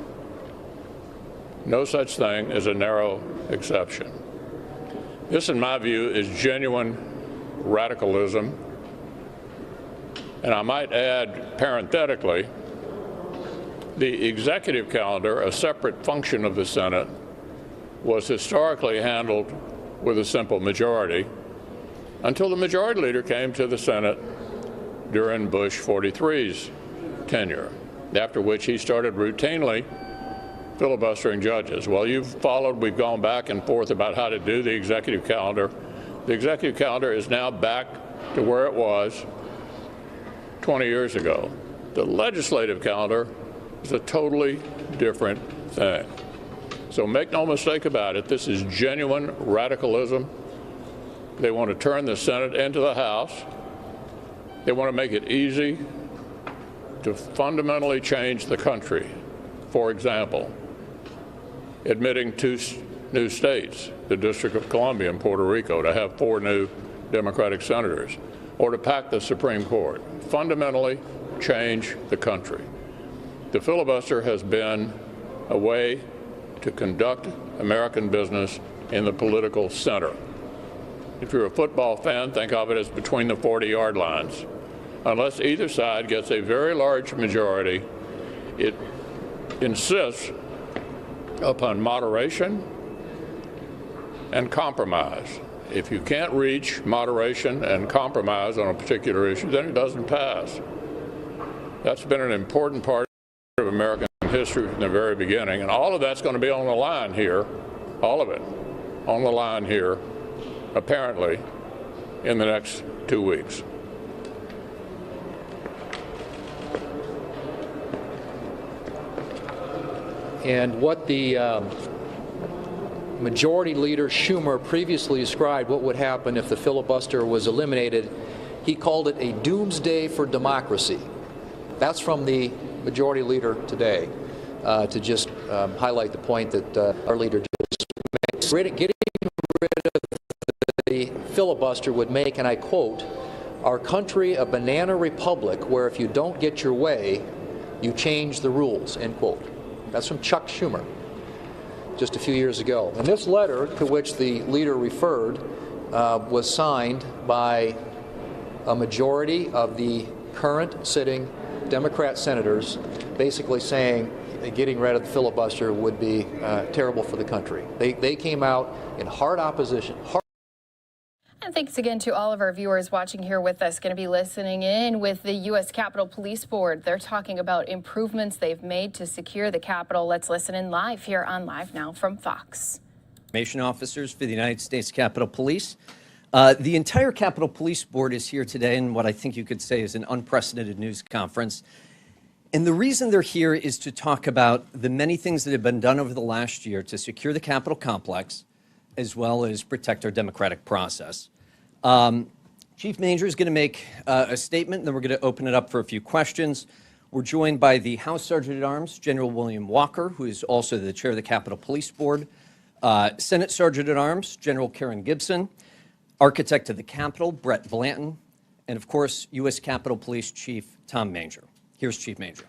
No such thing as a narrow exception. This, in my view, is genuine radicalism. And I might add, parenthetically, the executive calendar, a separate function of the Senate, was historically handled with a simple majority until the majority leader came to the Senate during Bush 43's tenure, after which he started routinely filibustering judges. Well, you've followed, we've gone back and forth about how to do the executive calendar. The executive calendar is now back to where it was 20 years ago. The legislative calendar is a totally different thing. So make no mistake about it, this is genuine radicalism. They want to turn the Senate into the House. They want to make it easy to fundamentally change the country. For example, admitting 2 new states, the District of Columbia and Puerto Rico, to have 4 new Democratic senators, or to pack the Supreme Court. Fundamentally change the country. The filibuster has been a way to conduct American business in the political center. If you're a football fan, think of it as between the 40-yard lines. Unless either side gets a very large majority, it insists upon moderation and compromise. If you can't reach moderation and compromise on a particular issue, then it doesn't pass. That's been an important part of American history from the very beginning, and all of that's going to be on the line here, all of it on the line here, apparently, in the next 2 weeks. And what the Majority Leader Schumer previously described what would happen if the filibuster was eliminated, he called it a doomsday for democracy. That's from the Majority Leader today, to just highlight the point that our leader just made. Getting rid of the filibuster would make, and I quote, our country a banana republic where if you don't get your way, you change the rules, end quote. That's from Chuck Schumer just a few years ago. And this letter, to which the leader referred, was signed by a majority of the current sitting Democrat senators, basically saying getting rid of the filibuster would be terrible for the country. They came out in hard opposition. And thanks again to all of our viewers watching here with us, going to be listening in with the U.S. Capitol Police Board. They're talking about improvements they've made to secure the Capitol. Let's listen in live here on Live Now from Fox. Information officers for the United States Capitol Police. The entire Capitol Police Board is here today in what I think you could say is an unprecedented news conference. And the reason they're here is to talk about the many things that have been done over the last year to secure the Capitol complex, as well as protect our democratic process. Chief Manger is going to make a statement, and then we're going to open it up for a few questions. We're joined by the House Sergeant at Arms, General William Walker, who is also the chair of the Capitol Police Board, Senate Sergeant at Arms, General Karen Gibson, Architect of the Capitol, Brett Blanton, and of course, U.S. Capitol Police Chief Tom Manger. Here's Chief Manger.